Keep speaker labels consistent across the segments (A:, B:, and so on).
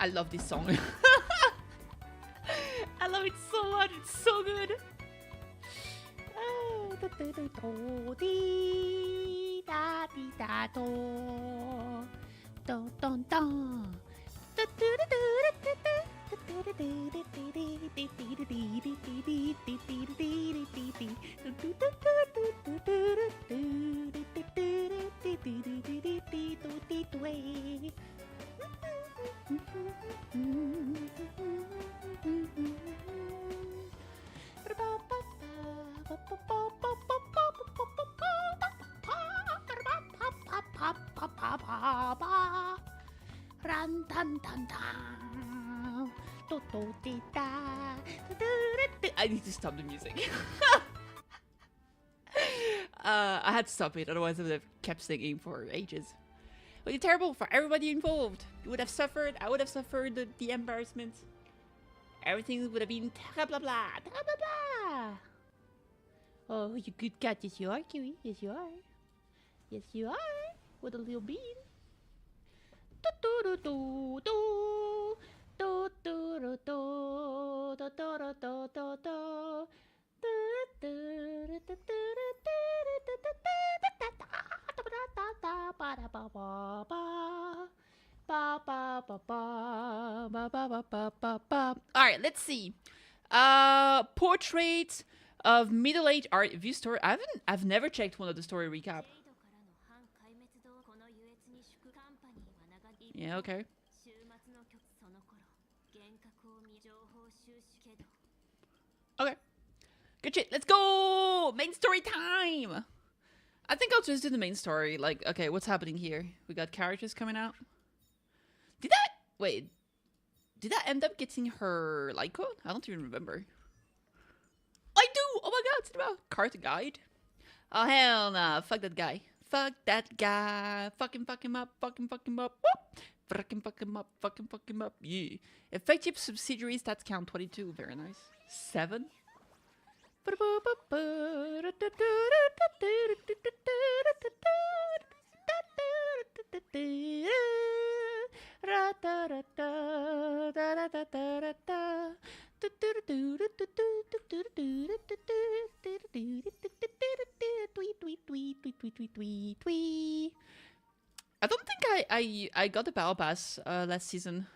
A: I love this song. I love it so much. It's so good. I need to stop the music. I had to stop it, otherwise I would have kept singing for ages. It would be terrible for everybody involved. You would have suffered, I would have suffered the embarrassment. Everything would have been blah blah blah, blah blah blah. Oh, you good cat, yes you are, Kiwi. Yes you are. Yes you are. With a little bean. Alright, let's see. Portrait of middle-aged art view story. I've never checked one of the story recap. Yeah, okay. Okay. Good shit. Let's go! Main story time! I think I'll just do the main story. Like, okay, what's happening here? We got characters coming out. Did that... Wait. Did that end up getting her light code? I don't even remember. I do! Oh my god, it's about card guide. Oh, hell nah. Fuck that guy. Fuck that guy. Fuck him up. Fuck him up. Whoop! Fuck him up. Yeah. Effective subsidiary stats count 22. Very nice. 7. I don't think I got the battle pass last season,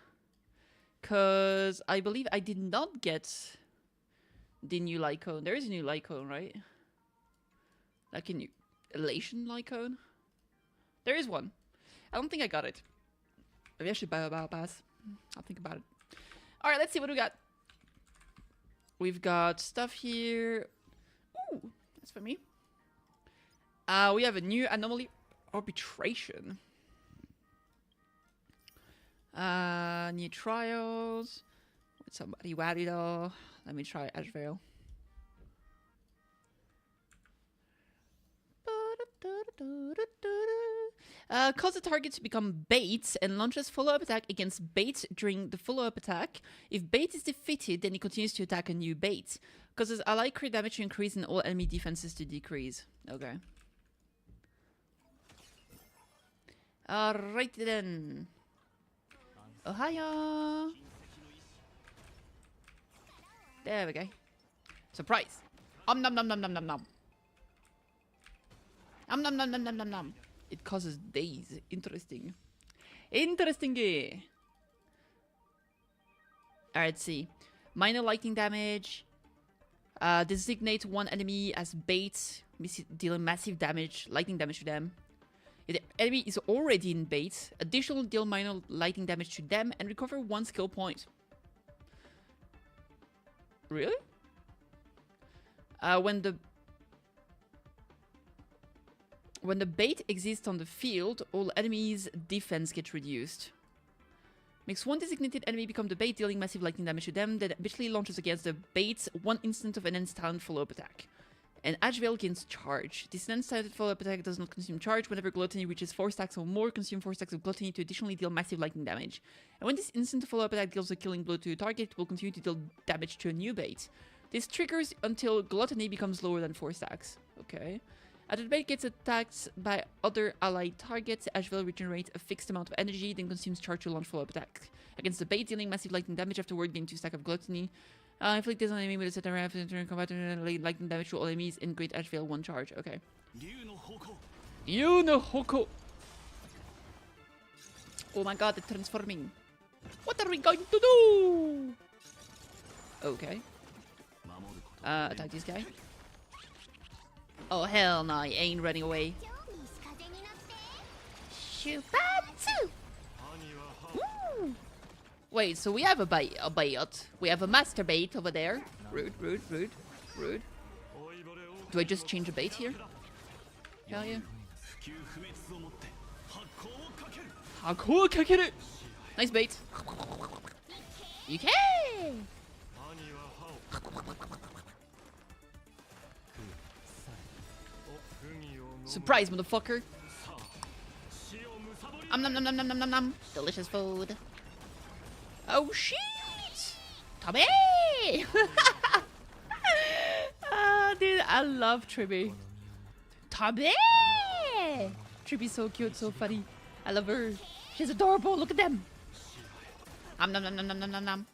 A: cause I believe I did not get the new Lycone. There is a new Lycone, right? Like a new elation Lycone. There is one. I don't think I got it. Maybe I should buy a battle pass. I'll think about it. All right, let's see what we got. We've got stuff here. Ooh, that's for me. We have a new anomaly arbitration. New trials. With somebody Wadido. Let me try Ashvale. Cause the target to become bait and launches follow-up attack against bait during the follow-up attack. If bait is defeated, then it continues to attack a new bait. Causes ally crit damage to increase and all enemy defenses to decrease. Okay. Alright then. Ohio. There we go. Surprise. Nom nom nom nom nom nom nom. Nom nom nom nom nom nom nom. It causes days. Interesting. Interesting. Alright, let's see. Minor lightning damage. Designate one enemy as bait, dealing massive damage, lightning damage to them. If the enemy is already in bait, additional deal minor lightning damage to them and recover 1 skill point. Really? When the bait exists on the field, all enemies' defense gets reduced. Makes one designated enemy become the bait, dealing massive lightning damage to them, that eventually launches against the bait 1 instant of an instant follow-up attack. And Ashvale gains charge. This non-stated follow-up attack does not consume charge. Whenever Gluttony reaches 4 stacks or more, consume 4 stacks of Gluttony to additionally deal massive lightning damage. And when this instant follow-up attack deals a killing blow to a target, it will continue to deal damage to a new bait. This triggers until Gluttony becomes lower than 4 stacks. Okay. After the bait gets attacked by other allied targets, Ashvale regenerates a fixed amount of energy, then consumes charge to launch follow-up attack. Against the bait, dealing massive lightning damage afterward, gain 2 stacks of Gluttony. Inflict this on enemy with a set of turn combat lightning damage to all enemies in Great Ashvale 1 charge. Okay. You know Hoko. Oh my god, the transforming. What are we going to do? Okay. Attack this guy. Oh hell no, I ain't running away. Shubatsu! Wait, so we have a bait. We have a master bait over there. Rude, rude, rude, rude. Do I just change a bait here? Hell yeah. Haku kakeru! Nice bait. You can! Surprise, motherfucker! Nom nom nom nom nom nom nom. Delicious food. Oh shit! Tommy! Dude, I love Tribby. Tommy! Tribby's so cute, so funny. I love her. She's adorable. Look at them. Nom nom nom nom nom nom nom nom.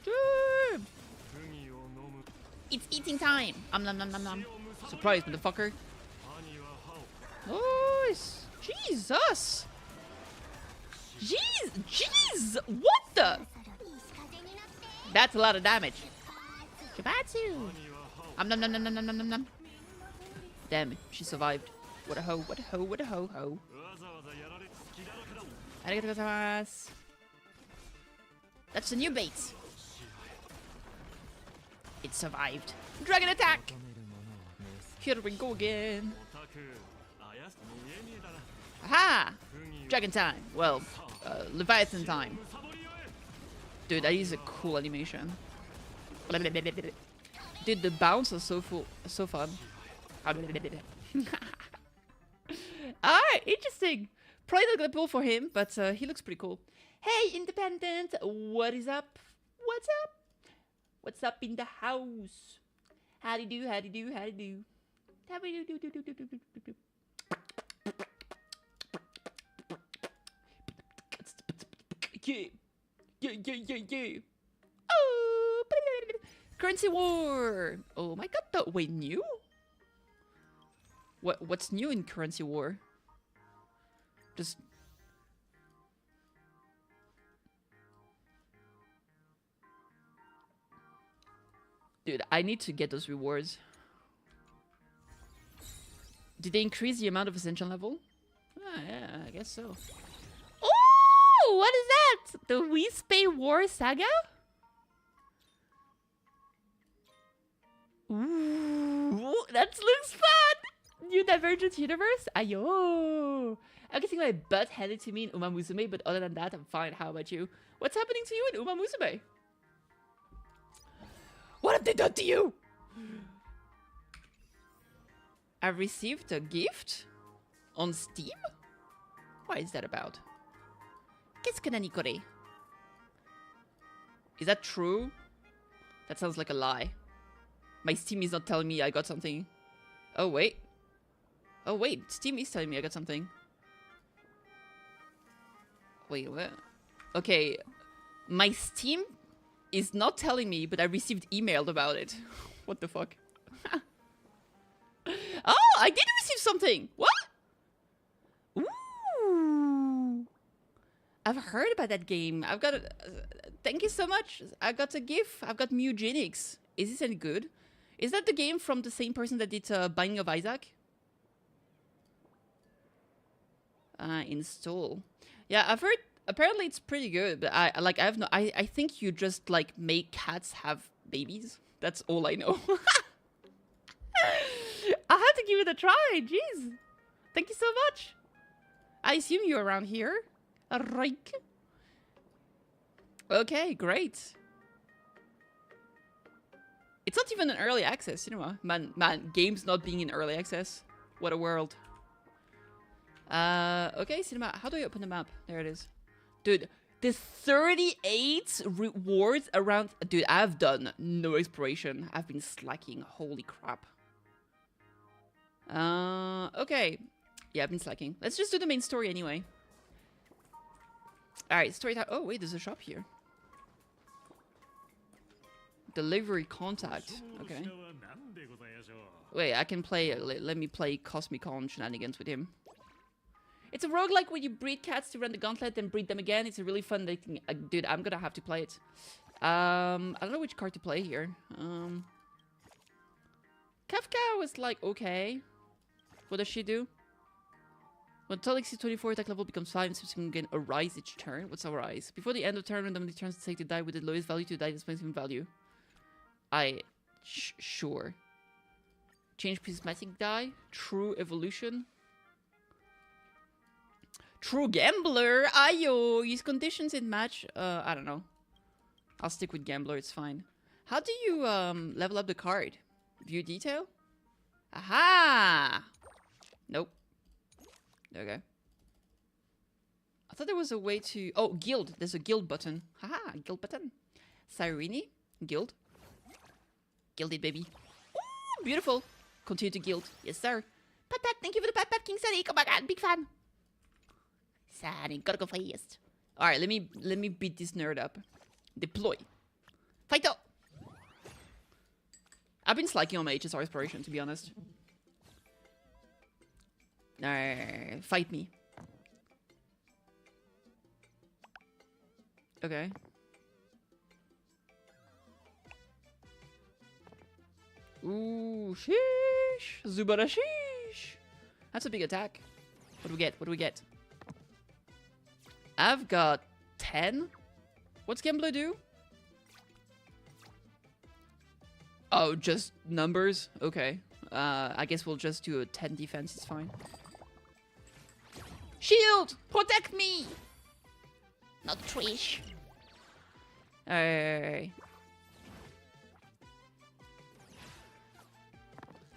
A: Dude. It's eating time. Nom nom nom nom nom. Surprise, motherfucker. Nice. Jesus. Jeez! What the? That's a lot of damage. Shibatsu! Nom nom nom nom nom nom nom nom. Damn, she survived. What a hoe, what a hoe, what a hoe ho. Arigatou gozaimasu. That's the new bait. It survived. Dragon attack! Here we go again. Aha! Dragon time. Well, Leviathan time. Dude, that is a cool animation. Dude, the bounce is so fun. Alright, interesting. Probably not gonna pull for him, but he looks pretty cool. Hey, Independent, what is up? What's up? What's up in the house? Howdy do, howdy do, howdy do. Howdy do. Yeah. Oh, currency war. Oh my god, wait, new? What's new in currency war? Just dude, I need to get those rewards. Did they increase the amount of ascension level? Ah, yeah, I guess so. Oh, what is that? The Wispe War Saga? Ooh, that looks fun! New Divergent Universe? Ayo! I'm getting my butt handed to me in Uma Musume, but other than that, I'm fine. How about you? What's happening to you in Uma Musume? What have they done to you? I've received a gift on Steam? What is that about? Qu'est-ce que nani kore? Is that true? That sounds like a lie. My Steam is not telling me I got something. Oh, wait. Oh, wait. Steam is telling me I got something. Wait, what? Okay. My Steam is not telling me, but I received emailed about it. What the fuck? Oh, I did receive something. What? Ooh. I've heard about that game. I've got a... thank you so much. I got a gift. I've got Mugenics. Is this any good? Is that the game from the same person that did Binding of Isaac? Install. Yeah, I've heard. Apparently, it's pretty good. But I think you just like make cats have babies. That's all I know. I had to give it a try. Jeez. Thank you so much. I assume you're around here. Right. Okay, great. It's not even an early access, you know. Man, games not being in early access. What a world. Okay, cinema. How do I open the map? There it is. Dude, the 38 rewards around... Dude, I've done no exploration. I've been slacking. Holy crap. Okay. Yeah, I've been slacking. Let's just do the main story anyway. Alright, story time. Oh, wait, there's a shop here. Delivery contact. Okay. Wait, I can play... Let me play Cosmicon shenanigans with him. It's a roguelike where you breed cats to run the gauntlet, then breed them again. It's a really fun thing. Dude, I'm gonna have to play it. I don't know which card to play here. Kafka was like, okay. What does she do? When Total exceeds 24, attack level becomes 5 and subsequently gain a rise each turn. What's a rise? Before the end of turn, randomly turns to take the die with the lowest value to the die displays value. Sure. Change prismatic die. True evolution. True gambler. Ayo. Use conditions in match. I don't know. I'll stick with gambler. It's fine. How do you level up the card? View detail? Aha! Nope. Okay. I thought there was a way to... Oh, guild. There's a guild button. Haha, guild button. Sirini. Guild. Gilded, baby. Ooh, beautiful. Continue to guild. Yes, sir. Pat Pat, thank you for the Pat Pat King Sonic. Oh my god, big fan. Sonic, gotta go fast. Alright, let me beat this nerd up. Deploy. Fight up! I've been slacking on my HSR exploration, to be honest. Fight me. Okay. Ooh, sheesh. Zubara sheesh. That's a big attack. What do we get? What do we get? I've got 10. What's Gambler do? Oh, just numbers? Okay. I guess we'll just do a 10 defense. It's fine. Shield! Protect me! Not Trish.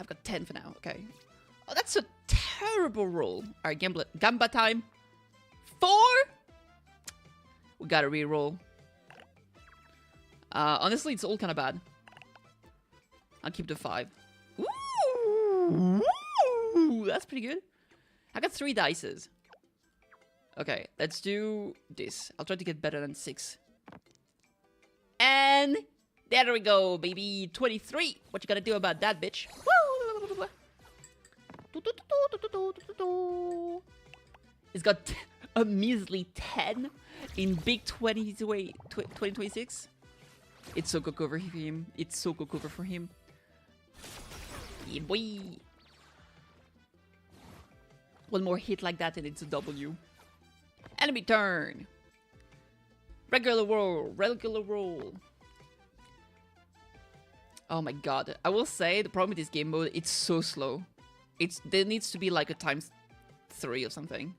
A: I've got 10 for now. Okay. Oh, that's a terrible roll. Alright, Gamba time. 4? We gotta re-roll. Honestly, it's all kind of bad. I'll keep the 5. Ooh! Ooh, that's pretty good. I got 3 dices. Okay, let's do this. I'll try to get better than 6. And there we go, baby. 23. What you gotta do about that, bitch? It's got a measly 10 in big 2026. It's so good cover for him. It's so good cover for him. Yeah, boy. One more hit like that and it's a W. Enemy turn. Regular roll. Regular roll. Oh my god. I will say the problem with this game mode, it's so slow. There needs to be like a ×3 or something.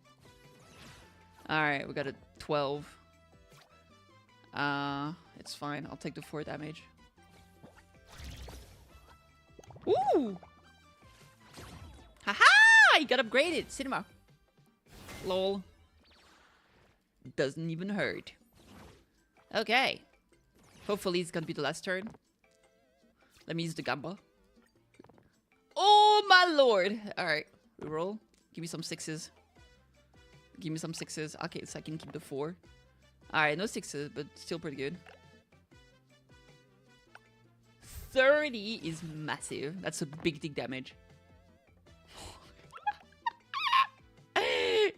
A: Alright, we got a 12. It's fine. I'll take the 4 damage. Ooh! Haha! You got upgraded! Cinema. Lol. Doesn't even hurt. Okay. Hopefully it's gonna be the last turn. Let me use the Gamba. Oh my lord! Alright. Reroll. Give me some 6s. Give me some 6s. Okay, so I can keep the 4. Alright, no 6s, but still pretty good. 30 is massive. That's a big damage.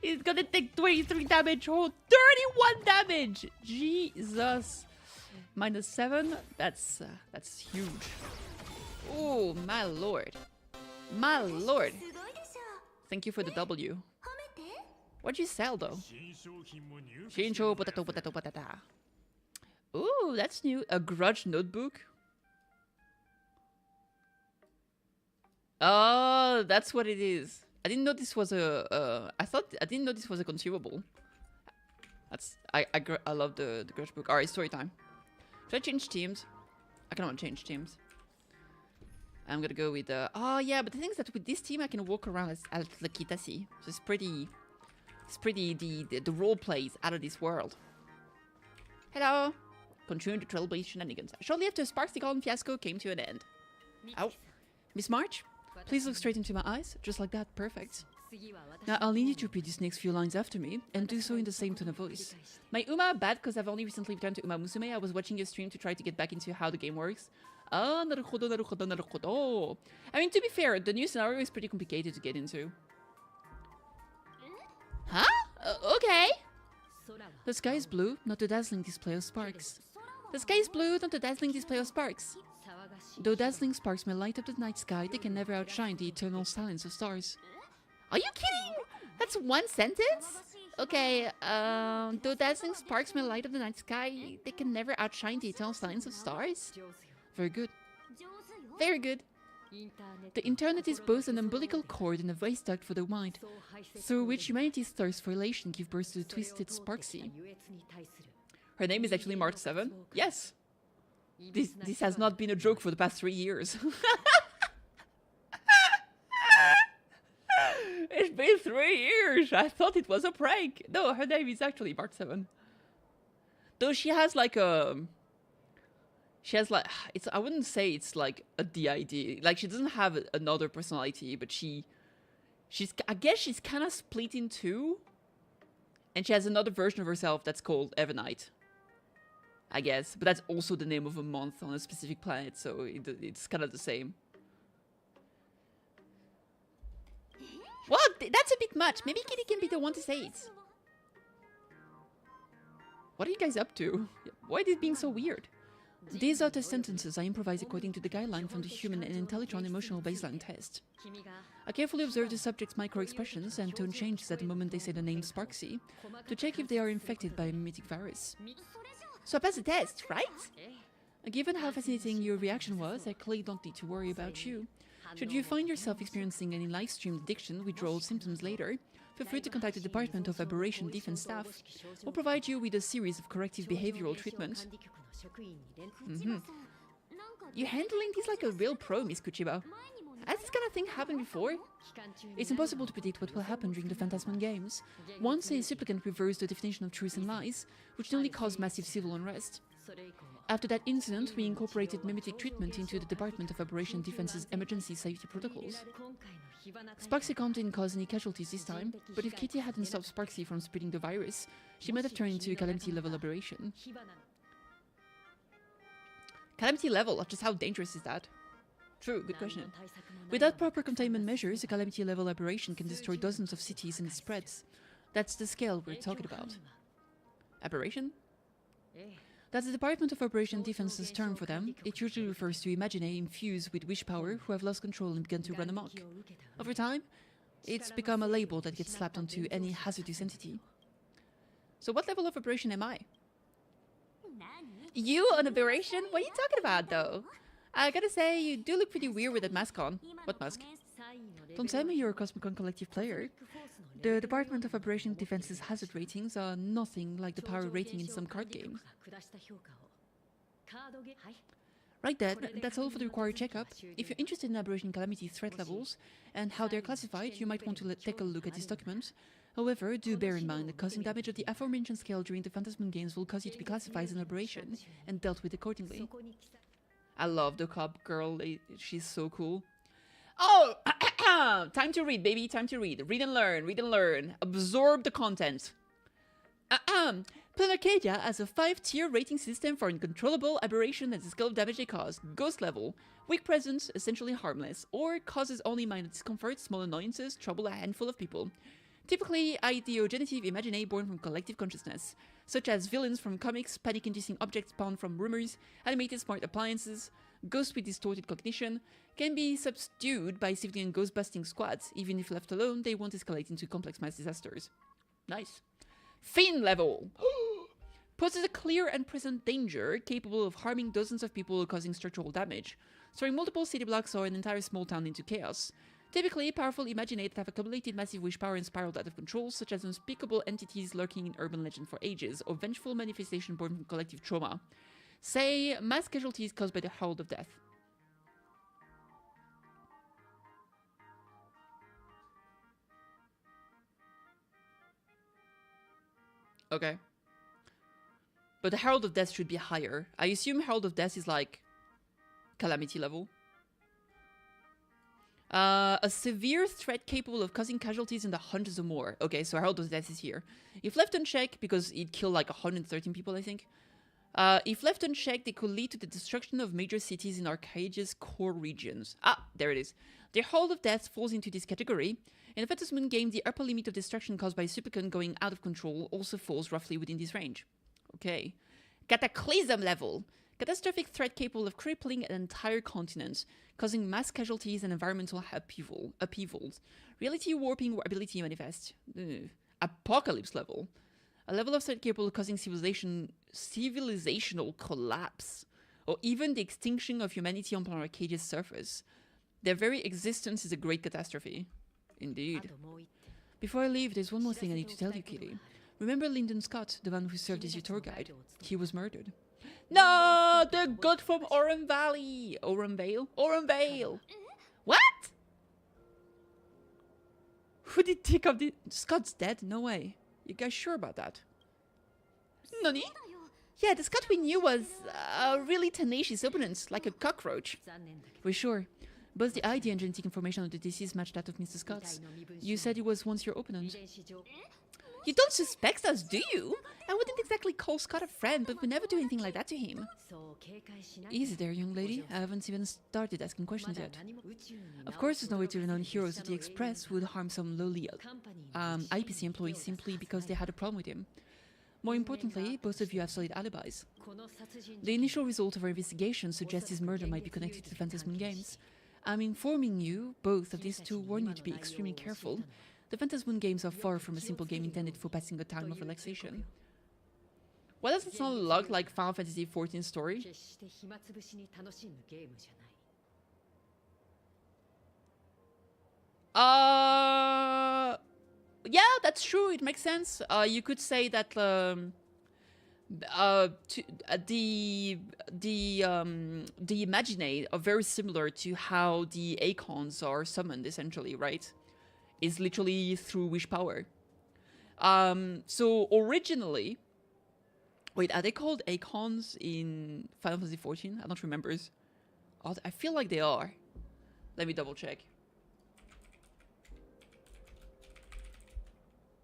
A: He's gonna take 23 damage. Oh, 31 damage! Jesus. -7? That's huge. Oh, my lord. My lord. Thank you for the W. What'd you sell, though? Shinsho, potato, potato, patata. Ooh, that's new. A grudge notebook? Oh, that's what it is. I didn't know this was a... I didn't know this was a consumable. I love the grudge book. Alright, story time. Should I change teams? I cannot change teams. I'm gonna go with oh yeah, but the thing is that with this team I can walk around as the KittyKathee. So it's pretty the role plays out of this world. Hello. Continuing the trailblaze shenanigans. Shortly after Sparks the Golden fiasco came to an end. Oh. Miss March, please look straight into my eyes. Just like that, perfect. Now I'll need you to repeat these next few lines after me, and do so in the same tone of voice. My Uma, bad because I've only recently returned to Uma Musume. I was watching your stream to try to get back into how the game works. Ah, naruhodo, naruhodo, naruhodo. I mean, to be fair, the new scenario is pretty complicated to get into. Huh? Okay. The sky is blue, not a dazzling display of sparks. The sky is blue, not a dazzling display of sparks. Though dazzling sparks may light up the night sky, they can never outshine the eternal silence of stars. Are you kidding? That's one sentence? Okay, though dazzling sparks may light up the night sky, they can never outshine the eternal silence of stars? Very good. Very good. The internet is both an umbilical cord and a vice duct for the mind, through which humanity's thirst for elation gives birth to the twisted Sparksy. Her name is actually Mark 7? Yes! This has not been a joke for the past 3 years. It's been 3 years! I thought it was a prank! No, her name is actually Mark 7. Though she has like a... She has like... I wouldn't say it's like a DID. Like, she doesn't have another personality, but she's... I guess she's kind of split in two. And she has another version of herself that's called Evanite. I guess. But that's also the name of a month on a specific planet, so it's kind of the same. Well, that's a bit much. Maybe Kitty can be the one to say it. What are you guys up to? Why is it being so weird? These are the sentences I improvise according to the guideline from the Human and Intelligent Emotional Baseline Test. I carefully observe the subject's micro-expressions and tone changes at the moment they say the name Sparksy to check if they are infected by a mimetic virus. So I passed the test, right? Given how fascinating your reaction was, I clearly don't need to worry about you. Should you find yourself experiencing any live-streamed addiction withdrawal symptoms later, feel free to contact the Department of Aberration Defense staff. We'll provide you with a series of corrective behavioral treatment. You're handling this like a real pro, Miss Kuchiba. Has this kind of thing happened before? It's impossible to predict what will happen during the Phantasman Games. Once a supplicant reversed the definition of truth and lies, which only caused massive civil unrest. After that incident, we incorporated mimetic treatment into the Department of Aberration Defense's emergency safety protocols. Sparksy didn't cause any casualties this time, but if Kitty hadn't stopped Sparksy from spreading the virus, she might have turned into a calamity-level aberration. Calamity level? Just how dangerous is that? True, good question. Without proper containment measures, a calamity-level aberration can destroy dozens of cities and it spreads. That's the scale we're talking about. Aberration? That's the Department of Aberration Defense's term for them. It usually refers to Imaginae infused with wish power who have lost control and begun to run amok. Over time, it's become a label that gets slapped onto any hazardous entity. So what level of aberration am I? You, an aberration? What are you talking about, though? I gotta say, you do look pretty weird with that mask on. What mask? Don't tell me you're a Cosmicon Collective player. The Department of Aberration Defense's hazard ratings are nothing like the power rating in some card games. Right then, that's all for the required checkup. If you're interested in Aberration Calamity threat levels and how they're classified, you might want to take a look at this document. However, do bear in mind that causing damage at the aforementioned scale during the Phantasman Games will cause you to be classified as an aberration and dealt with accordingly. I love the cop girl, she's so cool. Oh! Time to read, baby, time to read. Read and learn, read and learn. Absorb the content. Plan Arcadia has a 5-tier rating system for uncontrollable aberration at the scale of damage they cause. Ghost level, weak presence, essentially harmless, or causes only minor discomfort, small annoyances, trouble a handful of people. Typically, ideogenetive imaginae born from collective consciousness, such as villains from comics, panic-inducing objects spawned from rumors, animated smart appliances, ghosts with distorted cognition, can be subdued by civilian ghost-busting squads. Even if left alone, they won't escalate into complex mass disasters. Nice. Fiend level! Poses a clear and present danger, capable of harming dozens of people or causing structural damage, throwing multiple city blocks or an entire small town into chaos. Typically, powerful imaginae that have accumulated massive wish power and spiraled out of control, such as unspeakable entities lurking in urban legend for ages, or vengeful manifestation born from collective trauma. Say, mass casualties caused by the Herald of Death. Okay. But the Herald of Death should be higher. I assume Herald of Death is like calamity level. A severe threat capable of causing casualties in the hundreds or more. Okay, so Herald of Death is here. If left unchecked, because it killed like 113 people, I think. If left unchecked, they could lead to the destruction of major cities in Arcadia's core regions. Ah, there it is. The Herald of Death falls into this category. In the Fantasy Moon game, the upper limit of destruction caused by a Supercon going out of control also falls roughly within this range. Okay. Cataclysm level. Catastrophic threat capable of crippling an entire continent, causing mass casualties and environmental upheavals. Reality warping ability manifest. Apocalypse level. A level of threat capable of causing civilizational collapse, or even the extinction of humanity on Arcadia's surface. Their very existence is a great catastrophe. Indeed. Before I leave, there's one more thing I need to tell you, Kitty. Remember Lyndon Scott, the one who served as your tour guide? He was murdered. No! The god from Oran Valley! Oran Vale? Oran Vale! What? Who did take up the... Scott's dead? No way. You guys sure about that? Nani? Yeah, the Scott we knew was a really tenacious opponent, like a cockroach. We're sure. Both the ID and genetic information of the deceased matched that of Mr. Scott's. You said he was once your opponent. You don't suspect us, do you? I wouldn't exactly call Scott a friend, but we never do anything like that to him. Easy there, young lady. I haven't even started asking questions yet. Of course, there's no way to renown heroes at the Express would harm some lowly IPC employees simply because they had a problem with him. More importantly, both of you have solid alibis. The initial result of our investigation suggests his murder might be connected to the Phantasm Games. I'm informing you, both of these to warn you to be extremely careful. The Phantasm Games are far from a simple game intended for passing a time of relaxation. Why does it sound a lot like Final Fantasy XIV story? Yeah, that's true. It makes sense. You could say that the Imaginae are very similar to how the Acons are summoned, essentially, right? Is literally through wish power. So originally, wait, are they called Acons in Final Fantasy XIV? I don't remember. I feel like they are. Let me double check.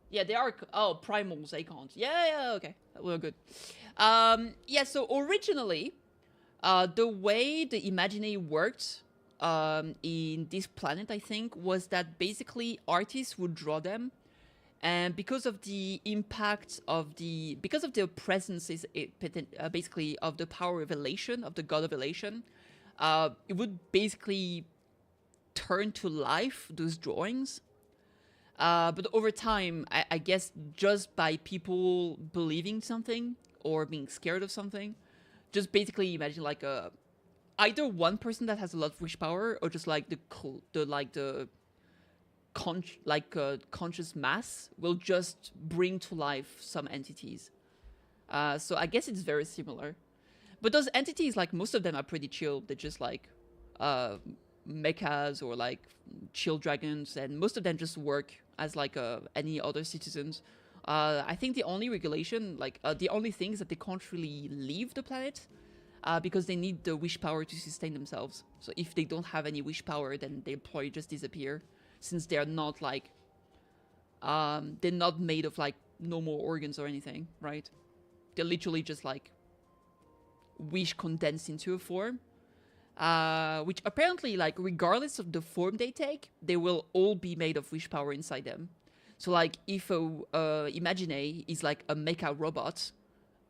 A: Yeah, they are. Oh, primals, Acons. Yeah, okay. We're good. Yeah, so originally, the way the Imaginae worked in this planet, I think, was that basically artists would draw them, and because of the impact of because of the presence basically of the power of elation, of the god of elation, it would basically turn to life those drawings. But over time, I guess just by people believing something or being scared of something, just basically imagine like either one person that has a lot of wish power, or just like the conscious mass will just bring to life some entities. So I guess it's very similar. But those entities, like most of them are pretty chill. They're just like mechas or like chill dragons, and most of them just work as like any other citizens. I think the only regulation, the only thing is that they can't really leave the planet because they need the wish power to sustain themselves. So if they don't have any wish power, then they probably just disappear, since they're not like they're not made of like normal organs or anything, right? They're literally just like wish condensed into a form. Which apparently, like, regardless of the form they take, they will all be made of wish power inside them. So, like, if a Imaginae is like a mecha robot,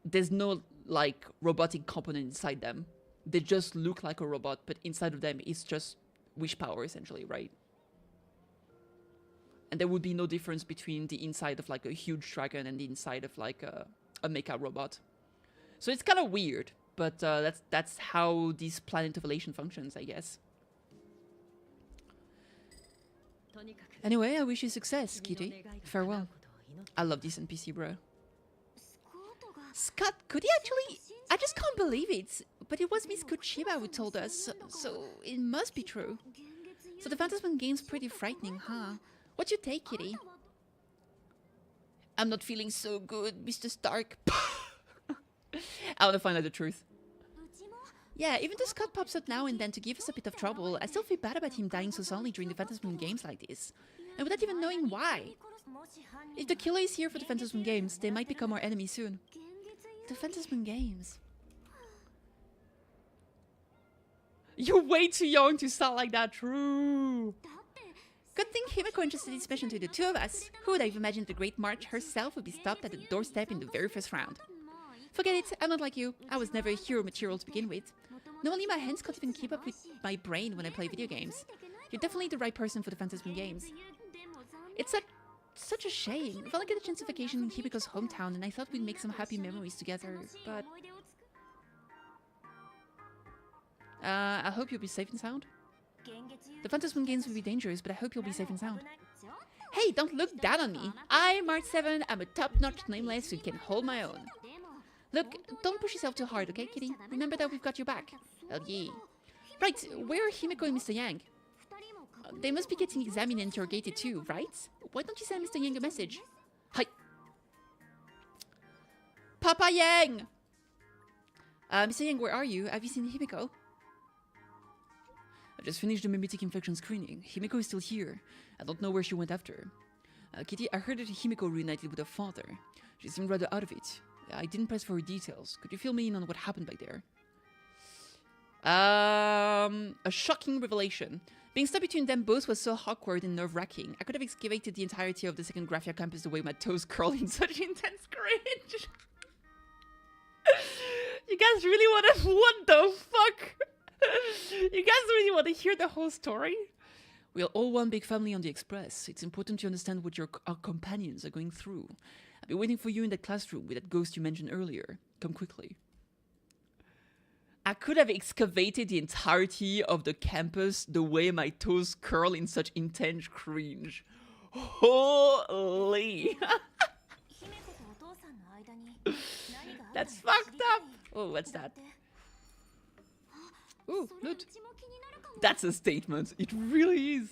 A: there's no like robotic component inside them. They just look like a robot, but inside of them is just wish power, essentially, right? And there would be no difference between the inside of like a huge dragon and the inside of like a mecha robot. So it's kind of weird. But that's how this planet of elation functions, I guess. Anyway, I wish you success, Kitty. Farewell. I love this NPC, bro. Scott, could he actually... I just can't believe it. But it was Miss Kuchiba who told us, so it must be true. So the Phantasm game's pretty frightening, huh? What'd you take, Kitty? I'm not feeling so good, Mr. Stark. I want to find out the truth. Yeah, even though Scott pops up now and then to give us a bit of trouble, I still feel bad about him dying so suddenly during the Phantasm Moon games like this. And without even knowing why. If the killer is here for the Phantasm Moon games, they might become our enemies soon. The Phantasm Moon games. You're way too young to sound like that, true. Good thing Himeko interested this mission to the two of us. Who would have imagined the Great March herself would be stopped at the doorstep in the very first round? Forget it, I'm not like you. I was never a hero material to begin with. Normally my hands can't even keep up with my brain when I play video games. You're definitely the right person for the Phantasm games. It's such a shame. I felt like I had a chance of vacation in Himiko's hometown and I thought we'd make some happy memories together, but... I hope you'll be safe and sound. The Phantasm games will be dangerous, but I hope you'll be safe and sound. Hey, don't look down on me. I'm March 7, I'm a top-notch nameless who can hold my own. Look, don't push yourself too hard, okay, Kitty? Remember that we've got your back. Oh, yeah. Right, where are Himeko and Mr. Yang? They must be getting examined and interrogated too, right? Why don't you send Mr. Yang a message? Hi. Papa Yang! Mr. Yang, where are you? Have you seen Himeko? I just finished the mimetic infection screening. Himeko is still here. I don't know where she went after. Kitty, I heard that Himeko reunited with her father. She seemed rather out of it. I didn't press for her details. Could you fill me in on what happened back there? A shocking revelation. Being stuck between them both was so awkward and nerve-wracking. I could have excavated the entirety of the second Graphia campus the way my toes curl in such intense cringe. You guys really want to... What the fuck? You guys really want to hear the whole story? We're all one big family on the Express. It's important to understand what our companions are going through. I'll be waiting for you in that classroom with that ghost you mentioned earlier. Come quickly. I could have excavated the entirety of the campus the way my toes curl in such intense cringe. Holy! That's fucked up! Oh, what's that? Oh, loot. That's a statement. It really is.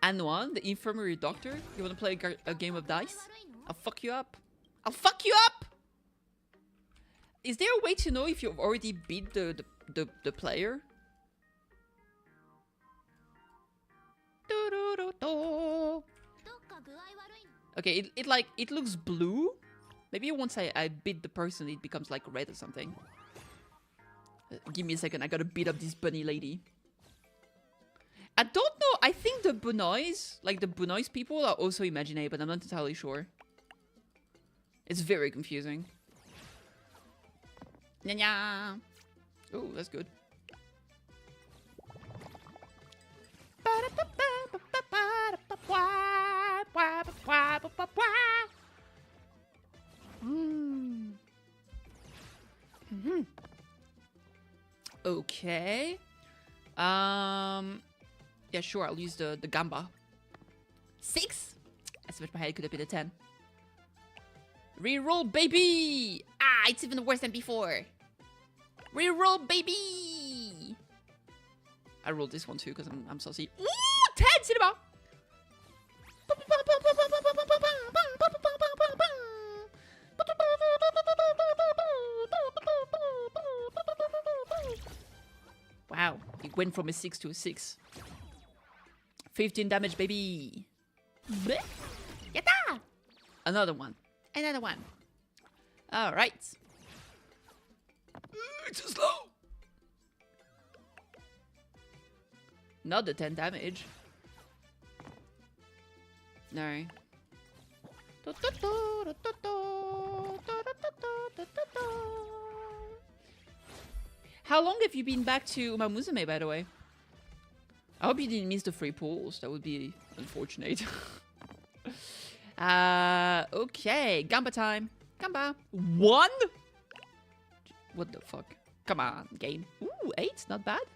A: Anwan, the infirmary doctor. You want to play a game of dice? I'll fuck you up. I'll fuck you up! Is there a way to know if you've already beat the player? Okay, it looks blue. Maybe once I beat the person, it becomes like red or something. Give me a second, I gotta beat up this bunny lady. I don't know, I think the Bunois, like the Bunois people are also Imaginae, but I'm not entirely sure. It's very confusing. Nya-nya. Oh, that's good. Okay. Yeah, sure, I'll use the gamba. 6? I smashed my head, could have been a 10. Reroll, baby! Ah, it's even worse than before. Reroll, baby! I rolled this one too because I'm saucy. Ooh, 10 cinema! Wow, it went from a 6 to a 6. 15 damage, baby! Yatta! Another one. Another one. Alright. It's too slow! Not the 10 damage. No. How long have you been back to Uma Musume, by the way? I hope you didn't miss the free pools. That would be unfortunate. Okay. Gamba time. Gamba. 1? What the fuck? Come on, game. Ooh, 8. Not bad.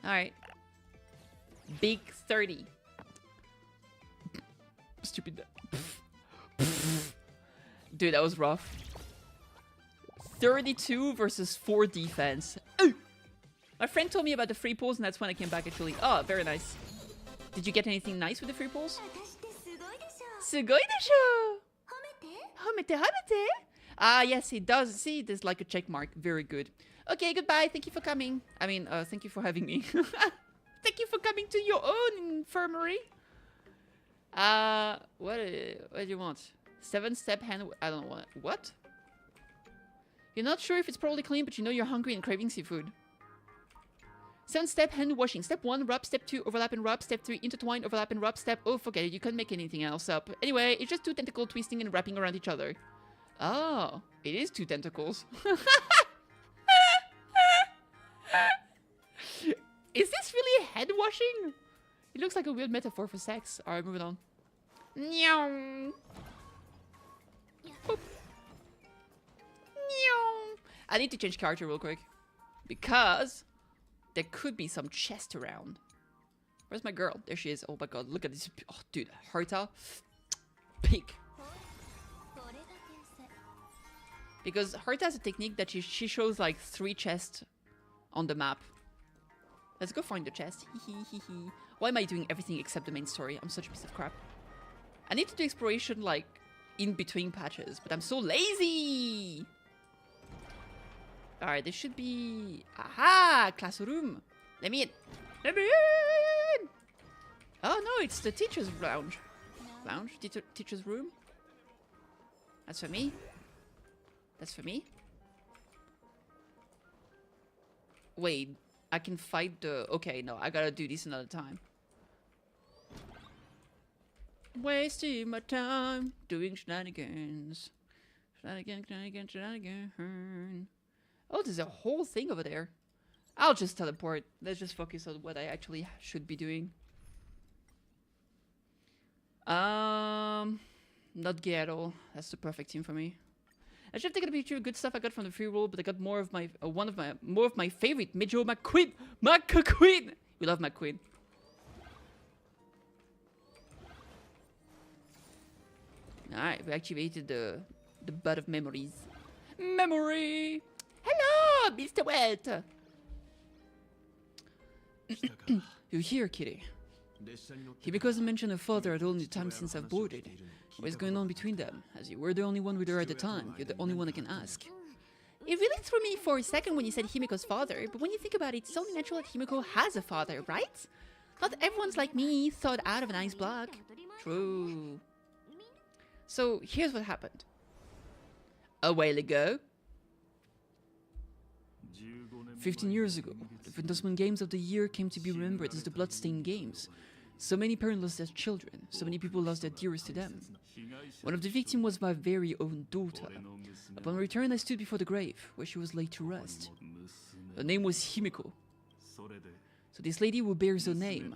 A: Alright. Big 30. Stupid. Dude, that was rough. 32 versus 4 defense. Ooh! My friend told me about the free pulls and that's when I came back actually. Oh, very nice. Did you get anything nice with the free pulls? Sugoi desho! Homete, homete! Ah, yes, it does. See, there's like a check mark. Very good. Okay, goodbye. Thank you for coming. I mean, thank you for having me. Thank you for coming to your own infirmary. What do you want? 7-step hand... I don't know what? You're not sure if it's probably clean, but you know you're hungry and craving seafood. 7-step hand washing. Step 1, rub. Step 2, overlap and rub. Step 3, intertwine, overlap and rub. Step... Oh, forget it. You can't make anything else up. Anyway, it's just 2 tentacles twisting and wrapping around each other. Oh, it is 2 tentacles. Is this really head washing? It looks like a weird metaphor for sex. Alright, moving on. Boop. I need to change character real quick. Because there could be some chest around. Where's my girl? There she is. Oh my god, look at this. Oh, dude, Herta. Peak. Because Herta has a technique that she shows like 3 chests on the map. Let's go find the chest. Why am I doing everything except the main story? I'm such a piece of crap. I need to do exploration like in between patches, but I'm so lazy. Alright, this should be... Aha! Classroom. Let me in. Let me in! Oh no, it's the teacher's lounge. Lounge? Teacher's room? That's for me. That's for me. Wait, I can fight the... Okay, no, I gotta do this another time. Wasting my time doing shenanigans. Shenanigans. Oh, there's a whole thing over there. I'll just teleport. Let's just focus on what I actually should be doing. Not ghetto. That's the perfect team for me. I should have taken a picture of good stuff I got from the free roll, but I got more of my more of my favorite Mijo McQueen. McQueen. We love McQueen. All right, we activated the bud of memories. Memory. Hello, Mr. Wet. You're here, Kitty. Hibiko hasn't mentioned her father at all in the time since I've boarded. What is going on between them? As you were the only one with her at the time, you're the only one I can ask. It really threw me for a second when you said Himiko's father, but when you think about it, it's only natural that Himiko has a father, right? Not everyone's like me, thawed out of an ice block. True. So, here's what happened. A while ago, 15 years ago, the Fantasman Games of the year came to be remembered as the Bloodstained Games. So many parents lost their children, so many people lost their dearest to them. One of the victims was my very own daughter. Upon return, I stood before the grave, where she was laid to rest. Her name was Himiko. So this lady who bears her name,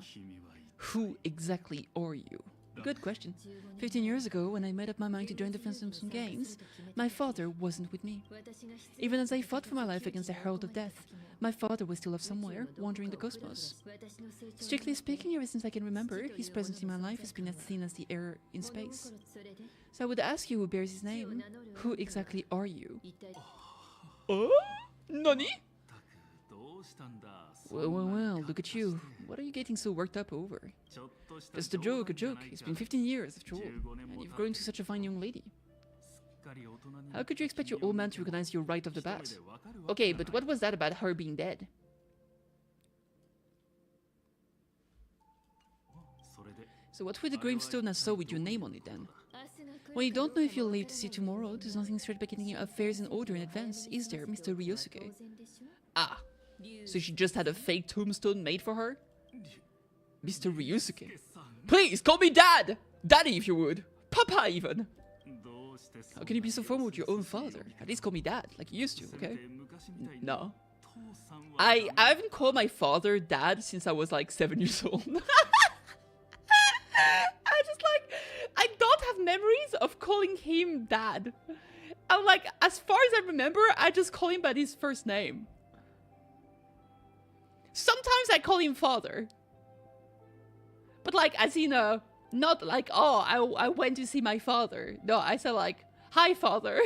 A: who exactly are you? Good question. 15 years ago, when I made up my mind to join the Fantasman Games, my father wasn't with me. Even as I fought for my life against the Herald of Death, my father was still off somewhere, wandering the cosmos. Strictly speaking, ever since I can remember, his presence in my life has been as thin as the air in space. So I would ask you who bears his name, who exactly are you? Oh? Nani? Well, look at you. What are you getting so worked up over? Just a joke. It's been 15 years, after all, and you've grown to such a fine young lady. How could you expect your old man to recognize you right off the bat? Okay, but what was that about her being dead? So what would the gravestone I saw with your name on it then? When you don't know if you'll live to see tomorrow, there's nothing straight by getting your affairs in order in advance, is there, Mr. Ryosuke? Ah, so she just had a fake tombstone made for her? Mr. Ryosuke. Please, call me Dad! Daddy, if you would. Papa, even. How can you be so formal with your own father? At least call me Dad, like you used to, okay? No. I haven't called my father Dad since I was like 7 years old. I don't have memories of calling him Dad. I'm like, as far as I remember, I just call him by his first name. Sometimes I call him Father. But like, as in not like, oh, I went to see my father. No, I said like, hi, Father.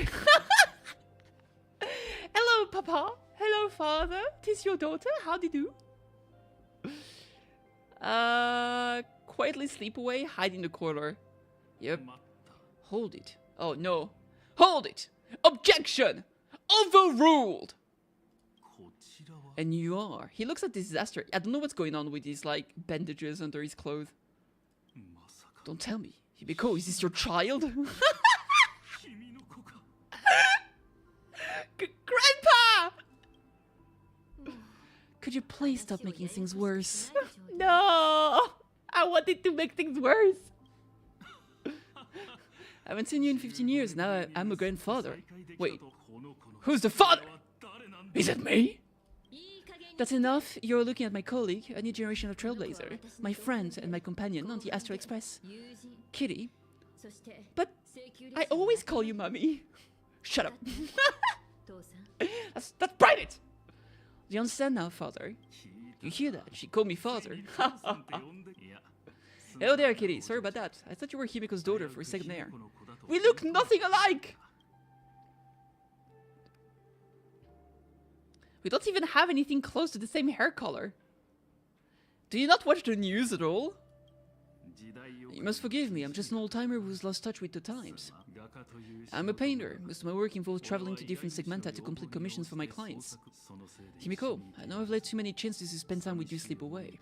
A: Hello, Papa. Hello, Father. 'Tis your daughter. How do you do? quietly slip away, hide in the corner. Yep. Hold it. Oh no. Hold it! Objection! Overruled! And you are. He looks a disaster. I don't know what's going on with these, like, bandages under his clothes. Don't tell me. Himiko, is this your child? Grandpa! Could you please stop making things worse? No! I wanted to make things worse. I haven't seen you in 15 years. Now I'm a grandfather. Wait. Who's the father? Is it me? That's enough. You're looking at my colleague, a new generation of trailblazer, my friend and my companion on the Astral Express. Kitty. But I always call you mommy. Shut up. That's private. Do you understand now, father? You hear that? She called me father. Hello there, Kitty. Sorry about that. I thought you were Himiko's daughter for a second there. We look nothing alike! We don't even have anything close to the same hair color. Do you not watch the news at all? You must forgive me, I'm just an old-timer who's lost touch with the times. I'm a painter. Most of my work involves traveling to different segmenta to complete commissions for my clients. Himiko, I know I've let too many chances to spend time with you sleep away.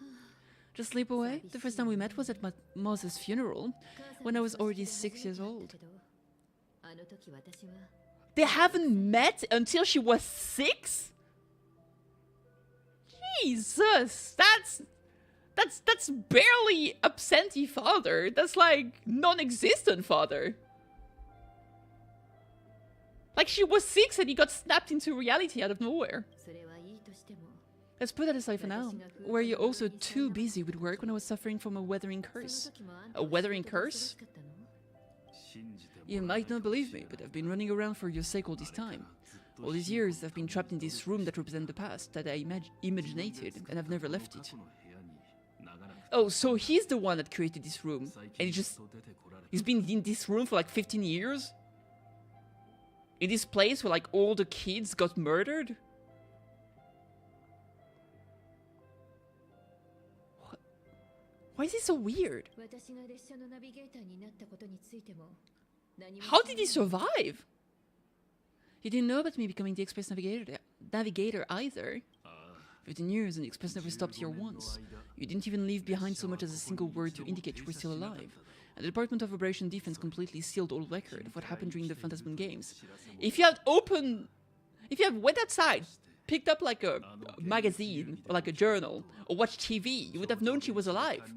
A: Just sleep away? The first time we met was at my mother's funeral, when I was already 6 years old. They haven't met until she was 6? Jesus, that's barely absentee father. That's like non-existent father. Like she was 6 and he got snapped into reality out of nowhere. Let's put that aside for now. Were you also too busy with work when I was suffering from a weathering curse? A weathering curse? You might not believe me, but I've been running around for your sake all this time. All these years, I've been trapped in this room that represents the past, that I imaginated, and I've never left it. Oh, so he's the one that created this room, and he's been in this room for like 15 years? In this place where like all the kids got murdered? What? Why is it so weird? How did he survive? You didn't know about me becoming the Express Navigator either. 15 years and the Express never stopped here once. You didn't even leave behind so much as a single word to indicate you were still alive. And the Department of Operation Defense completely sealed all record of what happened during the Phantasm Games. If you had went outside, picked up like a magazine or like a journal or watched TV, you would have known she was alive.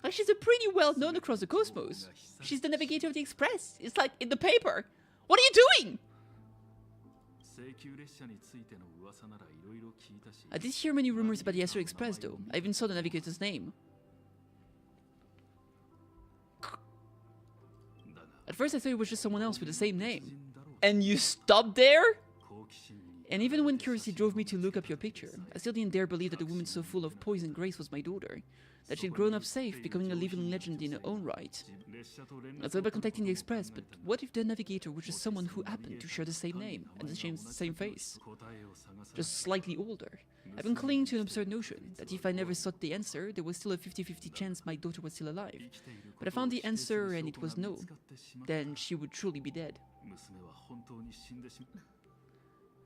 A: Like she's a pretty well known across the cosmos. She's the navigator of the Express. It's like in the paper. What are you doing? I did hear many rumors about the Astral Express though. I even saw the navigator's name. At first I thought it was just someone else with the same name. And you stopped there? And even when curiosity drove me to look up your picture, I still didn't dare believe that the woman so full of poison grace was my daughter. That she'd grown up safe, becoming a living legend in her own right. I thought about contacting the Express, but what if the navigator was just someone who happened to share the same name and the same face? Just slightly older. I've been clinging to an absurd notion that if I never sought the answer, there was still a 50-50 chance my daughter was still alive. But I found the answer and it was no. Then she would truly be dead.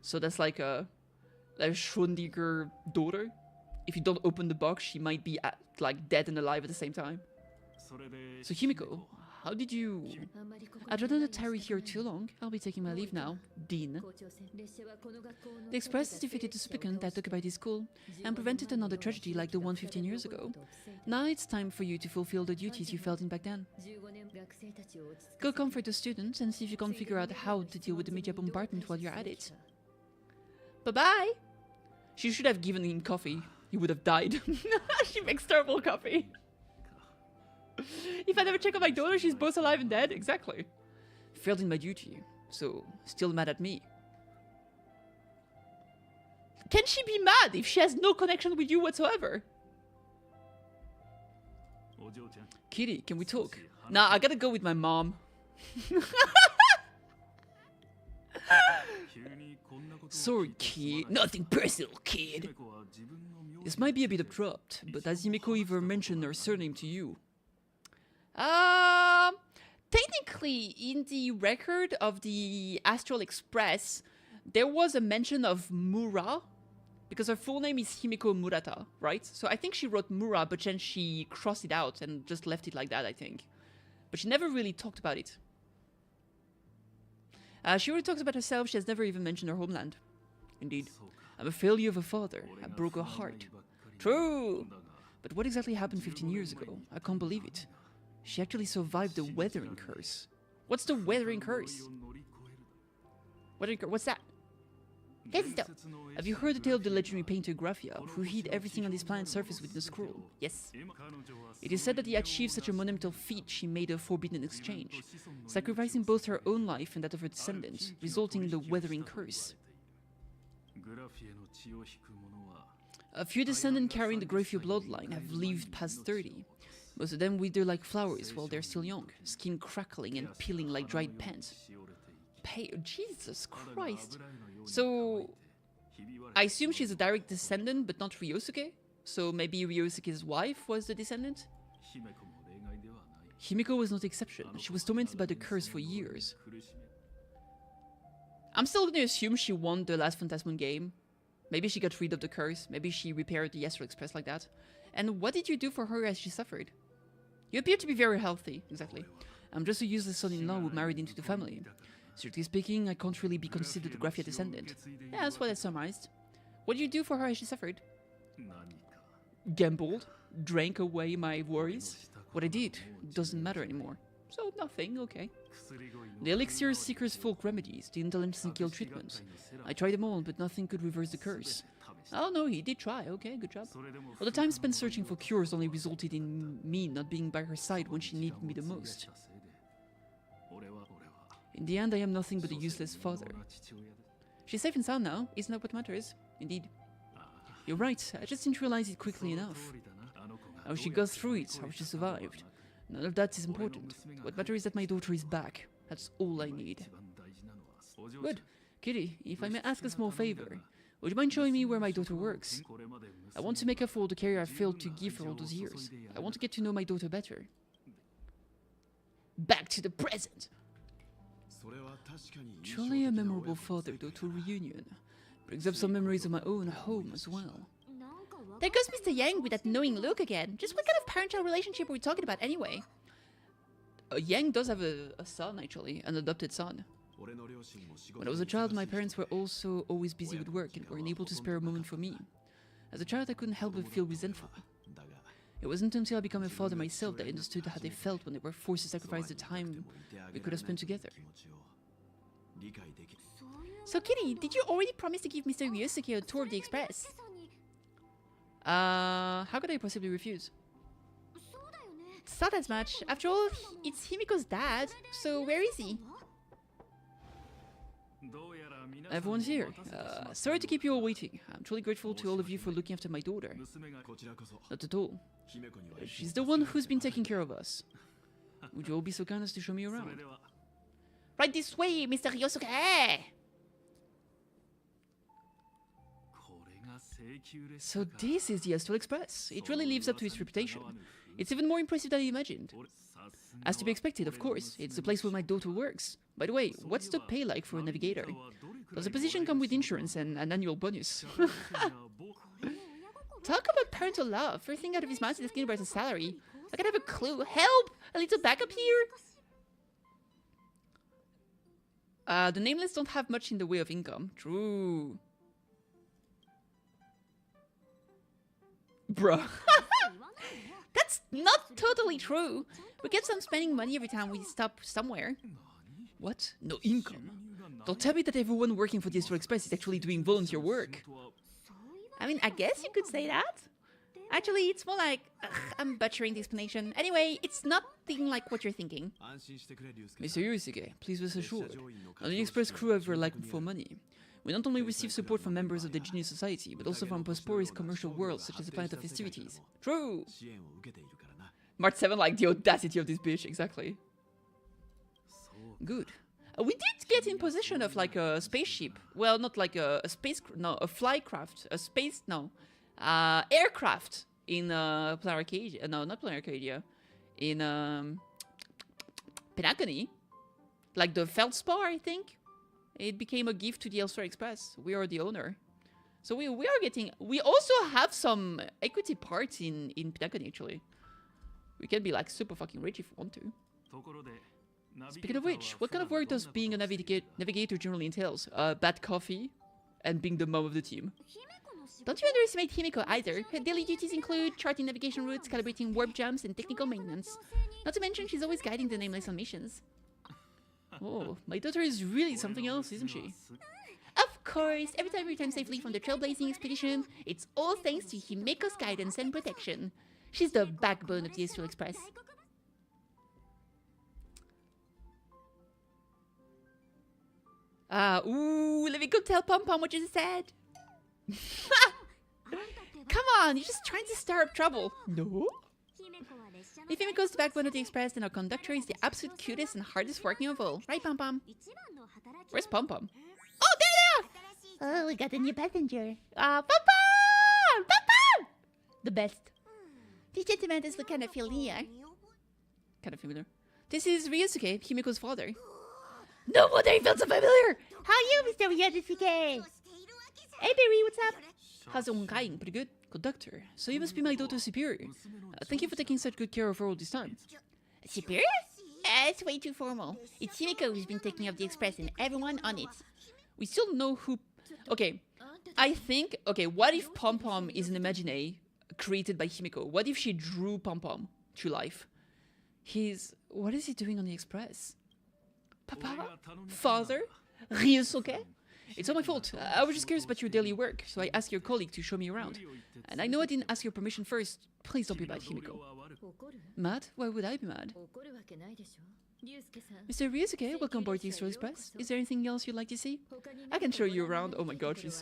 A: So that's like a Schrödinger daughter? If you don't open the box, she might be like dead and alive at the same time. So Himiko, how did you... I'd rather not tarry here too long. I'll be taking my leave now. Dean. The Express has defeated the supplicant that occupied his school and prevented another tragedy like the one 15 years ago. Now it's time for you to fulfill the duties you felt in back then. Go comfort the students and see if you can figure out how to deal with the media bombardment while you're at it. Bye-bye! She should have given him coffee. He would have died. She makes terrible coffee. If I never check on my daughter, she's both alive and dead? Exactly. Failed in my duty, so still mad at me. Can she be mad if she has no connection with you whatsoever? Kitty, can we talk? Nah, I gotta go with my mom. Sorry, kid. Nothing personal, kid. This might be a bit abrupt, but has Himeko ever mentioned her surname to you? Technically, in the record of the Astral Express, there was a mention of Mura, because her full name is Himeko Murata, right? So I think she wrote Mura, but then she crossed it out and just left it like that, I think. But she never really talked about it. She already talks about herself, she has never even mentioned her homeland. Indeed. I'm a failure of a father. I broke her heart. True! But what exactly happened 15 years ago? I can't believe it. She actually survived the weathering curse. What's the weathering curse? What's that? Have you heard the tale of the legendary painter Graphia, who hid everything on this planet's surface within a scroll? Yes. It is said that he achieved such a monumental feat she made a forbidden exchange, sacrificing both her own life and that of her descendants, resulting in the weathering curse. A few descendants carrying the Graphia bloodline have lived past 30. Most of them wither like flowers while they're still young, skin crackling and peeling like dried pants. Jesus Christ. So, I assume she's a direct descendant, but not Ryosuke? So maybe Ryosuke's wife was the descendant? Himeko was no exception. She was tormented by the curse for years. I'm still gonna assume she won the last Phantasmon game. Maybe she got rid of the curse. Maybe she repaired the Astral Express like that. And what did you do for her as she suffered? You appear to be very healthy. Exactly. I'm just a useless son-in-law who married into the family. Strictly speaking, I can't really be considered a Graphia descendant. Yeah, that's what I summarized. What did you do for her as she suffered? Gambled. Drank away my worries. What I did doesn't matter anymore. So nothing, okay. The elixir seeker's folk remedies, the intelligence and guilt treatment. I tried them all, but nothing could reverse the curse. Oh no, he did try, okay, good job. All the time spent searching for cures only resulted in me not being by her side when she needed me the most. In the end, I am nothing but a useless father. She's safe and sound now, isn't that what matters? Indeed. You're right, I just didn't realize it quickly enough. How she got through it, how she survived. None of that is important. What matters is that my daughter is back. That's all I need. Good. Kitty, if I may ask a small favor, would you mind showing me where my daughter works? I want to make up for all the care I failed to give her all those years. I want to get to know my daughter better. Back to the present! Truly a memorable father-daughter reunion. Brings up some memories of my own home as well. There goes Mr. Yang with that knowing look again. Just what kind of parent-child relationship are we talking about anyway? Yang does have a son, actually. An adopted son. When I was a child, my parents were also always busy with work and were unable to spare a moment for me. As a child, I couldn't help but feel resentful. It wasn't until I became a father myself that I understood how they felt when they were forced to sacrifice the time we could have spent together. So Kitty, did you already promise to give Mr. Ryosuke a tour of the Express? How could I possibly refuse? It's not as much. After all, it's Himiko's dad, so where is he? Everyone's here. Sorry to keep you all waiting. I'm truly grateful to all of you for looking after my daughter. Not at all. She's the one who's been taking care of us. Would you all be so kind as to show me around? Right this way, Mr. Ryosuke! So this is the Astral Express. It really lives up to its reputation. It's even more impressive than I imagined. As to be expected, of course. It's the place where my daughter works. By the way, what's the pay like for a navigator? Does the position come with insurance and an annual bonus? Talk about parental love. First thing out of his mouth is asking about his salary. I can have a clue. Help! A little backup here? The nameless don't have much in the way of income. True. Bruh. That's not totally true. We get some spending money every time we stop somewhere. What? No income? Don't tell me that everyone working for the Astral Express is actually doing volunteer work. I mean, I guess you could say that. Actually, it's more like... I'm butchering the explanation. Anyway, it's nothing like what you're thinking. Mr. Yusuke, please rest assured. On the Express crew ever like for money. We not only receive support from members of the Genius Society, but also from prosperous commercial worlds such as the Planet of Festivities. True! March 7 like the audacity of this bitch, exactly. Good. We did get in possession of like a spaceship. Well, not like a space, no, a flycraft, a space, no, aircraft in Planar Arcadia. No, not Planar Arcadia. In Penacony, like the Feldspar, I think. It became a gift to the HSR Express. We are the owner. So we are getting... We also have some equity parts in Penacony, actually. We can be like super fucking rich if we want to. Speaking of which, what kind of work does being a navigator generally entails? Bad coffee and being the mom of the team. Don't you underestimate Himiko either. Her daily duties include charting navigation routes, calibrating warp jumps, and technical maintenance. Not to mention, she's always guiding the Nameless on missions. Oh, my daughter is really something else, isn't she? Of course, every time we return safely from the trailblazing expedition, it's all thanks to Himiko's guidance and protection. She's the backbone of the Astral Express. Ooh, let me go tell Pom Pom what you said. Come on, you're just trying to stir up trouble. No? If Himiko's the backbone of the Express, then our conductor is the absolute cutest and hardest working of all. Right, Pom Pom? Where's Pom Pom? Oh, there they are! Oh, we got a new passenger. Pom Pom! Pom Pom! The best. This gentleman does look kind of familiar. Kind of familiar. This is Ryusuke, Himiko's father. No wonder he felt so familiar! How are you, Mr. Ryusuke? Hey, Barry, what's up? How's it going? Pretty good. Conductor, so you must be my daughter's superior. Thank you for taking such good care of her all this time. Superior? It's way too formal. It's Himiko who's been taking of the Express and everyone on it. We still know who... Okay, I think... Okay, what if Pom Pom is an imagine created by Himiko? What if she drew Pom Pom to life? What is he doing on the Express? Papa? Father? Ryusuke? It's all my fault. I was just curious about your daily work, so I asked your colleague to show me around. And I know I didn't ask your permission first. Please don't be mad, Himiko. Mad? Why would I be mad? Mr. Ryusuke, welcome aboard the Astral Express. Is there anything else you'd like to see? I can show you around. Oh my god, she's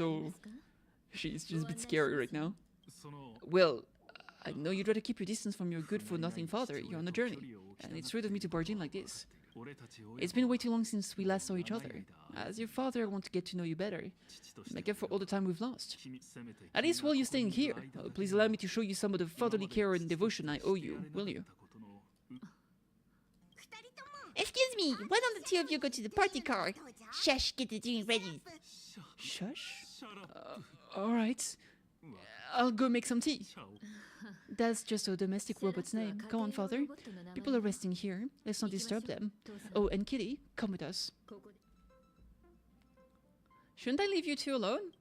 A: just a bit scary right now. Well, I know you'd rather keep your distance from your good-for-nothing father. You're on a journey, and it's rude of me to barge in like this. It's been way too long since we last saw each other. As your father, I want to get to know you better. Make up for all the time we've lost. At least while you're staying here, please allow me to show you some of the fatherly care and devotion I owe you, will you? Excuse me, why don't the two of you go to the party car? Shush, get the drink ready. Shush? Alright. I'll go make some tea. That's just a domestic robot's name. Come on, father. People are resting here. Let's not disturb them. Oh, and Kitty, come with us. Shouldn't I leave you two alone?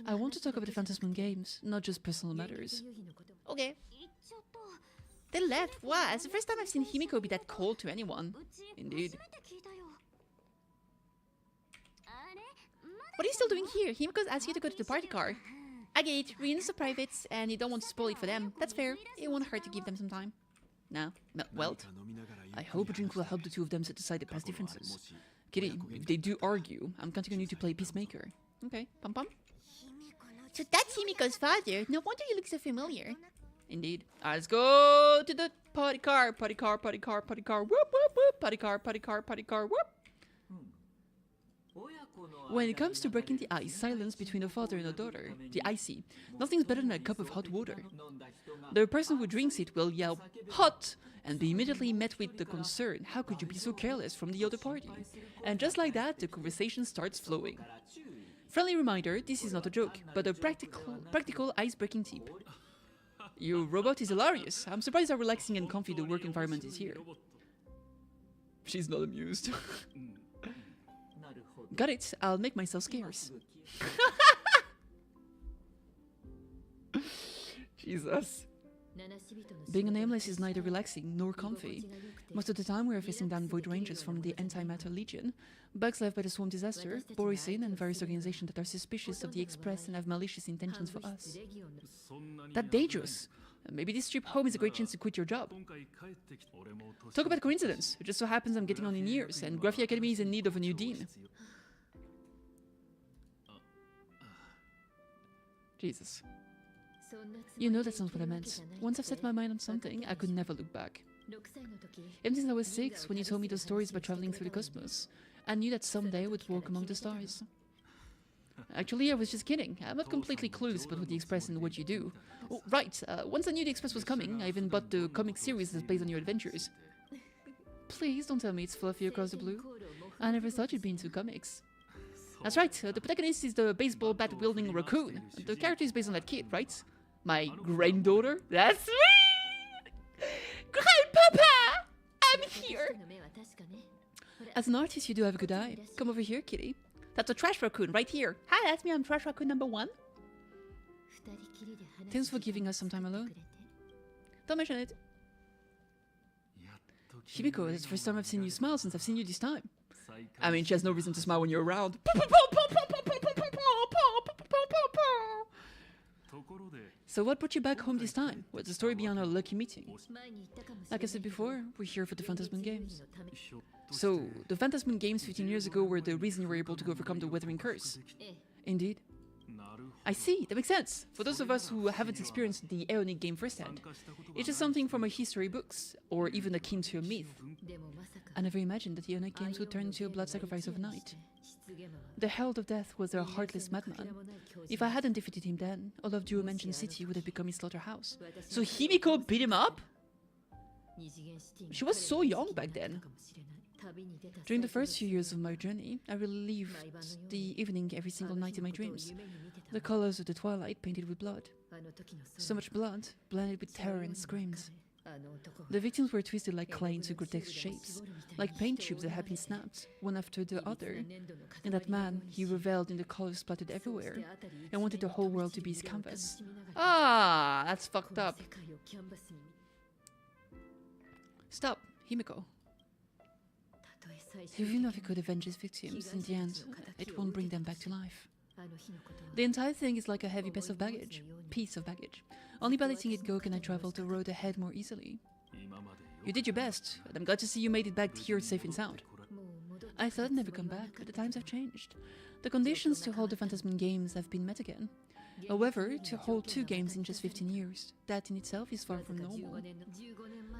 A: I want to talk about the Phantasm games, not just personal matters. Okay. They left. Wow, it's the first time I've seen Himiko be that cold to anyone. Indeed. What are you still doing here? Himiko's asked you to go to the party car. I get it. Reunions are private, and you don't want to spoil it for them. That's fair. It won't hurt to give them some time. No. Well, I hope a drink will help the two of them set aside their past differences. Kitty, if they do argue, I'm counting on you to play peacemaker. Okay, Pom Pom? So that's Himiko's father. No wonder you look so familiar. Indeed. Let's go to the party car. Party car, party car, party car. Whoop, whoop, whoop. Party car, party car, party car. Whoop. When it comes to breaking the ice, silence between a father and a daughter, the icy, nothing's better than a cup of hot water. The person who drinks it will yell, "Hot!" and be immediately met with the concern, "How could you be so careless?" from the other party. And just like that, the conversation starts flowing. Friendly reminder, this is not a joke, but a practical ice-breaking tip. Your robot is hilarious. I'm surprised how relaxing and comfy the work environment is here. She's not amused. Got it. I'll make myself scarce. Jesus. Being a nameless is neither relaxing nor comfy. Most of the time we are facing down void rangers from the Antimatter Legion, bugs left by the Swarm disaster, Borisin, and various organizations that are suspicious of the Express and have malicious intentions for us. That dangerous. Maybe this trip home is a great chance to quit your job. Talk about coincidence. It just so happens I'm getting on in years, and Graphia Academy is in need of a new dean. Jesus. You know that's not what I meant. Once I've set my mind on something, I could never look back. Ever since I was 6, when you told me those stories about traveling through the cosmos, I knew that someday I would walk among the stars. Actually, I was just kidding. I'm not completely clueless about what the Express and what you do. Oh, right, once I knew the Express was coming, I even bought the comic series that's based on your adventures. Please don't tell me it's fluffy across the blue. I never thought you'd be into comics. That's right, the protagonist is the baseball bat-wielding raccoon. The character is based on that kid, right? My granddaughter? That's me! Grandpapa! I'm here! As an artist, you do have a good eye. Come over here, kitty. That's a trash raccoon right here. Hi, that's me, I'm trash raccoon number 1. Thanks for giving us some time alone. Don't mention it. Himiko, it's the first time I've seen you smile since I've seen you this time. I mean, she has no reason to smile when you're around. So what brought you back home this time? What's the story behind our lucky meeting? Like I said before, we're here for the Phantasm Games. So, the Phantasm Games 15 years ago were the reason you were able to overcome the Weathering Curse. Indeed. I see, that makes sense. For those of us who haven't experienced the Aeonic game firsthand, it's just something from our history books, or even akin to a myth. I never imagined that the Aeonic games would turn into a blood sacrifice overnight. The Herald of Death was a heartless madman. If I hadn't defeated him then, all of Duo Mansion City would have become his slaughterhouse. So Himiko beat him up? She was so young back then. During the first few years of my journey, I relived the evening every single night in my dreams. The colors of the twilight painted with blood. So much blood, blended with terror and screams. The victims were twisted like clay into grotesque shapes, like paint tubes that had been snapped, one after the other. And that man, he reveled in the colors splattered everywhere, and wanted the whole world to be his canvas. Ah, that's fucked up. Stop, Himiko. Even if he could avenge his victims, in the end, it won't bring them back to life. The entire thing is like a heavy piece of baggage. Only by letting it go can I travel the road ahead more easily. You did your best, and I'm glad to see you made it back here safe and sound. I thought I'd never come back, but the times have changed. The conditions to hold the Phantasm Games have been met again. However, to hold 2 games in just 15 years, that in itself is far from normal.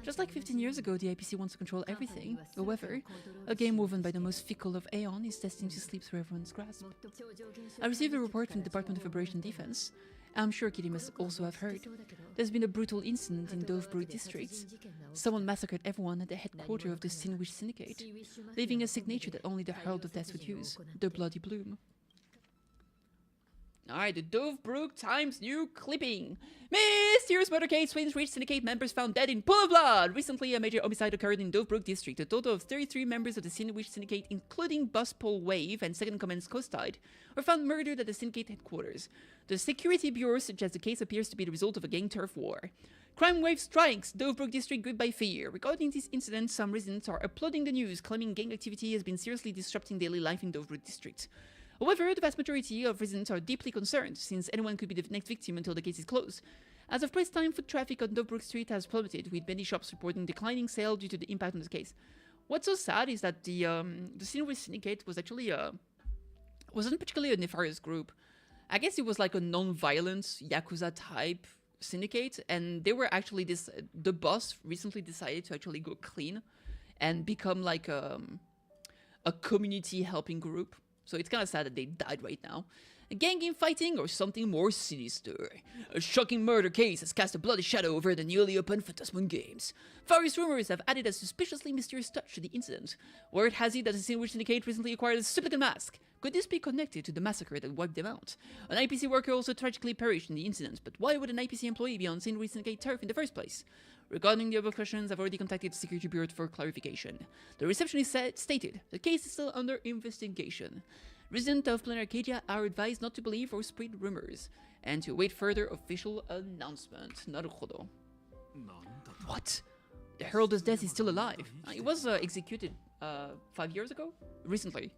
A: Just like 15 years ago, the IPC wants to control everything. However, a game woven by the most fickle of Aeon is destined to slip through everyone's grasp. I received a report from the Department of Operation Defense. I'm sure Kitty must also have heard. There's been a brutal incident in Dovebrook District. Someone massacred everyone at the headquarters of the Sinwish Syndicate, leaving a signature that only the Herald of Death would use, the Bloody Bloom. Alright, the Dovebrook Times new clipping. Mysterious motorcade, Swedish Syndicate members found dead in pool of blood. Recently, a major homicide occurred in Dovebrook District. A total of 33 members of the Sinwish Syndicate, including Boss Paul Wave and Second Command's Coastide, were found murdered at the Syndicate headquarters. The Security Bureau suggests the case appears to be the result of a gang turf war. Crime wave strikes, Dovebrook District gripped by fear. Regarding this incident, some residents are uploading the news, claiming gang activity has been seriously disrupting daily life in Dovebrook District. However, the vast majority of residents are deeply concerned, since anyone could be the next victim until the case is closed. As of press time, foot traffic on Dovebrook Street has plummeted, with many shops reporting declining sales due to the impact on the case. What's so sad is that the Sinwish Syndicate was actually wasn't particularly a nefarious group. I guess it was like a non-violent Yakuza type syndicate, and they were actually the boss recently decided to actually go clean and become like a community helping group. So it's kind of sad that they died right now. A gang infighting or something more sinister. A shocking murder case has cast a bloody shadow over the newly opened Phantasm Games. Various rumors have added a suspiciously mysterious touch to the incident. Word has it that the Sinwish Syndicate recently acquired a supplicant mask. Could this be connected to the massacre that wiped them out? An IPC worker also tragically perished in the incident, but why would an IPC employee be on Sinwish Syndicate turf in the first place? Regarding the above questions, I've already contacted the Security Bureau for clarification. The receptionist stated the case is still under investigation. Residents of Planet Arcadia are advised not to believe or spread rumors, and to await further official announcement. Naruhodo. What? The Herald of Death is still alive. It was executed 5 years ago? Recently.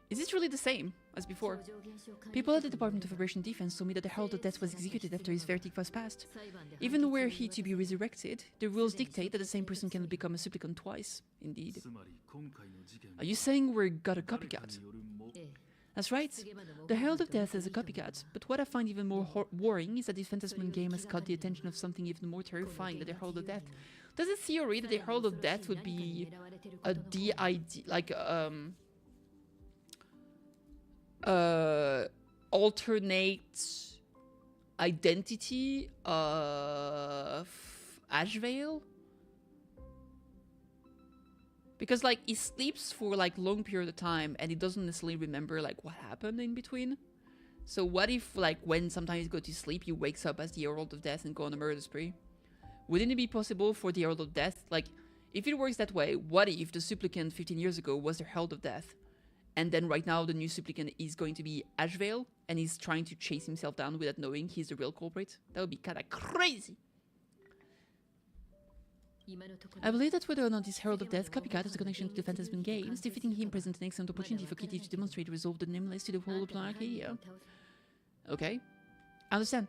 A: Is this really the same as before? People at the Department of Operation Defense told me that the Herald of Death was executed after his verdict was passed. Even were he to be resurrected, the rules dictate that the same person can become a supplicant twice. Indeed. Are you saying we got a copycat? That's right. The Herald of Death is a copycat, but what I find even more worrying is that this Phantasm game has caught the attention of something even more terrifying than the Herald of Death. There's a theory that the Herald of Death would be a DID, like alternate identity of Ashvale. Because, like, he sleeps for, like, long period of time and he doesn't necessarily remember, like, what happened in between. So what if, like, when sometimes he goes to sleep, he wakes up as the Herald of Death and go on a murder spree? Wouldn't it be possible for the Herald of Death? Like, if it works that way, what if the Supplicant 15 years ago was the Herald of Death? And then right now the new Supplicant is going to be Ashvale and he's trying to chase himself down without knowing he's the real culprit? That would be kind of crazy. I believe that whether or not this Herald of Death copycat has a connection to the Phantasm games, defeating him presents an excellent opportunity for Kitty to demonstrate resolve the nameless to the whole of Arcadia. Okay, I understand.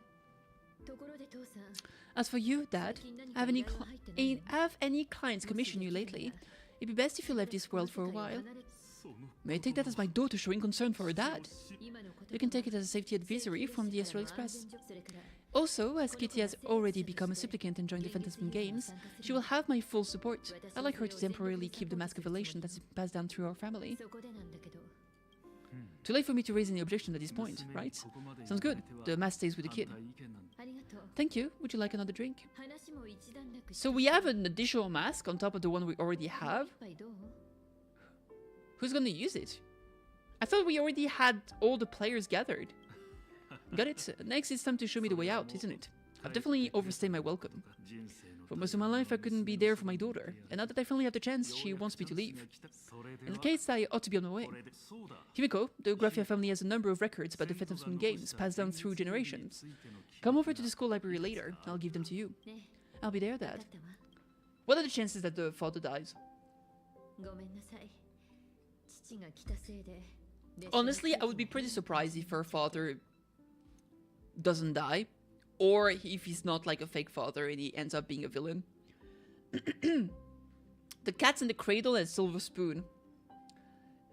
A: As for you, Dad, have any clients commissioned you lately? It'd be best if you left this world for a while. May I take that as my daughter showing concern for her dad? You can take it as a safety advisory from the Astral Express. Also, as Kitty has already become a supplicant and joined the Phantasm games, she will have my full support. I'd like her to temporarily keep the mask of elation that's passed down through our family. Too late for me to raise any objection at this point, right? Sounds good. The mask stays with the kid. Thank you. Would you like another drink? So we have an additional mask on top of the one we already have. Who's gonna use it? I thought we already had all the players gathered. Got it. Next it's time to show me the way out, isn't it? I've definitely overstayed my welcome. For most of my life I couldn't be there for my daughter, and now that I finally have the chance, she wants me to leave. In that case, I ought to be on my way. Himiko, the Graffia family has a number of records about the Phantasm games passed down through generations. Come over to the school library later, I'll give them to you. I'll be there, Dad. What are the chances that the father dies? Honestly, I would be pretty surprised if her father doesn't die, or if he's not like a fake father and he ends up being a villain. The Cat's in the Cradle and Silver Spoon.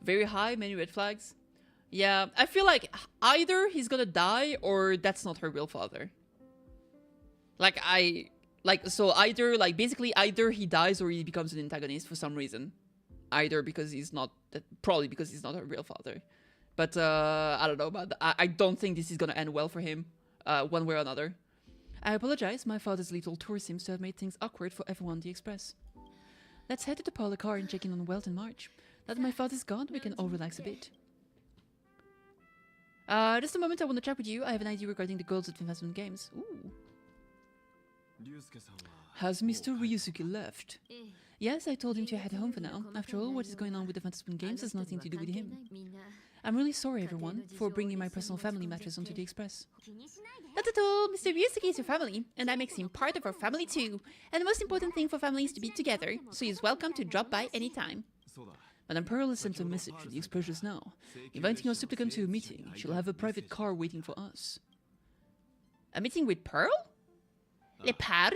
A: Very high, many red flags. Yeah, I feel like either he's gonna die or that's not her real father. So either, like, basically either he dies or he becomes an antagonist for some reason. Either because he's not, probably because he's not her real father. But, I don't know, but I don't think this is gonna end well for him, one way or another. I apologize, my father's little tour seems to have made things awkward for everyone on the express. Let's head to the parlor car and check in on Welt and March. Now that my father's gone, we can all relax a bit. Just a moment, I want to chat with you. I have an idea regarding the goals at Phantasm Games. Ooh. Has Mr. Ryusuke left? Yes, I told him to head home for now. After all, what is going on with the Phantasm Games has nothing to do with him. I'm really sorry, everyone, for bringing my personal family matters onto the express. Not at all. Mr. Ryusuke is your family, and that makes him part of our family too. And the most important thing for family is to be together, so he's welcome to drop by anytime. Madame Pearl has sent a message to the express just now, inviting our supplicant to a meeting. She'll have a private car waiting for us. A meeting with Pearl? Le Parda?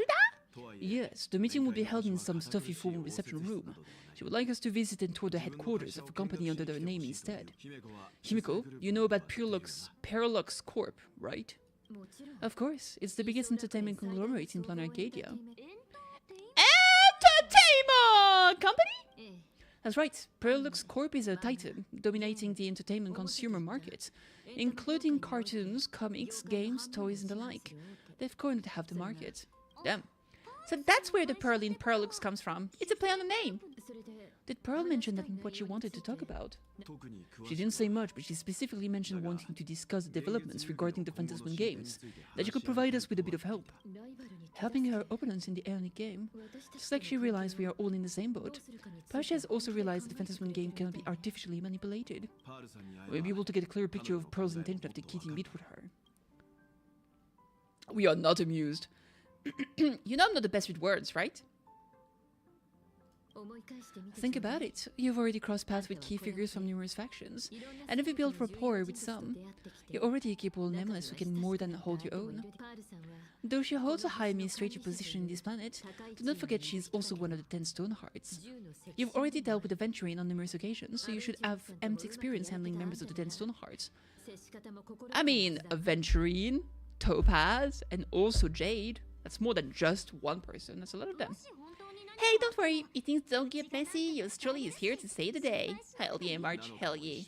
A: Yes, the meeting will be held in some stuffy formal reception room. She would like us to visit and tour the headquarters of a company under their name instead. Himiko, you know about Parallax Corp, right? Of course, it's the biggest entertainment conglomerate in Planet Arcadia. Entertainment company? That's right, Parallax Corp is a titan, dominating the entertainment consumer market, including cartoons, comics, games, toys and the like. They've cornered half the market. Damn. So that's where the Pearl in Parallax comes from. It's a play on the name. Did Pearl mention that what she wanted to talk about? She didn't say much, but she specifically mentioned wanting to discuss the developments regarding the Phantasm games, that she could provide us with a bit of help. Helping her opponents in the Aeonic game, just like she realized we are all in the same boat. Perhaps she has also realized that the Phantasm game cannot be artificially manipulated. We'll be able to get a clearer picture of Pearl's intention after Kitty meet with her. We are not amused. You know I'm not the best with words, right? Think about it. You've already crossed paths with key figures from numerous factions, and if you build rapport with some, you're already a capable nameless who can more than hold your own. Though she holds a high administrative position in this planet, do not forget she is also one of the 10 stone hearts. You've already dealt with Aventurine on numerous occasions, so you should have ample experience handling members of the 10 stone hearts. I mean, Aventurine, Topaz, and also Jade. That's more than just one person, that's a lot of them. Hey, don't worry, if things don't get messy, yours truly is here to save the day. Hell yeah, March, hell yeah.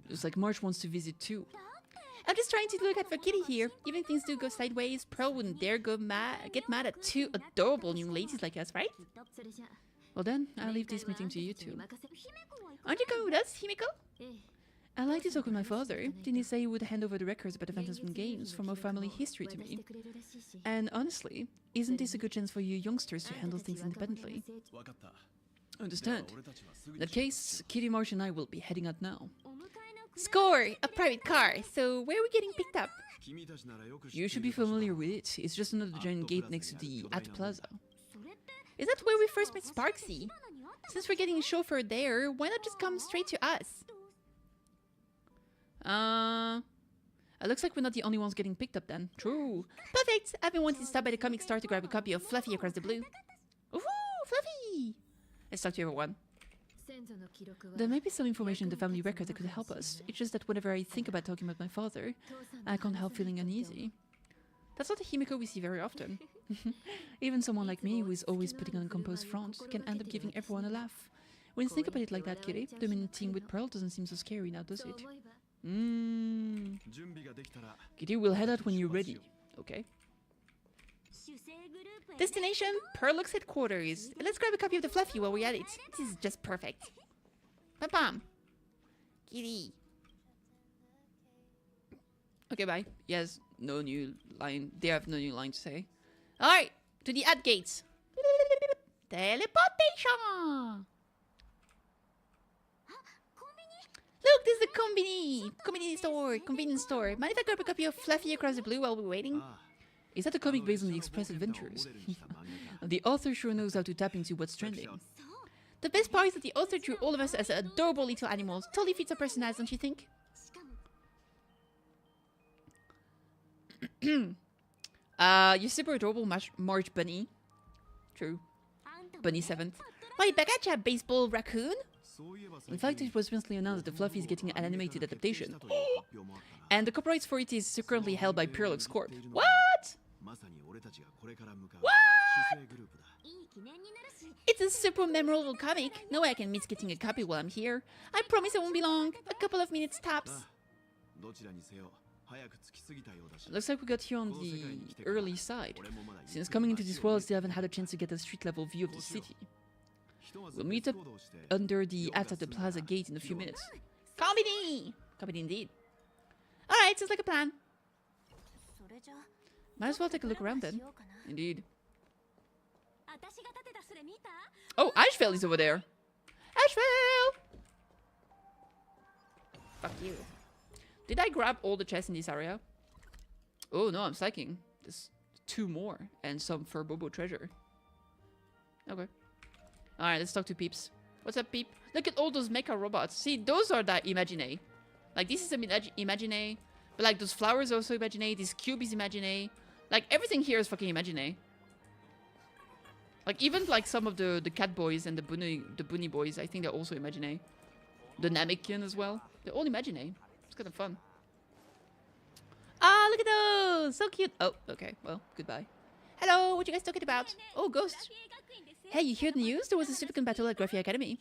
A: Looks like March wants to visit too. I'm just trying to look out for Kitty here. Even if things do go sideways, Pearl wouldn't dare get mad at two adorable young ladies like us, right? Well then, I'll leave this meeting to you two. Aren't you going with us, Himiko? I like to talk with my father. Didn't he say he would hand over the records about the Phantasm Games from our family history to me? And honestly, isn't this a good chance for you youngsters to handle things independently? Understand. In that case, Kitty, March and I will be heading out now. Score! A private car! So where are we getting picked up? You should be familiar with it. It's just another giant gate next to the At Plaza. Is that where we first met Sparksy? Since we're getting a chauffeur there, why not just come straight to us? It looks like we're not the only ones getting picked up then. True. Perfect! I've been wanting to stop by the comic store to grab a copy of Fluffy Across the Blue. Woohoo! Fluffy! Let's talk to everyone. There may be some information in the family record that could help us. It's just that whenever I think about talking about my father, I can't help feeling uneasy. That's not a Himiko we see very often. Even someone like me, who is always putting on a composed front, can end up giving everyone a laugh. When you think about it like that, Kitty, dominating with Pearl doesn't seem so scary now, does it? Kitty, we'll head out when you're ready. Okay. Destination, Pearl's headquarters. Let's grab a copy of the Fluffy while we're at it. This is just perfect. Pam. Kitty. Okay, bye. Yes, no new line. They have no new line to say. Alright, to the ad gates. Teleportation! Look, this is the convenience store. Mind if I grab a copy of Fluffy Across the Blue while we're waiting? Is that a comic based on the Express Adventures? The author sure knows how to tap into what's trending. The best part is that the author drew all of us as adorable little animals. Totally fits our personalities, don't you think? You're super adorable, March Bunny. True. Bunny 7th. Wait, back at ya, baseball raccoon? In fact, it was recently announced that the Fluffy is getting an animated adaptation. And the copyrights for it is currently held by Pyrlux Corp. What? What? It's a super memorable comic. No way I can miss getting a copy while I'm here. I promise it won't be long. A couple of minutes tops. Looks like we got here on the early side. Since coming into this world, still haven't had a chance to get a street-level view of the city. We'll meet up under the at the plaza gate in a few minutes. Comedy! Comedy indeed. Alright, sounds like a plan. Might as well take a look around then. Indeed. Oh, Ashvale is over there. Ashvale! Fuck you. Did I grab all the chests in this area? Oh no, I'm psyching. There's 2 more and some for Bobo treasure. Okay. Alright, let's talk to Peeps. What's up, Peep? Look at all those mecha robots. See, those are that Imagine. Like, this is Imagine. But, like, those flowers are also Imagine. This cube is Imagine. Like, everything here is fucking Imagine. Like, even, like, some of the cat boys and the bunny boys, I think they're also Imagine. The Namekian as well. They're all Imagine. It's kind of fun. Ah, look at those! So cute! Oh, okay. Well, goodbye. Hello, what you guys talking about? Oh, ghost. Hey, you hear the news? There was a Civicon battle at Graphia Academy.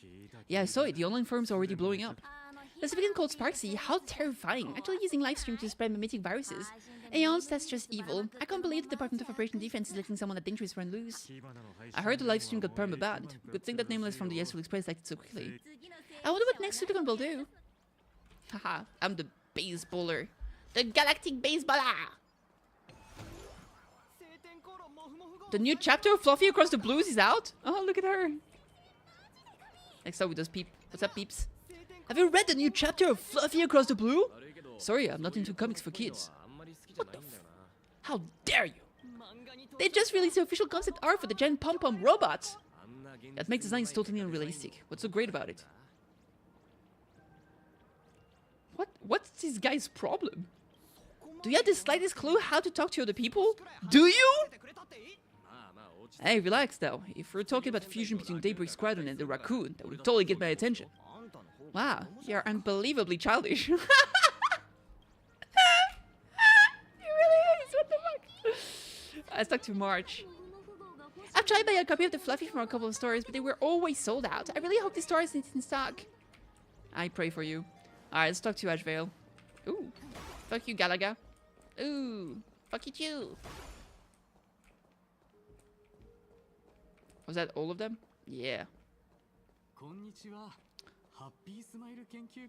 A: Yeah, I saw it. The online forums are already blowing up. The Civicon called Sparksy, how terrifying. Actually using livestream to spread mimetic viruses. Aeons, that's just evil. I can't believe the Department of Operation Defense is letting someone that dangerous run loose. I heard the livestream got perma-banned. Good thing that Nameless from the Yasuo Express liked it so quickly. I wonder what next Civicon will do. Haha, I'm the baseballer. The galactic baseballer! The new chapter of Fluffy Across the Blues is out? Oh, look at her. Next up with those Peep. What's up, Peeps? Have you read the new chapter of Fluffy Across the Blue? Sorry, I'm not into comics for kids. What the f... How dare you? They just released the official concept art for the Gen Pom Pom robot. That make design is totally unrealistic. What's so great about it? What's this guy's problem? Do you have the slightest clue how to talk to other people? Do you? Hey, relax now. If we're talking about fusion between Daybreak Squadron and the raccoon, that would totally get my attention. Wow, you're unbelievably childish. He really is, what the fuck? I stuck to March. I've tried buying a copy of the Fluffy from a couple of stores, but they were always sold out. I really hope this store is in stock. I pray for you. Alright, let's talk to Ashvale. Ooh. Fuck you, Galaga. Ooh. Fuck you too. Was that all of them? Yeah.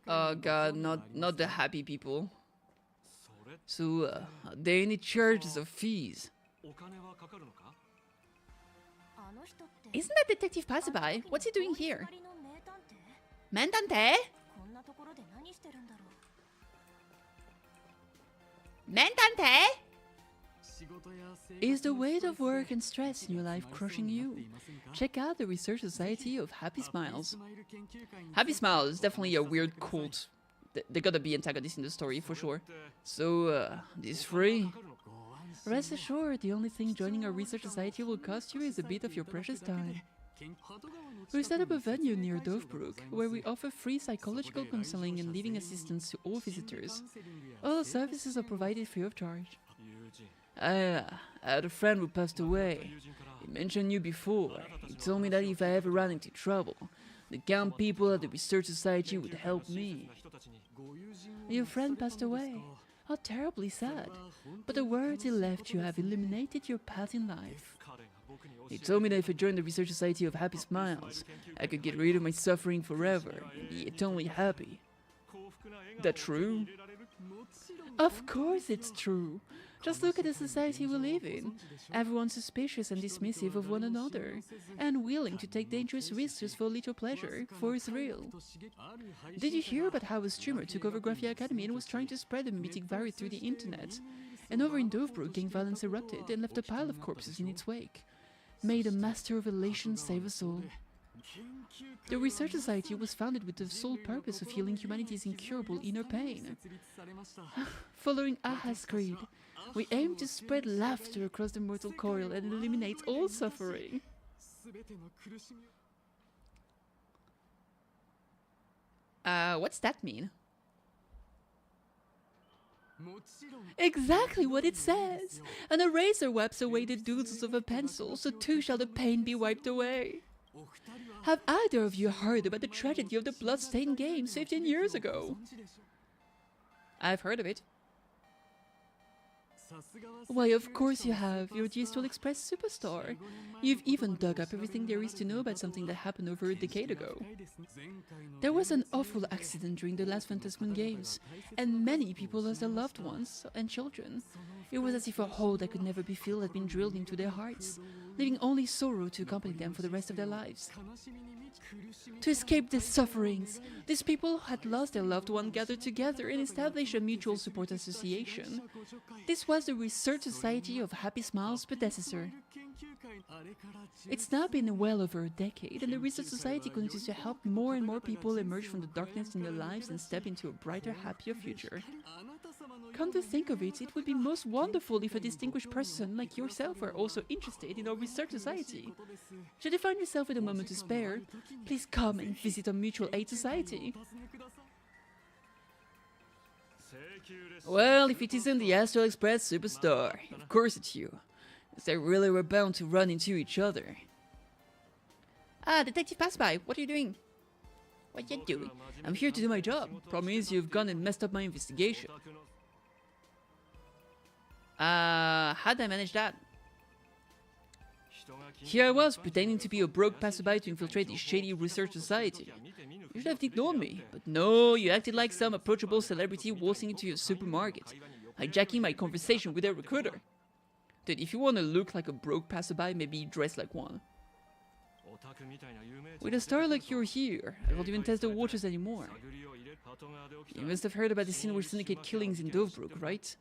A: Oh god, not the happy people. So, are there any charges of fees? Isn't that Detective Passerby? What's he doing here? Mandante? Mandante? Is the weight of work and stress in your life crushing you? Check out the Research Society of Happy Smiles. Happy Smiles is definitely a weird cult. They gotta be antagonists in the story for sure. So, this is free. Rest assured, the only thing joining our Research Society will cost you is a bit of your precious time. We set up a venue near Dovebrook, where we offer free psychological counseling and living assistance to all visitors. All the services are provided free of charge. I had a friend who passed away. He mentioned you before. He told me that if I ever ran into trouble, the kind people at the Research Society would help me. Your friend passed away. How terribly sad. But the words he left you have illuminated your path in life. He told me that if I joined the Research Society of Happy Smiles, I could get rid of my suffering forever and be eternally happy. That true? Of course it's true. Just look at the society we live in. Everyone's suspicious and dismissive of one another, and willing to take dangerous risks just for a little pleasure, for a thrill. Did you hear about how a streamer took over Graphia Academy and was trying to spread the mimetic virus through the internet? And over in Dovebrook, gang violence erupted and left a pile of corpses in its wake. May the Master of Elation save us all. The Research Society was founded with the sole purpose of healing humanity's incurable inner pain. Following Aha's creed, we aim to spread laughter across the mortal coil and eliminate all suffering. What's that mean? Exactly what it says! An eraser wipes away the doodles of a pencil, so too shall the pain be wiped away. Have either of you heard about the tragedy of the blood-stained games 15 years ago? I've heard of it. Why, of course you have. You're the Astral Express superstar. You've even dug up everything there is to know about something that happened over a decade ago. There was an awful accident during the last Phantasman Games, and many people lost their loved ones and children. It was as if a hole that could never be filled had been drilled into their hearts, leaving only sorrow to accompany them for the rest of their lives. To escape these sufferings, these people had lost their loved one gathered together and established a mutual support association. This was the Research Society of Happy Smiles' predecessor. It's now been well over a decade, and the Research Society continues to help more and more people emerge from the darkness in their lives and step into a brighter, happier future. Come to think of it, it would be most wonderful if a distinguished person like yourself were also interested in our Research Society. Should you find yourself with a moment to spare, please come and visit our Mutual Aid Society. Well, if it isn't the Astral Express superstar, of course it's you. As they really were bound to run into each other. Ah, Detective Passby, what are you doing? What you doing? I'm here to do my job. Problem is, you've gone and messed up my investigation. How'd I manage that? Here I was, pretending to be a broke passerby to infiltrate the shady Research Society. You should have ignored me, but no, you acted like some approachable celebrity waltzing into your supermarket, hijacking my conversation with a recruiter. Dude, if you want to look like a broke passerby, maybe dress like one. With a star like you're here, I won't even test the waters anymore. You must have heard about the Sinwar Syndicate killings in Dovebrook, right?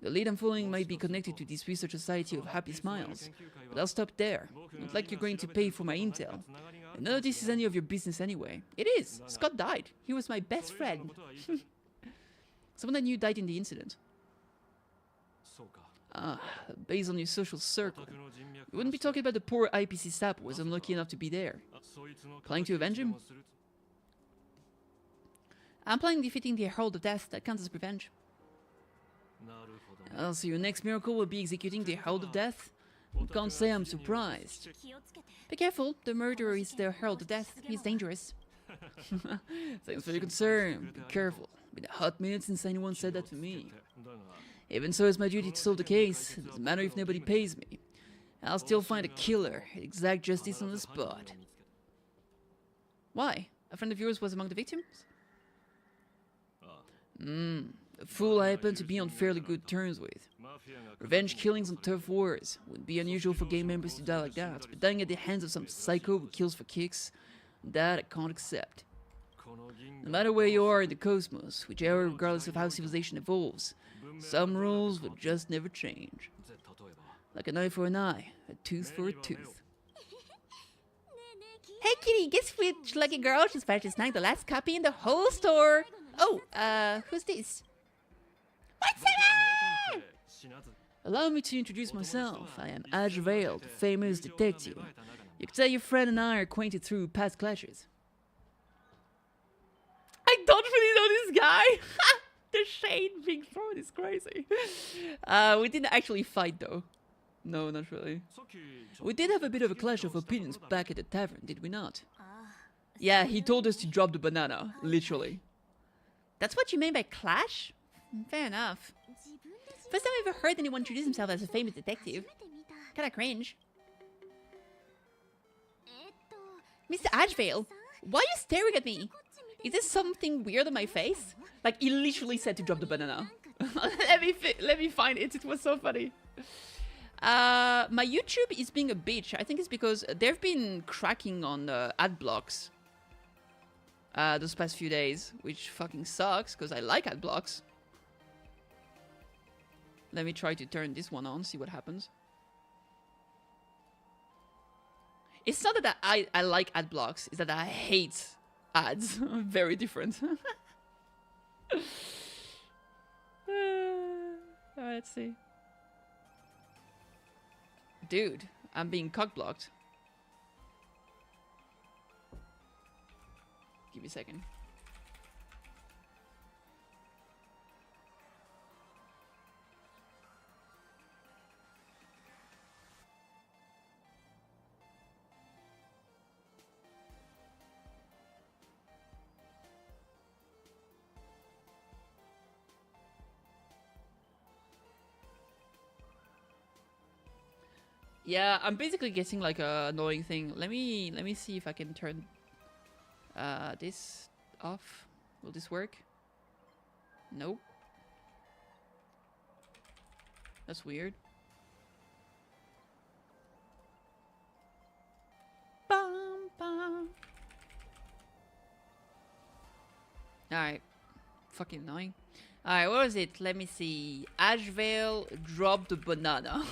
A: The lead I'm following might be connected to this research society of happy smiles, but I'll stop there. Not like you're going to pay for my intel. And none of this is any of your business anyway. It is. Scott died. He was my best friend. Someone I knew died in the incident. Ah, based on your social circle. You wouldn't be talking about the poor IPC sap who was unlucky enough to be there. Planning to avenge him? I'm planning defeating the Herald of Death. That counts as revenge. So your next miracle will be executing the Herald of Death? Can't say I'm surprised. Be careful, the murderer is the Herald of Death. He's dangerous. Thanks for your concern. Be careful. Been a hot minute since anyone said that to me. Even so, it's my duty to solve the case. It doesn't matter if nobody pays me. I'll still find a killer, exact justice on the spot. Why? A friend of yours was among the victims? A fool I happen to be on fairly good terms with. Revenge killings and tough wars. Wouldn't be unusual for gang members to die like that, but dying at the hands of some psycho who kills for kicks, that I can't accept. No matter where you are in the cosmos, whichever, regardless of how civilization evolves, some rules will just never change. Like an eye for an eye, a tooth for a tooth. Hey Kitty, guess which lucky girl just managed to snag the last copy in the whole store? Oh, who's this? What's that? Allow me to introduce myself. I am Vale, the famous detective. You can tell your friend and I are acquainted through past clashes. I don't really know this guy. The shade being thrown is crazy. We didn't actually fight though. No, not really. We did have a bit of a clash of opinions back at the tavern, did we not? Yeah, he told us to drop the banana, literally. That's what you mean by clash? Fair enough. First time I ever heard anyone introduce himself as a famous detective. Kinda cringe. Mr. Ashvale, why are you staring at me? Is there something weird on my face? Like, he literally said to drop the banana. let me find it. It was so funny. My YouTube is being a bitch. I think it's because they've been cracking on ad blocks those past few days, which fucking sucks because I like ad blocks. Let me try to turn this one on, see what happens. It's not that I like ad blocks, it's that I hate ads. Very different. Let's see. Dude, I'm being cock-blocked. Give me a second. Yeah, I'm basically getting like a annoying thing. Let me see if I can turn this off. Will this work? Nope. That's weird. Bum, bum. Alright. Fucking annoying. Alright, what was it? Let me see. Ashvale dropped the banana.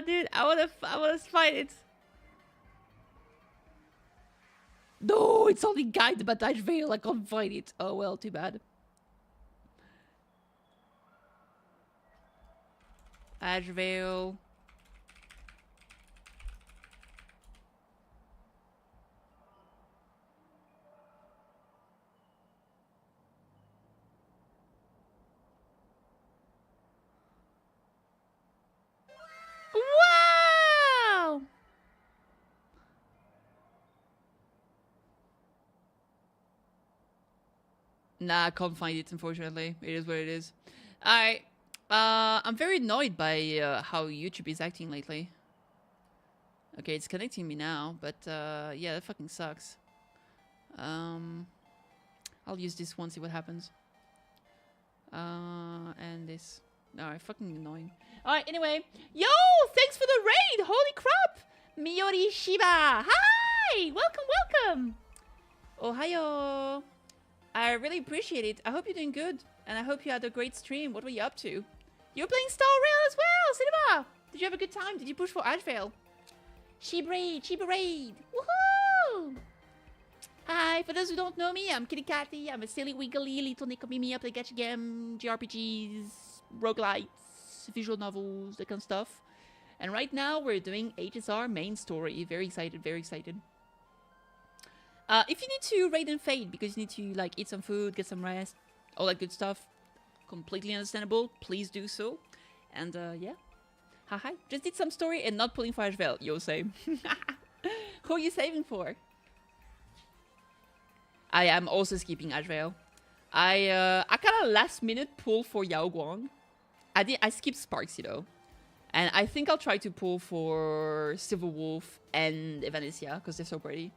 A: Dude, I wanna fight it. No, it's only guided by Ashvale. I can't fight it. Oh well, too bad. Ashvale. Wow! Nah, I can't find it, unfortunately. It is what it is. I'm very annoyed by how YouTube is acting lately. Okay, it's connecting me now, but yeah, that fucking sucks. I'll use this one, see what happens. And this. Alright, fucking annoying. Alright, anyway. Yo! Thanks for the raid! Holy crap! Miyori Shiba! Hi! Welcome, welcome! Ohayo! I really appreciate it. I hope you're doing good. And I hope you had a great stream. What were you up to? You're playing Star Rail as well, Cinema! Did you have a good time? Did you push for Ashvale? Sheep Raid! Woohoo! Hi, for those who don't know me, I'm KittyKathee. I'm a silly, wiggly little Nekomimi. I play gacha game, jrpgs, roguelites, visual novels, that kind of stuff. And right now we're doing HSR main story. Very excited, very excited. If you need to raid and fade because you need to like eat some food, get some rest, all that good stuff, completely understandable. Please do so. And yeah, hi. Just did some story and not pulling for Ashvale. Yo, same. Who are you saving for? I am also skipping Ashvale. I kind of last minute pull for Yao Guang. I skipped Sparks, you know. And I think I'll try to pull for Silver Wolf and Evanesia because they're so pretty.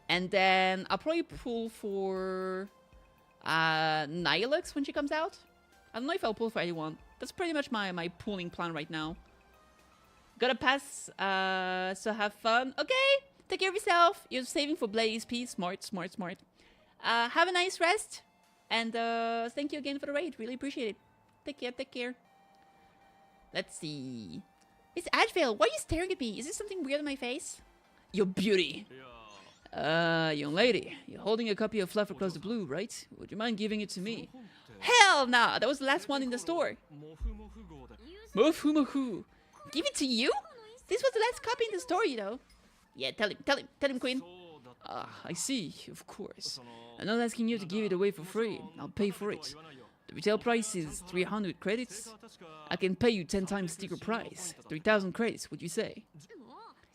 A: And then I'll probably pull for Nihilux when she comes out. I don't know if I'll pull for anyone. That's pretty much my pulling plan right now. Gotta pass, so have fun. Okay, take care of yourself. You're saving for Blaze P. Smart. Have a nice rest. And thank you again for the raid. Really appreciate it. Take care. Let's see. Miss Ashvale, why are you staring at me? Is there something weird on my face? Your beauty. Young lady, you're holding a copy of Fluff Across the Blue, right? Would you mind giving it to me? Hell nah, that was the last one in the store. Mofu. Give it to you? This was the last copy in the store, you know. Yeah, tell him, Queen. I see, of course. I'm not asking you to give it away for free. I'll pay for it. The retail price is 300 credits. I can pay you 10 times sticker price. 3,000 credits, would you say?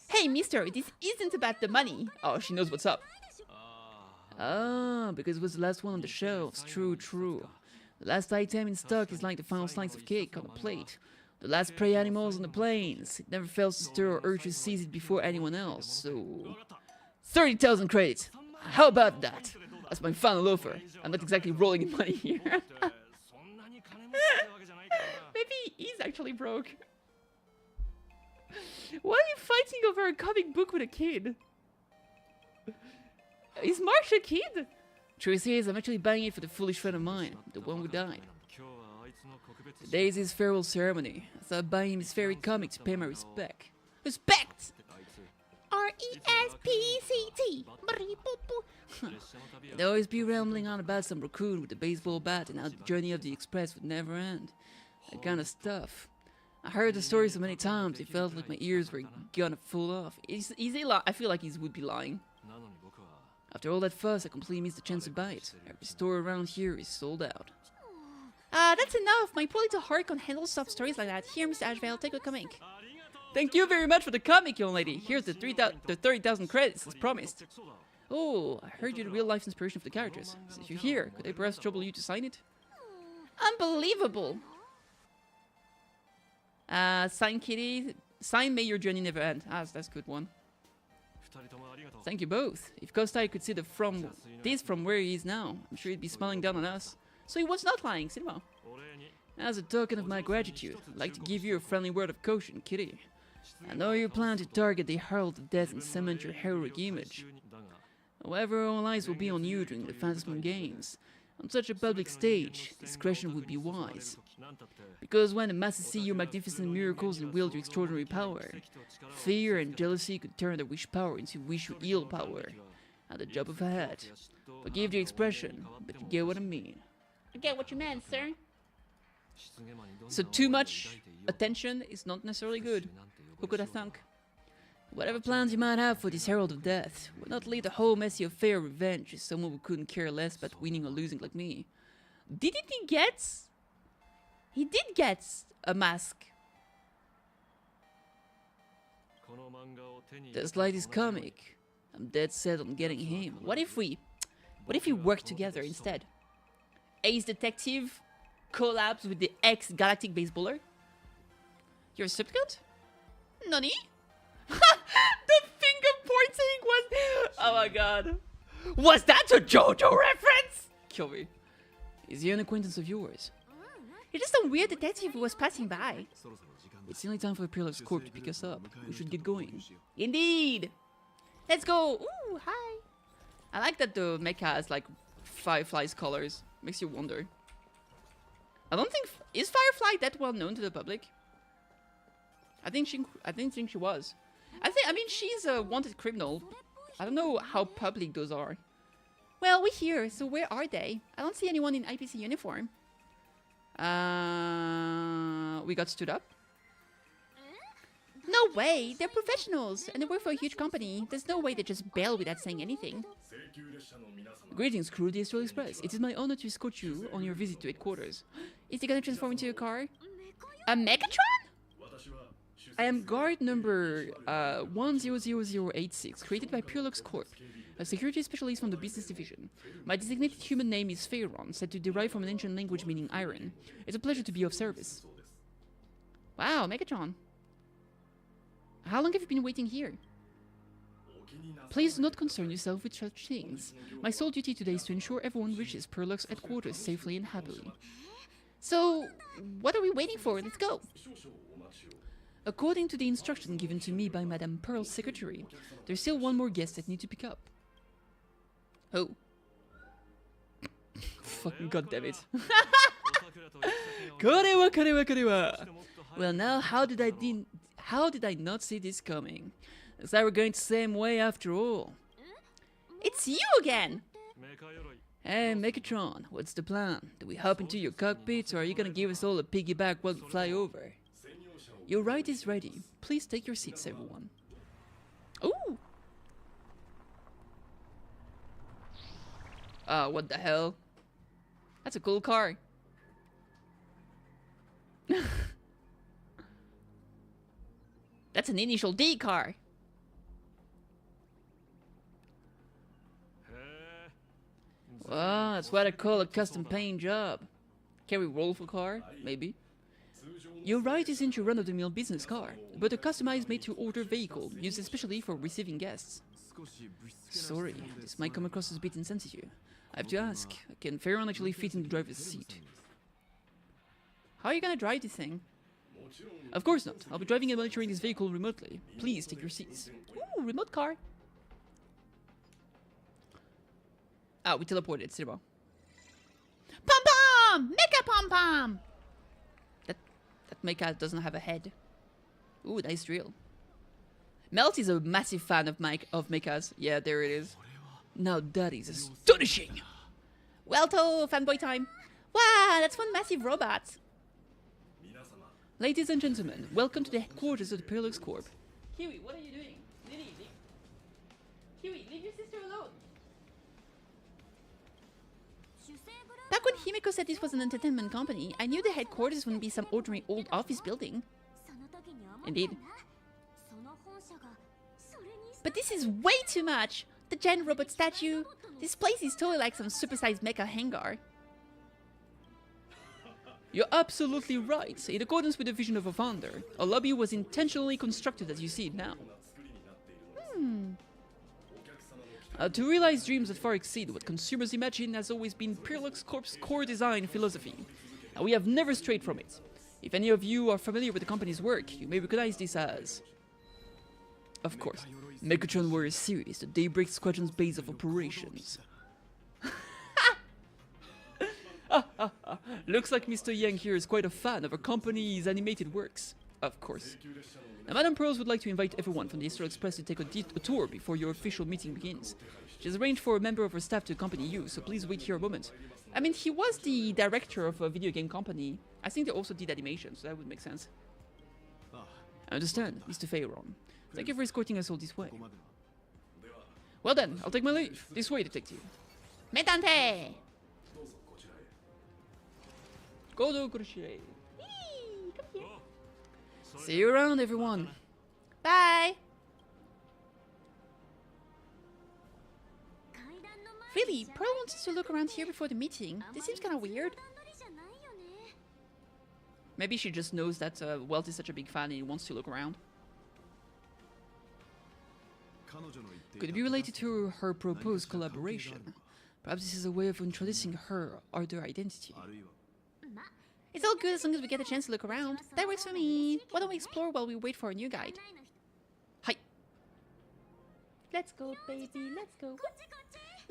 A: Hey, mister, this isn't about the money. Oh, she knows what's up. Because it was the last one on the shelves. True. The last item in stock is like the final slice of cake on a plate. The last prey animals on the plains. It never fails to stir or urge to seize it before anyone else, so... 30,000 credits. How about that? That's my final offer. I'm not exactly rolling in money here. Maybe he's actually broke. Why are you fighting over a comic book with a kid? Is Marsh a kid? Truth is, I'm actually buying it for the foolish friend of mine, the one who died. Today is his farewell ceremony, so I'm buying him his favorite comic to pay my respect. Respect! R-E-S-P-C-T. He'd always be rambling on about some raccoon with a baseball bat and how the journey of the express would never end. That kind of stuff. I heard the story so many times, it felt like my ears were gonna fall off. Is he lying? I feel like he would be lying. After all that fuss, I completely missed the chance to buy it. Every store around here is sold out. That's enough. My poor little heart can't handle soft stories like that. Here, Mr. Ashvale, take a comic. Thank you very much for the comic, young lady. Here's the 30,000 credits, as promised. Oh, I heard you're the real-life inspiration for the characters. Since you're here, could I perhaps trouble you to sign it? Unbelievable! Sign Kitty. Sign May Your Journey Never End. That's a good one. Thank you both. If Kostai could see this from where he is now, I'm sure he'd be smiling down on us. So he was not lying, Cinema. As a token of my gratitude, I'd like to give you a friendly word of caution, Kitty. I know you plan to target the Herald of Death and cement your heroic image. However, all eyes will be on you during the Phantasm Games. On such a public stage, discretion would be wise. Because when the masses see your magnificent miracles and wield your extraordinary power, fear and jealousy could turn their wish power into wish or ill power. At the drop of a hat. Forgive the expression, but you get what I mean. I get what you meant, sir. So too much attention is not necessarily good. Who could I thank? Whatever plans you might have for this Herald of Death, will not leave the whole messy affair of revenge to someone who couldn't care less about winning or losing like me. Didn't he get... He did get a mask. Just like this comic, I'm dead set on getting him. What if we work together instead? Ace Detective collabs with the ex-Galactic Baseballer? You're a supplicant? Nani? The finger pointing was... Oh my god. Was that a JoJo reference? Kill me. Is he an acquaintance of yours? You're just some weird detective who was passing by. It's nearly time for the Peerless Corp to pick us up. We should get going. Indeed. Let's go. Ooh, hi. I like that the mecha is like Firefly's colors. Makes you wonder. I don't think... Is Firefly that well known to the public? I didn't think she was. I mean, she's a wanted criminal. I don't know how public those are. Well, we're here, so where are they? I don't see anyone in IPC uniform. We got stood up. No way! They're professionals, and they work for a huge company. There's no way they just bail without saying anything. Greetings, crew of the Astral Express. It is my honor to escort you on your visit to headquarters. Is he gonna transform into a car? A Megatron? I am guard number 100086, created by Purelux Corp, a security specialist from the business division. My designated human name is Pharaon, said to derive from an ancient language meaning iron. It's a pleasure to be of service. Wow, Megatron. How long have you been waiting here? Please do not concern yourself with such things. My sole duty today is to ensure everyone reaches Purelux headquarters safely and happily. So, what are we waiting for? Let's go! According to the instruction given to me by Madame Pearl's secretary, there's still one more guest that need to pick up. Oh. Fucking goddammit. Korewa, korewa, korewa. Well now, how did I not see this coming? As I were going the same way after all. It's you again! Hey, Megatron, what's the plan? Do we hop into your cockpit, or are you gonna give us all a piggyback while we fly over? Your ride is ready. Please take your seats, everyone. Ooh! What the hell? That's a cool car. That's an Initial D car. Well, that's what I call a custom paint job. Can we roll for car? Maybe. Your ride isn't your run-of-the-mill business car, but a customized made-to-order vehicle used especially for receiving guests. Sorry, this might come across as a bit insensitive. I have to ask, can Pharaon actually fit in the driver's seat? How are you gonna drive this thing? Of course not. I'll be driving and monitoring this vehicle remotely. Please take your seats. Ooh, remote car. Ah, we teleported. Silver. Pom pom! Mecha pom pom! That mecha doesn't have a head. Ooh, nice drill. Melt is a massive fan of mechas. Yeah, there it is. Now that is astonishing! Welto, fanboy time! Wow, that's one massive robot! Ladies and gentlemen, welcome to the headquarters of the Purelux Corp. Kiwi, what are you doing? Lily, Kiwi, leave your sister alone! Back when Himeko said this was an entertainment company, I knew the headquarters wouldn't be some ordinary old office building. Indeed. But this is way too much! The giant robot statue. This place is totally like some supersized mecha hangar. You're absolutely right. In accordance with the vision of a founder, a lobby was intentionally constructed as you see it now. To realize dreams that far exceed what consumers imagine has always been Purelux Corp's core design philosophy, and we have never strayed from it. If any of you are familiar with the company's work, you may recognize this as... Of course, Megatron Warrior Series, the Daybreak Squadron's base of operations. Looks like Mr. Yang here is quite a fan of our company's animated works. Of course. Now, Madame Pearls would like to invite everyone from the Astral Express to take a tour before your official meeting begins. She has arranged for a member of her staff to accompany you, so please wait here a moment. I mean, he was the director of a video game company. I think they also did animation, so that would make sense. I understand, Mr. Pharaon. Thank you for escorting us all this way. Well then, I'll take my leave. This way, detective. Metante! Godo Kuroshire. Come here. See you around, everyone. Bye! Really, Pearl wants us to look around here before the meeting. This seems kind of weird. Maybe she just knows that Welt is such a big fan and he wants to look around. Could it be related to her proposed collaboration? Perhaps this is a way of introducing her other identity. It's all good as long as we get a chance to look around. That works for me. Why don't we explore while we wait for a new guide? Hi. Let's go, baby. Let's go.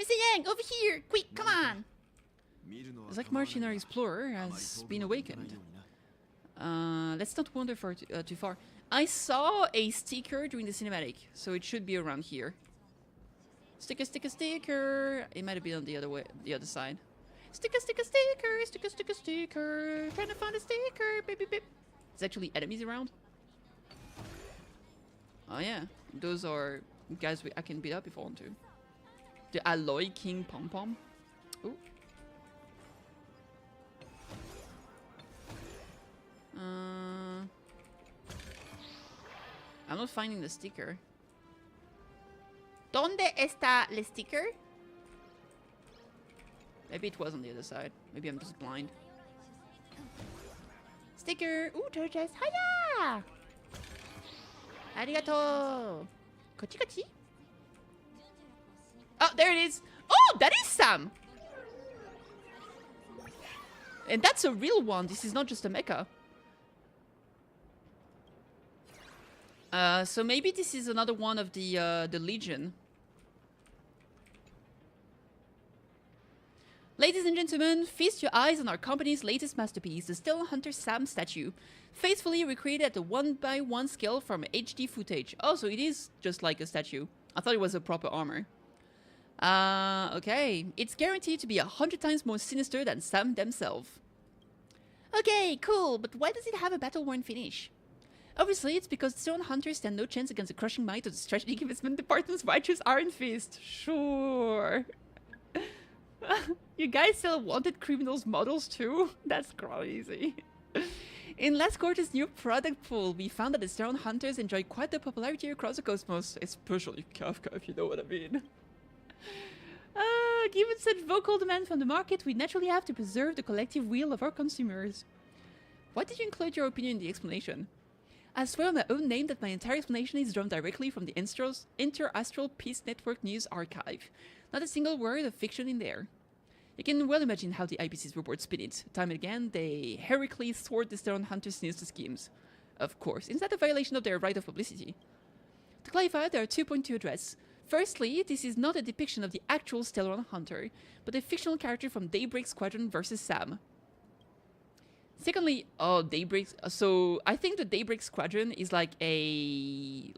A: Mr. Yang, over here! Quick, come on! It's like Mercenary Explorer has been awakened. Let's not wander too far. I saw a sticker during the cinematic, so it should be around here. Sticker, sticker, sticker! It might have been on the other side. Sticker, sticker, sticker! Sticker, sticker, sticker! Trying to find a sticker! Beep, beep, beep. There's actually enemies around. Oh yeah, those are guys I can beat up if I want to. The Alloy King Pom Pom. Ooh. I'm not finding the sticker. ¿Dónde está el sticker? Maybe it was on the other side. Maybe I'm just blind. Sticker! Ooh, Turtles! Hiya! Arigato! Kochi kochi? Oh, there it is! Oh, that is Sam! And that's a real one. This is not just a mecha. So maybe this is another one of the Legion. Ladies and gentlemen, feast your eyes on our company's latest masterpiece, the Stone Hunter Sam statue. Faithfully recreated at the 1:1 scale from HD footage. Oh, so it is just like a statue. I thought it was a proper armor. Okay. It's guaranteed to be 100 times more sinister than Sam themselves. Okay, cool, but why does it have a battle-worn finish? Obviously, it's because Stone Hunters stand no chance against the crushing might of the Strategic Investment Department's righteous Iron Fist. Sure. You guys sell wanted criminals models too? That's crazy. In last quarter's new product pool, we found that the Stone Hunters enjoy quite the popularity across the cosmos, especially Kafka, if you know what I mean. Given such vocal demand from the market, we naturally have to preserve the collective will of our consumers. Why did you include your opinion in the explanation? I swear on my own name that my entire explanation is drawn directly from the Inter-Astral Peace Network News Archive. Not a single word of fiction in there. You can well imagine how the IPC's report spin it. Time and again, they heroically thwart the Stone Hunters' sinister schemes. Of course, is that a violation of their right of publicity? To clarify, there are 2 points to address. Firstly, this is not a depiction of the actual Stellar Hunter, but a fictional character from Daybreak Squadron versus Sam. Secondly, oh, Daybreak... So, I think the Daybreak Squadron is like a...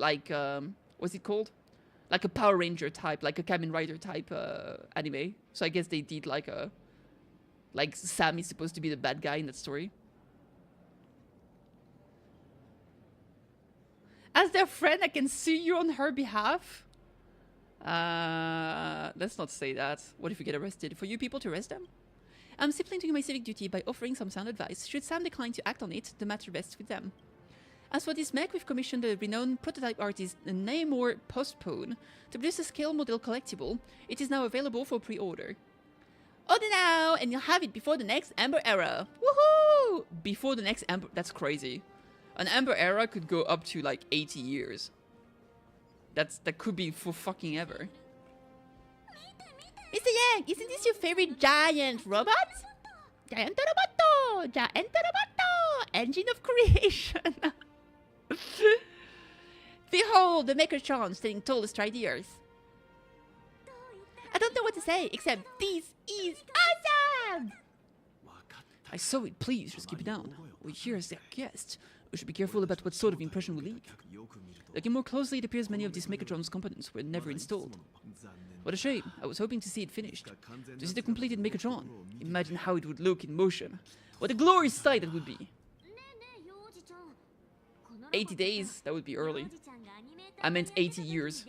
A: what's it called? Like a Power Ranger type, like a Kamen Rider type anime. So I guess they did like a... Like, Sam is supposed to be the bad guy in that story. As their friend, I can sue you on her behalf? Let's not say that. What if we get arrested? For you people to arrest them? I'm simply doing my civic duty by offering some sound advice. Should Sam decline to act on it, the matter rests with them. As for this mech, we've commissioned the renowned prototype artist Namor Postpone to produce a scale model collectible. It is now available for pre-order. Order now, and you'll have it before the next Amber Era. Woohoo! Before the next Amber... That's crazy. An Amber Era could go up to like 80 years. That could be for fucking ever. Mr. Yang, isn't this your favorite giant robot? Giant roboto! Giant roboto! Engine of creation! Behold, the Megatron standing tall astride the earth. I don't know what to say, except this is awesome! I saw it, please, just keep it down. We're here as their guest. We should be careful about what sort of impression we leave. Looking more closely, it appears many of these Megatron's components were never installed. What a shame. I was hoping to see it finished. To see the completed Megatron. Imagine how it would look in motion. What a glorious sight it would be. 80 days? That would be early. I meant 80 years.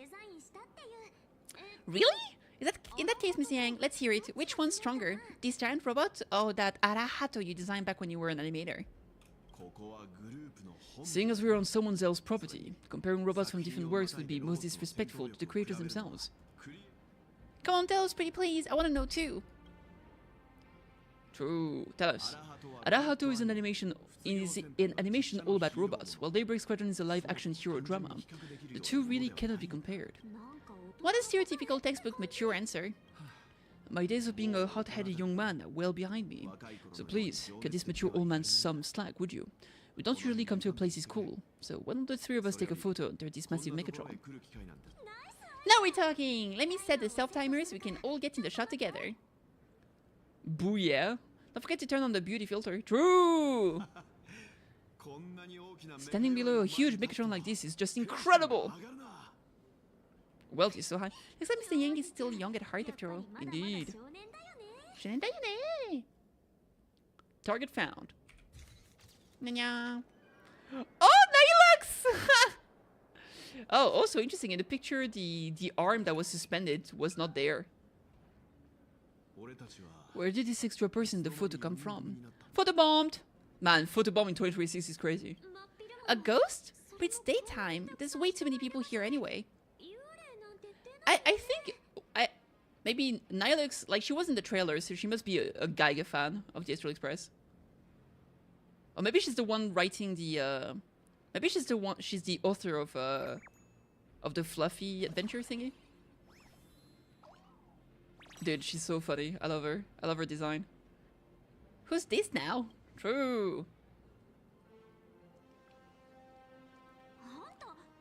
A: Really? In that case, Miss Yang, let's hear it. Which one's stronger? This giant robot or that Arahato you designed back when you were an animator? Seeing as we're on someone else's property, comparing robots from different works would be most disrespectful to the creators themselves. Come on, tell us, pretty please. I want to know too. True. Tell us. Arahato is an animation all about robots, while Daybreak Squadron is a live-action hero drama. The two really cannot be compared. What a stereotypical textbook mature answer. My days of being a hot-headed young man are well behind me. So please, cut this mature old man some slack, would you? We don't usually come to a place this cool, so why don't the three of us take a photo under this massive Megatron? Now we're talking. Let me set the self-timer so we can all get in the shot together. Booyah. Don't forget to turn on the beauty filter. True! Standing below a huge megatron like this is just incredible! Wealth is so high. Looks like Mr. Yang is still young at heart after all. Indeed. Target found. Nya. Oh, Nihilux! Oh, also interesting. In the picture, the arm that was suspended was not there. Where did this extra person in the photo come from? Photobombed! Man, photobomb in 2026 is crazy. A ghost? But it's daytime. There's way too many people here anyway. I think... maybe Nihilux... Like, she was in the trailer, so she must be a Geiger fan of the Astral Express. Or maybe she's the one writing the... maybe she's the author of the fluffy adventure thingy. Dude, she's so funny. I love her. I love her design. Who's this now? True.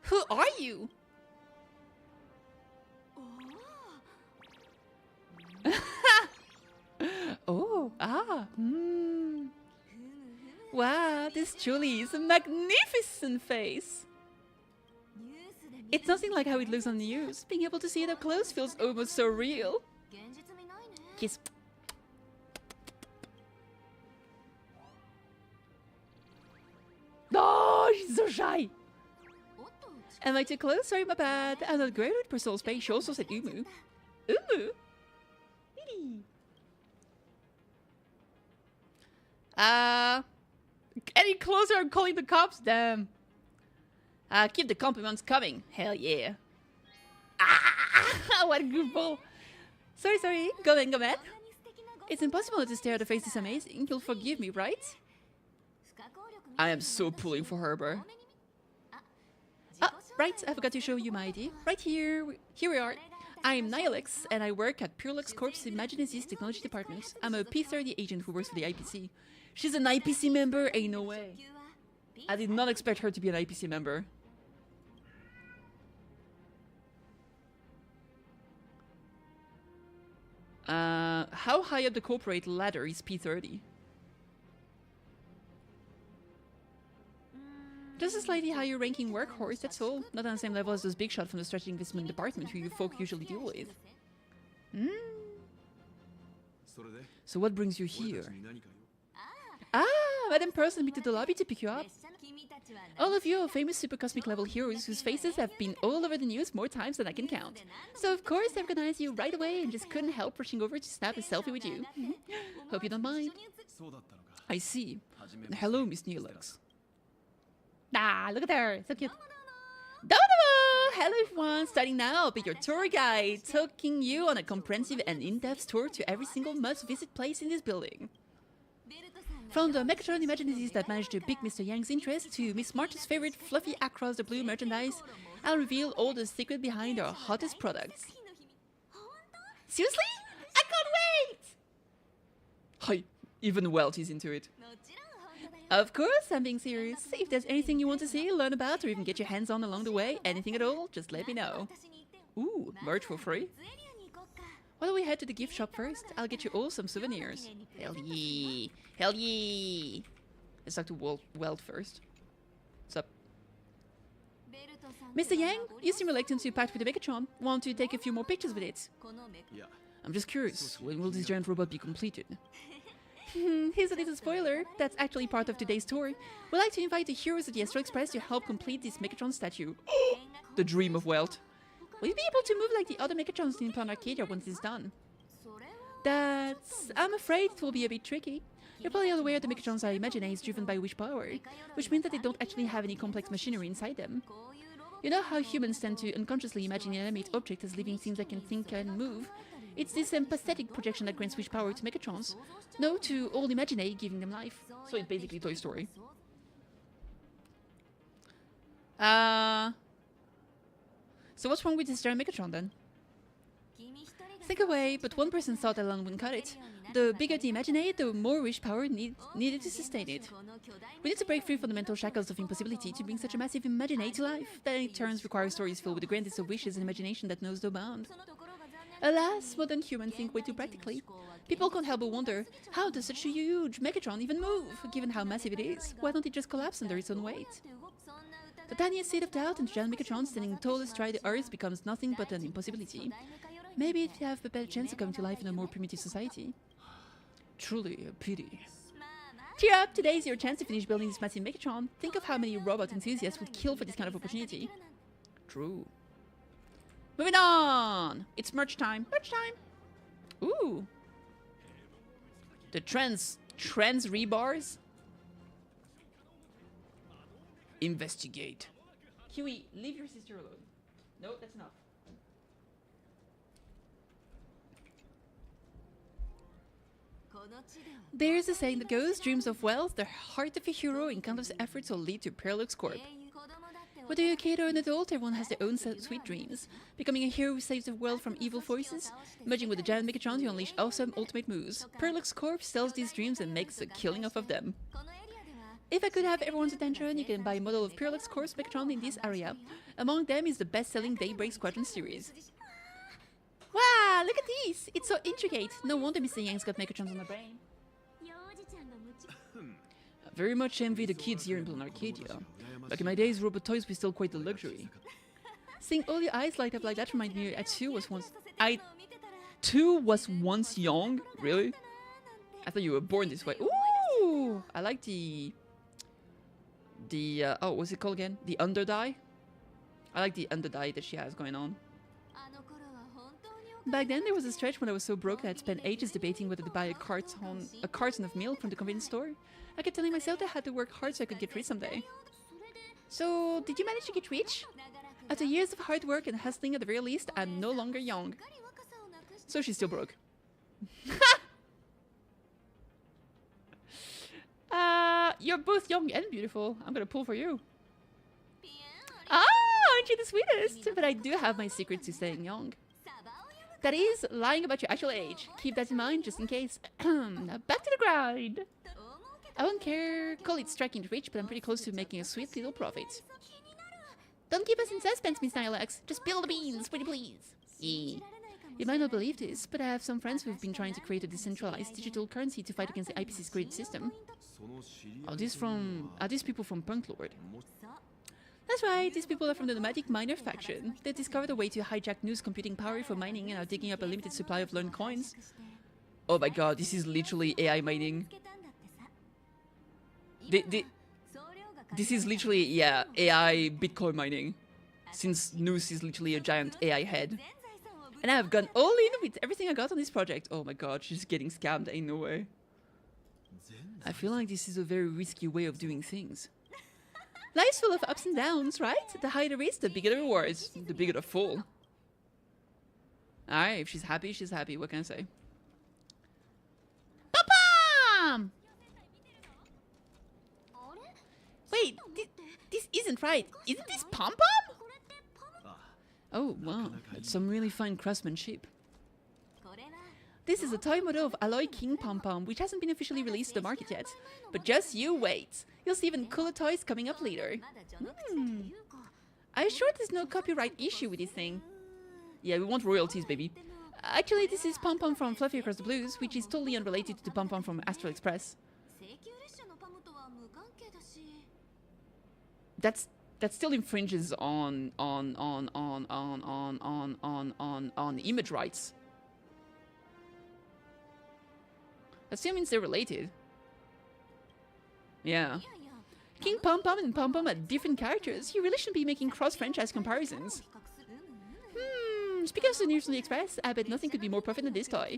A: Who are you? Oh, ah. Wow, this truly is a magnificent face. It's nothing like how it looks on the news. Being able to see it up close feels almost surreal. Kiss. Oh, she's so shy. Am I too close? Sorry, my bad. I'm not great with personal space. She also said umu. Umu? Any closer, I'm calling the cops. Damn. Keep the compliments coming. Hell yeah. Ah, what a goofball. Sorry. Go on. It's impossible to stare at a face this amazing. You'll forgive me, right? I am so pulling for her, bro. Right, I forgot to show you my ID. Right here. Here we are. I'm Nihilux, and I work at Purelux Corp's Imaginesis Technology Department. I'm a P30 agent who works for the IPC. She's an IPC member? Ain't no way. I did not expect her to be an IPC member. How high up the corporate ladder is P30? Just a slightly higher ranking workhorse, that's all. Not on the same level as those big shots from the strategic investment department who you folk usually deal with. So what brings you here? Madam Person beat to the lobby to pick you up. All of you are famous super cosmic level heroes whose faces have been all over the news more times than I can count. So of course I recognized you right away and just couldn't help rushing over to snap a selfie with you. Hope you don't mind. I see. Hello, Miss Nihilux. Look at her. So cute. Domo! Hello everyone. Starting now, I'll be your tour guide, taking you on a comprehensive and in-depth tour to every single must-visit place in this building. From the Megatron Imagineers that managed to pique Mr. Yang's interest to Miss March's favorite fluffy across the blue merchandise, I'll reveal all the secret behind our hottest products. Seriously? I can't wait! Hi, even Welt is into it. Of course, I'm being serious. If there's anything you want to see, learn about, or even get your hands on along the way, anything at all, just let me know. Ooh, merch for free? Why don't we head to the gift shop first? I'll get you all some souvenirs. Hell yeah. Hell yeah. Let's talk to Welt first. What's up? Mr. Yang, you seem reluctant to part with the Megatron. Want to take a few more pictures with it? Yeah. I'm just curious, when will this giant robot be completed? Here's a little spoiler. That's actually part of today's tour. We'd like to invite the heroes of the Astral Express to help complete this Megatron statue. The dream of Welt. Will you be able to move like the other Megatrons in Planet Arcadia once it's done? I'm afraid it will be a bit tricky. You're probably aware the Megatrons are Imagineers driven by wish power, which means that they don't actually have any complex machinery inside them. You know how humans tend to unconsciously imagine inanimate objects as living things that can think and move? It's this pathetic projection that grants wish power to Megatrons. No to all Imaginary, giving them life. So it's basically Toy Story. So what's wrong with this giant Megatron then? Think away, but one person thought Alan wouldn't cut it. The bigger the imaginate, the more wish power needed to sustain it. We need to break free from the mental shackles of impossibility to bring such a massive imaginate to life. That in turn requires stories filled with the grandest of wishes and imagination that knows no bound. Alas, modern humans think way too practically. People can't help but wonder, how does such a huge Megatron even move? Given how massive it is, why don't it just collapse under its own weight? The tiniest seed of doubt and giant Megatron standing tall astride the Earth becomes nothing but an impossibility. Maybe it'd have a better chance of coming to life in a more primitive society. Truly a pity. Cheer up! Today is your chance to finish building this massive Megatron. Think of how many robot enthusiasts would kill for this kind of opportunity. True. Moving on! It's merch time. Merch time! Ooh! The trans rebars? Investigate. Huey, leave your sister alone. No, that's enough. There's a saying that goes, dreams of wealth, the heart of a hero, and countless efforts will lead to Parallax Corp. Whether you're a kid or an adult, everyone has their own sweet dreams. Becoming a hero who saves the world from evil forces, merging with the giant Megatron to unleash awesome ultimate moves. Parallax Corp sells these dreams and makes a killing off of them. If I could have everyone's attention, you can buy a model of Parallax Corp's Megatron in this area. Among them is the best-selling Daybreak Squadron series. Wow, look at these! It's so intricate. No wonder Mr. Yang's got Megatrons on the brain. I very much envy the kids here in Blonde Arcadia. Back in my days, robot toys were still quite the luxury. Seeing all your eyes light up like that reminded me I2 was once young? Really? I thought you were born this way. Ooh! I like oh, what's it called again? The underdye? I like the underdye that she has going on. Back then, there was a stretch when I was so broke that I'd spent ages debating whether to buy a carton of milk from the convenience store. I kept telling myself that I had to work hard so I could get rich someday. So, did you manage to get rich? After years of hard work and hustling at the very least, I'm no longer young. So she's still broke. You're both young and beautiful. I'm gonna pull for you. Ah, aren't you the sweetest? But I do have my secret to staying young. That is, lying about your actual age. Keep that in mind, just in case. Now back to the grind. I won't call it striking rich, but I'm pretty close to making a sweet little profit. Don't keep us in suspense, Miss Nylax. Just spill the beans, pretty please. Yeah. You might not believe this, but I have some friends who've been trying to create a decentralized digital currency to fight against the IPC's grid system. Are these people from Punk Lord? That's right, these people are from the Nomadic Miner faction. They discovered a way to hijack news computing power for mining and are digging up a limited supply of learned coins. Oh my god, this is literally AI mining. This is literally, yeah, AI Bitcoin mining. Since Noose is literally a giant AI head. And I've gone all in with everything I got on this project. Oh my god, she's getting scammed, ain't no way. I feel like this is a very risky way of doing things. Life's full of ups and downs, right? The higher the risk, the bigger the rewards, the bigger the fall. Alright, if she's happy, she's happy. What can I say? Papa! Wait, this isn't right. Isn't this pom-pom? Oh, wow. That's some really fine craftsmanship. This is a toy model of Alloy King Pom-Pom, which hasn't been officially released to the market yet. But just you wait. You'll see even cooler toys coming up later. Are you sure there's no copyright issue with this thing? Yeah, we want royalties, baby. Actually, this is Pom-Pom from Fluffy Across the Blues, which is totally unrelated to the Pom-Pom from Astral Express. That still infringes on image rights. That still means they're related. Yeah. King Pom-Pom and Pom-Pom are different characters. You really shouldn't be making cross-franchise comparisons. Speaking of souvenirs from the Express, I bet nothing could be more perfect than this toy.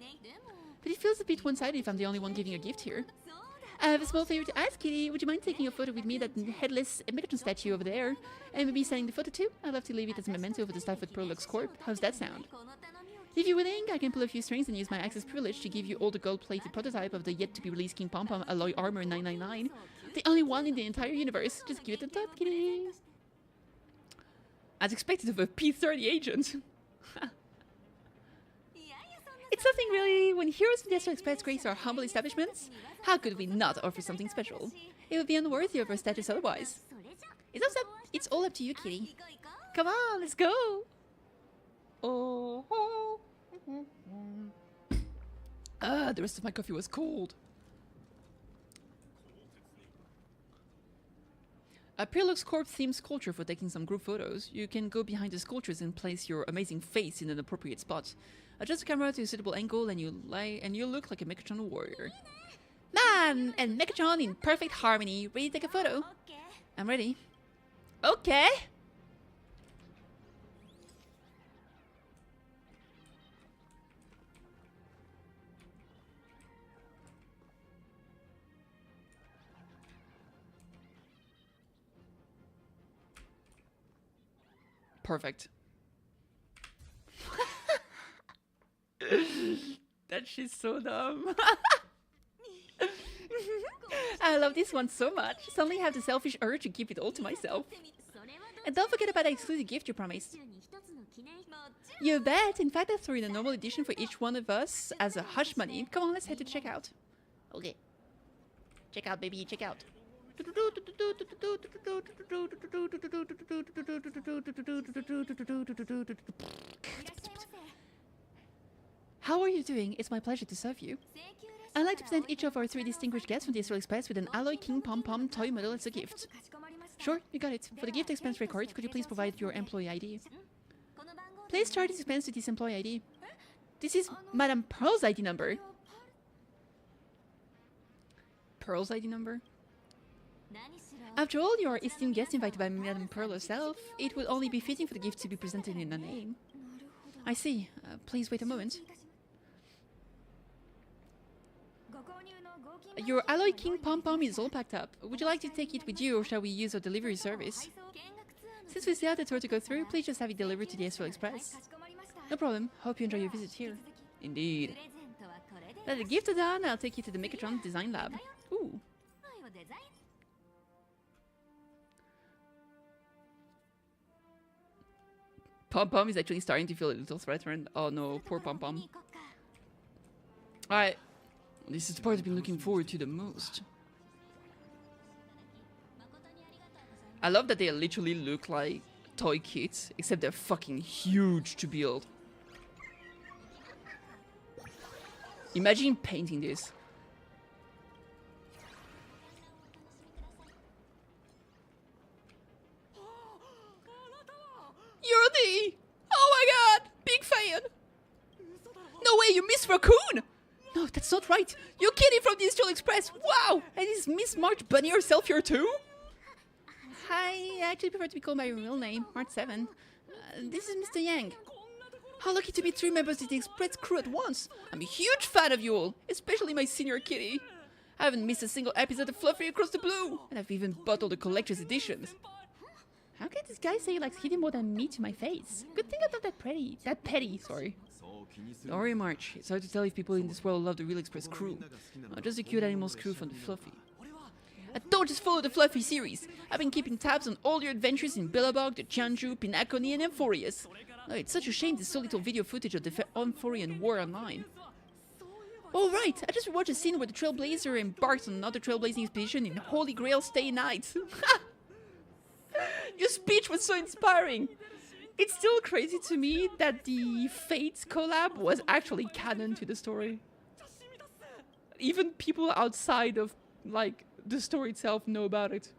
A: But it feels a bit one-sided if I'm the only one giving a gift here. I have a small favor to ask, Kitty. Would you mind taking a photo with me, that headless Megatron statue over there? And maybe signing the photo too? I'd love to leave it as a memento for the staff at Parallax Corp. How's that sound? If you're willing, I can pull a few strings and use my access privilege to give you all the gold-plated prototype of the yet-to-be-released King Pom-Pom Alloy Armor 999. The only one in the entire universe. Just give it a thought, Kitty. As expected of a P-30 agent. It's something really. When heroes in the Astral Express grace our humble establishments, how could we not offer something special? It would be unworthy of our status otherwise. It's all up to you, Kitty. Come on, let's go! Oh. The rest of my coffee was cold. A Prilux Corp themed sculpture for taking some group photos. You can go behind the sculptures and place your amazing face in an appropriate spot. Adjust the camera to a suitable angle and you look like a Megatron warrior. Man and Megatron in perfect harmony. Ready to take a photo? I'm ready. Okay. Perfect. That shit's so dumb. I love this one so much. Suddenly I have the selfish urge to keep it all to myself. And don't forget about the exclusive gift you promised. You bet. In fact, I threw in a normal edition for each one of us as a hush money. Come on, let's head to checkout. Okay. Check out, baby. Check out. How are you doing? It's my pleasure to serve you. I'd like to present each of our 3 distinguished guests from the Astral Express with an Alloy King Pom Pom toy model as a gift. Sure, you got it. For the gift expense record, could you please provide your employee ID? Please charge this expense to this employee ID. This is Madame Pearl's ID number. Pearl's ID number? After all, you are a esteemed guest invited by Madame Pearl herself. It would only be fitting for the gift to be presented in a name. I see. Please wait a moment. Your Alloy King Pom Pom is all packed up. Would you like to take it with you, or shall we use our delivery service? Since we still have the tour to go through, please just have it delivered to the Astral Express. No problem. Hope you enjoy your visit here. Indeed. Now the gift are done, I'll take you to the Megatron Design Lab. Ooh. Pom Pom is actually starting to feel a little threatened. Oh no, poor Pom Pom. Alright. This is the part I've been looking forward to the most. I love that they literally look like toy kits, except they're fucking huge to build. Imagine painting this. You're the... Oh my god! Big fan! No way, you Miss Raccoon! No, that's not right. You're Kitty from the Astral Express. Wow! And is Miss March Bunny herself here too? Hi, I actually prefer to be called by your real name, March 7. This is Mr. Yang. How lucky to meet 3 members of the Express crew at once. I'm a huge fan of you all, especially my senior Kitty. I haven't missed a single episode of Fluffy Across the Blue, and I've even bought all the collector's editions. How can this guy say he likes Kitty more than me to my face? Good thing I'm not that petty, sorry. Don't worry, March. It's hard to tell if people in this world love the real Express crew. Not just the cute animals crew from the Fluffy. And don't just follow the Fluffy series. I've been keeping tabs on all your adventures in Billabong, the Chanju, Pinaconi, and Amphorius. Oh, it's such a shame there's so little video footage of the Amphorian war online. Oh right, I just watched a scene where the Trailblazer embarked on another trailblazing expedition in Holy Grail Stay Night. Your speech was so inspiring. It's still crazy to me that the Fates collab was actually canon to the story. Even people outside of, like, the story itself know about it.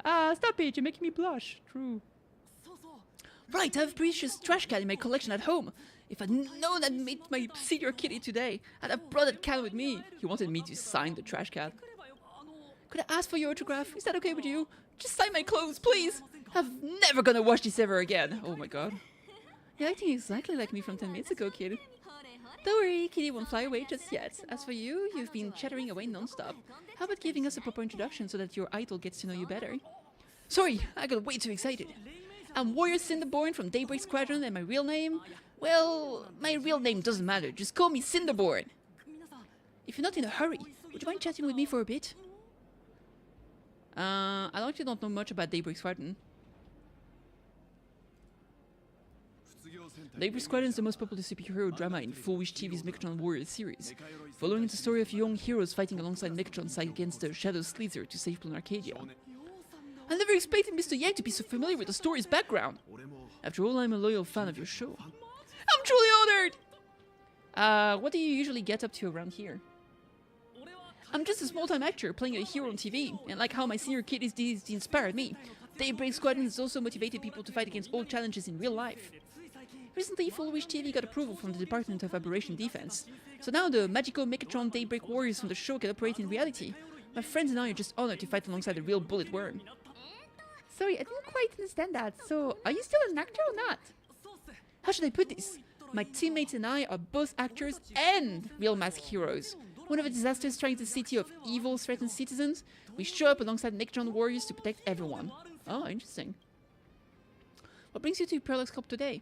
A: Stop it, you're making me blush. True. Right, I have a precious trash can in my collection at home. If I'd known I'd meet my senior Kitty today, I'd have brought that can with me. He wanted me to sign the trash can. Could I ask for your autograph? Is that okay with you? Just sign my clothes, please! I'm never gonna watch this ever again. Oh my god. You're acting exactly like me from 10 minutes ago, kid. Don't worry, Kitty won't fly away just yet. As for you, you've been chattering away non-stop. How about giving us a proper introduction so that your idol gets to know you better? Sorry, I got way too excited. I'm Warrior Cinderborn from Daybreak Squadron, and my real name... Well, my real name doesn't matter. Just call me Cinderborn. If you're not in a hurry, would you mind chatting with me for a bit? I actually don't know much about Daybreak Squadron. Daybreak Squadron is the most popular superhero drama in Full Wish TV's Megatron Warriors series, following the story of young heroes fighting alongside Megatron's side against the Shadow Slither to save Planet Arcadia. I never expected Mr. Yang to be so familiar with the story's background. After all, I'm a loyal fan of your show. I'm truly honored! What do you usually get up to around here? I'm just a small-time actor playing a hero on TV, and like how my senior Kitty's deeds inspired me, Daybreak Squadron has also motivated people to fight against all challenges in real life. Recently, Full Wish TV got approval from the Department of Aberration Defense, so now the magical Megatron Daybreak Warriors from the show can operate in reality. My friends and I are just honored to fight alongside a real bullet worm. Sorry, I didn't quite understand that, so are you still an actor or not? How should I put this? My teammates and I are both actors and real masked heroes. Whenever disasters strike the city of evil threatened citizens, we show up alongside Megatron warriors to protect everyone. Oh, interesting. What brings you to Parallax Corp today?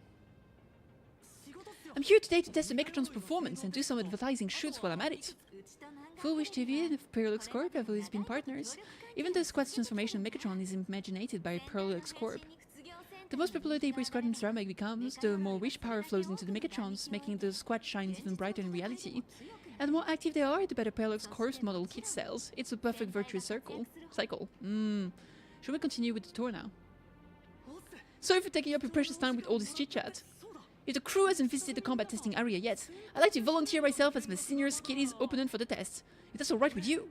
A: I'm here today to test the Megatron's performance and do some advertising shoots while I'm at it. Full Wish TV and Parallax Corp have always been partners. Even the squad's transformation Megatron is imaginated by Parallax Corp. The most popular Daybreak Squadron drama becomes, the more wish power flows into the Megatrons, making the squad shine even brighter in reality. And the more active they are, the better Parallax Corp's model kit sells. It's a perfect virtuous cycle. Should we continue with the tour now? Sorry for taking up your precious time with all this chit-chat. If the crew hasn't visited the combat testing area yet, I'd like to volunteer myself as my senior Kitty's opponent for the test. If that's alright with you.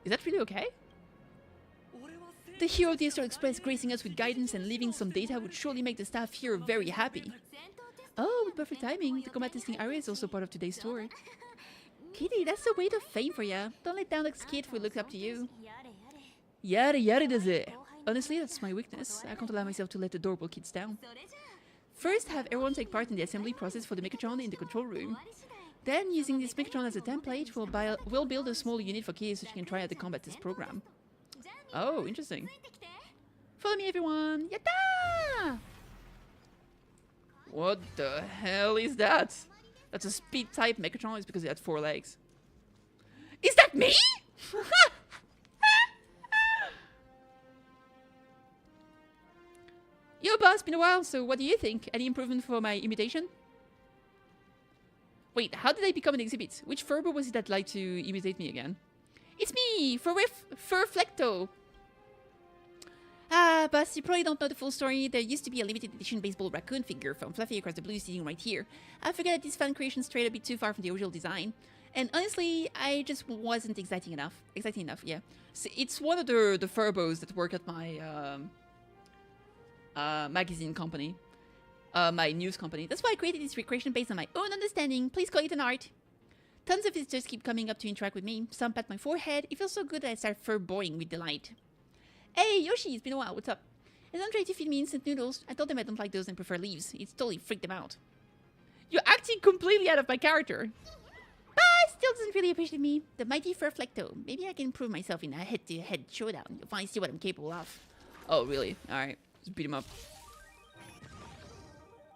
A: Is that really okay? The hero of the Astral Express gracing us with guidance and leaving some data would surely make the staff here very happy. Oh, with perfect timing, the combat testing area is also part of today's tour. Kitty, that's the weight of fame for ya. Don't let down the kid if we look up to you. Yada yada does it. Honestly, that's my weakness. I can't allow myself to let adorable kids down. First, have everyone take part in the assembly process for the Megatron in the control room. Then, using this Megatron as a template, we'll build a small unit for Kitty so she can try out the combat test program. Oh, interesting. Follow me, everyone! Yatta! What the hell is that? That's a speed type Megatron. It's because it had 4 legs. Is that me? Yo, boss, been a while, so what do you think? Any improvement for my imitation? Wait, how did I become an exhibit? Which Furbo was it that liked to imitate me again? It's me, Furflecto. Ah, boss, you probably don't know the full story. There used to be a limited edition baseball raccoon figure from Fluffy Across the Blue sitting right here. I figured that this fan creation strayed a bit too far from the original design. And honestly, I just wasn't exciting enough, yeah. So it's one of the Furbos that work at my magazine company. My news company. That's why I created this recreation based on my own understanding. Please call it an art. Tons of visitors keep coming up to interact with me. Some pat my forehead. It feels so good that I start furboying with delight. Hey, Yoshi, it's been a while. What's up? And don't try to feed me instant noodles. I told them I don't like those and prefer leaves. It's totally freaked them out. You're acting completely out of my character. But still doesn't really appreciate me. The mighty Furflecto. Maybe I can prove myself in a head-to-head showdown. You'll finally see what I'm capable of. Oh, really? Alright. Let's beat him up.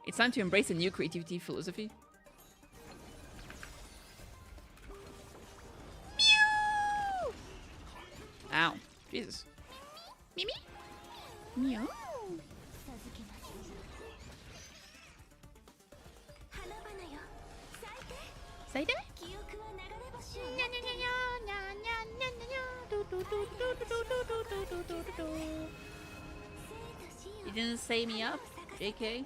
A: It's time to embrace a new creativity philosophy. Meow! Ow. Jesus. Mimi? Meow. Saide? You didn't say me up, JK.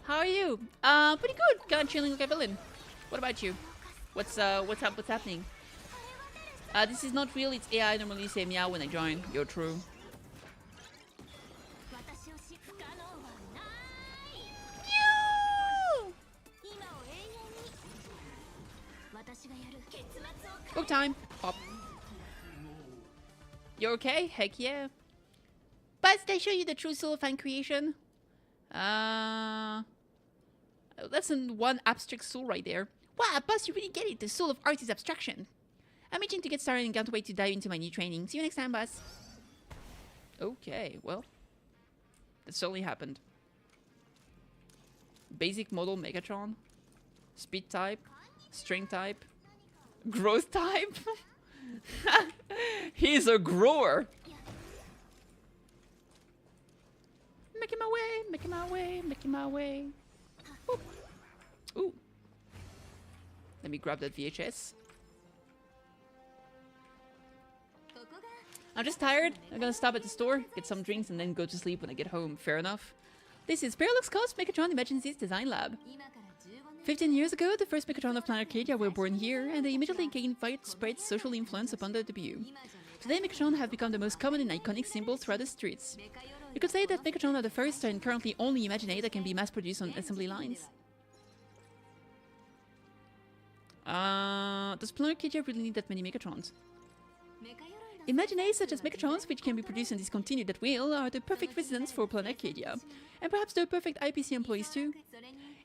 A: How are you? Pretty good. Kind of chilling like a villain. What about you? What's up? What's happening? This is not real. It's AI. I normally say meow when I join. You're true. Meow! Book time. Pop. You okay? Heck yeah. But did I show you the true soul of fan creation? That's one abstract soul right there. Wow, boss, you really get it. The soul of art is abstraction. I'm itching to get started and can't wait to dive into my new training. See you next time, boss. Okay, well. That certainly happened. Basic model Megatron. Speed type. Strength type. Growth type. He's a grower. Making my way, making my way, making my way. Whoop. Ooh. Let me grab that VHS. I'm just tired. I'm gonna stop at the store, get some drinks, and then go to sleep when I get home. Fair enough. This is Parallax Co's Megatron Emergencies Design Lab. 15 years ago, the first Megatron of Planet Arcadia were born here, and they immediately gained widespread social influence upon their debut. Today, Megatron have become the most common and iconic symbol throughout the streets. You could say that Megatron are the first and currently only Imaginate that can be mass-produced on assembly lines. Does Planet Arcadia really need that many Megatrons? Imaginate such as Megatrons, which can be produced and discontinued at will, are the perfect residents for Planet Arcadia, and perhaps the perfect IPC employees too.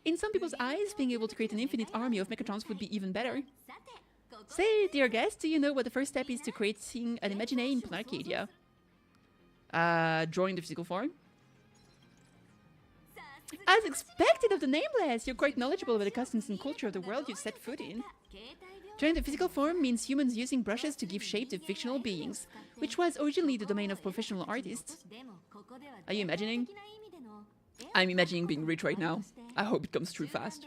A: In some people's eyes, being able to create an infinite army of Megatrons would be even better. Say, dear guest, do you know what the first step is to creating an Imaginate in Planet Arcadia? Drawing the physical form? As expected of the Nameless, you're quite knowledgeable about the customs and culture of the world you set foot in. Drawing the physical form means humans using brushes to give shape to fictional beings, which was originally the domain of professional artists. Are you imagining? I'm imagining being rich right now. I hope it comes true fast.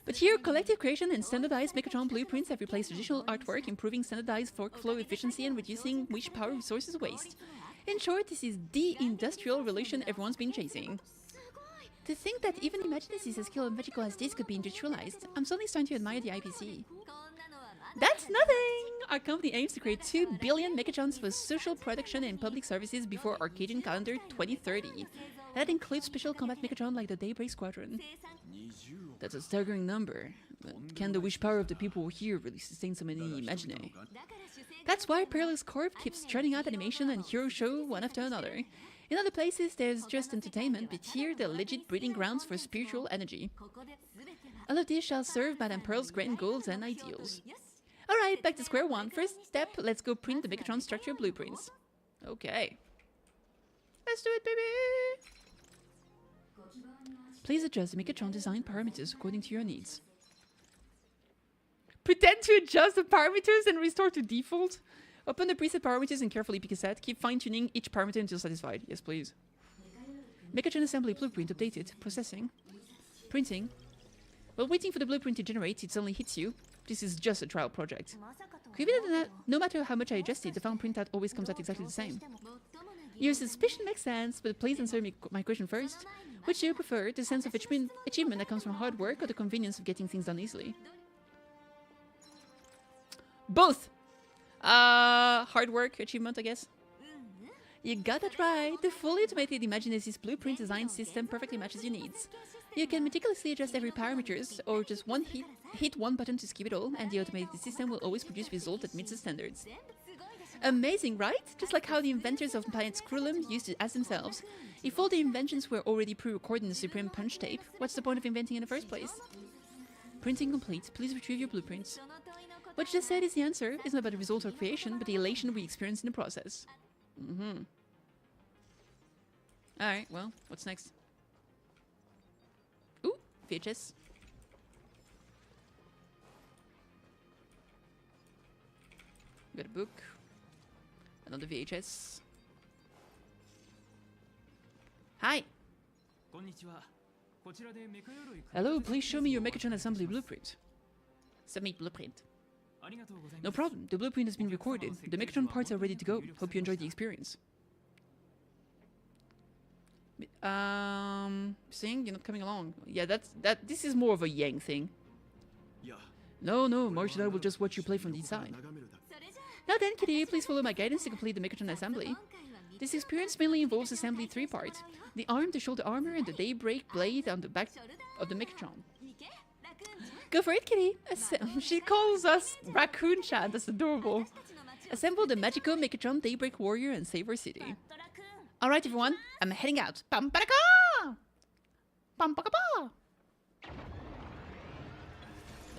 A: But here, collective creation and standardized Megatron blueprints have replaced traditional artwork, improving standardized workflow efficiency and reducing wish power resources waste. In short, this is the industrial revolution everyone's been chasing. To think that even Imaginacy's as skill and magical as this could be industrialized, I'm suddenly starting to admire the IPC. That's nothing! Our company aims to create 2 billion Megatrons for social production and public services before Arcadian calendar 2030. That includes special combat Megatron like the Daybreak Squadron. That's a staggering number, but can the wish power of the people here really sustain so many Imaginae? That's why Parallax Corp keeps churning out animation and hero show one after another. In other places, there's just entertainment, but here, they're legit breeding grounds for spiritual energy. All of this shall serve Madame Pearl's grand goals and ideals. Alright, back to square one. First step, let's go print the Megatron structure blueprints. Okay. Let's do it, baby! Please adjust the Megatron design parameters according to your needs. Pretend to adjust the parameters and restore to default? Open the preset parameters and carefully pick a set. Keep fine-tuning each parameter until satisfied. Yes, please. Megatron assembly blueprint updated. Processing. Printing. While waiting for the blueprint to generate, it suddenly hits you. This is just a trial project. Given that no matter how much I adjust it, the final printout always comes out exactly the same. Your suspicion makes sense, but please answer me my question first. Which do you prefer, the sense of achievement that comes from hard work or the convenience of getting things done easily? Both! Hard work, achievement, I guess. You got that right. The fully automated Imaginacy's blueprint design system perfectly matches your needs. You can meticulously adjust every parameters, or just hit one button to skip it all, and the automated system will always produce a result that meets the standards. Amazing, right? Just like how the inventors of Planet Screwlum used to ask themselves, if all the inventions were already pre-recorded in the Supreme Punch tape, what's the point of inventing in the first place? Printing complete. Please retrieve your blueprints. What you just said is the answer. It's not about the result or creation, but the elation we experience in the process. Alright, well, what's next? Ooh, VHS. Got a book. Another VHS. Hi! Hello, please show me your Megatron assembly blueprint. Submit blueprint. No problem, the blueprint has been recorded. The Megatron parts are ready to go. Hope you enjoyed the experience. Saying you're not coming along. Yeah, this is more of a Yang thing. No, Marshall will just watch you play from the inside. Now then, Kitty, please follow my guidance to complete the Megatron assembly. This experience mainly involves assembly 3 parts. The arm, the shoulder armor, and the Daybreak blade on the back of the Megatron. Go for it, Kitty! She calls us Raccoon-chan, that's adorable. Assemble the magical Megatron Daybreak Warrior and save our city. Alright everyone, I'm heading out.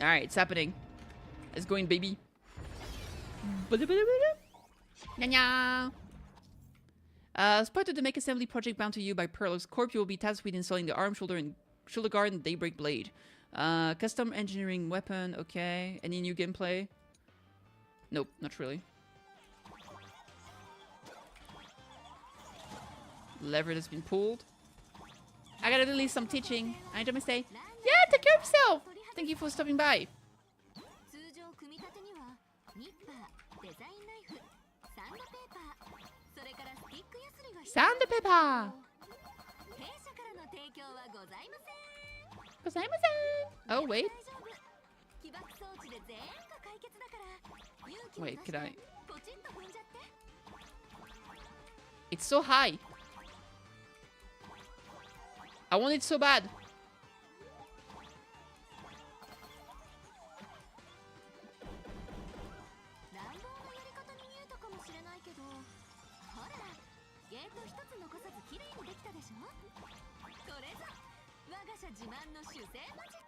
A: Alright, it's happening. It's going, baby. As part of the Mech Assembly project bound to you by Parallax Corp, you will be tasked with installing the arm, shoulder guard, and Daybreak blade. Custom engineering weapon, okay. Any new gameplay? Nope, not really. Lever that's been pulled. I gotta release some teaching. I enjoy my stay. Yeah, take care of yourself. Thank you for stopping by. Sandpaper. Oh, wait. Wait, could I? It's so high. I want it so bad.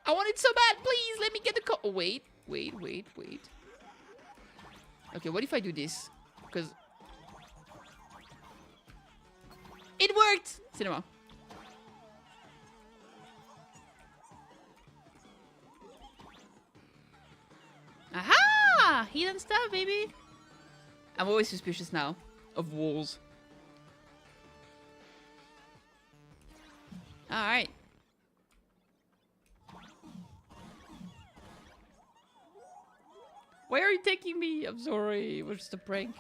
A: I want it so bad. Please let me get the co- oh, wait. Okay, what if I do this? Because it worked. Cinema. Aha! Hidden stuff, baby. I'm always suspicious now of walls. Alright. Where are you taking me? I'm sorry. It was just a prank.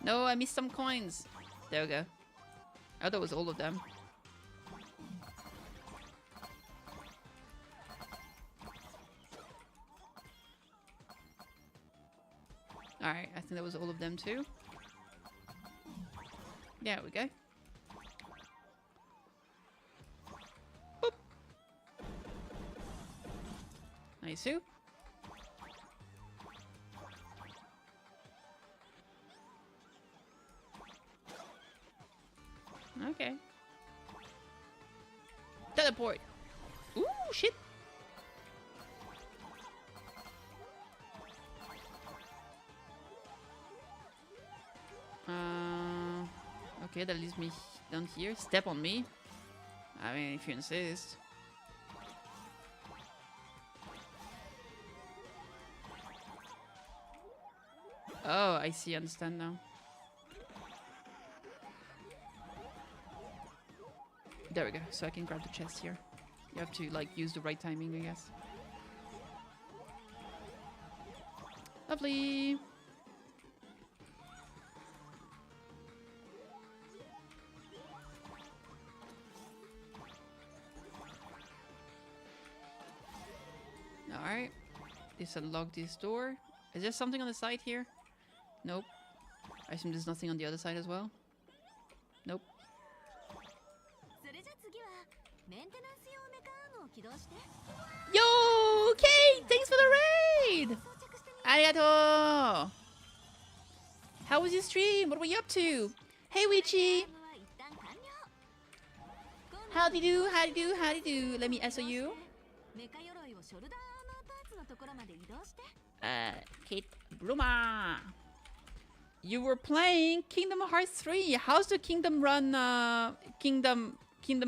A: No, I missed some coins. There we go. Oh, that was all of them. Alright, I think that was all of them too. There we go. Boop. Nice. Okay. Teleport. Ooh, shit. Okay, that leaves me down here. Step on me. I mean, if you insist. Oh, I see. Understand now. There we go. So I can grab the chest here. You have to, like, use the right timing, I guess. Lovely. Alright. Let's unlock this door. Is there something on the side here? Nope. I assume there's nothing on the other side as well. Nope. Yo! Okay! Thanks for the raid! Arigato! How was your stream? What were you up to? Hey, Wichi! Howdy do, howdy do, howdy do. Let me answer you. Kate Bruma. You were playing Kingdom Hearts 3. How's the Kingdom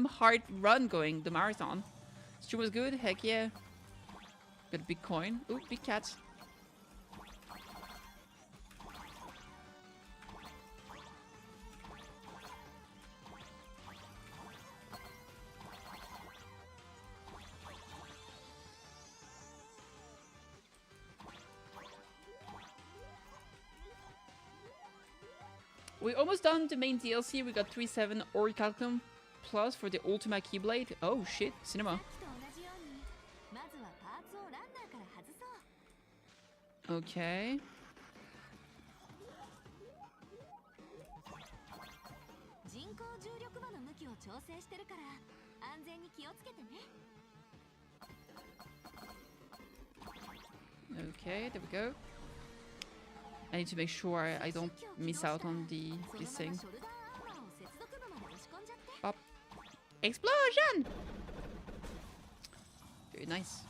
A: Heart run going? The marathon. Stream was good. Heck yeah. Got a big coin. Ooh, big cat. We're almost done the main DLC. We got 3-7 Orichalcum Plus for the Ultima Keyblade. Oh shit, cinema. Okay. Okay, there we go. I need to make sure I don't miss out on this thing. Pop. Explosion! Very nice.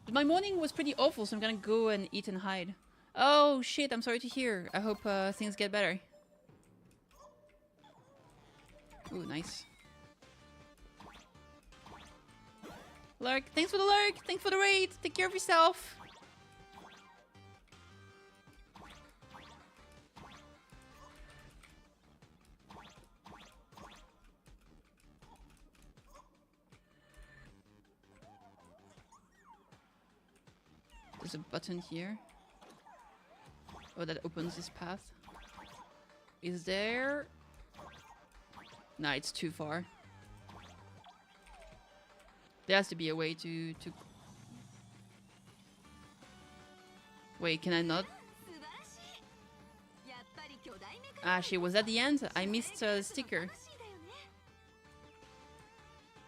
A: But my morning was pretty awful, so I'm gonna go and eat and hide. Oh shit, I'm sorry to hear. I hope things get better. Ooh, nice. Lurk, thanks for the lurk! Thanks for the raid! Take care of yourself! There's a button here. Oh, that opens this path. Is there... Nah, it's too far. There has to be a way to... Wait, can I not? Ah, she was at the end. I missed a sticker.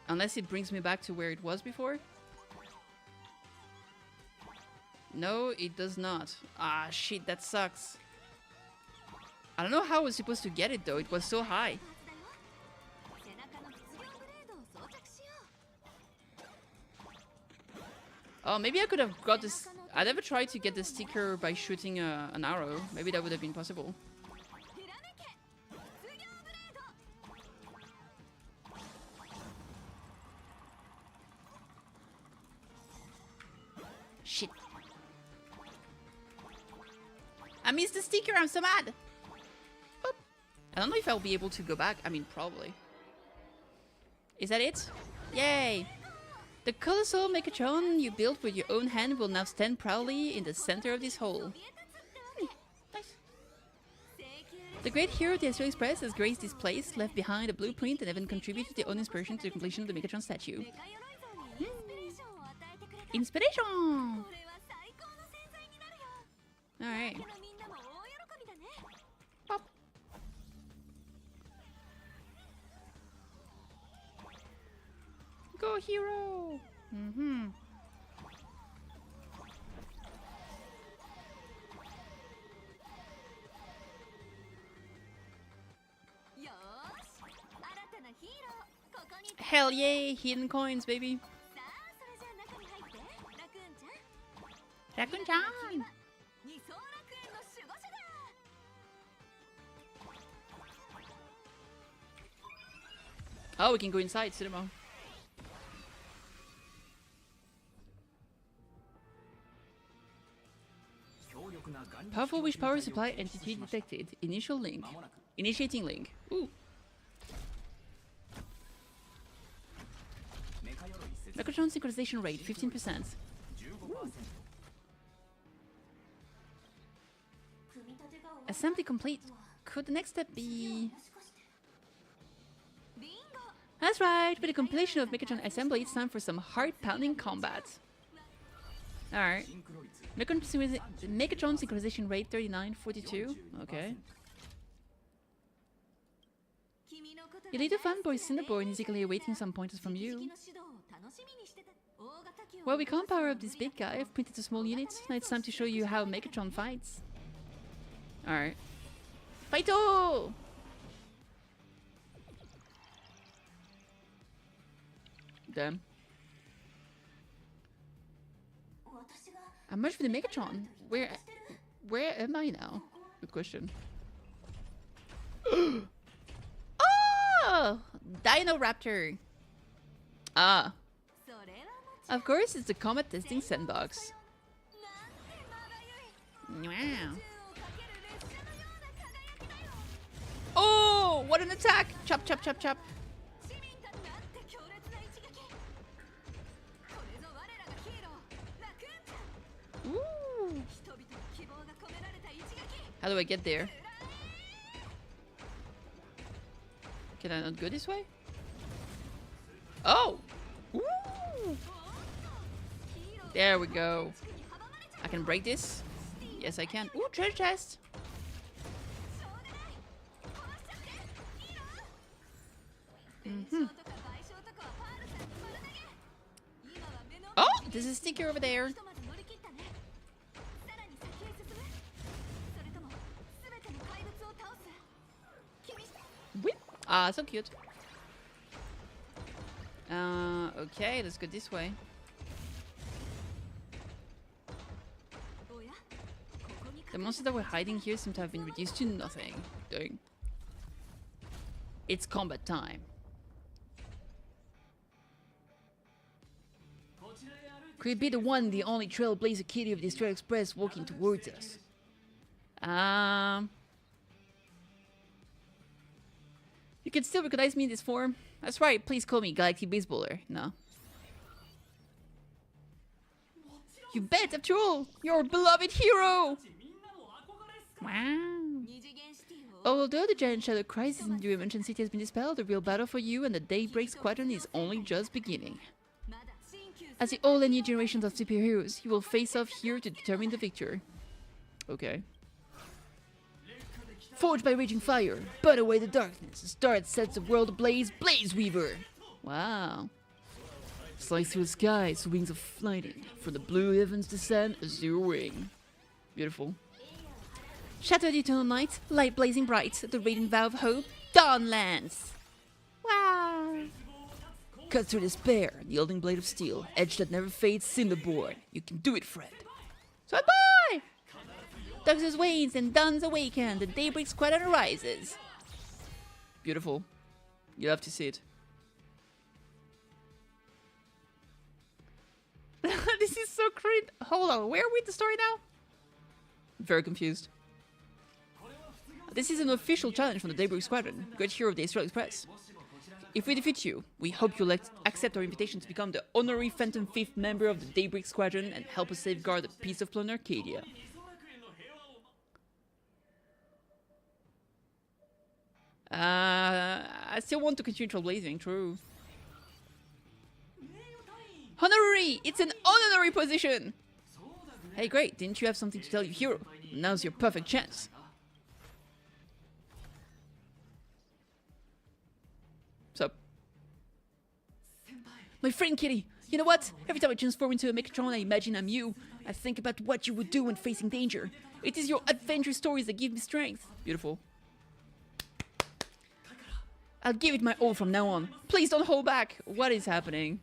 A: Unless it brings me back to where it was before. No, it does not. Ah, shit, that sucks. I don't know how I was supposed to get it though. It was so high. Oh, maybe I could have got this. I never tried to get the sticker by shooting an arrow. Maybe that would have been possible. Shit. I missed the sticker, I'm so mad! Boop. I don't know if I'll be able to go back. I mean, probably. Is that it? Yay! The colossal Mechatron you built with your own hand will now stand proudly in the center of this hole. Nice. The great hero of the Astral Express has graced this place, left behind a blueprint, and even contributed their own inspiration to the completion of the Mechatron statue. Inspiration! Alright. Pop. Go, hero! Mm-hmm. Hell yay! Hidden coins, baby! Raccoon-chan! Oh, we can go inside cinema. Powerful wish power supply entity detected. Initial link. Initiating link. Ooh. Mechatron synchronization rate 15%. Assembly complete. Could the next step be... That's right, with the completion of Mechatron assembly, it's time for some heart-pounding combat. Alright. Mechatron synchronization rate 3942. Okay. Your little fanboy Cinnaborn is eagerly awaiting some pointers from you. Well, we can't power up this big guy. I've printed a small unit. Now it's time to show you how Mechatron fights. Alright. Fighto! Damn. I'm much for the Megatron. Where am I now? Good question. Oh! Dino Raptor! Ah. Of course, it's the Comet Testing Sandbox. Wow. Oh! What an attack! Chop, chop, chop, chop. Ooh. How do I get there? Can I not go this way? Oh! Ooh. There we go. I can break this? Yes, I can. Ooh, treasure chest! Mm-hmm. Oh! There's a sticker over there. Whip. Ah, so cute. Okay, let's go this way. The monsters that were hiding here seem to have been reduced to nothing. Dang. It's combat time. Could it be the one, the only trailblazer kitty of the Astral Express walking towards us? You can still recognize me in this form. That's right, please call me Galactic Baseballer. No. You bet, after all, you're our beloved hero! Wow. Although the giant shadow crisis in the Dimension City has been dispelled, the real battle for you and the Daybreak Squadron is only just beginning. As the old and new generations of superheroes, you will face off here to determine the victor. Okay. Forged by raging fire, burn away the darkness. A star that sets the world ablaze, Blaze Weaver! Wow. Slice through the skies, wings of lightning. From the blue heavens descend a zero ring. Beautiful. Shatter the eternal night, light blazing bright, the radiant vow of hope, dawn lands! Wow! Cut through despair, the yielding blade of steel, edge that never fades, Cinderborn. You can do it, friend. So bye! Darkness wanes and dawns awaken, the Daybreak Squadron arises. Beautiful. You love to see it. This is so cringe. Hold on, where are we at the story now? I'm very confused. This is an official challenge from the Daybreak Squadron, great hero of the Astral Express. If we defeat you, we hope you'll accept our invitation to become the honorary Phantom 5th member of the Daybreak Squadron and help us safeguard the peace of Planet Arcadia. I still want to continue trailblazing, true. Honorary! It's an honorary position! Hey, great, didn't you have something to tell your hero? Now's your perfect chance. Sup? My friend Kitty, you know what? Every time I transform into a Mechatron, I imagine I'm you. I think about what you would do when facing danger. It is your adventure stories that give me strength. Beautiful. I'll give it my all from now on. Please don't hold back. What is happening?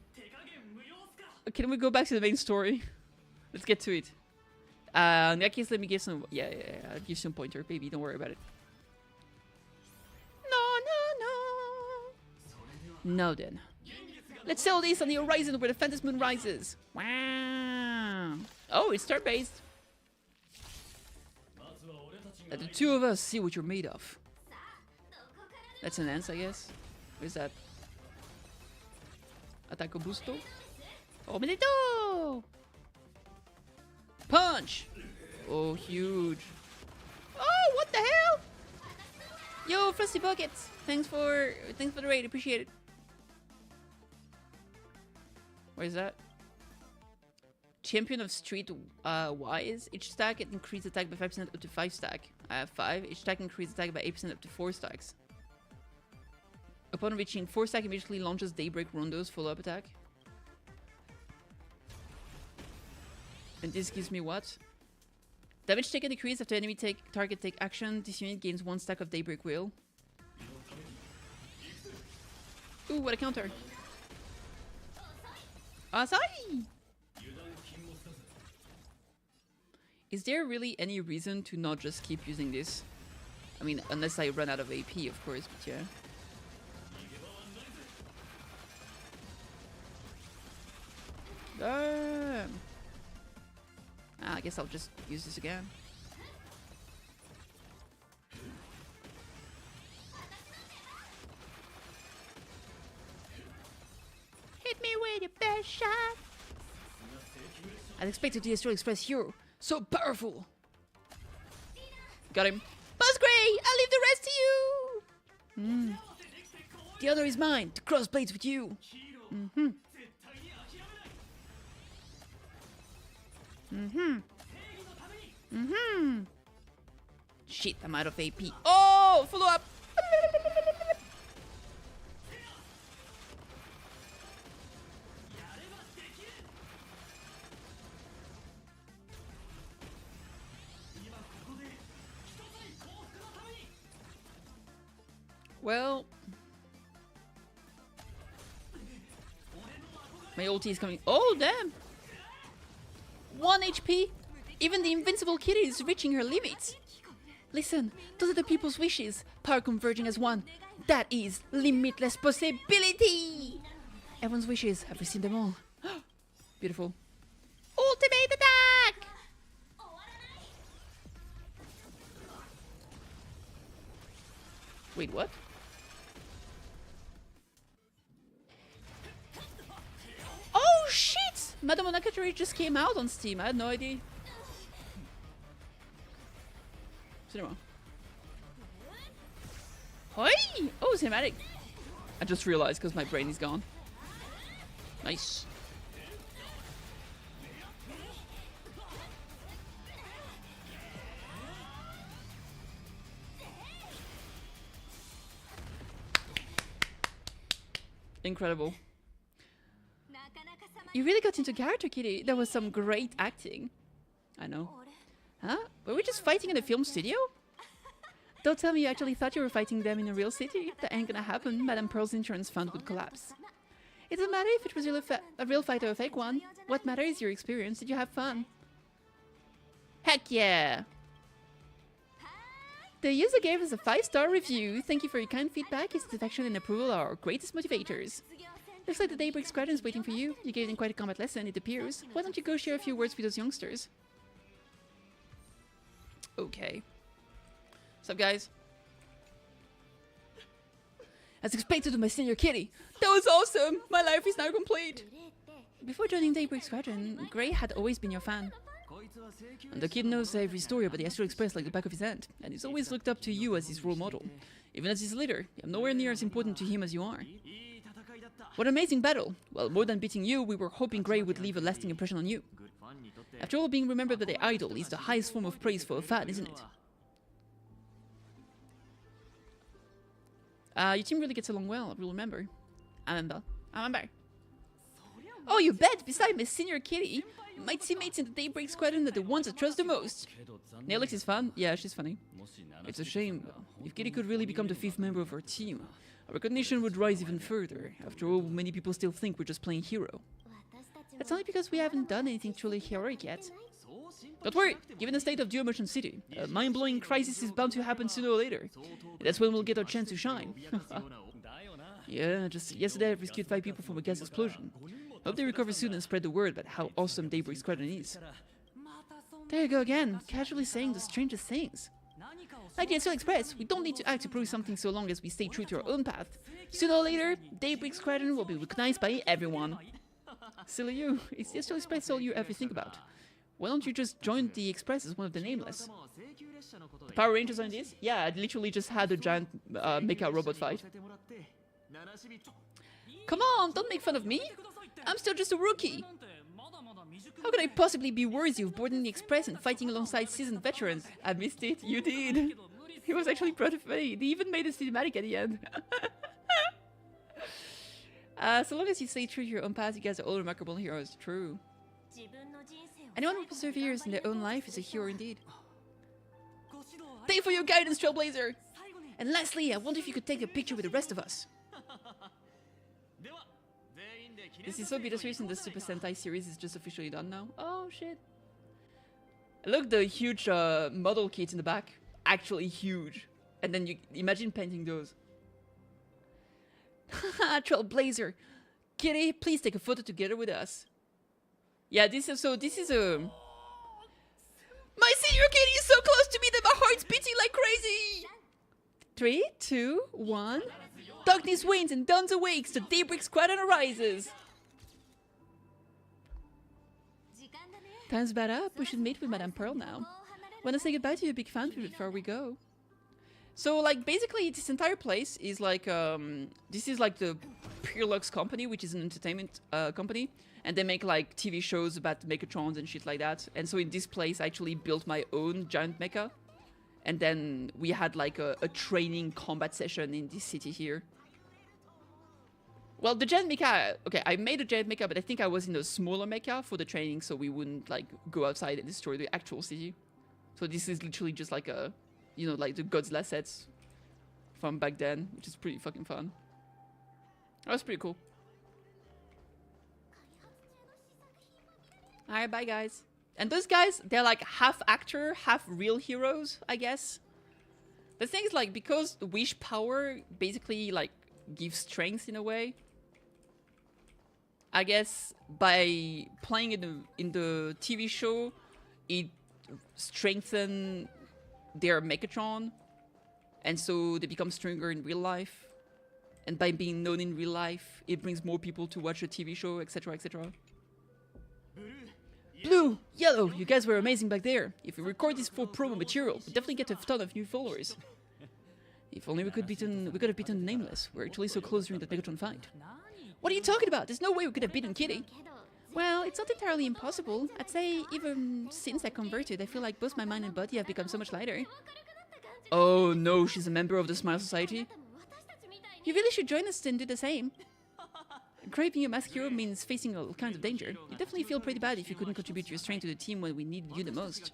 A: Can we go back to the main story? Let's get to it. In that case, let me give some... Yeah, I'll give some pointer. Baby, don't worry about it. No. Now then. Let's sail this on the horizon where the Phantom Moon rises. Wow. Oh, it's turn-based. Let the two of us see what you're made of. That's an ants, I guess. What is that? Ataco busto? Omelito! Punch! Oh, huge. Oh, what the hell? Yo, Frosty Buckets. Thanks for the raid. Appreciate it. Where is that? Champion of Street Wise. Each stack it increases attack by 5% up to 5 stack. I have 5. Each stack increases attack by 8% up to 4 stacks. Upon reaching 4 stack, immediately launches Daybreak Rondo's follow-up attack. And this gives me what? Damage taken decrease after enemy target take action. This unit gains 1 stack of Daybreak Wheel. Ooh, what a counter! Asai! Is there really any reason to not just keep using this? I mean, unless I run out of AP, of course, but yeah. Damn! I guess I'll just use this again. Hit me with your best shot! I'd expected the Astral Express hero. So powerful! Got him. Buzz Gray! I'll leave the rest to you! The honor is mine to cross blades with you! Shit, I'm out of AP. Oh! Follow up! Well, my ulti is coming. Oh, damn! 1 HP? Even the invincible Kitty is reaching her limits. Listen, those are the people's wishes. Power converging as one. That is limitless possibility! Everyone's wishes. Have we seen them all? Beautiful. Ultimate attack! Wait, what? Oh shit! Madame Monogatari just came out on Steam. I had no idea. Cinema. Hoi! Oh, cinematic. I just realized because my brain is gone. Nice. Incredible. You really got into character, Kitty. There was some great acting. I know. Huh? Were we just fighting in a film studio? Don't tell me you actually thought you were fighting them in a real city. That ain't gonna happen. Madame Pearl's insurance fund would collapse. It doesn't matter if it was a real fight or a fake one. What matters is your experience. Did you have fun? Heck yeah! The user gave us a 5-star review. Thank you for your kind feedback. Your satisfaction and approval are our greatest motivators. Looks like the Daybreak Squadron is waiting for you. You gave them quite a combat lesson, it appears. Why don't you go share a few words with those youngsters? Okay. What's up, guys? As expected of my senior Kitty. That was awesome! My life is now complete! Before joining Daybreak Squadron, Gray had always been your fan. And the kid knows every story about the Astral Express like the back of his hand, and he's always looked up to you as his role model. Even as his leader, I'm nowhere near as important to him as you are. What an amazing battle! Well, more than beating you, we were hoping Gray would leave a lasting impression on you. After all, being remembered by the idol is the highest form of praise for a fan, isn't it? Your team really gets along well, we'll remember. I remember. Oh, you bet! Besides my senior Kitty, my teammates in the Daybreak Squadron are the ones I trust the most. Neelix is fun? Yeah, she's funny. It's a shame. If Kitty could really become the 5th member of our team, our recognition would rise even further. After all, many people still think we're just playing hero. That's only because we haven't done anything truly heroic yet. Don't worry, given the state of Geomotion City, a mind-blowing crisis is bound to happen sooner or later. That's when we'll get our chance to shine. Yeah, just yesterday I rescued 5 people from a gas explosion. Hope they recover soon and spread the word about how awesome Daybreak Squadron is. There you go again, casually saying the strangest things. Like the Astral Express, we don't need to act to prove something so long as we stay true to our own path. Sooner or later, Daybreak Squadron will be recognized by everyone. Silly you, is the Astral Express all you ever think about? Why don't you just join the Express as one of the nameless? The Power Rangers are in this? Yeah, I literally just had a giant mecha robot fight. Come on, don't make fun of me! I'm still just a rookie! How could I possibly be worthy of boarding the Express and fighting alongside seasoned veterans? I missed it, you did! He was actually proud of me, they even made a cinematic at the end. So long as you stay true to your own path, you guys are all remarkable heroes. True. Anyone who perseveres in their own life is a hero indeed. Thank you for your guidance, Trailblazer! And lastly, I wonder if you could take a picture with the rest of us. This is so bittersweet since the Super Sentai series is just officially done now. Oh shit. Look, the huge model kits in the back. Actually huge. And then you imagine painting those. Haha, Trailblazer. Kitty, please take a photo together with us. Yeah, this is a... My senior Kitty is so close to me that my heart's beating like crazy! 3, 2, 1... Darkness wanes and dawns awakes, the Daybreak Squadron arises! Time's about up, we should meet with Madame Pearl now. Wanna say goodbye to your big fan before we go? So, like, basically, this entire place is like, this is like the Pure Lux company, which is an entertainment company. And they make, like, TV shows about mechatrons and shit like that. And so in this place, I actually built my own giant mecha. And then we had, like, a training combat session in this city here. Well, the giant mecha, okay, I made a giant mecha, but I think I was in a smaller mecha for the training, so we wouldn't, like, go outside and destroy the actual city. So this is literally just like a... You know, like the Godzilla sets from back then, which is pretty fucking fun. That was pretty cool. Alright, bye guys. And those guys, they're like half actor, half real heroes, I guess. The thing is, like, because the wish power basically like gives strength in a way. I guess by playing in the TV show, it strengthens their Mechatron, and so they become stronger in real life, and by being known in real life it brings more people to watch the TV show, etc, etc. Blue, yellow, you guys were amazing back there. If we record this for promo material, we'll definitely get a ton of new followers. If only we could have beaten Nameless. We're actually so close during that Megatron fight. What are you talking about? There's no way we could have beaten Kitty. Well, it's not entirely impossible. I'd say even since I converted, I feel like both my mind and body have become so much lighter. Oh no, she's a member of the Smile Society. You really should join us and do the same. Craving your mask hero means facing all kinds of danger. You definitely feel pretty bad if you couldn't contribute your strength to the team when we needed you the most.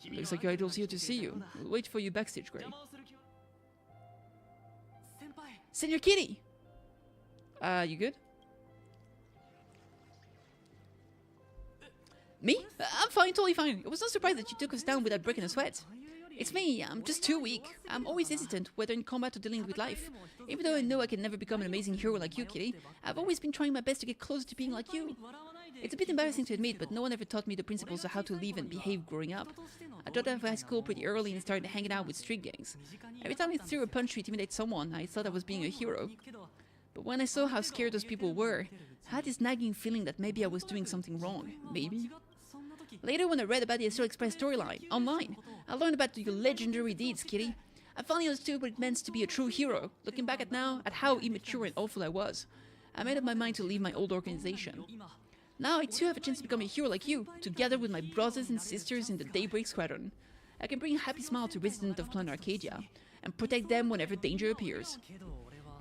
A: Looks like your idol's here to see you. We'll wait for you backstage, Gray. Senior Kitty! You good? Me? I'm fine, totally fine. I was not surprised that you took us down without breaking a sweat. It's me, I'm just too weak. I'm always hesitant, whether in combat or dealing with life. Even though I know I can never become an amazing hero like you, Kitty, I've always been trying my best to get closer to being like you. It's a bit embarrassing to admit, but no one ever taught me the principles of how to live and behave growing up. I dropped out of high school pretty early and started hanging out with street gangs. Every time I threw a punch to intimidate someone, I thought I was being a hero. But when I saw how scared those people were, I had this nagging feeling that maybe I was doing something wrong. Maybe? Later, when I read about the HSR Express storyline online, I learned about your legendary deeds, Kitty. I finally understood what it meant to be a true hero. Looking back at how immature and awful I was, I made up my mind to leave my old organization. Now I too have a chance to become a hero like you, together with my brothers and sisters in the Daybreak Squadron. I can bring a happy smile to residents of Planet Arcadia, and protect them whenever danger appears.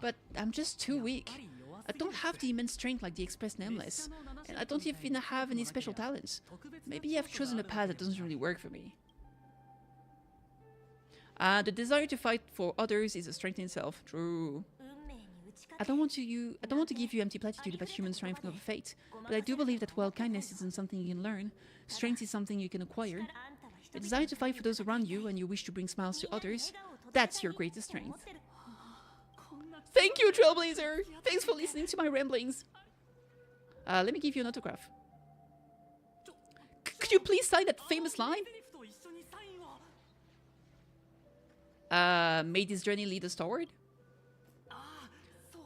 A: But I'm just too weak. I don't have the immense strength like the Express Nameless, and I don't even have any special talents. Maybe I've chosen a path that doesn't really work for me. The desire to fight for others is a strength in itself. True. I don't want to give you empty platitude about human triumphing over fate, but I do believe that while kindness isn't something you can learn, strength is something you can acquire. The desire to fight for those around you and you wish to bring smiles to others, that's your greatest strength. Thank you, Trailblazer! Thanks for listening to my ramblings. Let me give you an autograph. Could you please sign that famous line? May this journey lead us toward?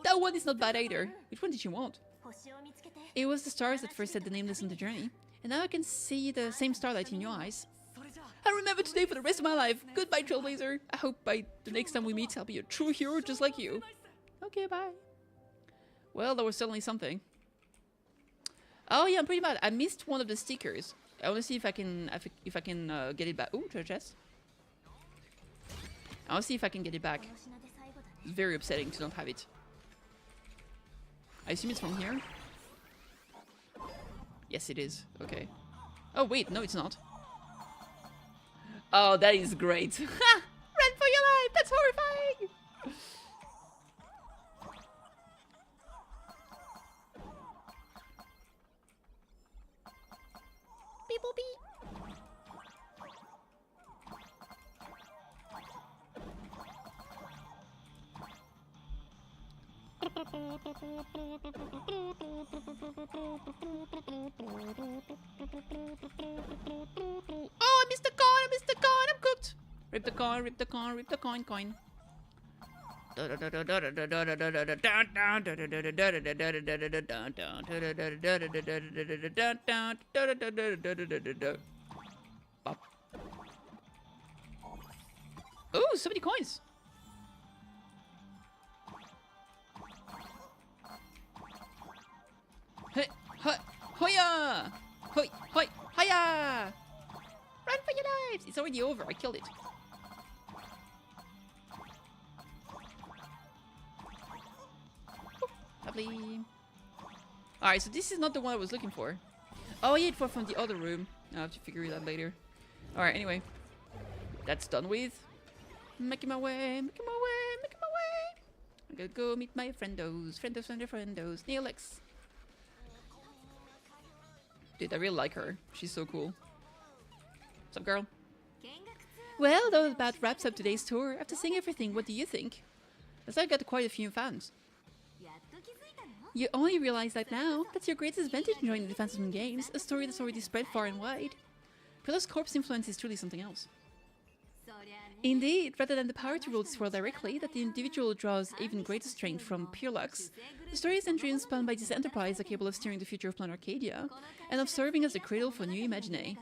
A: That one is not bad either. Which one did you want? It was the stars that first set the Nameless on the journey, and now I can see the same starlight in your eyes. I'll remember today for the rest of my life. Goodbye, Trailblazer. I hope by the next time we meet, I'll be a true hero just like you. Okay, bye. Well, that was certainly something. Oh yeah, I'm pretty mad. I missed one of the stickers. I want to see if I can get it back. Ooh, treasure chest. I want to see if I can get it back. It's very upsetting to not have it. I assume it's from here. Yes, it is. Okay. Oh wait, no, it's not. Oh, that is great. Run for your life! That's horrifying! Beep boop beep. Oh, I missed the coin! I missed the coin! I'm cooked! Rip the coin, rip the coin, rip the coin. Oh, so many coins! Hey, hoya! Hoi, hoi, hiya! Run for your lives! It's already over. I killed it. Lovely. Alright, so this is not the one I was looking for. Oh, yeah, it was from the other room. I'll have to figure it out later. Alright, anyway. That's done with. Making my way, making my way, making my way. I'm gonna go meet my friendos. Friendos. Neelix. Dude, I really like her. She's so cool. What's up, girl? Well, that about wraps up today's tour. After seeing everything, what do you think? As I got quite a few fans. You only realize that now. That's your greatest advantage in joining the Phantom Games, a story that's already spread far and wide. Pilla's Corp's influence is truly something else. Indeed, rather than the power to rule this world directly, that the individual draws even greater strength from pure lux. The stories and dreams spun by this enterprise are capable of steering the future of Planet Arcadia, and of serving as a cradle for new imagine.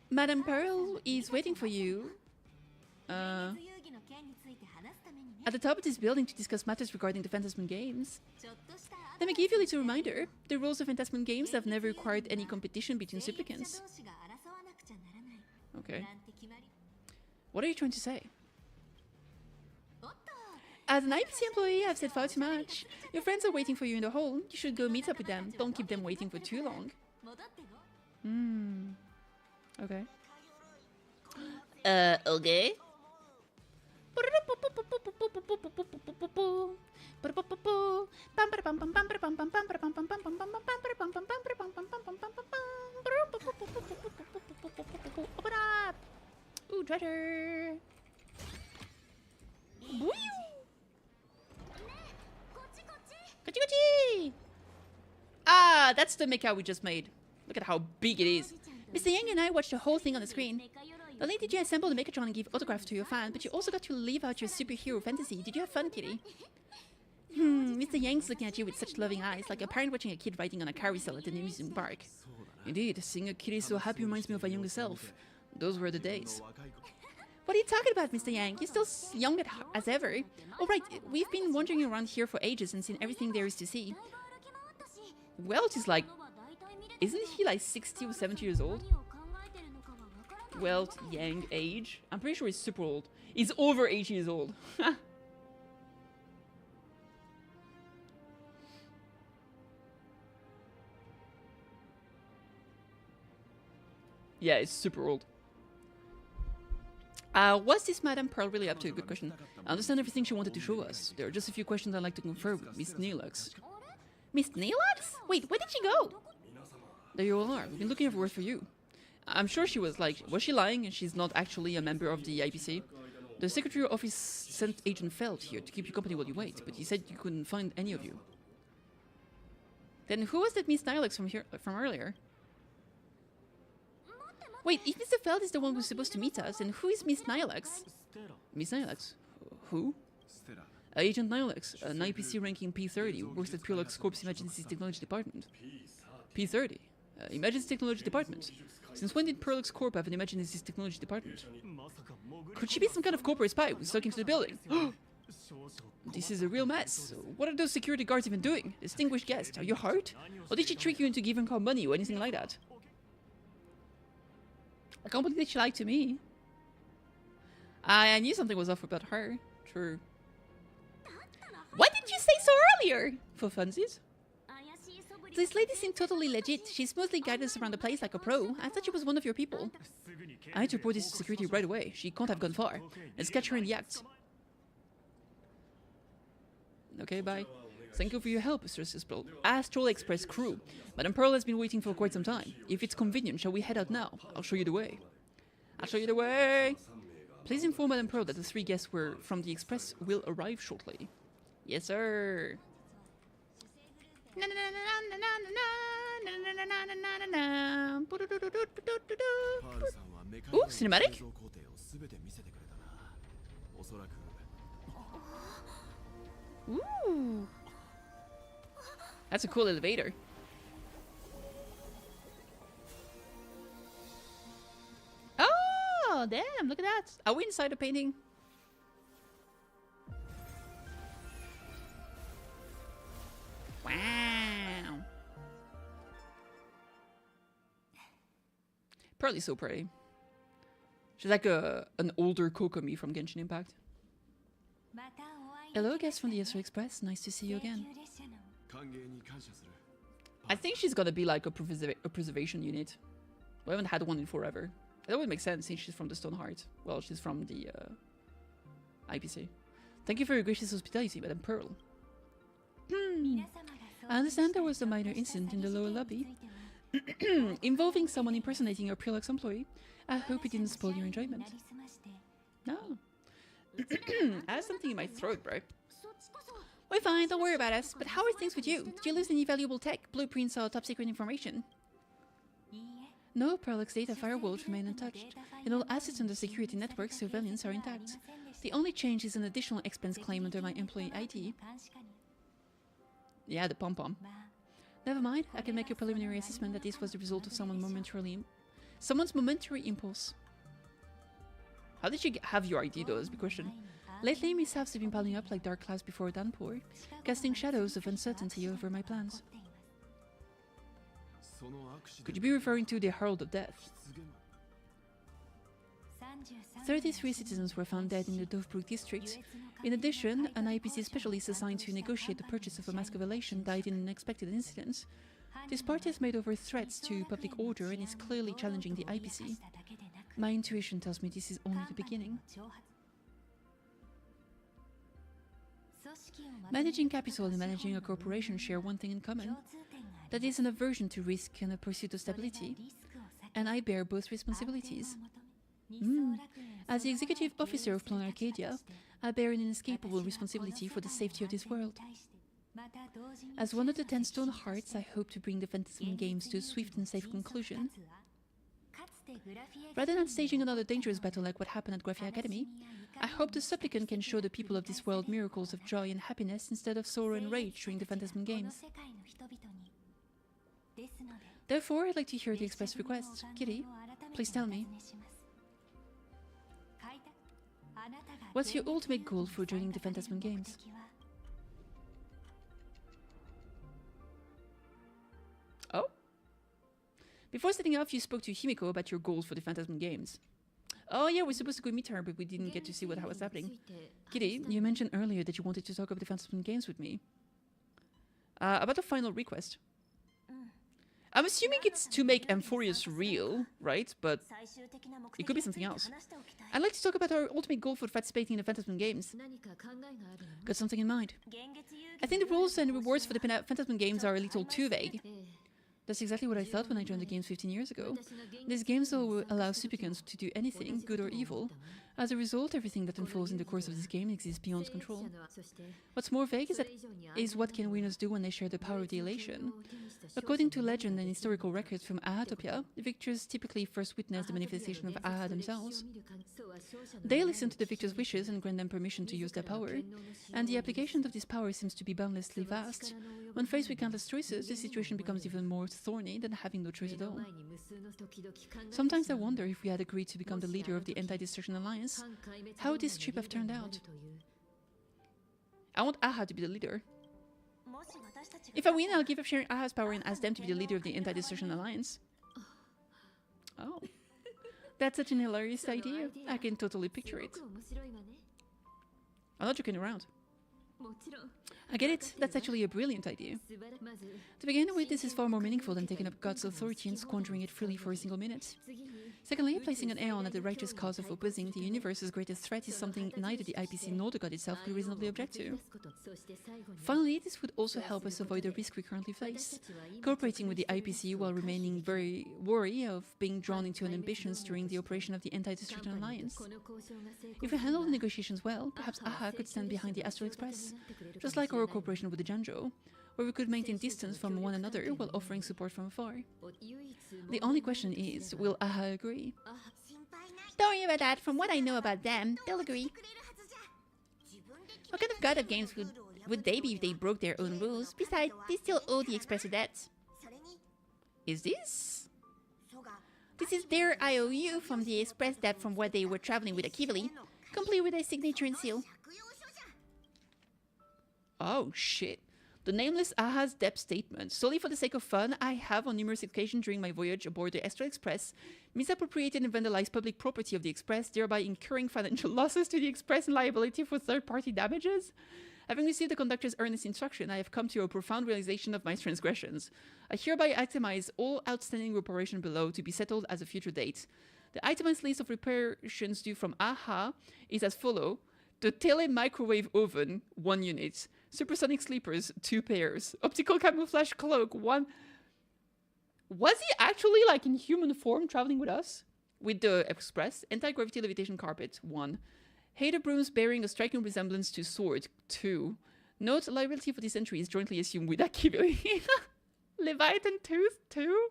A: Madame Pearl is waiting for you at the top of this building to discuss matters regarding the Fantasman games. Let me give you a little reminder. The rules of Fantasman games have never required any competition between supplicants. Okay. What are you trying to say? As an IPC employee, I've said far too much. Your friends are waiting for you in the hall. You should go meet up with them. Don't keep them waiting for too long. Okay. Okay. Open up! Ooh, treasure! Woo! Kochi! Ah, that's the mecha we just made. Look at how big it is. Mr. Yang and I watched the whole thing on the screen. Not only did you assemble the Mechatron and give autographs to your fan, but you also got to live out your superhero fantasy. Did you have fun, Kitty? Mr. Yang's looking at you with such loving eyes, like a parent watching a kid riding on a carousel at an amusement park. Indeed, seeing a kitty so happy reminds me of my younger self. Those were the days. What are you talking about, Mr. Yang? You're still young as ever. Oh right, we've been wandering around here for ages and seen everything there is to see. Welch is like... Isn't he like 60 or 70 years old? Welch, Yang age? I'm pretty sure he's super old. He's over 80 years old. Yeah, it's super old. What's this Madame Pearl really up to? Good question. I understand everything she wanted to show us. There are just a few questions I'd like to confer with Miss Neelix. Miss Neelix? Wait, where did she go? There you all are. We've been looking everywhere for you. I'm sure she was like... Was she lying and she's not actually a member of the IPC? The Secretary Office sent Agent Feld here to keep you company while you wait, but he said you couldn't find any of you. Then who was that Miss Neelix from earlier? Wait, if Mr. Feld is the one who's supposed to meet us, then who is Miss Neelix? Miss Neelix? Who? Agent Neelix, an IPC ranking P30, who works at Pure Lux Corp's Emergency Technology Department. P30? Emergency Technology Department? Since when did Pure Lux Corp have an Emergency Technology Department? Could she be some kind of corporate spy who snuck into the building? This is a real mess. What are those security guards even doing? Distinguished guest, are you hurt? Or did she trick you into giving her money or anything like that? I can't believe that she lied to me. I knew something was off about her. True. Why didn't you say so earlier? For funsies? This lady seemed totally legit. She smoothly guided us around the place like a pro. I thought she was one of your people. I had to report this to security right away. She can't have gone far. Let's catch her in the act. Okay, bye. Thank you for your help, Mr. Astral Express crew. Madame Pearl has been waiting for quite some time. If it's convenient, shall we head out now? I'll show you the way. I'll show you the way! Please inform Madame Pearl that the 3 guests from the Express will arrive shortly. Yes, sir! Ooh, cinematic? Ooh! That's a cool elevator. Oh, damn, look at that. Are we inside a painting? Wow. Pearl is so pretty. She's like an older Nekomimi from Genshin Impact. Hello, guests from the HSR Express. Nice to see you again. I think she's gonna be like a preservation unit. We haven't had one in forever. That would make sense since she's from the Stoneheart. Well, she's from the IPC. Thank you for your gracious hospitality, Madame Pearl. I understand there was a minor incident in the lower lobby involving someone impersonating your Pure Lux employee. I hope it didn't spoil your enjoyment. No. I have something in my throat, bro. We're fine, don't worry about us. But how are things with you? Did you lose any valuable tech, blueprints, or top secret information? No parallax data firewalls remain untouched, and all assets under security network surveillance are intact. The only change is an additional expense claim under my employee ID. Yeah, the pom-pom. Never mind, I can make a preliminary assessment that this was the result of someone's momentary impulse. How did you have your ID though, is the question. Lately, mishaps have been piling up like dark clouds before a downpour, casting shadows of uncertainty over my plans. Could you be referring to the Herald of Death? 33 citizens were found dead in the Dovebrook district. In addition, an IPC specialist assigned to negotiate the purchase of a mask of elation died in an unexpected incident. This party has made over threats to public order and is clearly challenging the IPC. My intuition tells me this is only the beginning. Managing capital and managing a corporation share one thing in common. That is an aversion to risk and a pursuit of stability. And I bear both responsibilities. As the executive officer of Plan Arcadia, I bear an inescapable responsibility for the safety of this world. As one of the 10 Stone Hearts, I hope to bring the Fantasy Games to a swift and safe conclusion. Rather than staging another dangerous battle like what happened at Graphia Academy, I hope the supplicant can show the people of this world miracles of joy and happiness instead of sorrow and rage during the Phantasm Games. Therefore, I'd like to hear the express request. Kitty, please tell me. What's your ultimate goal for joining the Phantasm Games? Oh? Before setting off, you spoke to Himiko about your goals for the Phantasm Games. Oh yeah, we're supposed to go meet her, but we didn't get to see what was happening. Kitty, you mentioned earlier that you wanted to talk about the Phantasm Games with me. About the final request. I'm assuming it's to make Amphorius real, right? But it could be something else. I'd like to talk about our ultimate goal for participating in the Phantasm Games. Got something in mind. I think the rules and rewards for the Phantasm Games are a little too vague. That's exactly what I thought when I joined the games 15 years ago. These games will allow supplicants to do anything, good or evil. As a result, everything that unfolds in the course of this game exists beyond control. What's more vague is what can winners do when they share the power of the elation. According to legend and historical records from Ahatopia, the victors typically first witness the manifestation of Aha themselves. They listen to the victors' wishes and grant them permission to use their power, and the application of this power seems to be boundlessly vast. When faced with countless choices, the situation becomes even more thorny than having no choice at all. Sometimes I wonder if we had agreed to become the leader of the Anti-Destruction Alliance, how would this trip have turned out? I want Aha to be the leader. If I win, I'll give up sharing Aha's power and ask them to be the leader of the Anti-Destruction Alliance. Oh. That's such an hilarious idea. I can totally picture it. I'm not joking around. I get it. That's actually a brilliant idea. To begin with, this is far more meaningful than taking up God's authority and squandering it freely for a single minute. Secondly, placing an aeon at the righteous cause of opposing the universe's greatest threat is something neither the IPC nor the god itself could reasonably object to. Finally, this would also help us avoid the risk we currently face, cooperating with the IPC while remaining very wary of being drawn into an ambitions during the operation of the Anti-Destruction Alliance. If we handle the negotiations well, perhaps Aha could stand behind the Astral Express, just like our cooperation with the Janjo, where we could maintain distance from one another while offering support from afar. The only question is, will Aha agree? Don't worry about that. From what I know about them, they'll agree. What kind of god of games would they be if they broke their own rules? Besides, they still owe the Express a debt. Is this? This is their IOU from the Express debt from where they were traveling with Akivali, complete with a signature and seal. Oh shit. The nameless Aha's debt statement. Solely for the sake of fun, I have on numerous occasions during my voyage aboard the Astral Express misappropriated and vandalized public property of the Express, thereby incurring financial losses to the Express and liability for third-party damages. Having received the conductor's earnest instruction, I have come to a profound realization of my transgressions. I hereby itemize all outstanding reparation below to be settled at a future date. The itemized list of reparations due from Aha is as follow. The tele-microwave oven, 1 unit. Supersonic sleepers, 2 pairs. Optical camouflage cloak, 1. Was he actually like in human form traveling with us? With the Express. Anti-gravity levitation carpet, 1. Hater brooms bearing a striking resemblance to sword, 2. Note, liability for this entry is jointly assumed with Akibili. Leviathan tooth, 2.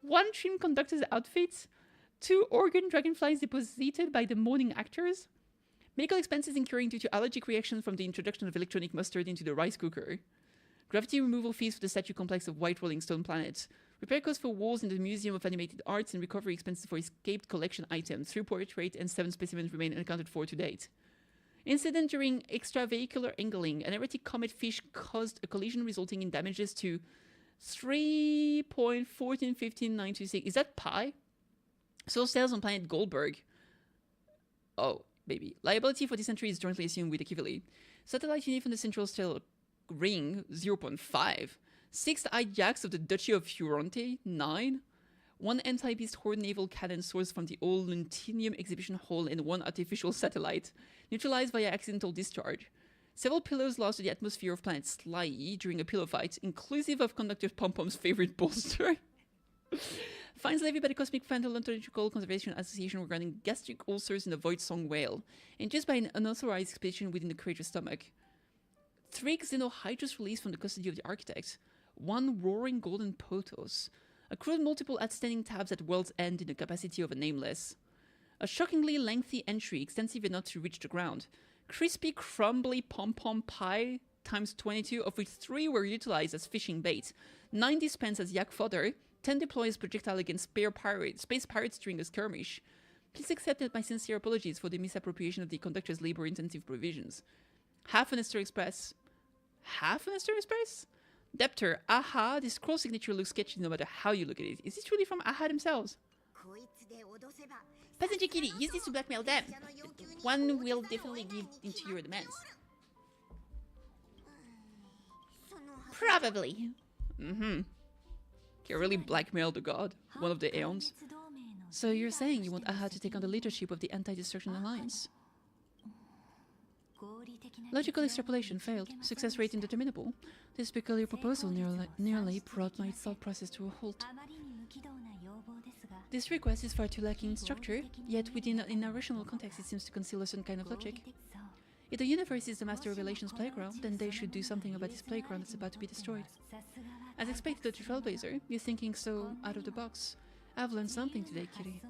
A: 1 trim conductor's outfit, 2 organ dragonflies deposited by the mourning actors, medical expenses incurring due to allergic reaction from the introduction of electronic mustard into the rice cooker, gravity removal fees for the statue complex of White Rolling Stone Planet, repair costs for walls in the Museum of Animated Arts, and recovery expenses for escaped collection items. 3 portrait and 7 specimens remain unaccounted for to date. Incident during extravehicular angling. An erratic comet fish caused a collision resulting in damages to 3.1415926. Is that pi? Soul sales on planet Goldberg. Oh, baby. Liability for this entry is jointly assumed with the KittyKathee. Satellite unit from the Central Stellar Ring, 0.5. 6-eyed yaks of the Duchy of Huronte, 9. 1 anti-beast horde naval cannon sourced from the old Luntinium exhibition hall, and 1 artificial satellite, neutralized via accidental discharge. Several pillows lost to the atmosphere of planet Sly during a pillow fight, inclusive of Conductor Pom-Pom's favorite bolster. Fines levied by the Cosmic Paleontological Conservation Association regarding gastric ulcers in the Void Song whale, induced by an unauthorized expedition within the creature's stomach. 3 xenohydras released from the custody of the architect. 1 roaring golden potos. Accrued multiple outstanding tabs at world's end in the capacity of a nameless. A shockingly lengthy entry, extensive enough to reach the ground. Crispy, crumbly pom-pom pie times 22, of which 3 were utilized as fishing bait. 9 dispensed as yak fodder. 10 deployed as projectile against space pirates during a skirmish. Please accept my sincere apologies for the misappropriation of the conductor's labor-intensive provisions. Half an Esther Express. Half an Esther Express? Debtor, aha, this scroll signature looks sketchy no matter how you look at it. Is this really from aha themselves? Passenger Kitty, use this to blackmail them. One will definitely give into your demands. Probably. Can really blackmail the god, one of the Aeons. So you're saying you want aha to take on the leadership of the Anti-Destruction Alliance? Logical extrapolation failed. Success rate indeterminable. This peculiar proposal nearly brought my thought process to a halt. This request is far too lacking in structure, yet within a rational context it seems to conceal a certain kind of logic. If the universe is the master of relations playground, then they should do something about this playground that's about to be destroyed. As expected, the Trailblazer, you're thinking so out of the box. I've learned something today, Kitty.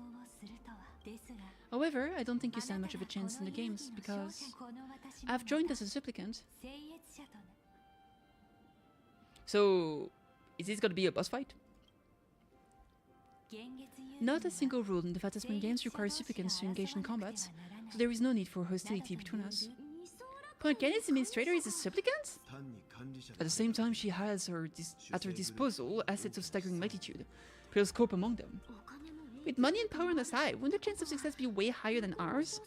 A: However, I don't think you stand much of a chance in the games, because I've joined as a supplicant. So, is this gonna be a boss fight? Not a single rule in the Phantasm games requires supplicants to engage in combat, so there is no need for hostility between us. Point Kenneth's administrator is a supplicant? At the same time, she has at her disposal assets of staggering magnitude, pale scope among them. With money and power on the side, wouldn't the chance of success be way higher than ours?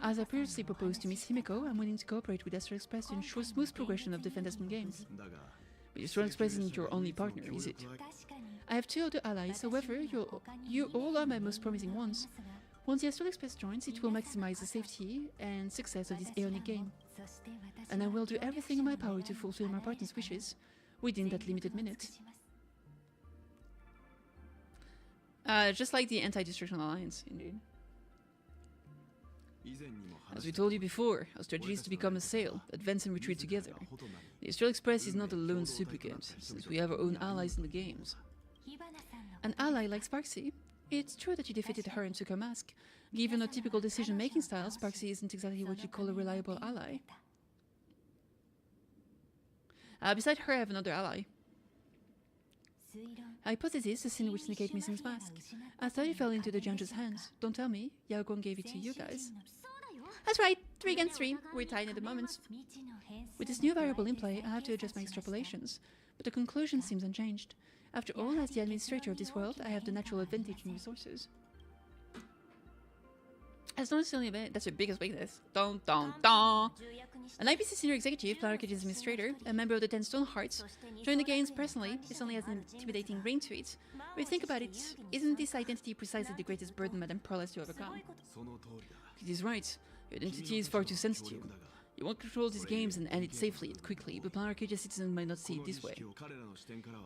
A: As I previously proposed to Miss Himeko, I'm willing to cooperate with Astral Express to ensure smooth progression of the Phantasm games. But Astral Express isn't your only partner, is it? I have 2 other allies, however, you all are my most promising ones. Once the Astral Express joins, it will maximize the safety and success of this Aeonic game. And I will do everything in my power to fulfill my partner's wishes within that limited minute. Just like the Anti-Destruction Alliance, indeed. As we told you before, our strategy is to become a sail, advance and retreat together. The Astral Express is not a lone supplicant, since we have our own allies in the games. An ally like Sparksy. It's true that you defeated her and took her mask. Given her typical decision-making style, Sparksy isn't exactly what you call a reliable ally. Beside her, I have another ally. Hypothesis, the sin which negate Missing's mask. I thought it fell into the judge's hands. Don't tell me. Yaogon gave it to you guys. That's right. 3 against 3. We're tied at the moment. With this new variable in play, I have to adjust my extrapolations. But the conclusion seems unchanged. After all, as the administrator of this world, I have the natural advantage in resources. That's not necessarily a bit. That's your biggest weakness. Dun dun dun! An IPC senior executive, Planarcage's administrator, a member of the 10 Stone Hearts, joined the games personally. This only has an intimidating ring to it. But if you think about it, isn't this identity precisely the greatest burden Madame Pearl has to overcome? It is right. Your identity is far too sensitive. You want to control these games and end it safely and quickly, but Planarcage's citizens might not see it this way.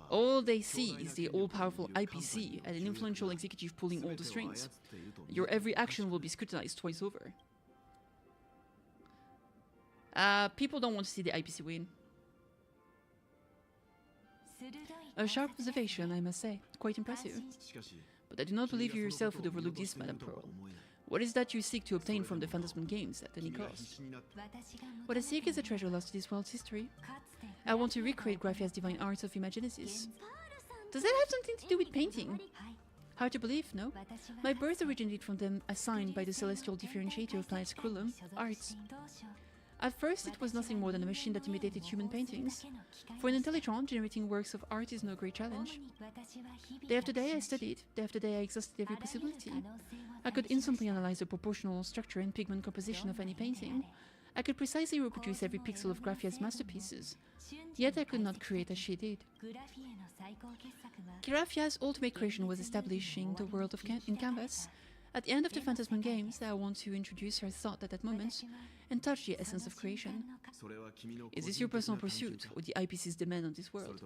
A: All they see is the all-powerful IPC and an influential executive pulling all the strings. Your every action will be scrutinized twice over. People don't want to see the IPC win. A sharp observation, I must say. Quite impressive. But I do not believe you yourself would overlook this, Madame Pearl. What is that you seek to obtain from the Phantasm Games at any cost? What I seek is a treasure lost to this world's history. I want to recreate Graphia's divine arts of Imagenesis. Does that have something to do with painting? Hard to believe, no? My birth originated from them assigned by the celestial differentiator of planet's curriculum, arts. At first, it was nothing more than a machine that imitated human paintings. For an Intelligent, generating works of art is no great challenge. Day after day I studied, day after day I exhausted every possibility. I could instantly analyze the proportional structure and pigment composition of any painting. I could precisely reproduce every pixel of Graphia's masterpieces. Yet I could not create as she did. Graphia's ultimate creation was establishing the world in canvas. At the end of the Phantasm Games, I want to introduce her thought at that moment and touch the essence of creation. Is this your personal pursuit, or the IPC's demand on this world?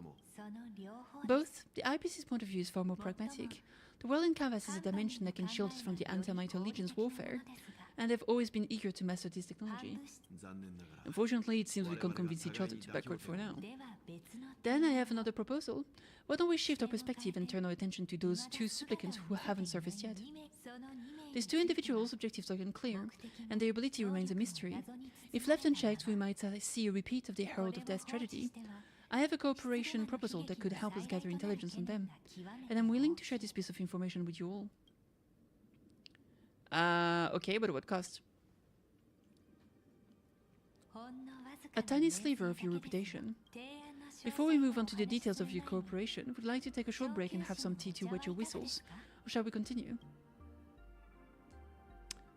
A: Both. The IPC's point of view is far more pragmatic. The world in canvas is a dimension that can shield us from the anti-Mito Legion's warfare, and they've always been eager to master this technology. Unfortunately, it seems we can't convince each other to backward for now. Then I have another proposal. Why don't we shift our perspective and turn our attention to those two supplicants who haven't surfaced yet? These two individuals' objectives are unclear, and their ability remains a mystery. If left unchecked, we might see a repeat of the Herald of Death tragedy. I have a cooperation proposal that could help us gather intelligence on them, and I'm willing to share this piece of information with you all. Okay, but at what cost? A tiny sliver of your reputation. Before we move on to the details of your cooperation, would you like to take a short break and have some tea to wet your whistles? Or shall we continue?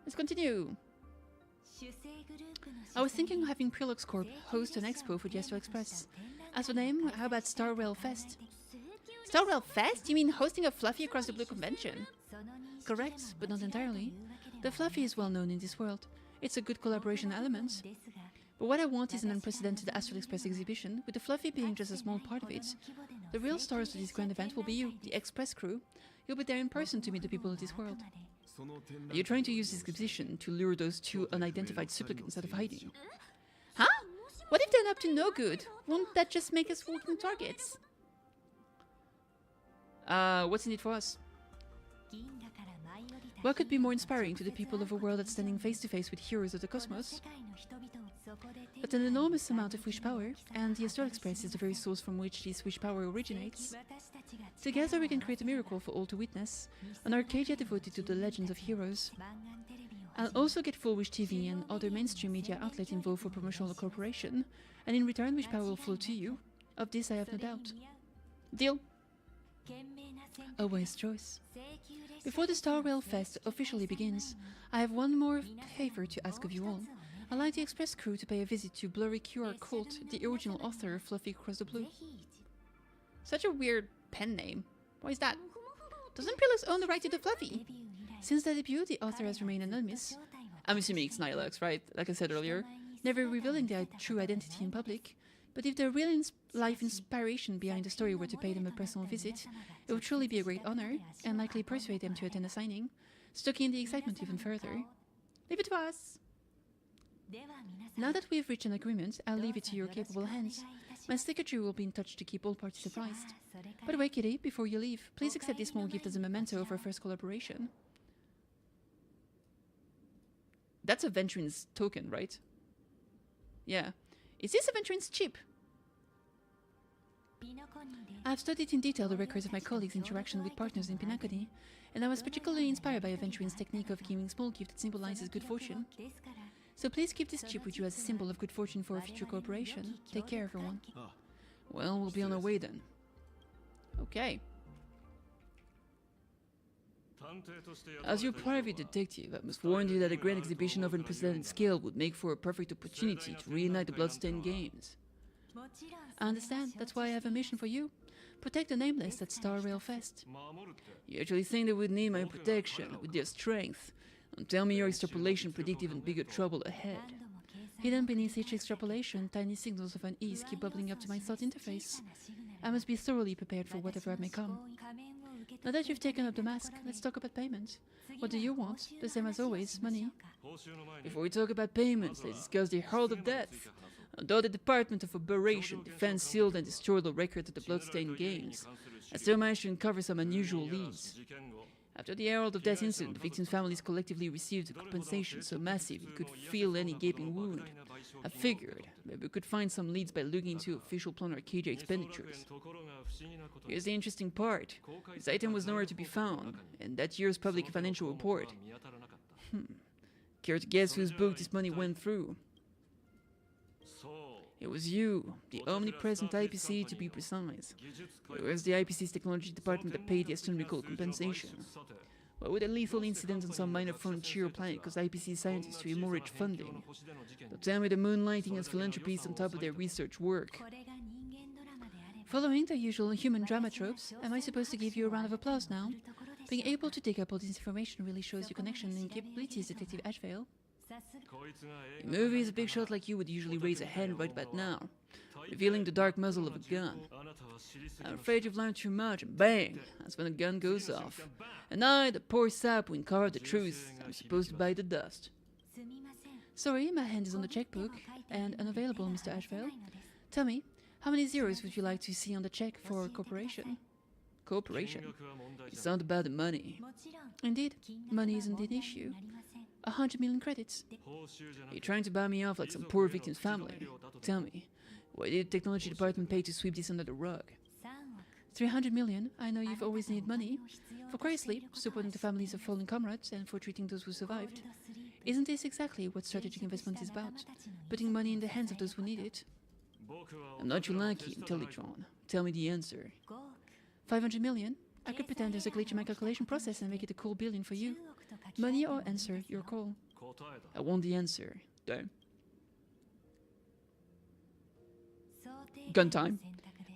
A: Let's continue! I was thinking of having Prelux Corp host an expo for the Astral Express. As for name, how about Star Rail Fest? Star Rail Fest? You mean hosting a Fluffy across the Blue Convention? Correct, but not entirely. The Fluffy is well known in this world. It's a good collaboration element. But what I want is an unprecedented Astral Express exhibition, with the Fluffy being just a small part of it. The real stars of this grand event will be you, the Express crew. You'll be there in person to meet the people of this world. Are you trying to use this exhibition to lure those two unidentified supplicants out of hiding? Huh? What if they're up to no good? Won't that just make us walking targets? What's in it for us? What could be more inspiring to the people of a world that's standing face to face with heroes of the cosmos? But an enormous amount of wish power, and the Astral Express is the very source from which this wish power originates. Together we can create a miracle for all to witness, an Arcadia devoted to the legends of heroes. I'll also get Full Wish TV and other mainstream media outlets involved for promotional cooperation, and in return wish power will flow to you. Of this I have no doubt. Deal? A wise choice. Before the Star Rail Fest officially begins, I have one more favor to ask of you all. I'd like the Express crew to pay a visit to Blurry QR Colt, the original author of Fluffy Across the Blue. Such a weird pen name. Why is that? Doesn't Prelux own the right to the Fluffy? Since the debut, the author has remained anonymous. I'm assuming it's Nihilux, right? Like I said earlier. Never revealing their true identity in public. But if the real life inspiration behind the story were to pay them a personal visit, it would truly be a great honor, and likely persuade them to attend a signing, stoking the excitement even further. Leave it to us! Now that we have reached an agreement, I'll leave it to your capable hands. My secretary will be in touch to keep all parties surprised. By the way, Kitty, before you leave, please accept this small gift as a memento of our first collaboration. That's a Venturin's token, right? Yeah. Is this a Venturin's chip? I have studied in detail the records of my colleagues' interaction with partners in Pinakoni, and I was particularly inspired by a Venturin's technique of giving small gift that symbolizes good fortune. So please keep this chip with you as a symbol of good fortune for our future cooperation. Take care, everyone. Well, we'll be on our way then. Okay. As your private detective, I must warn you that a grand exhibition of unprecedented scale would make for a perfect opportunity to reunite the Bloodstained Games. I understand. That's why I have a mission for you. Protect the Nameless at Star Rail Fest. You actually think they would need my protection with their strength? And tell me your extrapolation predict even bigger trouble ahead. Hidden beneath each extrapolation, tiny signals of unease keep bubbling up to my thought interface. I must be thoroughly prepared for whatever may come. Now that you've taken up the mask, let's talk about payment. What do you want? The same as always, money. Before we talk about payments, let's discuss the Herald of Death. Although the Department of Operation Defense sealed and destroyed the records of the Bloodstained Games, I still managed to uncover some unusual leads. After the Herald of Death incident, the victims' families collectively received a compensation so massive it could feel any gaping wound. I figured maybe we could find some leads by looking into official Plan Arcadia expenditures. Here's the interesting part. This item was nowhere to be found, in that year's public financial report. Care to guess whose book this money went through? It was you, the omnipresent IPC to be precise. It was the IPC's technology department that paid the astronomical compensation. Why would a lethal incident on some minor frontier planet cause IPC scientists to hemorrhage funding? Don't tell me the moonlighting as philanthropies on top of their research work. Following the usual human drama tropes, am I supposed to give you a round of applause now? Being able to dig up all this information really shows your connection and capabilities, Detective Ashvale. In movies, a big shot like you would usually raise a hand right about now, revealing the dark muzzle of a gun. I'm afraid you've learned too much, and bang, that's when the gun goes off. And I, the poor sap who uncovered the truth, I'm supposed to bite the dust. Sorry, my hand is on the checkbook, and unavailable, Mr. Ashvale. Tell me, how many zeros would you like to see on the check for cooperation? Cooperation? It's not about the money. Indeed, money isn't an issue. 100 million credits. You're trying to buy me off like some poor victim's family. Tell me, why did the technology department pay to sweep this under the rug? 300 million? I know you've always needed money. For Christ's sake, supporting the families of fallen comrades and for treating those who survived. Isn't this exactly what strategic investment is about? Putting money in the hands of those who need it? I'm not your lackey, Intelligtron. Tell me the answer. 500 million? I could pretend there's a glitch in my calculation process and make it a cool billion for you. Money or answer, your call. I want the answer. Damn. Gun time.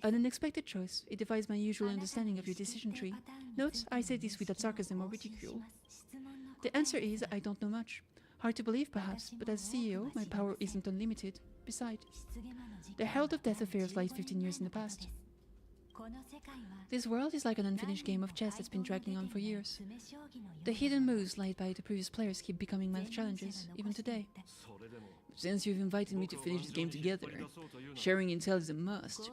A: An unexpected choice. It defies my usual understanding of your decision tree. Note, I say this without sarcasm or ridicule. The answer is, I don't know much. Hard to believe, perhaps, but as CEO, my power isn't unlimited. Besides, the Herald of Death affairs lies 15 years in the past. This world is like an unfinished game of chess that's been dragging on for years. The hidden moves laid by the previous players keep becoming my challenges, even today. Since you've invited me to finish the game together, sharing intel is a must.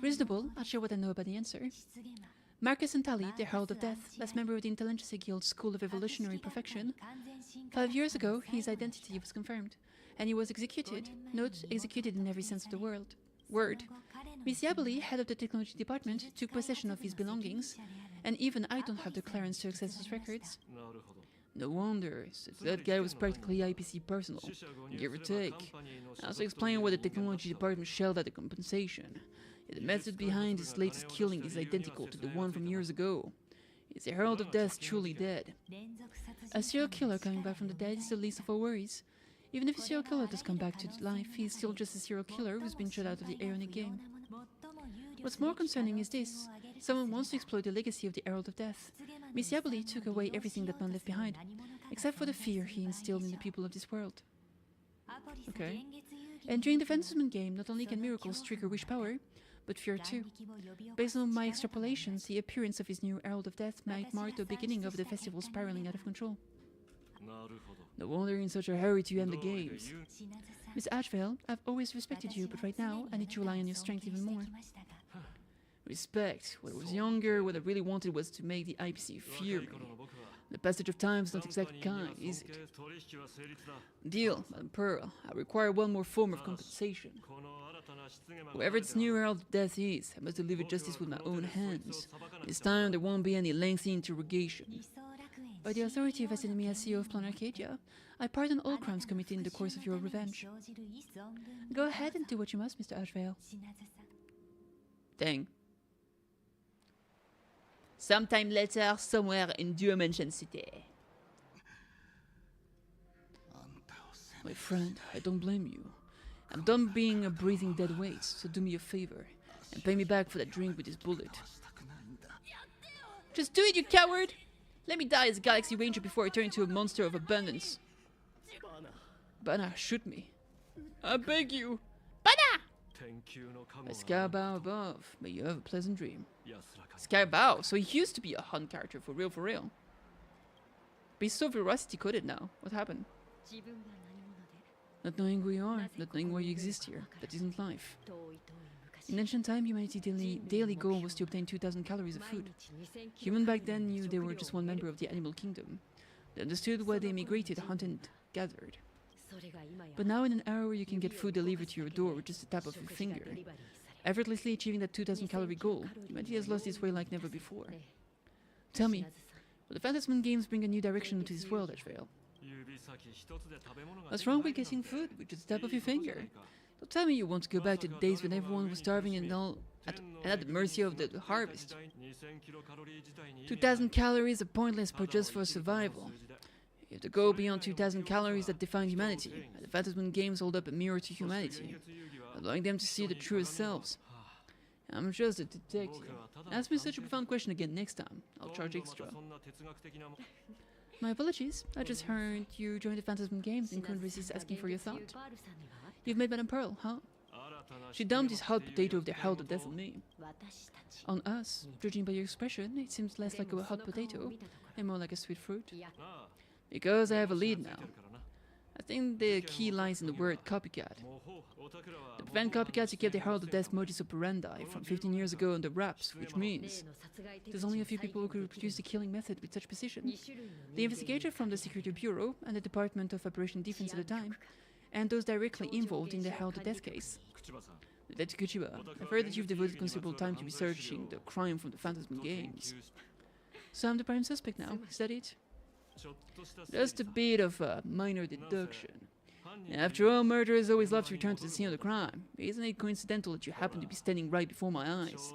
A: Reasonable, I'll share what I know about the answer. Marcus Antali, the Herald of Death, last member of the Intelligence Guild's School of Evolutionary Perfection. 5 years ago, his identity was confirmed, and he was executed. Note, executed in every sense of the word. Miss Yabali, head of the technology department, took possession of his belongings, and even I don't have the clearance to access those records. No wonder, since that guy was practically IPC personal, give or take. I also explain why the technology department shelled out the compensation. Yet the method behind his latest killing is identical to the one from years ago. Is the Herald of Death truly dead? A serial killer coming back from the dead is the least of our worries. Even if a serial killer does come back to life, he's still just a serial killer who's been shut out of the Aeonic game. What's more concerning is this. Someone wants to exploit the legacy of the Herald of Death. Miss Yabali took away everything that man left behind, except for the fear he instilled in the people of this world. Okay. And during the Fantasman game, not only can miracles trigger wish power, but fear too. Based on my extrapolations, the appearance of his new Herald of Death might mark the beginning of the festival spiraling out of control. No wonder you're in such a hurry to end the games. Miss Ashvale, I've always respected you, but right now I need to rely on your strength even more. Respect. When I was younger, what I really wanted was to make the IPC fear me. The passage of time is not exactly kind, is it? Deal, Madam Pearl. I require one more form of compensation. Whoever this new Herald of Death is, I must deliver justice with my own hands. This time there won't be any lengthy interrogation. By the authority vested in me as CEO of Plan Arcadia, I pardon all crimes committed in the course of your revenge. Go ahead and do what you must, Mr. Ashvale. Dang. Sometime later, somewhere in Dimension City. My friend, I don't blame you. I'm done being a breathing dead weight, so do me a favor and pay me back for that drink with this bullet. Just do it, you coward! Let me die as a Galaxy Ranger before I turn into a monster of abundance. Bana, shoot me. I beg you. Bana! A Skybow above. May you have a pleasant dream. Skybow, so he used to be a Hun character, for real, for real. But he's so veracity coded now. What happened? Not knowing who you are, not knowing why you exist here. That isn't life. In ancient time, humanity's daily goal was to obtain 2,000 calories of food. Humans back then knew they were just one member of the animal kingdom. They understood why they migrated, hunted, gathered. But now in an era where you can get food delivered to your door with just a tap of your finger, effortlessly achieving that 2,000 calorie goal, humanity has lost its way like never before. Tell me, will the Fantasman games bring a new direction into this world, Ashvale? What's wrong with getting food with just a tap of your finger? Don't tell me you want to go back to the days when everyone was starving and all at the mercy of the harvest. 2,000 calories are pointless but just for survival. If the goal beyond 2,000 calories that define humanity, the Fantasman games hold up a mirror to humanity, allowing them to see the truest selves. I'm just a detective. Ask me such a profound question again next time. I'll charge extra. My apologies. I just heard you joined the Fantasman games and couldn't resist asking for your thought. You've met Madame Pearl, huh? She dumped this hot potato of the hell to death on me. On us, judging by your expression, it seems less like a hot potato and more like a sweet fruit. Because I have a lead now. I think the key lies in the word copycat. To prevent copycats, you kept the Herald of Death modus operandi from 15 years ago on the wraps, which means there's only a few people who could reproduce the killing method with such precision. The investigator from the Security Bureau and the Department of Operation Defense at the time, and those directly involved in the Herald of Death case. Detective Kuchiba, I've heard that you've devoted considerable time to researching the crime from the Fantasman games. So I'm the prime suspect now, is that it? Just a bit of a minor deduction. After all, murderers always love to return to the scene of the crime. Isn't it coincidental that you happen to be standing right before my eyes?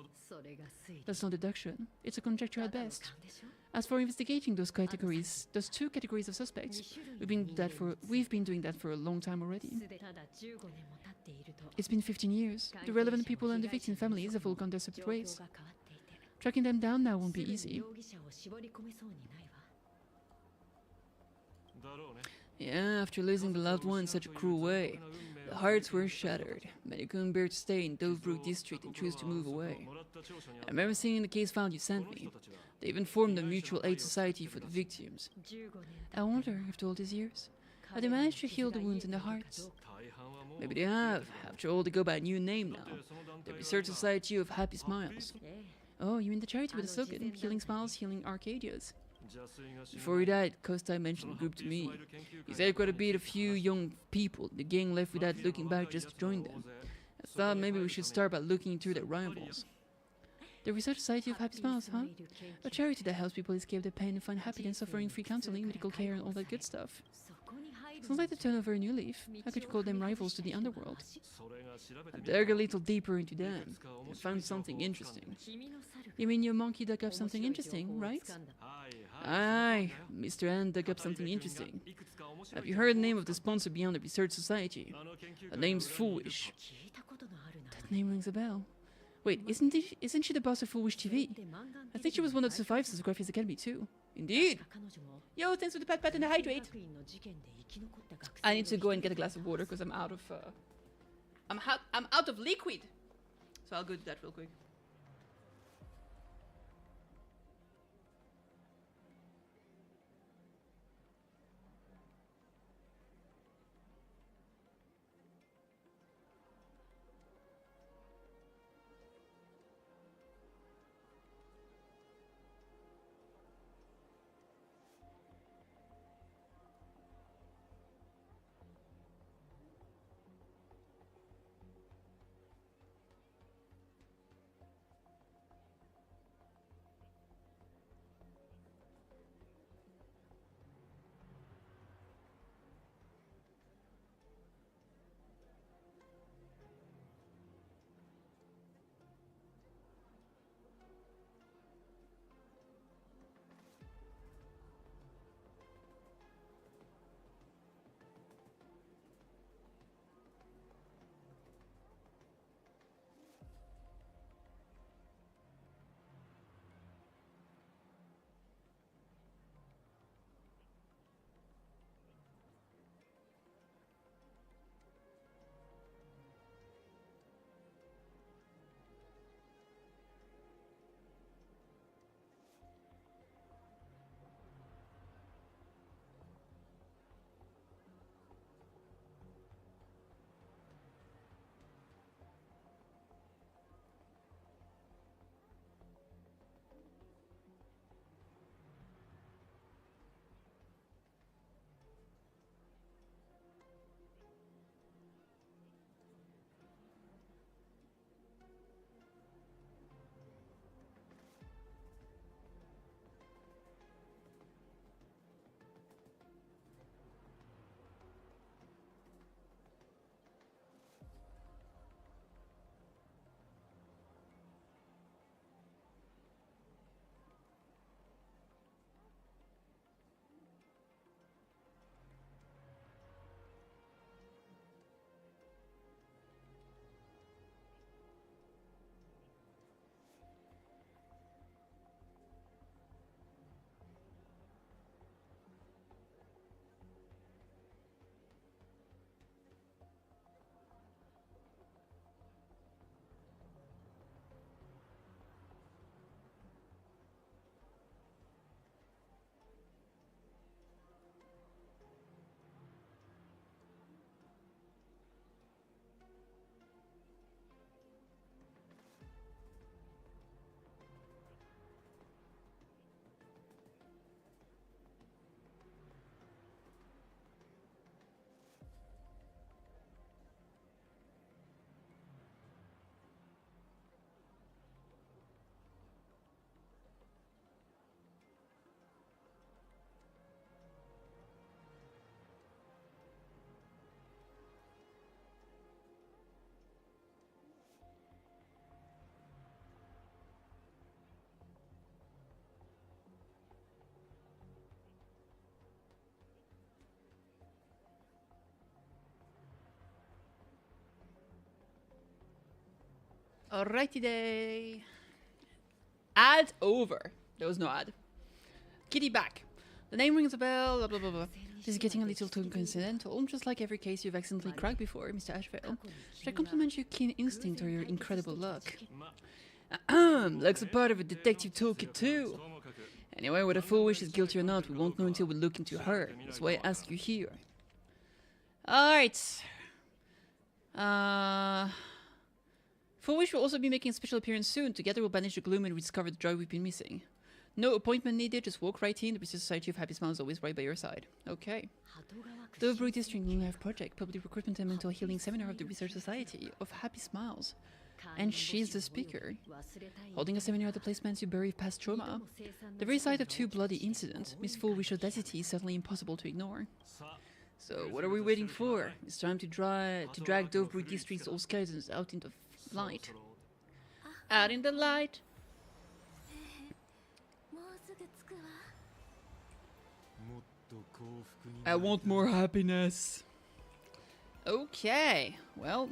A: That's not deduction. It's a conjecture at best. As for investigating those two categories of suspects, we've been doing that for a long time already. It's been 15 years. The relevant people and the victim families have all gone their separate ways. Tracking them down now won't be easy. Yeah, after losing the loved one in such a cruel way, the hearts were shattered. Many couldn't bear to stay in Dovebrook district and chose to move away. I remember seeing the case file you sent me. They even formed a mutual aid society for the victims. I wonder, after all these years, have they managed to heal the wounds in their hearts? Maybe they have. After all, they go by a new name now. The Research Society of Happy Smiles. Oh, you mean the charity with the slogan, Healing Smiles, Healing Arcadias? Before he died, Kostai mentioned the group to me. He said quite a bit of few young people the gang left without looking back just to join them. I thought maybe we should start by looking into their rivals. The Research Society of Happy Smiles, huh? A charity that helps people escape their pain and find happiness, offering free counseling, medical care and all that good stuff. Sounds like the turn over a new leaf. How could you call them rivals to the underworld? I dug a little deeper into them and found something interesting. You mean your monkey dug up something interesting, right? Aye, Mr. N dug up something interesting. Have you heard the name of the sponsor beyond the Research Society? Her name's Foolish. That name rings a bell. Wait, isn't she the boss of Foolish TV? I think she was one of the survivors of Graphics Academy too. Indeed. Yo, thanks for the pat and the hydrate. I need to go and get a glass of water because I'm out of I'm out of liquid. So I'll go do that real quick. Alrighty day. Ad over. There was no ad. Kitty back. The name rings a bell, blah blah blah blah. This is getting a little too coincidental, just like every case you've accidentally cracked before, Mr. Ashvale. Should I compliment your keen instinct or your incredible luck? Luck's a part of a detective toolkit too. Anyway, whether Full Wish is guilty or not, we won't know until we look into her. That's why I ask you here. Alright. Full Wish will also be making a special appearance soon. Together we'll banish the gloom and rediscover the joy we've been missing. No appointment needed, just walk right in. The Research Society of Happy Smiles is always right by your side. Okay. The Brew District New Life Project, Public Recruitment and Mental Healing Seminar of the Research Society of Happy Smiles. And she's the speaker. Holding a seminar at the place meant to bury past trauma. The very sight of two bloody incidents, Miss Full Wish's audacity is certainly impossible to ignore. So what are we waiting for? It's time to drag Dovebrew District's old skeletons out into light. Out in the light. I want more happiness. Okay, well,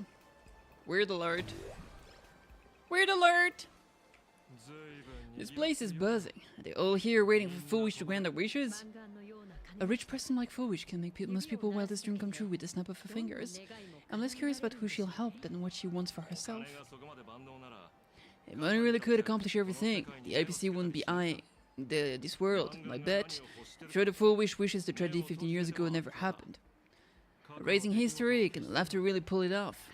A: weird alert. Weird alert! This place is buzzing. Are they all here waiting for Full Wish to grant their wishes? A rich person like Full Wish can make most people's wildest dream come true with the snap of her fingers. I'm less curious about who she'll help than what she wants for herself. If money really could accomplish everything, the IPC wouldn't be eyeing this world, I bet. I'm sure the Full Wish wishes the tragedy 15 years ago never happened. Erasing history, can laughter really pull it off?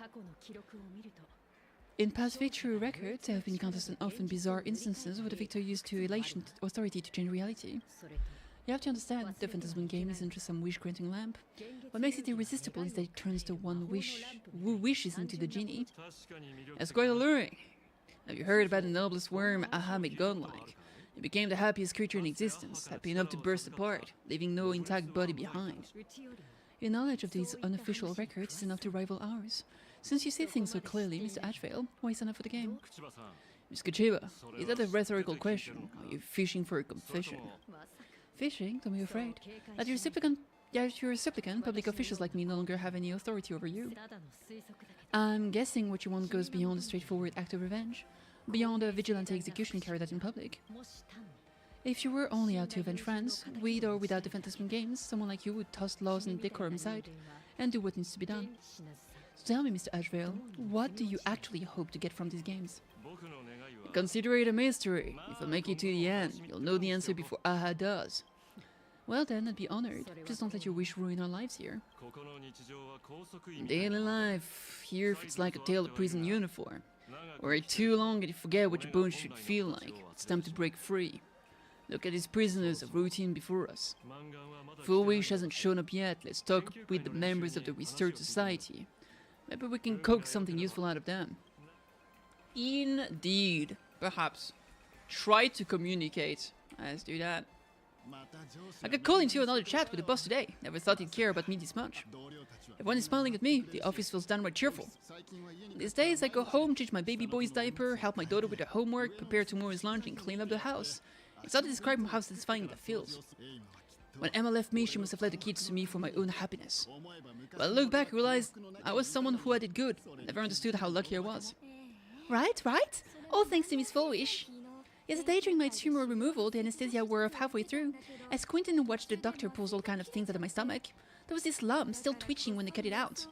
A: In past victory records, there have been countless and often bizarre instances where the victor used to elation authority to change reality. You have to understand, the Phantasm game isn't just some wish-granting lamp. What makes it irresistible is that it turns the one who wishes into the genie. That's quite alluring. Have you heard about the noblest worm Aha made godlike? It became the happiest creature in existence, happy enough to burst apart, leaving no intact body behind. Your knowledge of these unofficial records is enough to rival ours. Since you see things so clearly, Mr. Ashvale, why sign up for the game? Miss Kachiba, is that a rhetorical question? Are you fishing for a confession? Fishing? Don't be afraid. As your supplicant, public officials like me no longer have any authority over you. I'm guessing what you want goes beyond a straightforward act of revenge. Beyond a vigilante execution carried out in public. If you were only out to avenge friends, with or without the Phantasm games, someone like you would toss laws and decorum aside, and do what needs to be done. So tell me, Mr. Ashvale, what do you actually hope to get from these games? Consider it a mystery. If I make it to the end, you'll know the answer before Aha does. Well then, I'd be honored. Just don't let your wish ruin our lives here. Daily life, here it's like a tale of prison uniform. Wait too long and you forget what your bones should feel like. It's time to break free. Look at these prisoners of routine before us. Full Wish hasn't shown up yet. Let's talk with the members of the Research Society. Maybe we can coax something useful out of them. Indeed. Perhaps. Try to communicate. Let's do that. I got called into another chat with the boss today. Never thought he'd care about me this much. Everyone is smiling at me. The office feels downright cheerful. These days I go home, change my baby boy's diaper, help my daughter with her homework, prepare tomorrow's lunch and clean up the house. It's hard to describe how satisfying that feels. When Emma left me, she must have led the kids to me for my own happiness. When I look back, I realized I was someone who had it good. Never understood how lucky I was. Right? All thanks to Miss Full Wish. Yesterday, during my tumor removal, the anesthesia wore off halfway through. I squinted and watched the doctor pulls all kind of things out of my stomach. There was this lump still twitching when they cut it out.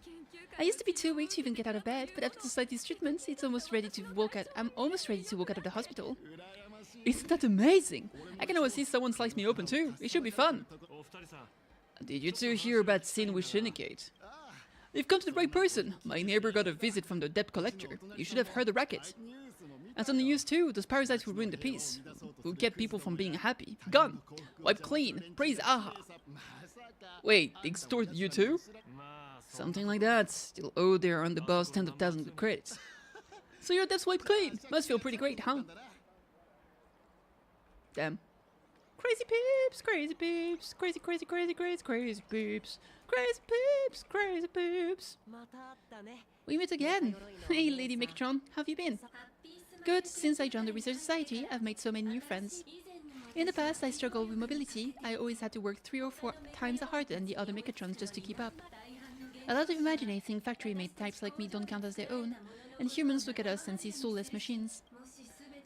A: I used to be too weak to even get out of bed, but after the slightest treatments, I'm almost ready to walk out of the hospital. Isn't that amazing? I can always see someone slice me open too. It should be fun. Did you two hear about Sin with Syndicate? You've come to the right person. My neighbor got a visit from the debt collector. You should have heard the racket. And on the news too, those parasites who ruin the peace, who kept people from being happy. Gone. Wiped clean. Praise Aha. Wait, they extorted you too? Something like that. Still owe their on the boss tens of thousands of credits. So your debt's wiped clean. Must feel pretty great, huh? Damn. Crazy peeps, crazy peeps, crazy peeps, crazy peeps. We meet again. Hey, Lady Megatron, how have you been? Good. Since I joined the Research Society, I've made so many new friends. In the past, I struggled with mobility. I always had to work 3 or 4 times harder than the other Megatrons just to keep up. A lot of Imagine think factory-made types like me don't count as their own, and humans look at us and see soulless machines.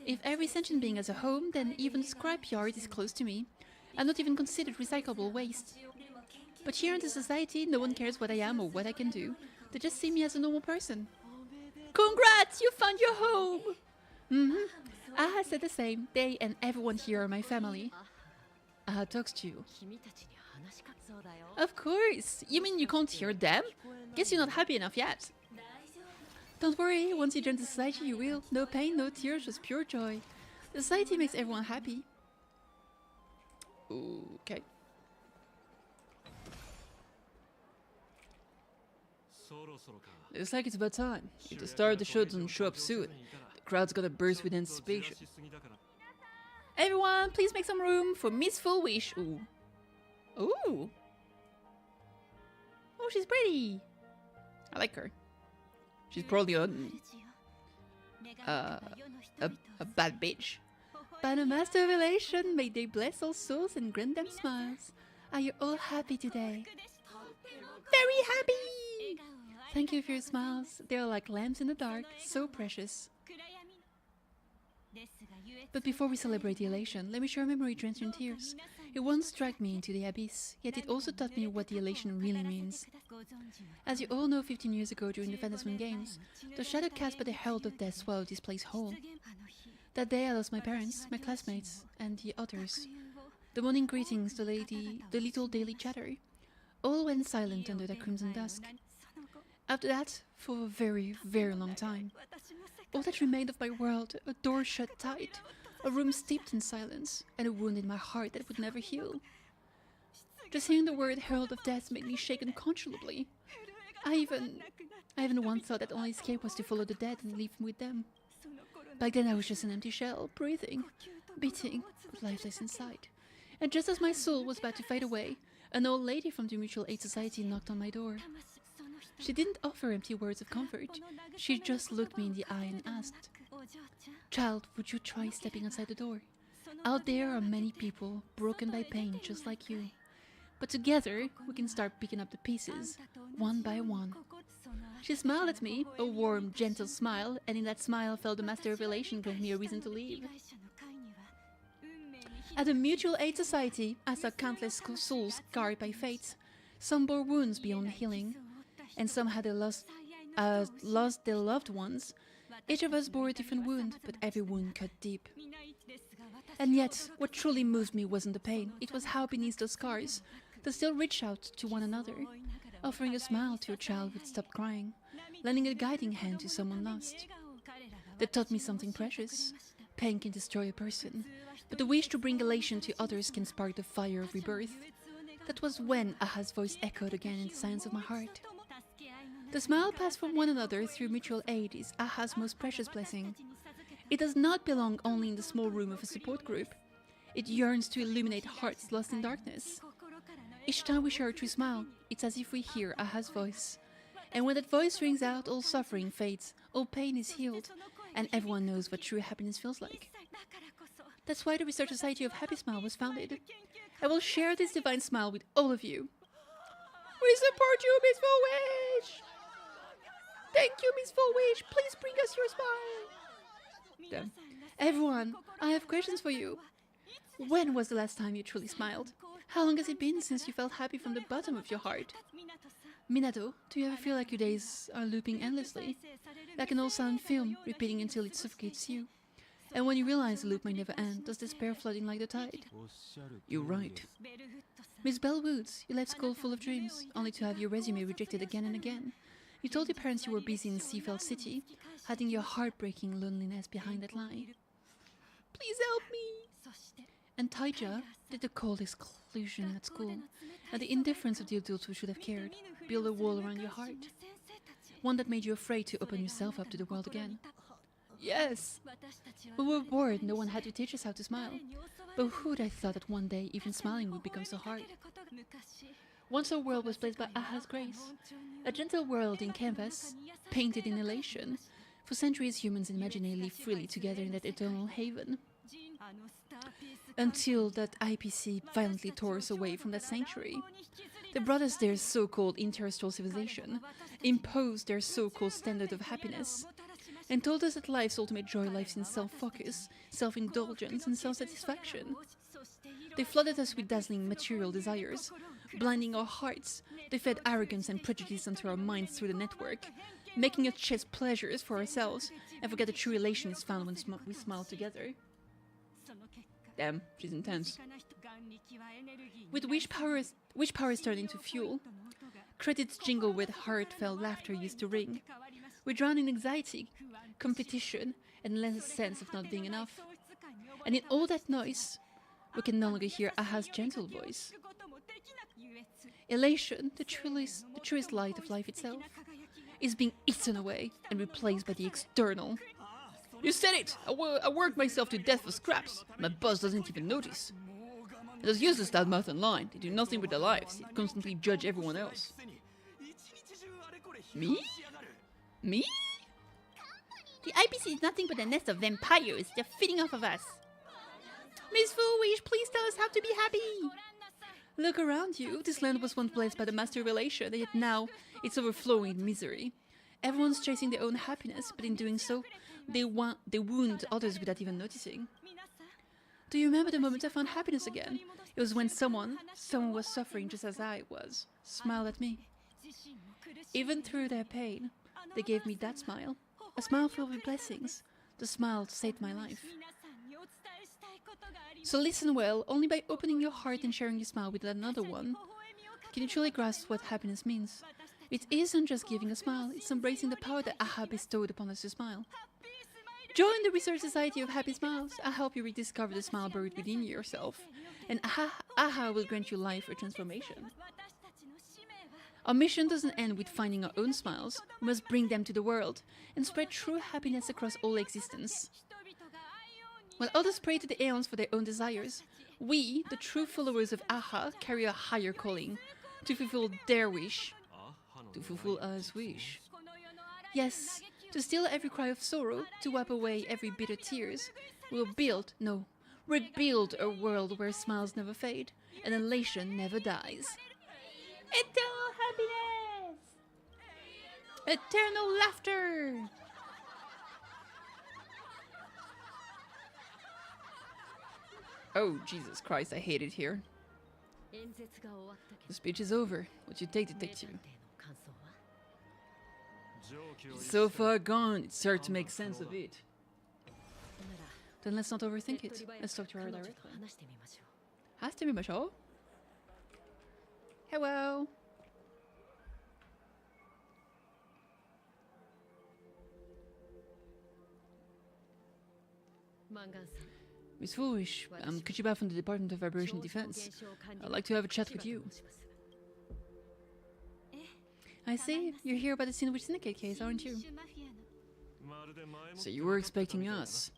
A: If every sentient being has a home, then even scrapyard is close to me. I'm not even considered recyclable waste. But here in the society, no one cares what I am or what I can do. They just see me as a normal person. Congrats! You found your home! Aha said the same. They and everyone here are my family. Aha talks to you. Of course! You mean you can't hear them? Guess you're not happy enough yet. Don't worry, once you join the society you will. No pain, no tears, just pure joy. The society makes everyone happy. Okay. Looks like it's about time. If the star of the show doesn't show up soon, the crowd's gonna burst with anticipation. Everyone, please make some room for Miss Full Wish. Ooh. Ooh. Oh, she's pretty. I like her. She's probably a bad bitch. But a master of elation, may they bless all souls and grant them smiles. Are you all happy today? Very happy! Thank you for your smiles. They are like lamps in the dark, so precious. But before we celebrate the elation, let me share a memory drenched in tears. It once dragged me into the abyss, yet it also taught me what the elation really means. As you all know, 15 years ago during the Fantasman Games, the shadow cast by the herald of death swallowed this place whole. That day I lost my parents, my classmates, and the others. The morning greetings, the little daily chatter, all went silent under the crimson dusk. After that, for a very, very long time, all that remained of my world, a door shut tight, a room steeped in silence, and a wound in my heart that would never heal. Just hearing the word herald of death made me shake uncontrollably. I even once thought that the only escape was to follow the dead and leave with them. Back then I was just an empty shell, breathing, beating, but lifeless inside. And just as my soul was about to fade away, an old lady from the Mutual Aid Society knocked on my door. She didn't offer empty words of comfort. She just looked me in the eye and asked, "Child, would you try stepping outside the door? Out there are many people, broken by pain just like you. But together, we can start picking up the pieces, one by one." She smiled at me, a warm, gentle smile, and in that smile felt the master of elation gave me a reason to leave. At the Mutual Aid Society, I saw countless souls scarred by fate. Some bore wounds beyond healing, and some had lost their loved ones. Each of us bore a different wound, but every wound cut deep. And yet, what truly moved me wasn't the pain, it was how beneath those scars, they still reached out to one another, offering a smile to a child who'd stopped crying, lending a guiding hand to someone lost. They taught me something precious. Pain can destroy a person, but the wish to bring elation to others can spark the fire of rebirth. That was when Aha's voice echoed again in the silence of my heart. The smile passed from one another through mutual aid is Aha's most precious blessing. It does not belong only in the small room of a support group. It yearns to illuminate hearts lost in darkness. Each time we share a true smile, it's as if we hear Aha's voice. And when that voice rings out, all suffering fades, all pain is healed, and everyone knows what true happiness feels like. That's why the Research Society of Happy Smile was founded. I will share this divine smile with all of you. We support you, Miss Fullwish! Thank you, Miss Fullwish! Please bring us your smile! Damn. Everyone, I have questions for you. When was the last time you truly smiled? How long has it been since you felt happy from the bottom of your heart? Minato, do you ever feel like your days are looping endlessly? Like an old silent film, repeating until it suffocates you? And when you realize the loop may never end, does despair flooding like the tide? You're right. Miss Bellwoods, you left school full of dreams, only to have your resume rejected again and again. You told your parents you were busy in Seafeld City, hiding your heartbreaking loneliness behind that lie. Please help me! And Taija did the cold exclusion at school, and the indifference of the adults who should have cared, build a wall around your heart. One that made you afraid to open yourself up to the world again. Yes! We were bored, no one had to teach us how to smile. But who'd have thought that one day even smiling would become so hard? Once our world was blessed by Aha's grace. A gentle world in canvas, painted in elation. For centuries humans and Imaginary lived freely together in that eternal haven. Until that IPC violently tore us away from that sanctuary. They brought us their so-called interstellar civilization, imposed their so-called standard of happiness, and told us that life's ultimate joy lies in self-focus, self-indulgence, and self-satisfaction. They flooded us with dazzling material desires, blinding our hearts. They fed arrogance and prejudice into our minds through the network, making us chase pleasures for ourselves and forget the true elation is found when we smile together. Damn, she's intense. With which powers turned into fuel, credits jingle with heartfelt laughter used to ring. We drown in anxiety, competition, and less sense of not being enough. And in all that noise, we can no longer hear Aha's gentle voice. Elation, the truest light of life itself, is being eaten away and replaced by the external. You said it! I worked myself to death for scraps. My boss doesn't even notice. It is useless that mouth online. They do nothing with their lives. They constantly judge everyone else. Me? Me? The IPC is nothing but a nest of vampires. They're feeding off of us. Miss Foolish, please tell us how to be happy. Look around you. This land was once blessed by the master relation, yet now it's overflowing in misery. Everyone's chasing their own happiness, but in doing so, they wound others without even noticing. Do you remember the moment I found happiness again? It was when someone was suffering just as I was, smiled at me. Even through their pain, they gave me that smile. A smile filled with blessings. The smile saved my life. So listen well, only by opening your heart and sharing your smile with another one can you truly grasp what happiness means. It isn't just giving a smile, it's embracing the power that Aha bestowed upon us to smile. Join the Research Society of Happy Smiles. I'll help you rediscover the smile buried within yourself, and Aha will grant you life or transformation. Our mission doesn't end with finding our own smiles. We must bring them to the world and spread true happiness across all existence. While others pray to the aeons for their own desires, we, the true followers of Aha, carry a higher calling to fulfill their wish, to fulfill us' wish. Yes, to still every cry of sorrow, to wipe away every bitter tears, we'll rebuild a world where smiles never fade and elation never dies. Eternal happiness! Eternal laughter! Oh, Jesus Christ, I hate it here. The speech is over. What's your take, detective? It's so far gone, it's hard to make sense of it. Then let's not overthink it. Let's talk to her directly. Hello. Miss Foolish, I'm Kuchiba from the Department of Vibration Defense. I'd like to have a chat with you. I see. You're here about the Sandwich Syndicate case, aren't you? So you were expecting us.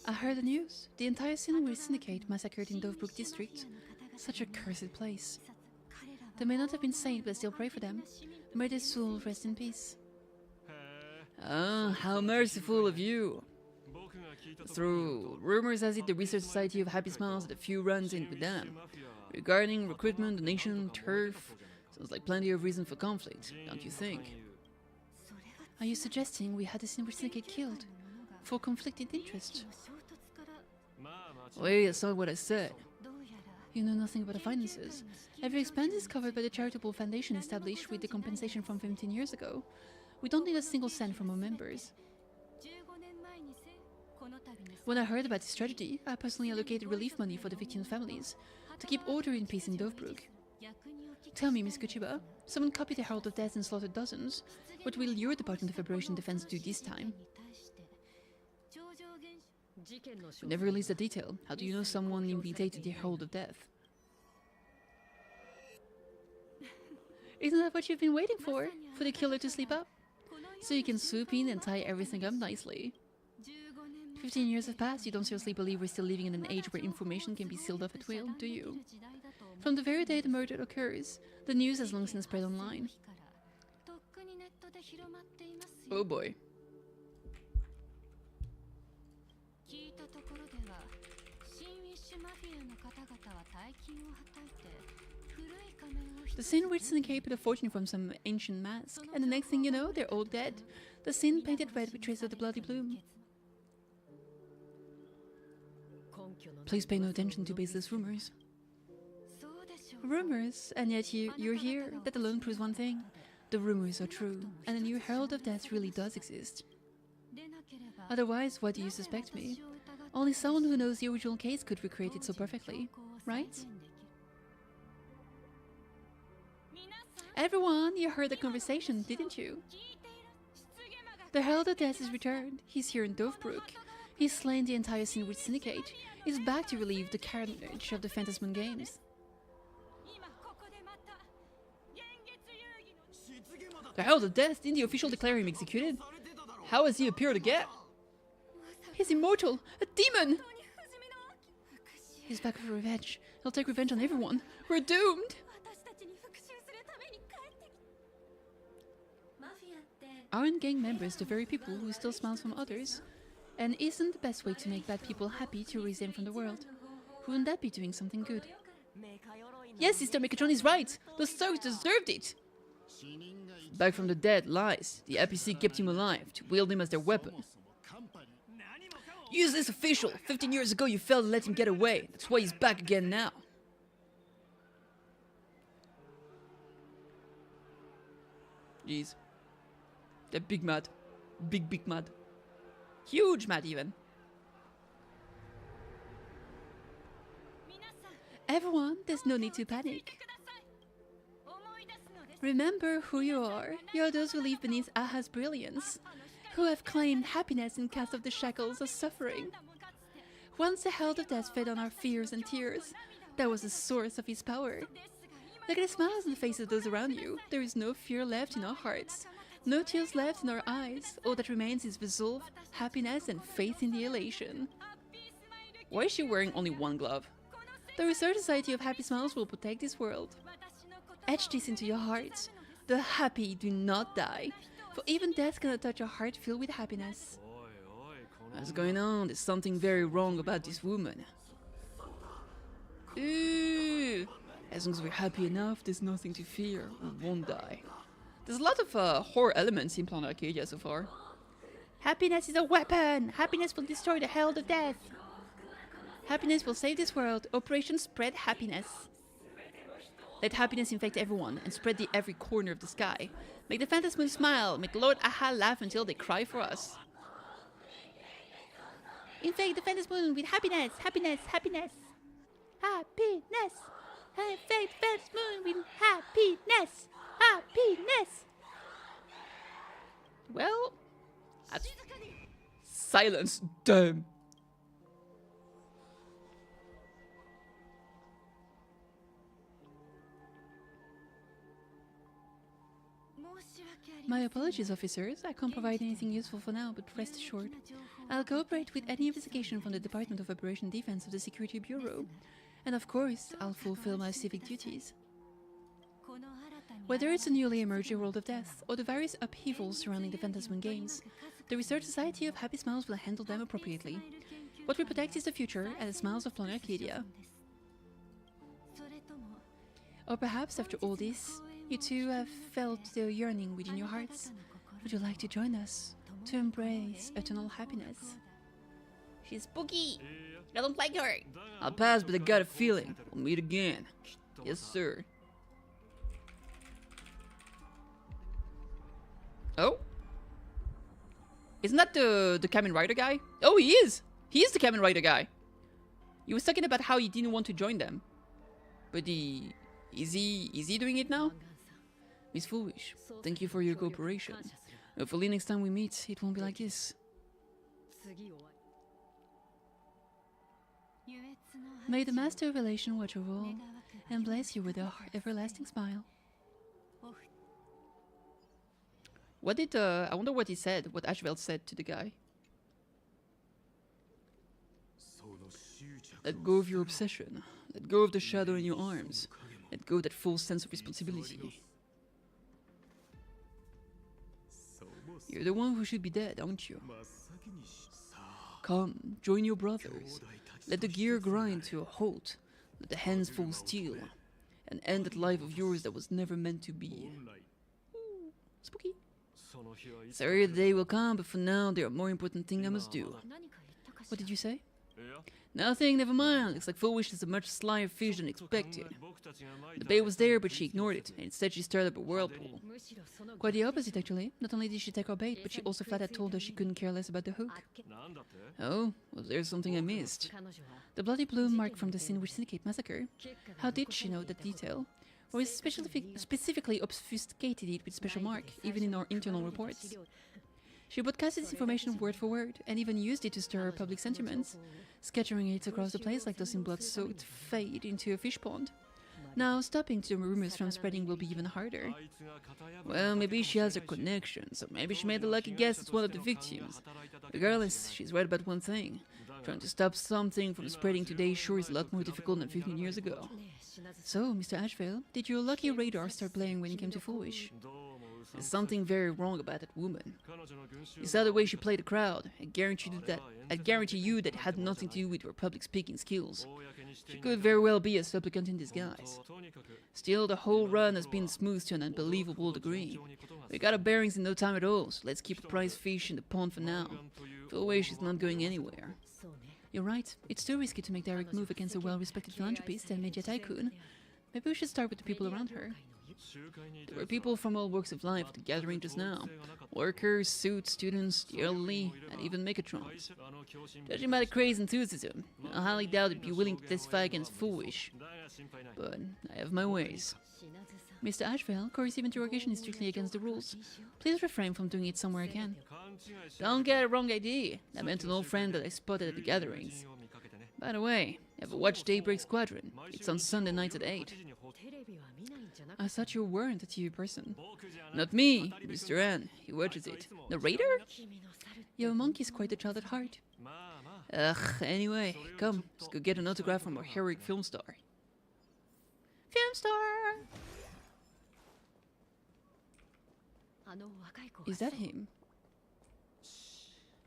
A: I heard the news. The entire Sandwich Syndicate massacred in Dovebrook District. Such a cursed place. They may not have been saint, but still pray for them. May their soul rest in peace. Ah, how merciful of you. Through rumors has it the Research Society of Happy Smiles had a few runs in with them. Regarding recruitment, donation, turf, sounds like plenty of reason for conflict, don't you think? Are you suggesting we had the Sandwich Syndicate killed for conflicted interest? Wait, that's not what I said. You know nothing about the finances. Every expense is covered by the charitable foundation established with the compensation from 15 years ago. We don't need a single cent from our members. When I heard about this tragedy, I personally allocated relief money for the victims' families to keep order and peace in Dovebrook. Tell me, Miss Kuchiba, someone copied the Herald of Death and slaughtered dozens. What will your Department of Vibration Defense do this time? We never released the detail. How do you know someone imitated the Herald of Death? Isn't that what you've been waiting for? For the killer to sleep up? So you can swoop in and tie everything up nicely. 15 years have passed. You don't seriously believe we're still living in an age where information can be sealed up at will, do you? From the very day the murder occurs, the news has long since spread online. Oh boy. The Sin rich syndicate put a fortune from some ancient mask, and the next thing you know, they're all dead. The Sin painted red with traces of the bloody bloom. Please pay no attention to baseless rumors. Rumors, and yet you're here. That alone proves one thing. The rumors are true, and a new Herald of Death really does exist. Otherwise, why do you suspect me? Only someone who knows the original case could recreate it so perfectly, right? Everyone, you heard the conversation, didn't you? The Herald of Death has returned. He's here in Dovebrook. He's slain the entire Sinwich Syndicate. He's back to relieve the carnage of the Phantasmoon Games. The Herald of Death, didn't the official declare him executed? How has he appeared again? He's immortal! A demon! He's back for revenge. He'll take revenge on everyone. We're doomed! Aren't gang members the very people who steal smiles from others? And isn't the best way to make bad people happy to erase them from the world? Wouldn't that be doing something good? Yes, Sister Megatron is right! Those thugs deserved it! Back from the dead lies. The HSR kept him alive to wield him as their weapon. Useless official! 15 years ago you failed to let him get away. That's why he's back again now. Jeez. They're big mad. Big mad. Huge mad even. Everyone, there's no need to panic. Remember who you are. You're those who live beneath Aha's brilliance, who have claimed happiness and cast off the shackles of suffering. Once the Herald of Death fed on our fears and tears, that was the source of his power. Look at the smiles on the faces of those around you. There is no fear left in our hearts, no tears left in our eyes. All that remains is resolve, happiness, and faith in the elation. Why is she wearing only one glove? The Research Society of Happy Smiles will protect this world. Etch this into your hearts. The happy do not die, for even death cannot touch a heart filled with happiness. What's going on? There's something very wrong about this woman. Ooh. As long as we're happy enough, there's nothing to fear. We won't die. There's a lot of horror elements in Planet Arcadia so far. Happiness is a weapon! Happiness will destroy the Herald of Death! Happiness will save this world. Operation Spread Happiness. Let happiness infect everyone and spread to every corner of the sky. Make the Phantasmoon smile. Make Lord Aha laugh until they cry for us. Infect the Phantasmoon with happiness! Happiness! Happiness! Happiness! Infect the Phantasmoon with happiness! Happiness! Well, that's... Silence, damn. My apologies, officers. I can't provide anything useful for now, but rest assured, I'll cooperate with any investigation from the Department of Operation Defense of the Security Bureau. And of course, I'll fulfill my civic duties. Whether it's a newly emerging world of death, or the various upheavals surrounding the Phantasmoon Games, the Research Society of Happy Smiles will handle them appropriately. What we protect is the future and the smiles of Planet Arcadia. Or perhaps after all this, you too have felt the yearning within your hearts. Would you like to join us to embrace eternal happiness? She's spooky! I don't like her! I'll pass, but I got a feeling. We'll meet again. Yes, sir. Oh? Isn't that the Kamen Rider guy? Oh, he is! He is the Kamen Rider guy! He was talking about how he didn't want to join them. But is he doing it now? Miss Foolish, thank you for your cooperation. Hopefully next time we meet, it won't be like this. May the Master of Relation watch over all, and bless you with an everlasting smile. What did, I wonder what he said, what Ashveld said to the guy. Let go of your obsession. Let go of the shadow in your arms. Let go of that false sense of responsibility. You're the one who should be dead, aren't you? Come, join your brothers. Let the gear grind to a halt. Let the hands fall still. and end that life of yours that was never meant to be. Ooh, spooky. Sorry the day will come, but for now there are more important things I must do. What did you say? Nothing, never mind. Looks like Foolish is a much slyer fish than expected. The bait was there, but she ignored it, and instead she stirred up a whirlpool. Quite the opposite, actually. Not only did she take our bait, but she also flat out told us she couldn't care less about the hook. Oh, well, there's something I missed. The bloody bloom mark from the Sandwich Syndicate massacre. How did she know that detail? Or we specifically obfuscated it with special mark, even in our internal reports. She broadcasted this information word for word, and even used it to stir her public sentiments, scattering it across the place like those in blood-soaked fade into a fish pond. Now, stopping the rumors from spreading will be even harder. Well, maybe she has a connection, so maybe she made a lucky guess as one of the victims. Regardless, she's right about one thing. Trying to stop something from spreading today sure is a lot more difficult than 15 years ago. So, Mr. Ashvale, did your lucky radar start playing when it came to Foolish? There's something very wrong about that woman. It's not the way she played the crowd. I guarantee you that had nothing to do with her public speaking skills. She could very well be a supplicant in disguise. Still, the whole run has been smooth to an unbelievable degree. We got our bearings in no time at all, so let's keep a prize fish in the pond for now. Foolish is not going anywhere. You're right. It's too risky to make direct move against a well-respected philanthropist and media tycoon. Maybe we should start with the people around her. There were people from all walks of life at the gathering just now. Workers, suits, students, the elderly, and even mechatrons. Judging by the craze and enthusiasm, I highly doubt they'd be willing to testify against Foolish. But I have my ways. Mr. Ashvale, coercive interrogation is strictly against the rules. Please refrain from doing it somewhere again. Don't get a wrong idea. I meant an old friend that I spotted at the gatherings. By the way, ever watched Daybreak Squadron? It's on Sunday nights at 8. I thought you weren't a TV person. Not me, Mr. N. He watches it. Narrator? Your monkey's quite a child at heart. Ugh, anyway, come, let's go get an autograph from our heroic film star. Film star! Is that him?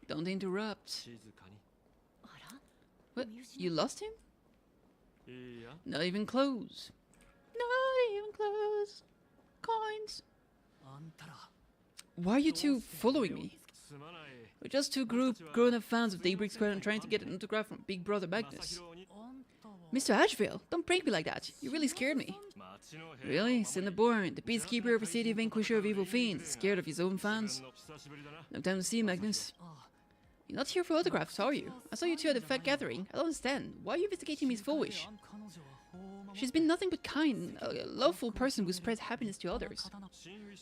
A: Don't interrupt. What? You lost him? Not even clothes. Not even clothes. Coins. Why are you two following me? We're just two grown-up fans of Daybreak Squadron trying to get an autograph from Big Brother Magnus. Mr. Ashvale, don't break me like that. You really scared me. Really? Cinnaborn, the peacekeeper of a city vanquisher of evil fiends, scared of his own fans? No time to see, Magnus. You're not here for autographs, are you? I saw you two at the fat gathering. I don't understand. Why are you investigating Miss Foolish? She's been nothing but kind, a lawful person who spreads happiness to others.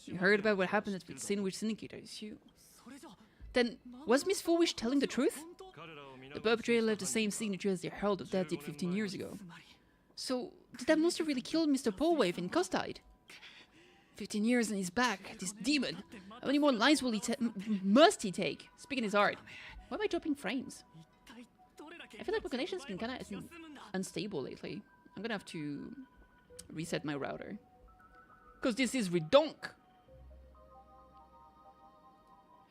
A: You heard about what happened at the Sandwich Syndicate, I assume. Then, was Miss Foolish telling the truth? The perpetrator left the same signature as the Herald of Death did 15 years ago. So, did that monster really kill Mr. Polwave in Costide? 15 years and he's back, this demon. How many more lives will must he take? Speaking his heart. Why am I dropping frames? I feel like my connection's been kinda unstable lately. I'm gonna have to reset my router. Cause this is redonk!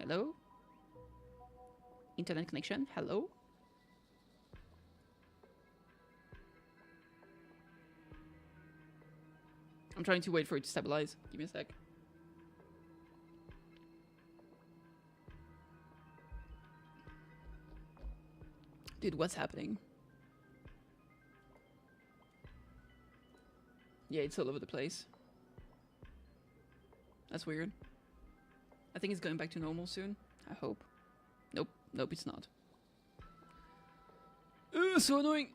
A: Hello? Internet connection? Hello? I'm trying to wait for it to stabilize. Give me a sec. Dude, what's happening? Yeah, it's all over the place. That's weird. I think it's going back to normal soon. I hope. Nope. Nope, it's not. So annoying!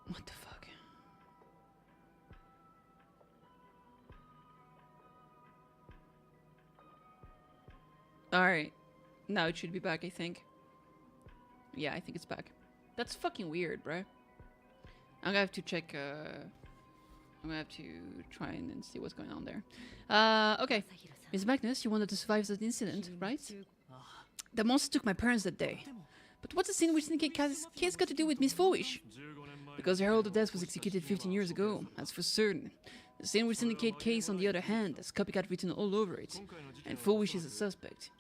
A: What the fuck? Alright. Now it should be back, I think. Yeah, I think it's back. That's fucking weird, bruh. I'm gonna have to check, I'm gonna have to try and see what's going on there. Okay. Miss Magnus, you wanted to survive that incident, right? The monster took my parents that day. But what's the Sandwich Syndicate case got to do with Miss Foolish? Because the Herald of Death was executed 15 years ago, that's for certain. The Sandwich Syndicate case, on the other hand, has copycat written all over it. And Foolish is a suspect.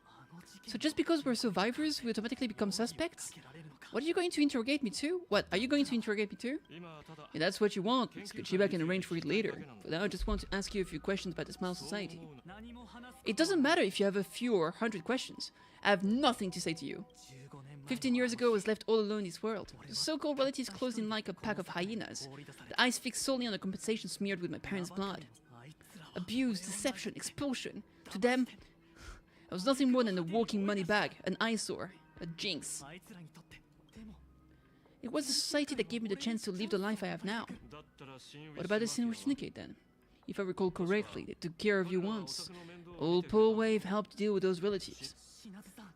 A: So just because we're survivors, we automatically become suspects? What are you going to interrogate me to? What, are you going to interrogate me to? If that's what you want, Miss Kuchiba can arrange for it later. For now, I just want to ask you a few questions about the Smile Society. It doesn't matter if you have a few or 100 questions. I have nothing to say to you. 15 years ago, I was left all alone in this world. The so-called relatives closed in like a pack of hyenas. The eyes fixed solely on the compensation smeared with my parents' blood. Abuse, deception, expulsion. To them, I was nothing more than a walking money bag, an eyesore, a jinx. It was the society that gave me the chance to live the life I have now. What about the Distinguished Syndicate then? If I recall correctly, they took care of you once. Old Paul Wave helped deal with those relatives.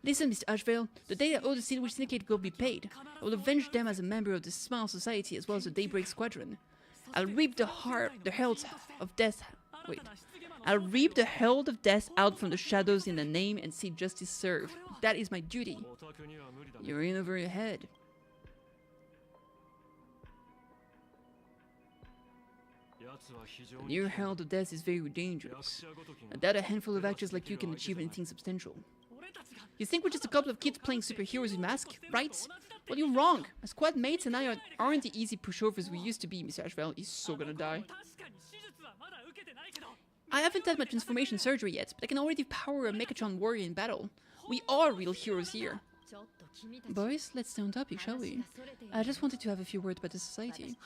A: Listen, Mr. Ashvale, the day that all the Distinguished Syndicate will be paid, I will avenge them as a member of the Smile Society as well as the Daybreak Squadron. I'll reap the herald of death. Wait. I'll reap the herald of death out from the shadows in the name and see justice served. That is my duty. You're in over your head. The new herald of death is very dangerous. I doubt a handful of actors like you can achieve anything substantial. You think we're just a couple of kids playing superheroes with masks, right? Well, you're wrong. My squad mates and I aren't the easy pushovers we used to be, Mr. Ashvale. He's so gonna die. I haven't had my transformation surgery yet, but I can already power a Mechatron warrior in battle. We are real heroes here. Boys, let's stay on topic, shall we? I just wanted to have a few words about the society.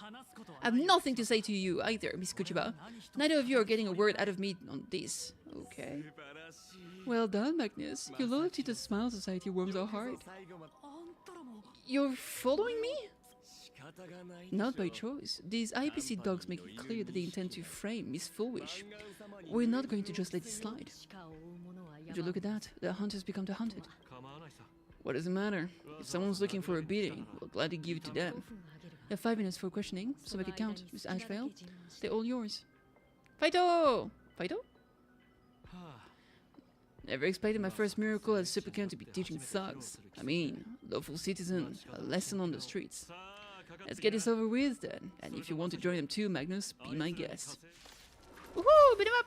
A: I have nothing to say to you either, Miss Kuchiba. Neither of you are getting a word out of me on this. Okay. Well done, Magnus. Your loyalty to the Smile Society warms our heart. You're following me? Not by choice. These IPC dogs make it clear that they intend to frame Miss Foolish. We're not going to just let it slide. Would you look at that? The hunters become the hunted. What does it matter? If someone's looking for a beating, we'll gladly give it to them. You have 5 minutes for questioning, so make it count, Miss Ashvale. They're all yours. Fido! Fido? Never expected my first miracle as supplicant to be teaching thugs. I mean, lawful citizen, a lesson on the streets. Let's get this over with then, and if you want to join them too, Magnus, be my guest. Woohoo! Beat him up!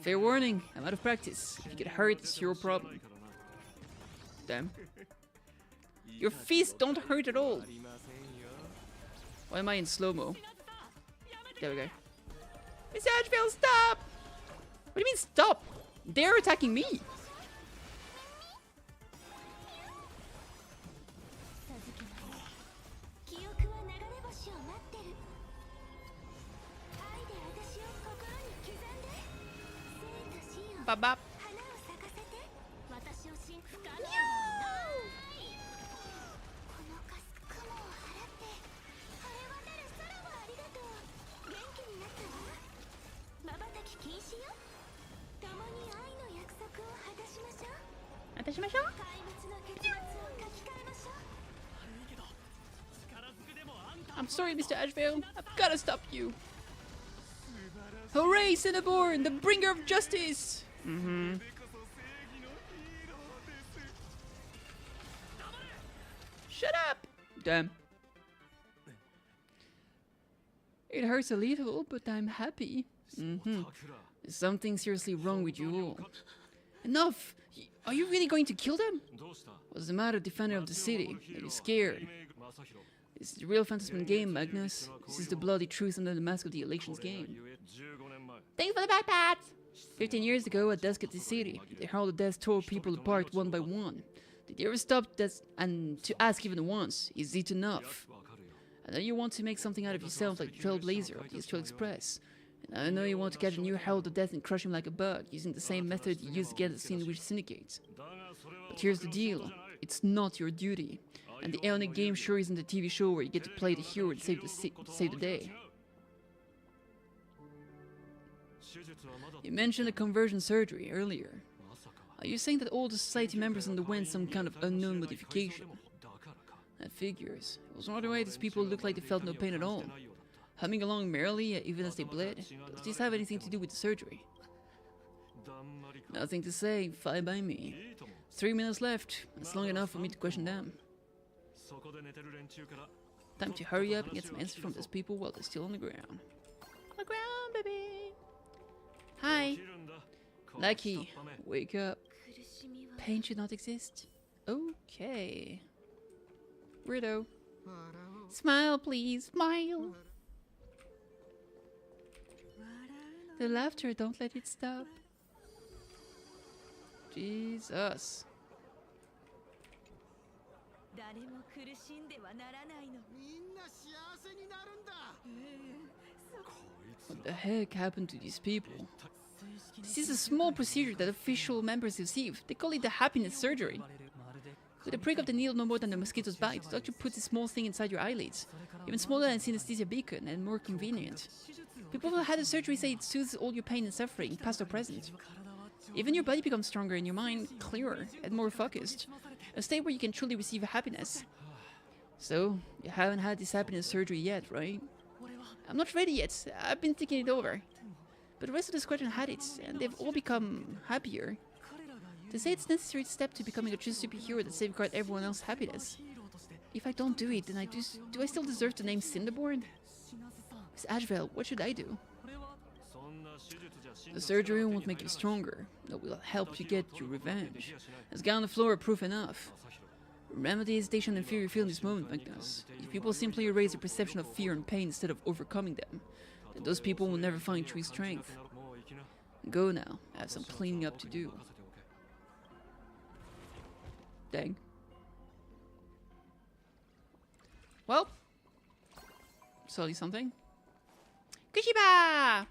A: Fair warning, I'm out of practice. If you get hurt, it's your problem. Damn. Your fists don't hurt at all. Why am I in slow-mo? There we go. Miss Ashvale, stop! What do you mean stop? They're attacking me! Bop bop. I'm sorry, Mr. Ashvale. I've gotta stop you. Hooray, Cinnaborn, the bringer of justice! Shut up! Damn. It hurts a little, but I'm happy. There's something seriously wrong with you all. Enough! Are you really going to kill them? What's the matter, defender of the city? Are you scared? This is the real Phantasman game, Magnus. This is the bloody truth under the mask of the elections game. Thanks for the backpats! 15 years ago, at dusk at the city, the Herald of Death tore people apart one by one. Did you ever stop and to ask even once, is it enough? I know you want to make something out of yourself like the Trailblazer of the Astral Express. And I know you want to catch a new Herald of Death and crush him like a bug, using the same method you used to get the Distinguished Syndicate. But here's the deal. It's not your duty. And the Aeonic game sure isn't a TV show where you get to play the hero and save the day. You mentioned a conversion surgery earlier. Are you saying that all the society members underwent some kind of unknown modification? That figures. It was rather right as people looked like they felt no pain at all. Humming along merrily, even as they bled. Does this have anything to do with the surgery? Nothing to say, fine by me. 3 minutes left. That's long enough for me to question them. Time to hurry up and get some answers from those people while they're still on the ground. On the ground, baby! Hi! Lucky, wake up. Pain should not exist. Okay. Weirdo. Smile, please. Smile. The laughter, don't let it stop. Jesus. What the heck happened to these people? This is a small procedure that official members receive. They call it the happiness surgery. With a prick of the needle no more than a mosquito's bite, the doctor puts a small thing inside your eyelids. Even smaller than synesthesia beacon and more convenient. People who had the surgery say it soothes all your pain and suffering, past or present. Even your body becomes stronger and your mind clearer and more focused. A state where you can truly receive happiness. So, you haven't had this happiness surgery yet, right? I'm not ready yet. I've been thinking it over. But the rest of the squadron had it, and they've all become happier. They say it's a necessary step to becoming a true superhero that safeguards everyone else's happiness. If I don't do it, then do I still deserve the name Cinderborn? Miss Ashvale, what should I do? The surgery won't make you stronger. It will help you get your revenge. As guy on the floor are proof enough. Remember the hesitation and fear you feel in this moment, Magnus. If people simply erase the perception of fear and pain instead of overcoming them, then those people will never find true strength. Go now. I have some cleaning up to do. Dang. Well. Sorry, something. Kushiba!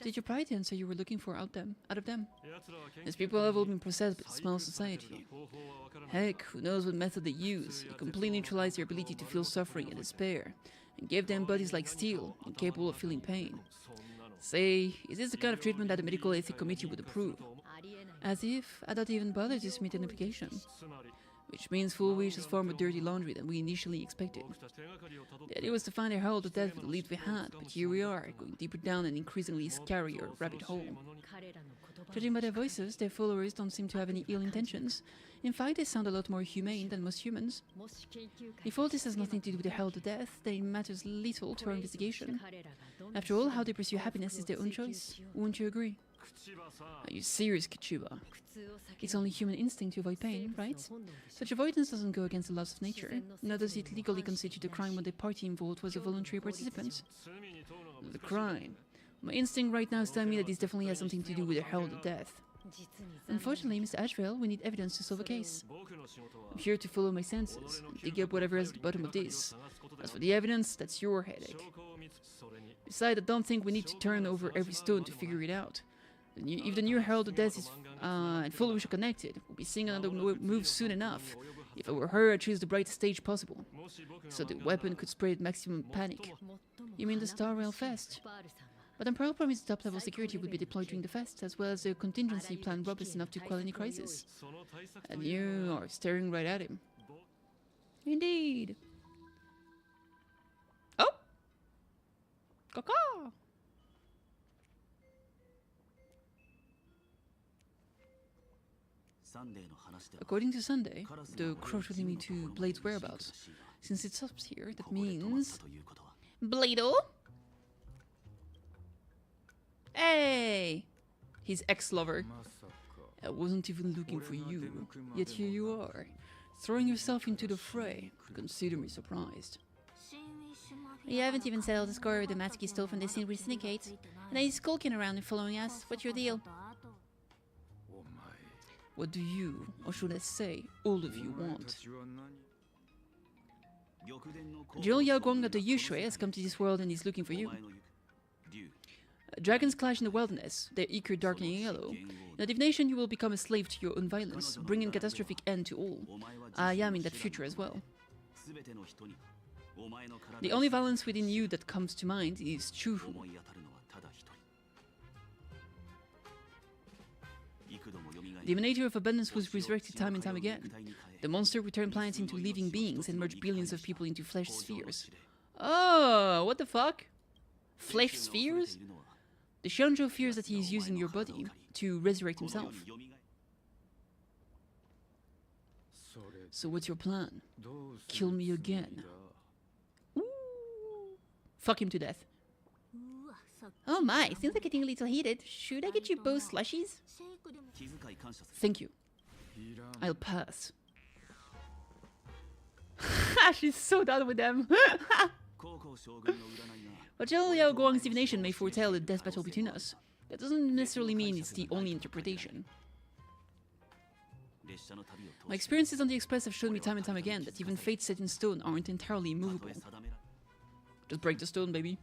A: Did your pride answer you were looking for out of them? These people have all been possessed by the small society. Heck, who knows what method they use. You completely neutralize their ability to feel suffering and despair, and give them bodies like steel, incapable of feeling pain. Say, is this the kind of treatment that the medical ethics committee would approve? As if I don't even bother to submit an application. Which means Full Wish is far more dirty laundry than we initially expected. The idea was to find a herald of death with the lead we had, but here we are, going deeper down an increasingly scarier rabbit hole. Judging by their voices, their followers don't seem to have any ill intentions. In fact, they sound a lot more humane than most humans. If all this has nothing to do with the herald of death, then it matters little to our investigation. After all, how they pursue happiness is their own choice. Won't you agree? Are you serious, Kichuba? It's only human instinct to avoid pain, right? Such avoidance doesn't go against the laws of nature, nor does it legally constitute a crime when the party involved was a voluntary participant. The crime. My instinct right now is telling me that this definitely has something to do with the herald of death. Unfortunately, Mr. Ashvale, we need evidence to solve a case. I'm here to follow my senses, and dig up whatever is at the bottom of this. As for the evidence, that's your headache. Besides, I don't think we need to turn over every stone to figure it out. If the new Herald of Death is and Full Wish are connected, we'll be seeing another move soon enough. If I were her, I'd choose the brightest stage possible, so the weapon could spread maximum panic. You mean the Star Rail Fest? But I'm promised top-level security would be deployed during the fest, as well as a contingency plan robust enough to quell any crisis. And you are staring right at him. Indeed. Oh! Caw-caw! According to Sunday, the crow should lead me to Blade's whereabouts. Since it stops here, that means... Blado? Hey! His ex-lover. I wasn't even looking for you, yet here you are, throwing yourself into the fray. Consider me surprised. You haven't even settled the score with the mask you stole from the Syndicate Syndicate, and now you're skulking around and following us. What's your deal? What do you, or should I say, all of you want? Jill Yaguang of the Yushui has come to this world and is looking for you. Dragons clash in the wilderness, their ichor darkening yellow. In a divination, you will become a slave to your own violence, bringing catastrophic end to all. I am in that future as well. The only violence within you that comes to mind is Chuhu. The emanator of abundance was resurrected time and time again. The monster returned planets into living beings and merged billions of people into flesh spheres. Oh, what the fuck? Flesh spheres? The Shonjo fears that he is using your body to resurrect himself. So what's your plan? Kill me again. Ooh. Fuck him to death. Oh my, things are getting a little heated. Should I get you both slushies? Thank you. I'll pass. She's so done with them. While Zhou Liao Guang's divination may foretell a death battle between us, that doesn't necessarily mean it's the only interpretation. My experiences on the Express have shown me time and time again that even fates set in stone aren't entirely immovable. Just break the stone, baby.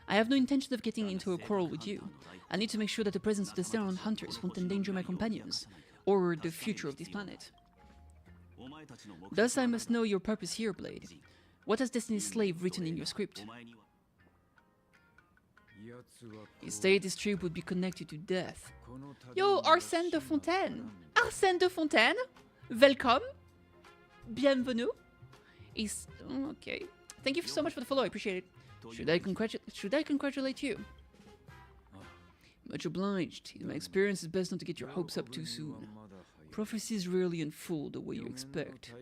A: I have no intention of getting into a quarrel with you. I need to make sure that the presence of the Steron hunters won't endanger my companions, or the future of this planet. Thus I must know your purpose here, Blade. What has Destiny's slave written in your script? He stated this trip would be connected to death. Yo, Arsène de Fontaine! Arsène de Fontaine! Welcome! Bienvenue! Okay. Thank you so much for the follow, I appreciate it. Should I congratulate you? Much obliged. In my experience, it's best not to get your hopes up too soon. Prophecies rarely unfold the way you expect.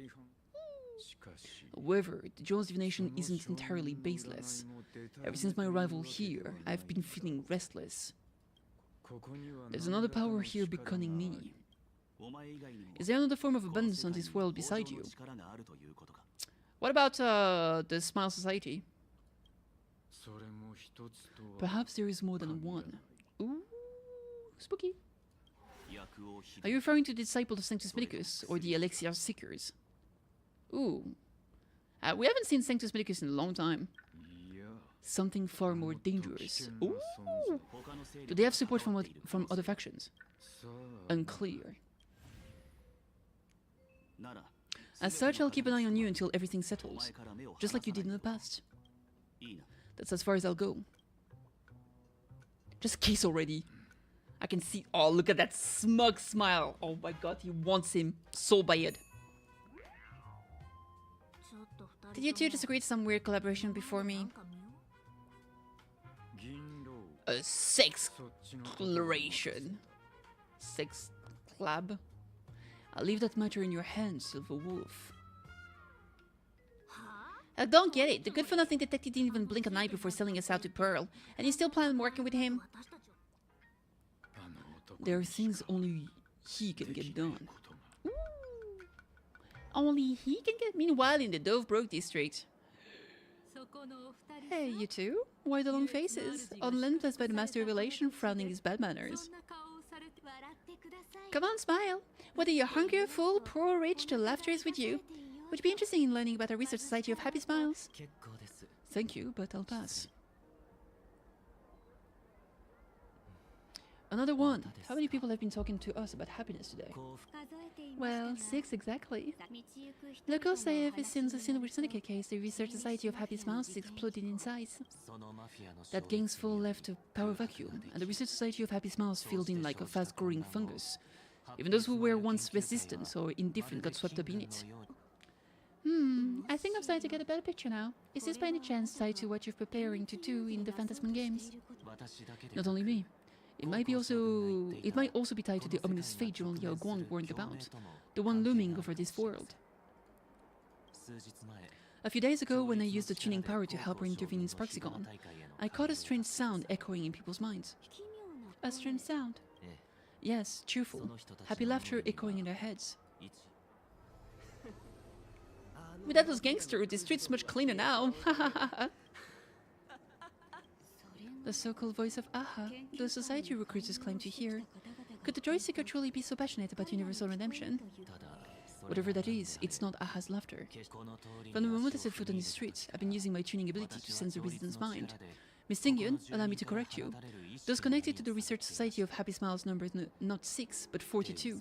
A: However, the Jones divination isn't entirely baseless. Ever since my arrival here, I've been feeling restless. There's another power here beckoning me. Is there another form of abundance on this world beside you? What about the Smile Society? Perhaps there is more than one. Ooh, spooky. Are you referring to the disciple of Sanctus Medicus or the Elixir Seekers? Ooh. We haven't seen Sanctus Medicus in a long time. Something far more dangerous. Ooh. Do they have support from other factions? Unclear. As such, I'll keep an eye on you until everything settles, just like you did in the past. That's as far as I'll go. Just kiss already. I can see. Oh, look at that smug smile. Oh my god, he wants him so bad. Did you two just agree to some weird collaboration before me? A sex declaration. Sex collab? I'll leave that matter in your hands, Silver Wolf. I don't get it. The good-for-nothing detective didn't even blink an eye before selling us out to Pearl, and you still plan on working with him? There are things only he can get done. Ooh. Only he can get... Meanwhile, in the Dovebrook district. Hey, you two? Why the long faces? Unrelentless by the master revelation, frowning his bad manners. Come on, smile. Whether you're hungry or full, poor or rich, the laughter is with you. Would you be interested in learning about our research society of happy smiles? Thank you, but I'll pass. Another one. How many people have been talking to us about happiness today? Well, 6 exactly. Locals say ever since the Sandwich Syndicate case, the Research Society of Happy Smiles has exploded in size. That gang's full left a power vacuum, and the Research Society of Happy Smiles filled in like a fast-growing fungus. Even those who were once resistant or indifferent got swept up in it. I think I'm starting to get a better picture now. Is this by any chance tied to what you're preparing to do in the Phantasman games? Not only me. It might also be tied to the ominous fate Zhou Liao Guang warned about, the one looming over this world. A few days ago, when I used the tuning power to help her intervene in Sparksigon, I caught a strange sound echoing in people's minds. A strange sound? Yes, cheerful, happy laughter echoing in their heads. Without those gangsters, the street's much cleaner now. The so-called voice of Aha, the society recruiters claim to hear. Could the Joyseeker truly be so passionate about universal redemption? Whatever that is, it's not Aha's laughter. From the moment I set foot on the streets, I've been using my tuning ability to sense the resident's mind. Miss Tingyun, allow me to correct you. Those connected to the Research Society of Happy Smiles numbers not 6, but 42.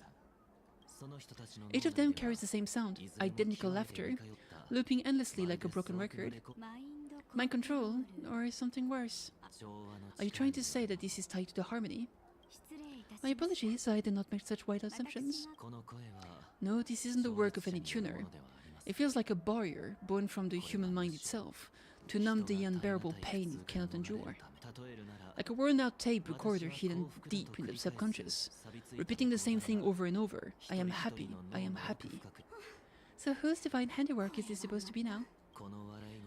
A: Each of them carries the same sound, identical laughter, looping endlessly like a broken record. Mind control, or something worse. Are you trying to say that this is tied to the harmony? My apologies, I did not make such wide assumptions. No, this isn't the work of any tuner. It feels like a barrier born from the human mind itself, to numb the unbearable pain you cannot endure. Like a worn-out tape recorder hidden deep in the subconscious, repeating the same thing over and over. I am happy, I am happy. So whose divine handiwork is this supposed to be now?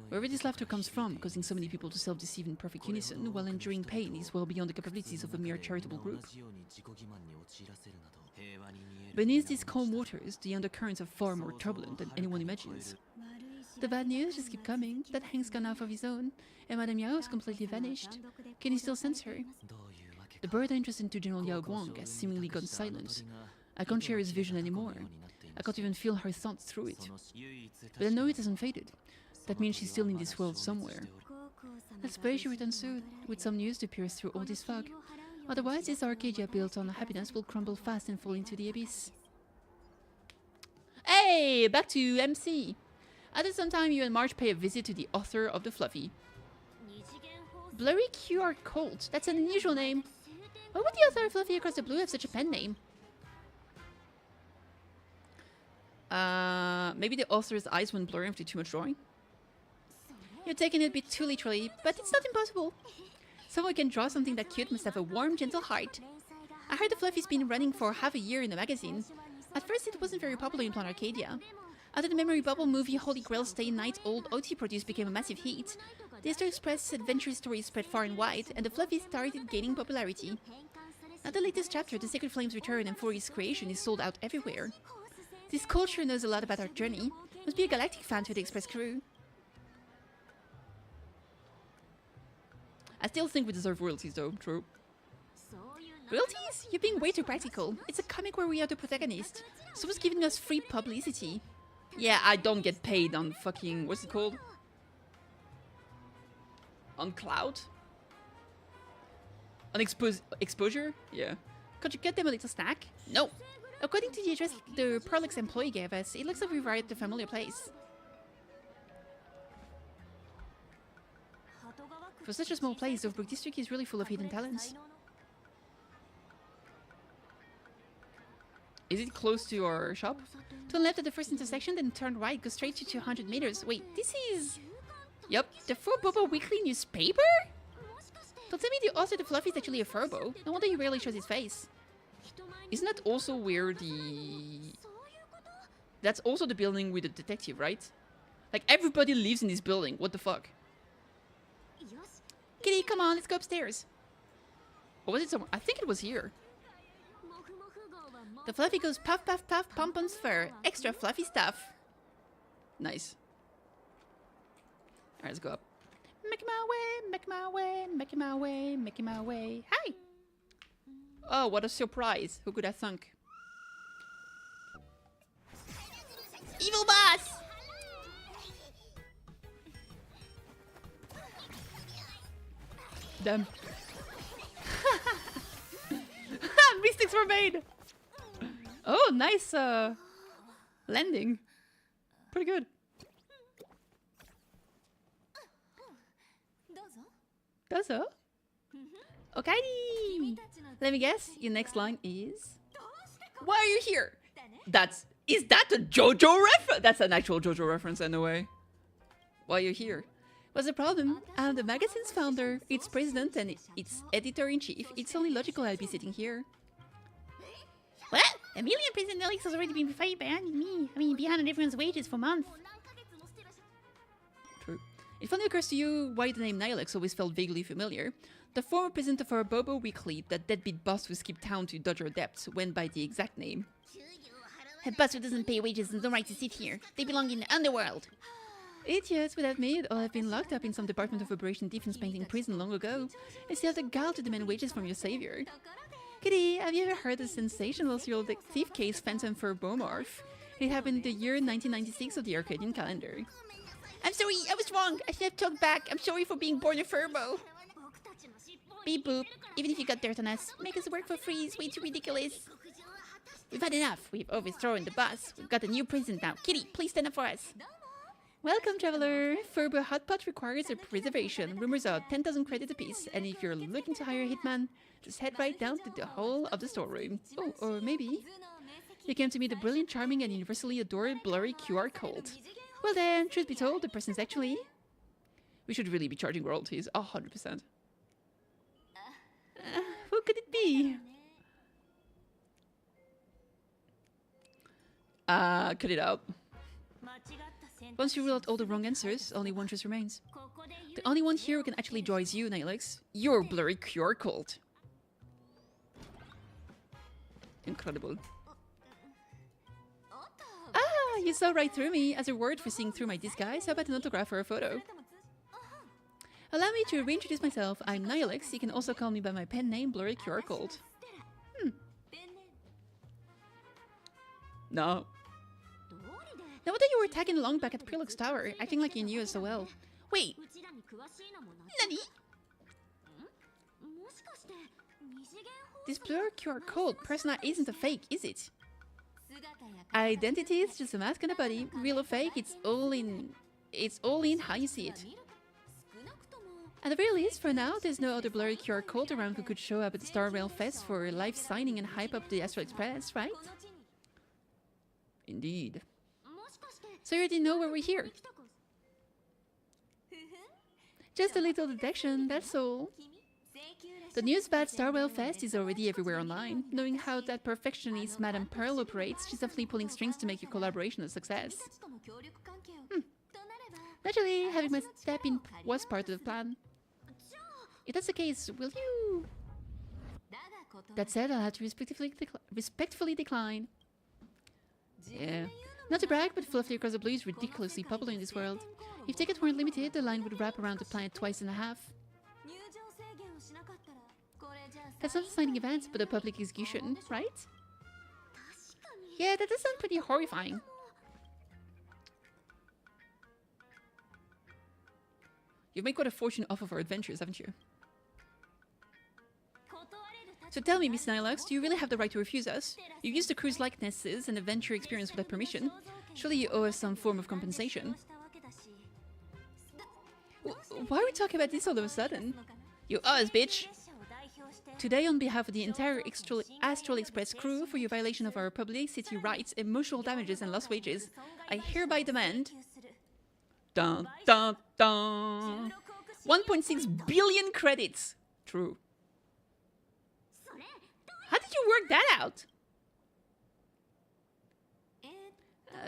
A: Wherever this laughter comes from, causing so many people to self-deceive in perfect unison while enduring pain is well beyond the capabilities of a mere charitable group. Beneath these calm waters, the undercurrents are far more turbulent than anyone imagines. The bad news just keep coming. That Hank's gone off of his own, and Madame Yao has completely vanished. Can you still sense her? The bird entrance into General Yao Guang has seemingly gone silent. I can't share his vision anymore. I can't even feel her thoughts through it. But I know it hasn't faded. That means she's still in this world somewhere. Let's pray she returns soon, with some news to pierce through all this fog. Otherwise, this Arcadia built on happiness will crumble fast and fall into the abyss. Hey! Back to MC! At some time, you and Marge pay a visit to the author of the Fluffy. Blurry QR Colt. That's an unusual name. Why would the author of Fluffy Across the Blue have such a pen name? Maybe the author's eyes went blurry after too much drawing? You're taking it a bit too literally, but it's not impossible. Someone who can draw something that cute must have a warm, gentle heart. I heard the Fluffy's been running for half a year in the magazine. At first, it wasn't very popular in Plan Arcadia. After the Memory Bubble movie Holy Grail Stay Night Old OT produced became a massive hit, the Easter Express adventure stories spread far and wide, and the Fluffy started gaining popularity. Now the latest chapter, The Sacred Flames Return and Furi's creation, is sold out everywhere. This culture knows a lot about our journey. Must be a galactic fan to the Express crew. I still think we deserve royalties though, true. Royalties? You're being way too practical. It's a comic where we are the protagonist. Someone's giving us free publicity. Yeah, I don't get paid on fucking... what's it called? On cloud? On exposure? Yeah. Could you get them a little snack? No. According to the address the Prolix employee gave us, it looks like we've arrived at a familiar place. For such a small place, Dovebrook District is really full of hidden talents. Is it close to our shop? Turn left at the first intersection, then turn right, go straight to 200 meters. Wait, this is... Yup, the Furbobo Weekly newspaper? Don't tell me the author of the Fluffy is actually a Furbo. No wonder he rarely shows his face. Isn't that also where the... That's also the building with the detective, right? Like, everybody lives in this building. What the fuck? Kitty, come on, let's go upstairs. Or was it somewhere? I think it was here. The Fluffy goes puff, puff, puff, Pompon's fur. Extra fluffy stuff. Nice. Alright, let's go up. Making my way, making my way, making my way, making my way. Hi! Oh, what a surprise. Who could have thunk? Evil boss! Damn. Mystics were made! Oh, nice landing. Pretty good. Dozo? Okay. Let me guess. Your next line is... Why are you here? Is that a JoJo reference? That's an actual JoJo reference anyway. Why are you here? What's the problem? I'm the magazine's founder, its president, and its editor-in-chief. It's only logical I'll be sitting here. What? Amelia and President Alex has already been fired behind me. I mean, behind on everyone's wages for months. True. It finally occurs to you why the name Nilex always felt vaguely familiar. The former president of our Bobo Weekly, that deadbeat boss who skipped town to dodge our debts, went by the exact name. A boss who doesn't pay wages has no right to sit here. They belong in the underworld. Idiots would have made or have been locked up in some Department of Operation Defense painting prison long ago. And still have the gall to demand wages from your savior. Kitty, have you ever heard the sensational serial thief case Phantom for Bomorph? It happened in the year 1996 of the Arcadian calendar. I'm sorry, I was wrong. I should have talked back. I'm sorry for being born a Furbo. Beep boop. Even if you got dirt on us, make us work for free is way too ridiculous. We've had enough. We've overthrown the boss. We've got a new president now. Kitty, please stand up for us. Welcome, traveler. Furbo Hot Pot requires a reservation. Rumors are 10,000 credits apiece. And if you're looking to hire a hitman, just head right down to the hall of the storeroom. Oh, or maybe you came to meet the brilliant, charming, and universally adored blurry QR code. Well then, truth be told, the person's actually... We should really be charging royalties, 100%. Who could it be? Cut it out. Once you rule out all the wrong answers, only one choice remains. The only one here who can actually draw is you, Nihilix. Your blurry cure cult. Incredible. Ah, you saw right through me. As a reward for seeing through my disguise, how about an autograph or a photo? Allow me to reintroduce myself. I'm Nihilix. You can also call me by my pen name, Blurry QR Code. No. Now what thought you were tagging along back at Prelux Tower, acting like you knew us so well. Wait. Nani? This blur QR code persona isn't a fake, is it? Identity is just a mask and a body. Real or fake, it's all in how you see it. At the very least, for now, there's no other blurry QR code around who could show up at the Star Rail Fest for live signing and hype up the Astral Express, right? Indeed. So you already know why we're here. Just a little detection, that's all. The news about Star Rail Fest is already everywhere online. Knowing how that perfectionist Madame Pearl operates, she's definitely pulling strings to make your collaboration a success. Naturally, having my step in was part of the plan. If that's the case, will you... That said, I'll have to respectfully decline. Yeah. Not to brag, but Fluffy Across the Blue is ridiculously popular in this world. If tickets weren't limited, the line would wrap around the planet twice and a half. That's not a signing event, but a public execution, right? Yeah, that does sound pretty horrifying. You've made quite a fortune off of our adventures, haven't you? So tell me, Miss Nihilux, do you really have the right to refuse us? You used the crew's likenesses and adventure experience without permission. Surely you owe us some form of compensation. Why are we talking about this all of a sudden? You owe us, bitch! Today, on behalf of the entire Astral Express crew, for your violation of our publicity rights, emotional damages and lost wages, I hereby demand... Dun, dun, dun! 1.6 billion credits! True. How did you work that out?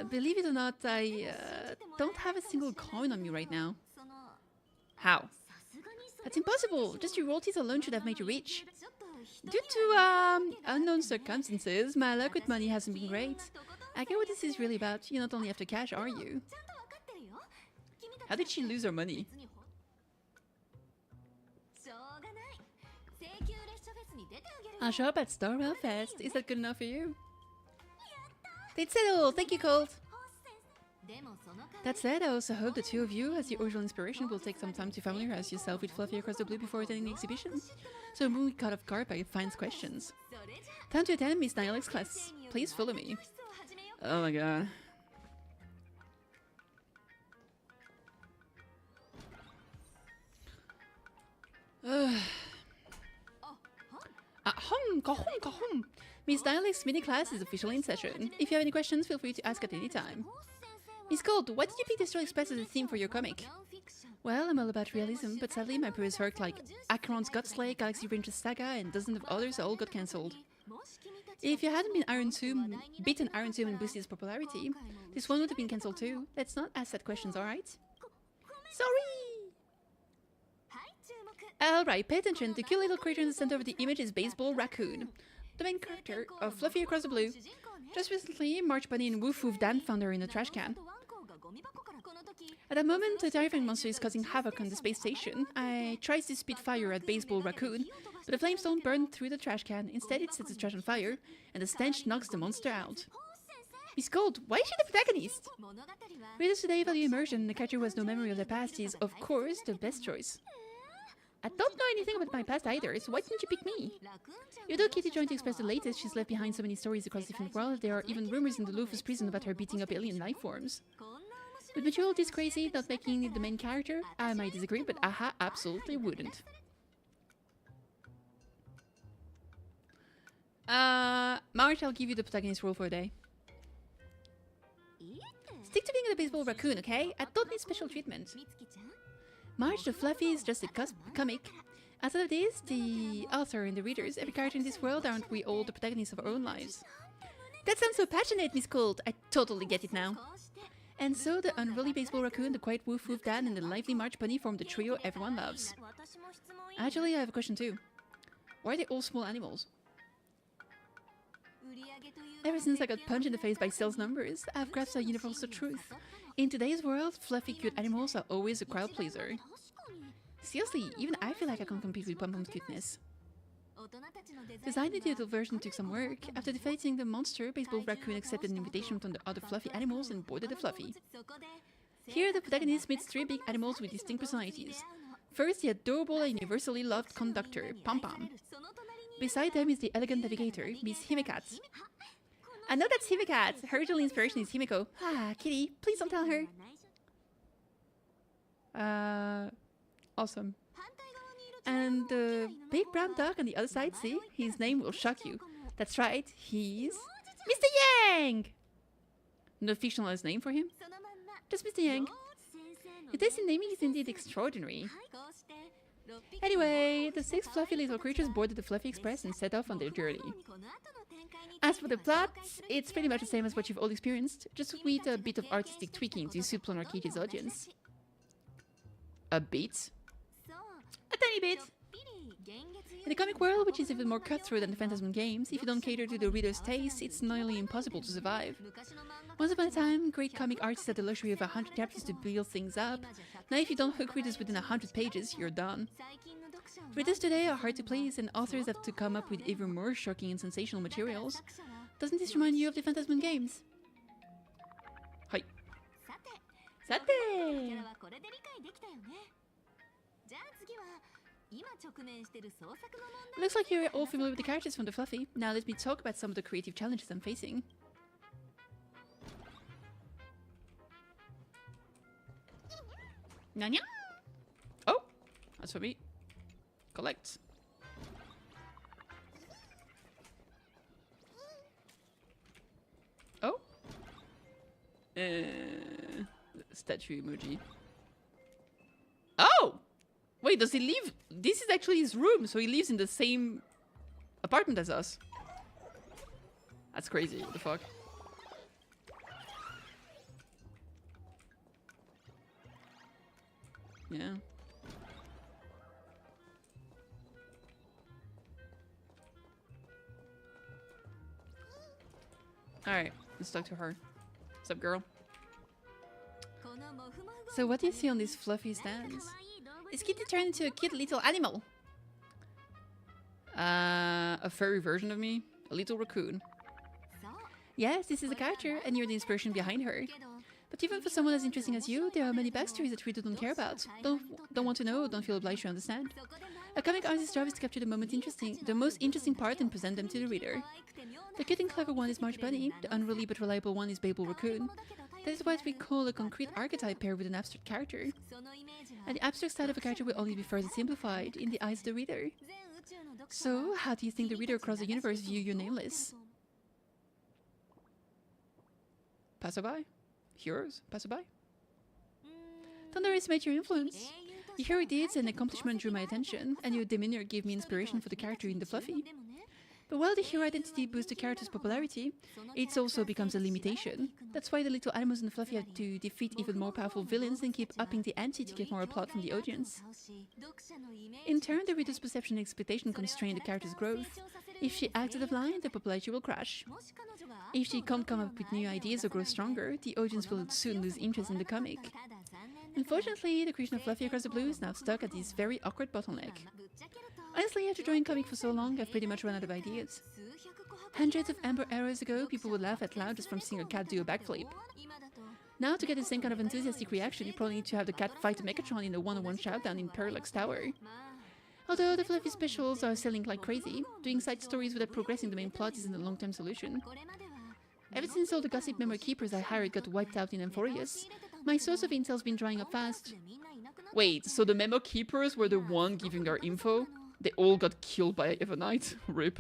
A: Believe it or not, I don't have a single coin on me right now. How? That's impossible. Just your royalties alone should have made you rich. Due to unknown circumstances, my luck with money hasn't been great. I get what this is really about. You're not only after cash, are you? How did she lose her money? I'll show up at Star Rail Fest. Is that good enough for you? They'd settle. Thank you, Colt. That said, I also hope the two of you, as the original inspiration, will take some time to familiarize yourself with Fluffy Across the Blue before attending the exhibition. So we won't be caught off guard by Fine's questions. Time to attend Miss Nihilix's class. Please follow me. Oh my god. Go home. Miss Nihilix's mini class is officially in session. If you have any questions, feel free to ask at any time. Miss Gold, why did you pick the Astral Express as a theme for your comic? Well, I'm all about realism, but sadly my previous work like Acheron's Godslay, Galaxy Rangers Saga, and dozens of others all got cancelled. If you hadn't beaten Iron Tomb and boosted its popularity, this one would have been cancelled too. Let's not ask that questions, alright? Sorry! Alright, pay attention. The cute little creature in the center of the image is Baseball Raccoon, the main character of Fluffy Across the Blue. Just recently, March Bunny and Woof Woof Dan found her in a trash can. At that moment, a terrifying monster is causing havoc on the space station. I tries to spit fire at Baseball Raccoon, but the flames don't burn through the trash can. Instead, it sets the trash on fire, and the stench knocks the monster out. Miss Gold, why is she the protagonist? Readers today value immersion. The character who has no memory of the past is, of course, the best choice. I don't know anything about my past either, so why didn't you pick me? Even though Kitty joined to express the latest, she's left behind so many stories across different worlds. There are even rumors in the Luffus prison about her beating up alien life forms. With Mature this crazy, not making it the main character, I might disagree, but Aha absolutely wouldn't. March, I'll give you the protagonist role for a day. Stick to being the Baseball Raccoon, okay? I don't need special treatment. March the Fluffy is just a comic. Outside of this, the author and the readers, every character in this world, aren't we all the protagonists of our own lives? That sounds so passionate, Miss Cold. I totally get it now. And so the unruly baseball raccoon, the quiet woof woof dad, and the lively March bunny form the trio everyone loves. Actually, I have a question too. Why are they all small animals? Ever since I got punched in the face by sales numbers, I've grasped a universal truth. In today's world, fluffy, cute animals are always a crowd pleaser. Seriously, even I feel like I can't compete with Pom-Pom's cuteness. Designing the adult version took some work. After defeating the monster, Baseball Raccoon accepted an invitation from the other fluffy animals and boarded the Fluffy. Here, the protagonist meets three big animals with distinct personalities. First, the adorable and universally loved conductor, Pom-Pom. Beside them is the elegant navigator, Miss Himekath. I know that's Himekath! Her original inspiration is Himeko. Ah, Kitty, please don't tell her. Awesome. And the big brown dog on the other side, see? His name will shock you. That's right, he's Mr. Yang! No fictionalized name for him? Just Mr. Yang. Your taste in naming is indeed extraordinary. Anyway, the six fluffy little creatures boarded the Fluffy Express and set off on their journey. As for the plot, it's pretty much the same as what you've all experienced, just with a bit of artistic tweaking to suit Plon Arcade's audience. A bit? A tiny bit! In the comic world, which is even more cutthroat than the Phantasm games, if you don't cater to the reader's taste, it's nearly impossible to survive. Once upon a time, great comic artists had the luxury of 100 chapters to build things up. Now if you don't hook readers within 100 pages, you're done. Readers today are hard to please, and authors have to come up with even more shocking and sensational materials. Doesn't this remind you of the Phantasm games? Hi. Sate! Looks like you're all familiar with the characters from the Fluffy. Now let me talk about some of the creative challenges I'm facing. Nanya? Oh! That's for me. Collect. Oh? Statue emoji. Oh! Wait, does he live? This is actually his room, so he lives in the same apartment as us. That's crazy, what the fuck? Yeah. Alright, let's talk to her. What's up, girl? So what do you see on these fluffy stands? Is Kitty turned into a cute little animal? A furry version of me? A little raccoon? Yes, this is a character, and you're the inspiration behind her. But even for someone as interesting as you, there are many backstories that readers don't care about. Don't want to know, don't feel obliged to understand. A comic artist's job is to capture the most interesting part and present them to the reader. The cute and clever one is March Bunny, the unruly but reliable one is Babel Raccoon. That is what we call a concrete archetype paired with an abstract character. And the abstract side of a character will only be further simplified in the eyes of the reader. So, how do you think the reader across the universe view your nameless? Passerby? Heroes? Passerby? Don't underestimate your influence. Your hero deeds and accomplishment drew my attention, and your demeanor gave me inspiration for the character in the Fluffy. But while the hero identity boosts the character's popularity, it also becomes a limitation. That's why the little animals in the Fluffy have to defeat even more powerful villains and keep upping the ante to get more applaud from the audience. In turn, the reader's perception and expectation constrain the character's growth. If she acts out of line, the popularity will crash. If she can't come up with new ideas or grow stronger, the audience will soon lose interest in the comic. Unfortunately, the creation of Fluffy Across the Blue is now stuck at this very awkward bottleneck. Honestly, after drawing comic for so long, I've pretty much run out of ideas. Hundreds of Amber Arrows ago, people would laugh out loud just from seeing a cat do a backflip. Now, to get the same kind of enthusiastic reaction, you probably need to have the cat fight a Megatron in a one-on-one showdown in Parallax Tower. Although the Fluffy specials are selling like crazy, doing side stories without progressing the main plot isn't a long-term solution. Ever since all the gossip memory keepers I hired got wiped out in Amphorius, my source of intel's been drying up fast. Wait, so the memo keepers were the one giving our info? They all got killed by Evernite. RIP.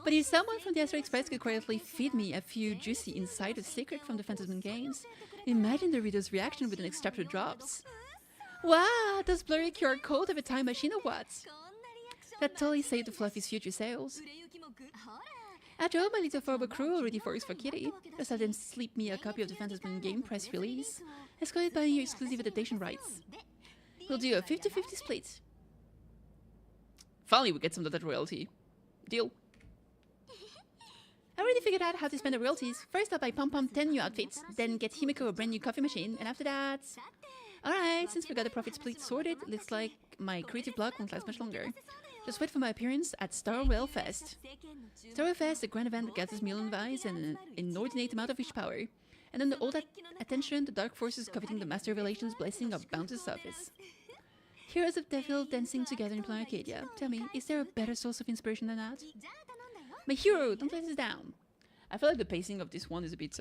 A: But if someone from the Astro Express could quietly feed me a few juicy insider secrets from the Phantasm games, imagine the reader's reaction when the next chapter drops. Wow, does blurry QR code have a time machine or what? That totally saved the Fluffy's future sales. After all, my little Farber crew already forks for Kitty. Just had them slip me a copy of the Phantasm Game press release. Escorted by your exclusive adaptation rights. We'll do a 50-50 split. Finally, we get some of that royalty. Deal. I already figured out how to spend the royalties. First up, I pump 10 new outfits, then get Himiko a brand new coffee machine, and after that... Alright, since we got the profit split sorted, looks like my creative block won't last much longer. Just wait for my appearance at Starwell Fest. Starwell Fest, a grand event that gathers million vies and an inordinate amount of wish power. And under all that attention, the dark forces coveting the Master Revelation's blessing are bound to surface. Heroes of Devil dancing together in Planet Arcadia. Tell me, is there a better source of inspiration than that? My hero, don't let us down. I feel like the pacing of this one is a bit,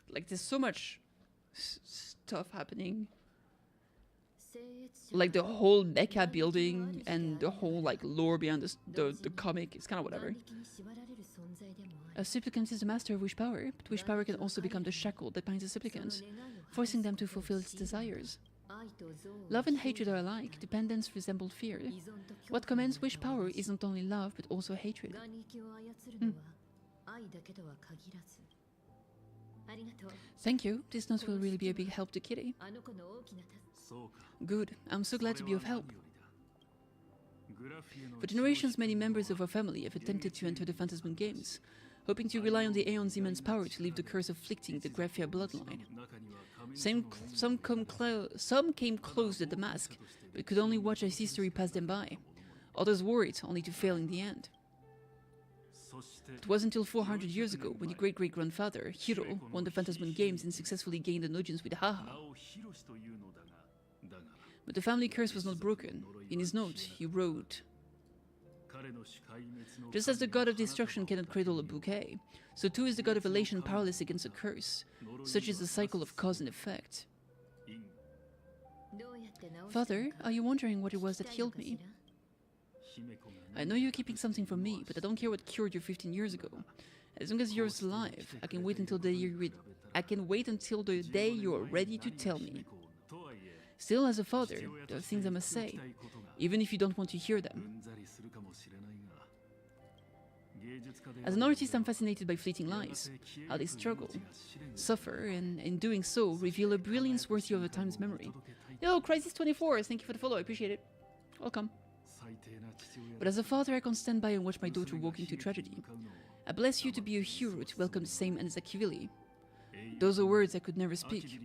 A: like there's so much stuff happening. Like the whole mecha building and the whole like lore behind the comic, it's kind of whatever. A supplicant is the master of wish power, but wish power can also become the shackle that binds the supplicant, forcing them to fulfill its desires. Love and hatred are alike, dependence resemble fear. What commands wish power isn't only love, but also hatred. Thank you, this note will really be a big help to Kitty. Good, I'm so glad to be of help. For generations, many members of our family have attempted to enter the Phantasm Games, hoping to rely on the Aeon's immense power to leave the curse afflicting the Graphia bloodline. Some came close to the mask, but could only watch as history pass them by. Others wore it, only to fail in the end. It wasn't until 400 years ago when your great-great-grandfather, Hiro, won the Phantasm Games and successfully gained an audience with Haha. But the family curse was not broken. In his note, he wrote, "Just as the god of destruction cannot cradle a bouquet, so too is the god of elation powerless against a curse. Such is the cycle of cause and effect." Father, are you wondering what it was that healed me? I know you're keeping something from me, but I don't care what cured you 15 years ago. As long as you're still alive, I can wait until the day you're ready to tell me. Still, as a father, there are things I must say, even if you don't want to hear them. As an artist, I'm fascinated by fleeting lives, how they struggle, suffer, and in doing so, reveal a brilliance worthy of a time's memory. Yo, Crisis24, thank you for the follow, I appreciate it. Welcome. But as a father, I can't stand by and watch my daughter walk into tragedy. I bless you to be a hero to welcome the same Anzakivili. Those are words I could never speak.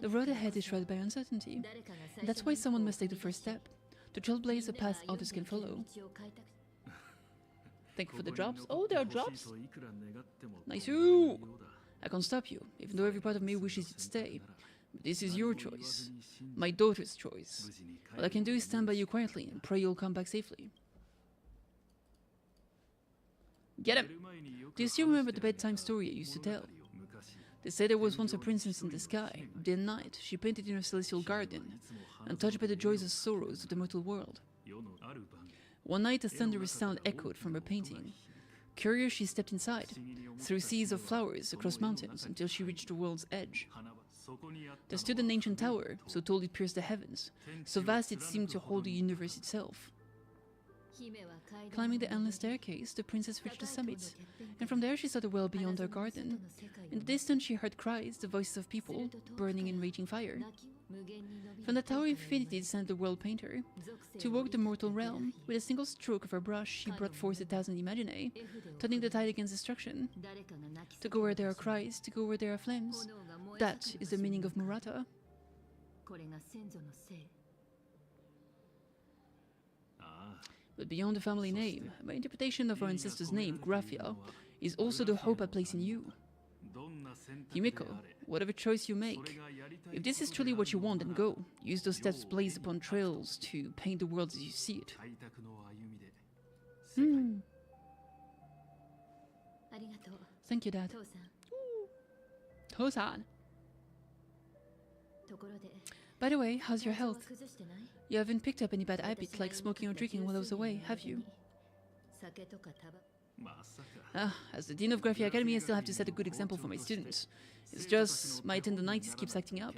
A: The road ahead is shrouded by uncertainty. And that's why someone must take the first step, to trailblaze a path others can follow. Thank you for the drops. Oh, there are drops? Nice. Ooh. I can't stop you, even though every part of me wishes you'd stay. But this is your choice. My daughter's choice. All I can do is stand by you quietly and pray you'll come back safely. Get him! Do you still remember the bedtime story I used to tell? They say there was once a princess in the sky. Day and night, she painted in her celestial garden, untouched by the joys and sorrows of the mortal world. One night, a thunderous sound echoed from her painting. Curious, she stepped inside, through seas of flowers, across mountains, until she reached the world's edge. There stood an ancient tower, so tall it pierced the heavens, so vast it seemed to hold the universe itself. Climbing the endless staircase, the princess reached the summit, and from there she saw the world beyond her garden. In the distance she heard cries, the voices of people, burning in raging fire. From the Tower of Infinity descended the world painter. To walk the mortal realm, with a single stroke of her brush she brought forth 1,000 imaginae, turning the tide against destruction. To go where there are cries, to go where there are flames. That is the meaning of Murata. But beyond the family name, my interpretation of our ancestor's name, Graphia, is also the hope I place in you. Himiko, whatever choice you make, if this is truly what you want, then go. Use those steps blazed upon trails to paint the world as you see it. Thank you, Dad. Tosan. By the way, how's your health? You haven't picked up any bad habits like smoking or drinking while I was away, have you? As the Dean of Graphia Academy, I still have to set a good example for my students. It's just my tendonitis keeps acting up.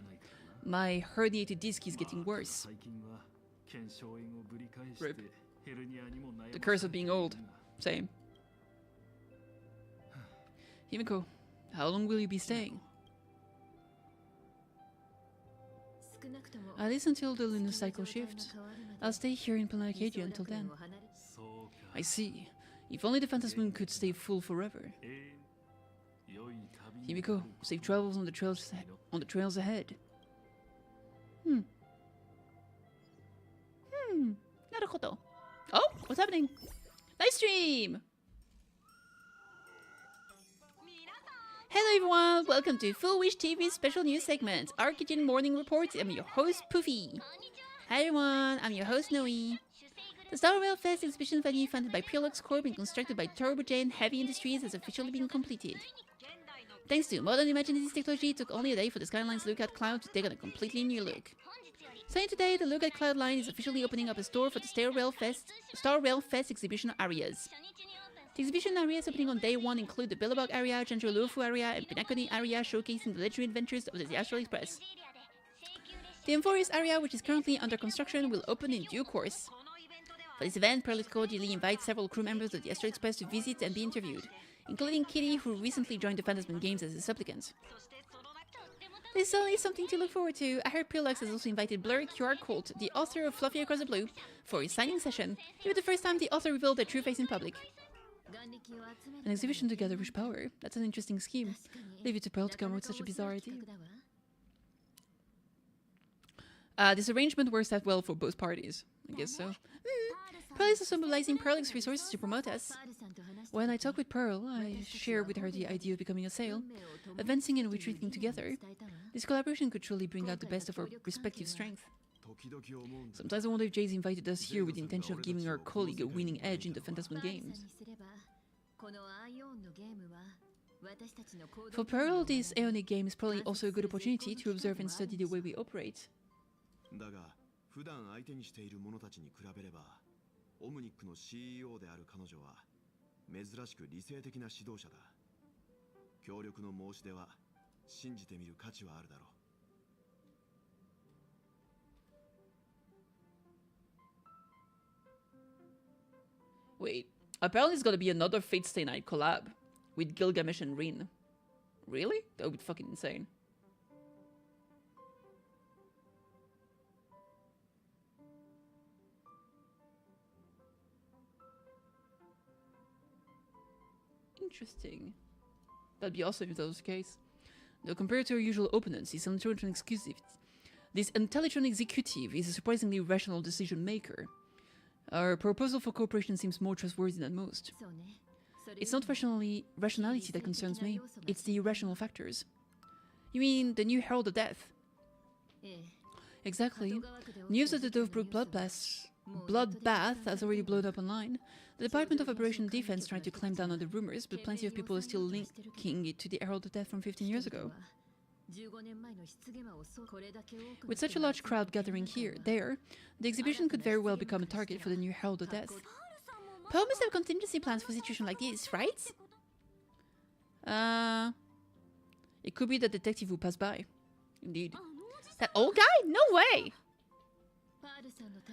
A: My herniated disc is getting worse. Rip. The curse of being old. Same. Himiko, how long will you be staying? At least until the lunar cycle shifts. I'll stay here in Planet Arcadia until then. I see. If only the Phantasm Moon could stay full forever. Himiko, safe travels on the trails ahead. Naruhodo. Oh, what's happening? Live stream! Hello everyone, welcome to Full Wish TV's special news segment, Arcadian Morning Report. I'm your host, Poofy. Hi everyone, I'm your host, Noe. The Star Rail Fest exhibition venue funded by Prolux Corp and constructed by Turbogen Heavy Industries has officially been completed. Thanks to modern imaginative technology, it took only a day for the Skyline's Lookout Cloud to take on a completely new look. Starting today, the Lookout Cloud line is officially opening up a store for the Star Rail Fest exhibition areas. The exhibition areas opening on day 1 include the Billabong area, Janjolufu area, and Pinakoni area, showcasing the legendary adventures of the Astral Express. The Amphoreus area, which is currently under construction, will open in due course. For this event, Prolux cordially invites several crew members of the Astral Express to visit and be interviewed, including Kitty, who recently joined the Phantasm Games as a supplicant. There's certainly something to look forward to. I heard Prolux has also invited Blur QR Cult, the author of Fluffy Across the Blue, for his signing session. It was the first time the author revealed their true face in public. An exhibition together with power. That's an interesting scheme. Leave it to Pearl to come up with such a bizarre idea. This arrangement works out well for both parties. I guess so. Pearl is also mobilizing Prolux resources to promote us. When I talk with Pearl, I share with her the idea of becoming a sail, advancing and retreating together. This collaboration could truly bring out the best of our respective strength. Sometimes I wonder if Jay's invited us here with the intention of giving our colleague a winning edge in the Phantasm Games. For Pearl, this Aeonic game is probably also a good opportunity to observe and study the way we operate. Wait, apparently it's gonna be another Fate Stay Night collab with Gilgamesh and Rin. Really? That would be fucking insane. Interesting. That'd be awesome if that was the case. Though compared to our usual opponents, this intelligent executive is a surprisingly rational decision maker. Our proposal for cooperation seems more trustworthy than most. It's not rationality that concerns me, it's the irrational factors. You mean the new Herald of Death? Exactly. News of the Dovebrook bloodbath has already blown up online. The Department of Operation Defense tried to clamp down on the rumors, but plenty of people are still linking it to the Herald of Death from 15 years ago. With such a large crowd gathering there, the exhibition could very well become a target for the new Herald of Death. Pearl must have contingency plans for a situation like this, right? It could be the detective who passed by. Indeed. That old guy? No way!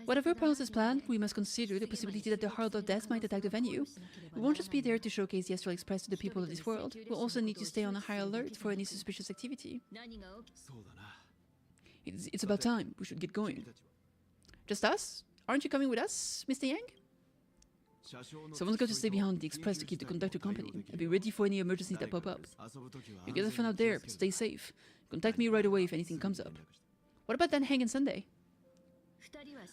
A: Whatever Pearl has planned, we must consider the possibility that the Herald of Death might attack the venue. We won't just be there to showcase the Astral Express to the people of this world. We'll also need to stay on a high alert for any suspicious activity. It's about time. We should get going. Just us? Aren't you coming with us, Mr. Yang? Someone's got to stay behind the Express to keep the conductor company and be ready for any emergencies that pop up. You guys have fun out there, but stay safe. Contact me right away if anything comes up. What about Dan Heng and Sunday?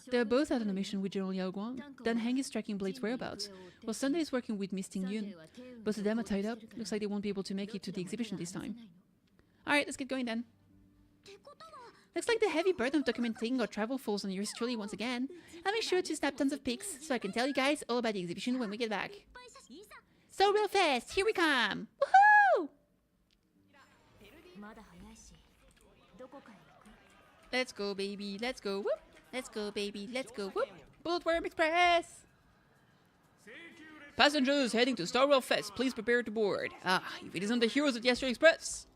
A: They are both out on a mission with General Yao Guang. Dan Heng is tracking Blade's whereabouts, while Sunday is working with Miss Ting Yun. Both of them are tied up. Looks like they won't be able to make it to the exhibition this time. Alright, let's get going then. Looks like the heavy burden of documenting our travel falls on yours truly once again. I'll make sure to snap tons of pics so I can tell you guys all about the exhibition when we get back. So real fast, here we come! Woohoo! Let's go, baby, let's go, whoop! Let's go, baby, let's go, whoop! Bulletworm Express! Passengers heading to Star Rail Fest, please prepare to board. If it isn't the heroes of the Astral Express!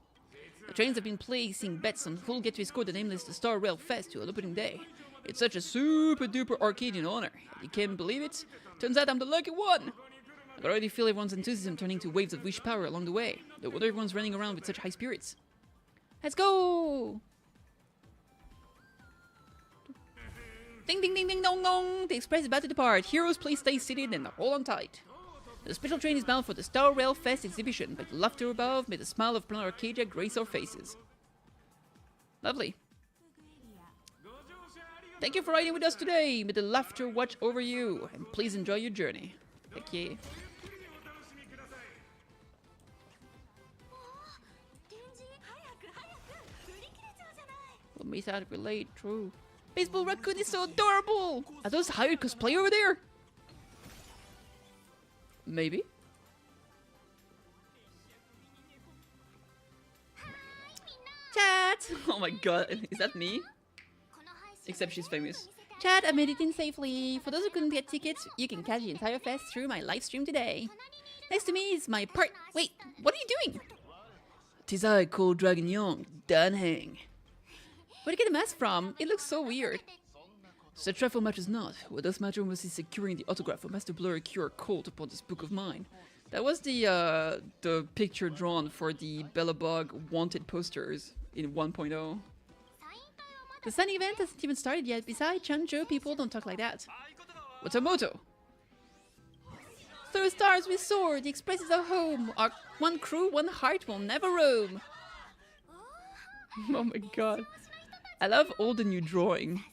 A: The trains have been placing bets on who'll get to escort the nameless to Star Rail Fest to an opening day. It's such a super duper Arcadian honor. You can't believe it? Turns out I'm the lucky one. I can already feel everyone's enthusiasm turning to waves of wish power along the way. No wonder everyone's running around with such high spirits. Let's go! Ding ding ding ding dong dong! The express is about to depart. Heroes, please stay seated and hold on tight. The special train is bound for the Star Rail Fest exhibition, but the laughter above may the smile of Planet Arcadia grace our faces. Lovely. Thank you for riding with us today. May the laughter watch over you, and please enjoy your journey. Heck yeah. We'll meet out if we're late, true. Baseball Raccoon is so adorable! Are those hired cosplay over there? Maybe. Chat! Oh my god, is that me? Except she's famous. Chat, I made it in safely. For those who couldn't get tickets, you can catch the entire fest through my live stream today. Next to me is my part. Wait, what are you doing? 'Tis I, called Dragon Young, Dan Hang. Where'd you get the mask from? It looks so weird. Such trifle matters not. What does matter must is securing the autograph of Master Blur Cure Colt upon this book of mine. That was the picture drawn for the Bellabog wanted posters in 1.0. The signing event hasn't even started yet. Besides, Chanzhou people don't talk like that. What's our motto? Through stars we soar, the express is our home. Our one crew, one heart will never roam. Oh my god. I love all the new drawing.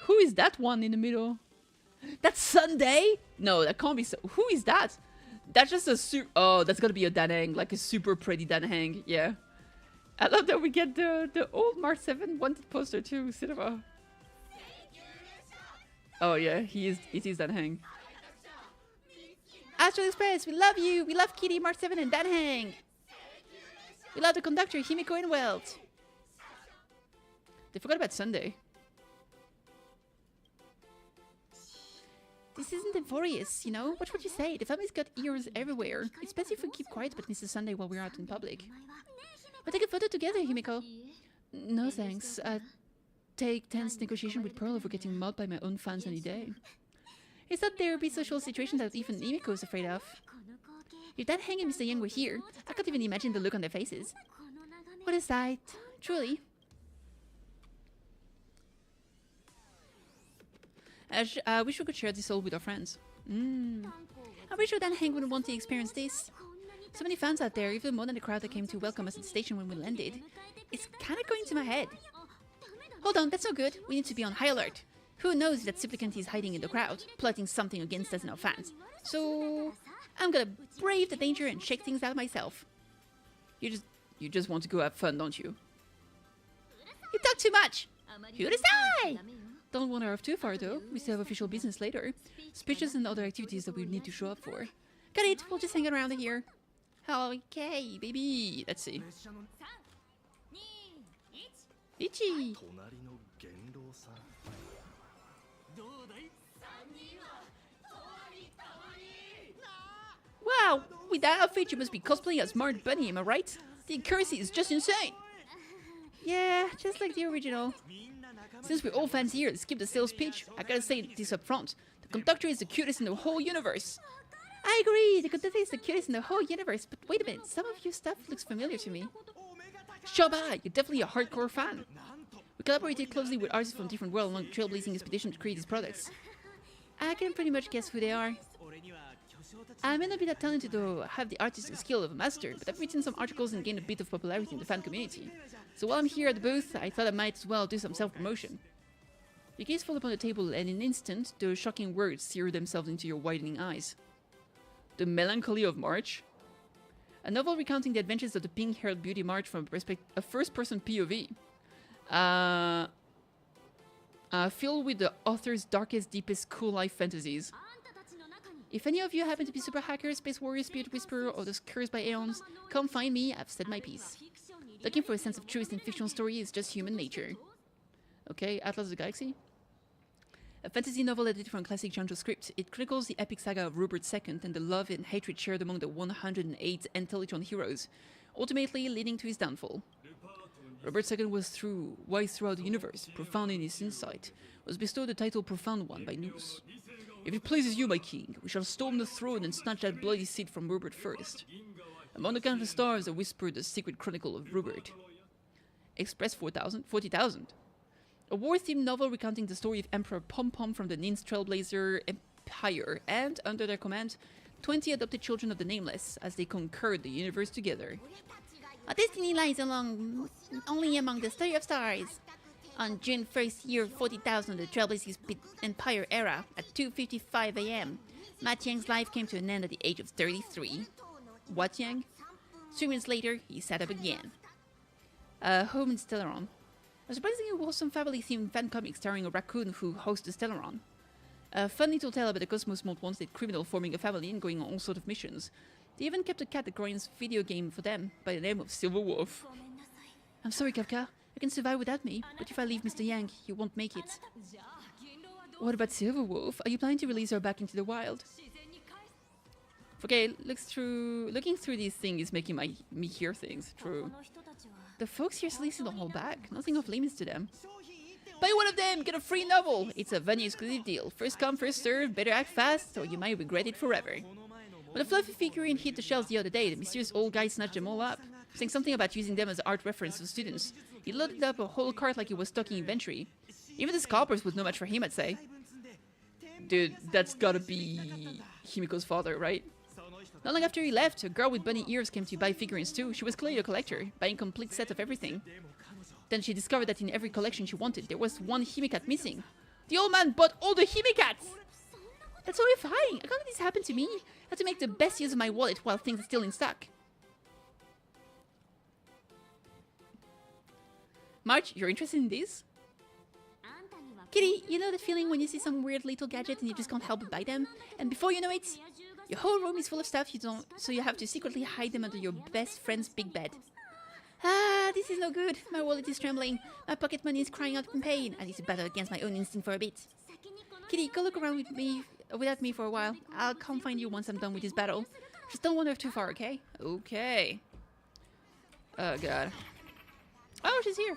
A: Who is that one in the middle? That's Sunday? No, that can't be so. Who is that? That's just a oh, that's gotta be a Danang, like a super pretty Danang, yeah. I love that we get the old Mark 7 wanted poster too, Cinema. Oh yeah, it is Danang. Astral Express, we love you! We love Kitty, Mark 7 and Danang! We love the conductor, Himiko and Welt. They forgot about Sunday. This isn't Euphorious, you know? Watch what you say. The family's got ears everywhere. It's best if we keep quiet about Mrs. Sunday while we're out in public. We'll take a photo together, Himiko. No thanks. Take tense negotiation with Pearl over getting mobbed by my own fans any day. It's not there be social situations that even Himiko is afraid of. If that Hang and Mr. Young were here, I can't even imagine the look on their faces. What a sight. Truly. I wish we could share this all with our friends. I wish that Hank would want to experience this. So many fans out there, even more than the crowd that came to welcome us at the station when we landed. It's kind of going to my head. Hold on, that's no good. We need to be on high alert. Who knows if that supplicant is hiding in the crowd, plotting something against us and our fans. So I'm gonna brave the danger and check things out myself. You just want to go have fun, don't you? You talk too much! Who decide? Don't wander off too far though. We still have official business later. Speeches and other activities that we need to show up for. Got it, we'll just hang around here. Okay, baby. Let's see. Ichi! Wow! With that outfit you must be cosplaying as Smart Bunny, am I right? The accuracy is just insane! Yeah, just like the original. Since we're all fans here, skip the sales pitch. I gotta say this up front. The conductor is the cutest in the whole universe. I agree, the conductor is the cutest in the whole universe, but wait a minute, some of your stuff looks familiar to me. Shoba, you're definitely a hardcore fan. We collaborated closely with artists from different worlds along trailblazing expedition to create these products. I can pretty much guess who they are. I may not be that talented or have the artistic skill of a master, but I've written some articles and gained a bit of popularity in the fan community. So while I'm here at the booth, I thought I might as well do some self-promotion. Your gaze falls upon the table and in an instant, the shocking words sear themselves into your widening eyes. The Melancholy of March? A novel recounting the adventures of the pink-haired beauty March from a first-person POV. Filled with the author's darkest, deepest, cool life fantasies. If any of you happen to be super hackers, space warriors, spirit whisperer, or those cursed by aeons, come find me, I've said my piece. Looking for a sense of truth in fictional story is just human nature. Okay, Atlas of the Galaxy. A fantasy novel edited from a classic genre script, it chronicles the epic saga of Robert II and the love and hatred shared among the 108 Intelligent heroes, ultimately leading to his downfall. Robert II was wise throughout the universe, profound in his insight, was bestowed the title Profound One by Nous. If it pleases you, my king, we shall storm the throne and snatch that bloody seat from Rupert first. Among the countless stars that whispered the secret chronicle of Rupert. Express 40,000. A war-themed novel recounting the story of Emperor Pom-Pom from the Nin's Trailblazer Empire, and, under their command, 20 adopted children of the Nameless, as they conquered the universe together. Our destiny lies only among the story of stars. On June 1st, year 40,000 of the Trailblazers Empire era, at 2:55 a.m., Ma Tiang's life came to an end at the age of 33. What Yang? 3 minutes later, he sat up again. Home in Stellaron. A surprisingly wholesome family-themed fan comic starring a raccoon who hosts the Stellaron. A fun little tale about a cosmos most wanted criminal forming a family and going on all sorts of missions. They even kept a cat that grinds video game for them by the name of Silver Wolf. I'm sorry, Kafka. You can survive without me, but if I leave Mr. Yang, you won't make it. What about Silver Wolf? Are you planning to release her back into the wild? Okay, looking through these things is making me hear things. True. The folks here seem to hold back. Nothing off limits to them. Buy one of them, get a free novel. It's a Vanny exclusive deal. First come, first served. Better act fast, or you might regret it forever. When the fluffy figurine hit the shelves the other day, the mysterious old guy snatched them all up, saying something about using them as art reference to students. He loaded up a whole cart like he was stocking inventory. Even the scalpers was no match for him, I'd say. Dude, that's gotta be Himiko's father, right? Not long after he left, a girl with bunny ears came to buy figurines too. She was clearly a collector, buying a complete set of everything. Then she discovered that in every collection she wanted, there was one Himikat missing. The old man bought all the Himikats! That's horrifying! I can't let this happen to me. I have to make the best use of my wallet while things are still in stock. March, you're interested in this? Kitty, you know that feeling when you see some weird little gadget and you just can't help but buy them? And before you know it, your whole room is full of stuff so you have to secretly hide them under your best friend's big bed. Ah, this is no good. My wallet is trembling. My pocket money is crying out in pain. I need to battle against my own instinct for a bit. Kitty, go look around without me for a while. I'll come find you once I'm done with this battle. Just don't wander too far, okay? Okay. Oh, God. Oh, she's here.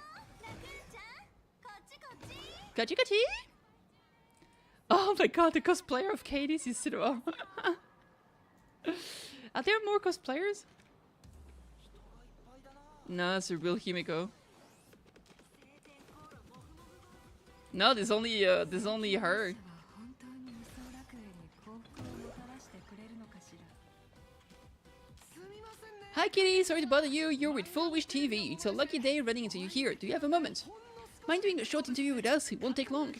A: Gachas? Oh my God, the cosplayer of Katie's is Sidro. Are there more cosplayers? No, it's a real Himiko. No, there's only her. Hi Kitty, sorry to bother you. You're with Full Wish TV. It's a lucky day running into you here. Do you have a moment? Mind doing a short interview with us? It won't take long.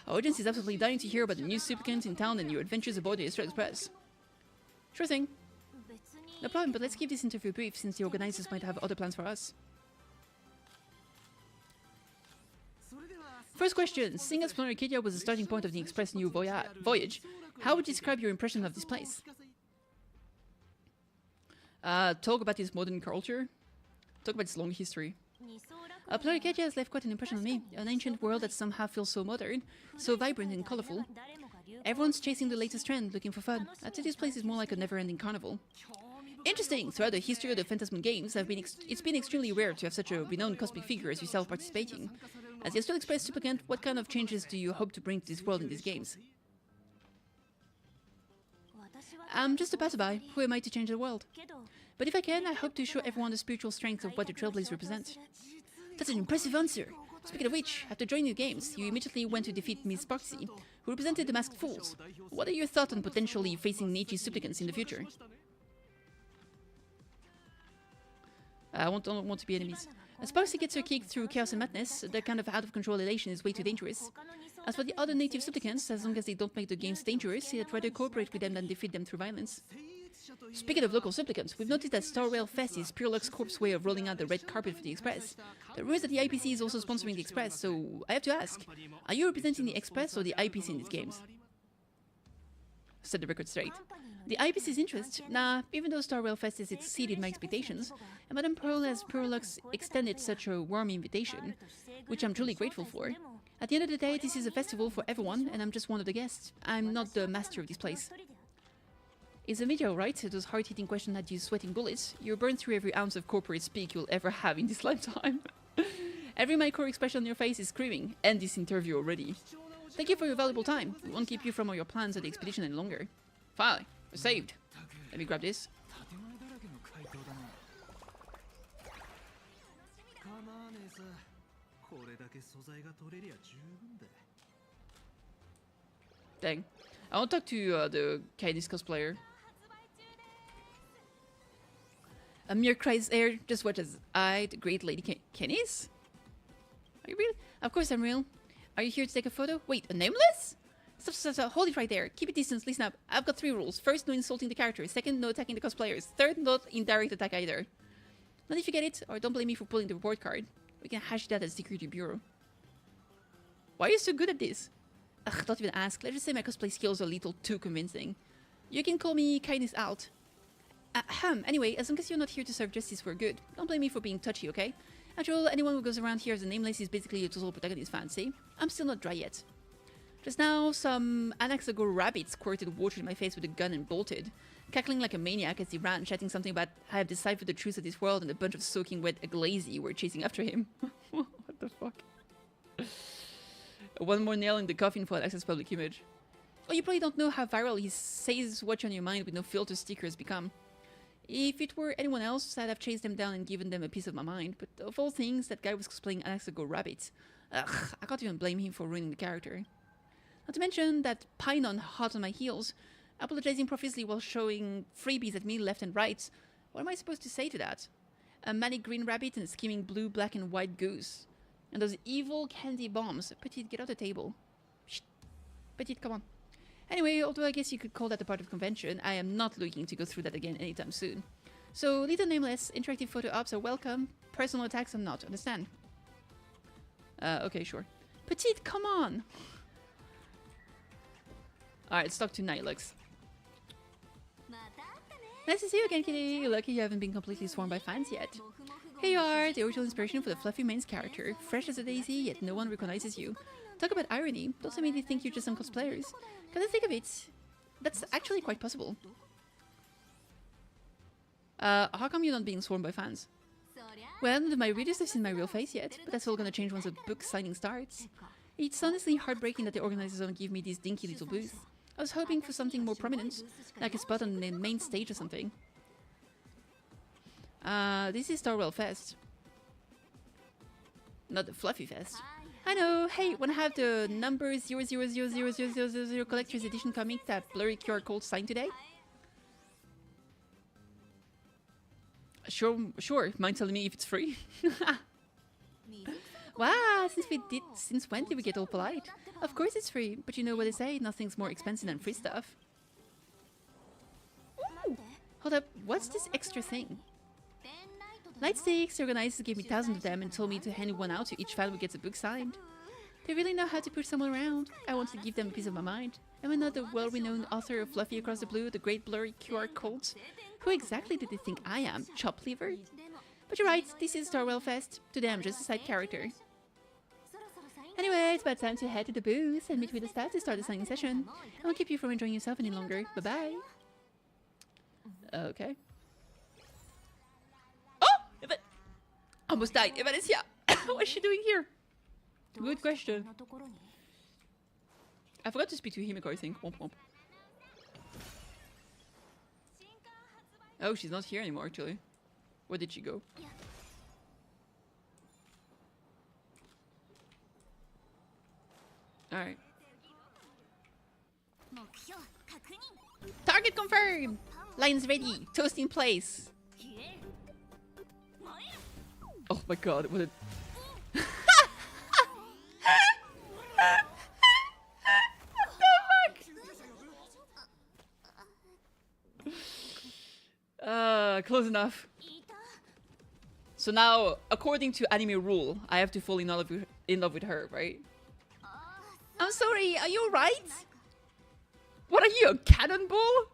A: Our audience is absolutely dying to hear about the new supplicant in town and your adventures aboard the Astral Express. Sure thing. No problem, but let's keep this interview brief since the organizers might have other plans for us. First question. Seeing as Planaricadia was the starting point of the Express new voyage, how would you describe your impression of this place? Talk about its modern culture. Talk about its long history. Planaricadia has left quite an impression on me. An ancient world that somehow feels so modern, so vibrant and colorful. Everyone's chasing the latest trend, looking for fun. I'd say this place is more like a never-ending carnival. Interesting! Throughout the history of the Phantasm games, it's been extremely rare to have such a renowned cosmic figure as yourself participating. As the Astral Express supplicant, what kind of changes do you hope to bring to this world in these games? I'm just a passerby. Who am I to change the world? But if I can, I hope to show everyone the spiritual strength of what the Trailblazers represent. That's an impressive answer! Speaking of which, after joining the games, you immediately went to defeat Miss Sparksy, who represented the Masked Fools. What are your thoughts on potentially facing Nietzsche supplicants in the future? I don't want to be enemies. As Sparksy gets her kick through chaos and madness, that kind of out-of-control elation is way too dangerous. As for the other native supplicants, as long as they don't make the games dangerous, I'd rather cooperate with them than defeat them through violence. Speaking of local supplicants, we've noticed that Star Rail Fest is Pure Luck's Corp's way of rolling out the red carpet for the Express. The rumors that the IPC is also sponsoring the Express, so I have to ask, are you representing the Express or the IPC in these games? Set the record straight. The IPC's interest? Nah, even though Star Rail Fest has exceeded my expectations, and Madame Pearl has Pure Luck's extended such a warm invitation, which I'm truly grateful for. At the end of the day, this is a festival for everyone, and I'm just one of the guests. I'm not the master of this place. Is the video right? Those hard-hitting questions had you sweating bullets. You burned through every ounce of corporate speak you'll ever have in this lifetime. Every micro expression on your face is screaming, end this interview already. Thank you for your valuable time. We won't keep you from all your plans at the expedition any longer. Finally, we're saved. Let me grab this. Dang. I want to talk to the Katie's cosplayer. A mere cries air, just watch as I, the great lady Kenny's? Are you real? Of course I'm real. Are you here to take a photo? Wait, a nameless? Stop, hold it right there. Keep it distance, listen up. I've got 3 rules. First, no insulting the characters. Second, no attacking the cosplayers. Third, not indirect attack either. Not if you get it, or don't blame me for pulling the report card. We can hash that at the security bureau. Why are you so good at this? Ugh, don't even ask. Let's just say my cosplay skills are a little too convincing. You can call me kindness out. Anyway, as long as you're not here to serve justice, we're good. Don't blame me for being touchy, okay? After all, anyone who goes around here as a nameless is basically a total protagonist fan, see? I'm still not dry yet. Just now, some Anaxago rabbits squirted water in my face with a gun and bolted, cackling like a maniac as he ran, chatting something about I have deciphered the truth of this world and a bunch of soaking wet Aglazy were chasing after him. What the fuck? One more nail in the coffin for Alexa's public image. Oh, you probably don't know how viral his says what's on your mind with no filter sticker has become. If it were anyone else, I'd have chased them down and given them a piece of my mind, but of all things, that guy was cosplaying Anaxago rabbits. Ugh, I can't even blame him for ruining the character. Not to mention that Pinon hot on my heels, apologizing profusely while showing freebies at me left and right. What am I supposed to say to that? A manic green rabbit and a scheming blue, black and white goose. And those evil candy bombs. Petite, get out the table. Shh. Petite, come on. Anyway, although I guess you could call that a part of convention, I am not looking to go through that again anytime soon. So, little nameless, interactive photo ops are welcome, personal attacks are not, understand? Okay, sure. Petite, come on! Alright, let's talk to Nilux. Nice to see you again, Kitty. You're lucky you haven't been completely swarmed by fans yet. Here you are, the original inspiration for the fluffy mains character. Fresh as a daisy, yet no one recognizes you. Talk about irony. Don't immediately think you're just some cosplayers. Can I think of it? That's actually quite possible. How come you're not being swarmed by fans? Well, none of my readers have seen my real face yet, but that's all gonna change once the book signing starts. It's honestly heartbreaking that the organizers don't give me this dinky little booth. I was hoping for something more prominent, like a spot on the main stage or something. This is Starwell Fest. Not the Fluffy Fest. I know, hey, wanna have the number 00000000 collector's edition comic that blurry QR code signed today? Sure, mind telling me if it's free? Wow, since when did we get all polite? Of course it's free, but you know what they say, nothing's more expensive than free stuff. Ooh. Hold up, what's this extra thing? Lightsticks, the organizers gave me thousands of them and told me to hand one out to each fan who gets a book signed. They really know how to push someone around. I want to give them a piece of my mind. Am I not the well-renowned author of Fluffy Across the Blue, the great blurry QR codes? Who exactly do they think I am? Chop liver? But you're right, this is Starwell Fest. Today I'm just a side character. Anyway, it's about time to head to the booth and meet with the staff to start the signing session. I won't keep you from enjoying yourself any longer. Bye-bye. Okay. Almost died. Evan is here. What is she doing here? Good question. I forgot to speak to Himiko, I think. Womp womp. Oh, she's not here anymore, actually. Where did she go? Alright. Target confirmed! Lines ready. Toast in place. Oh my god, what a... Close enough. So now, according to anime rule, I have to fall in love with her, right? I'm sorry, are you alright? What are you, a cannonball?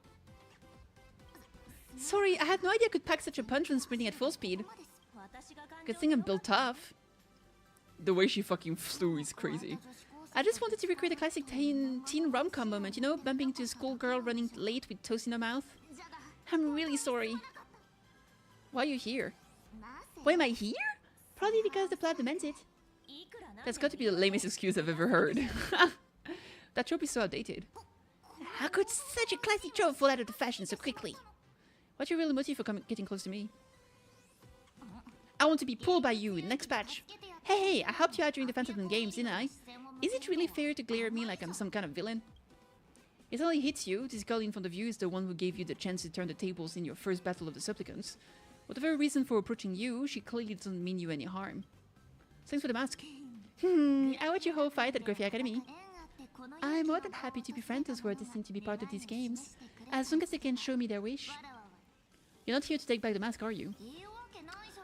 A: Sorry, I had no idea I could pack such a punch when sprinting at full speed. Good thing I'm built tough. The way she fucking flew is crazy. I just wanted to recreate a classic teen rom-com moment, you know? Bumping into a schoolgirl running late with toast in her mouth. I'm really sorry. Why are you here? Why am I here? Probably because the plot demands it. That's got to be the lamest excuse I've ever heard. That trope is so outdated. How could such a classy trope fall out of the fashion so quickly? What's your real motive for getting close to me? I want to be pulled by you. Next patch. Hey, I helped you out during the Phantom Games, didn't I? Is it really fair to glare at me like I'm some kind of villain? It only hits you. This girl in front of you is the one who gave you the chance to turn the tables in your first battle of the supplicants. Whatever reason for approaching you, she clearly doesn't mean you any harm. Thanks for the mask. I watched your whole fight at Graffiti Academy. I'm more than happy to befriend those who are destined to be part of these games, as long as they can show me their wish. You're not here to take back the mask, are you?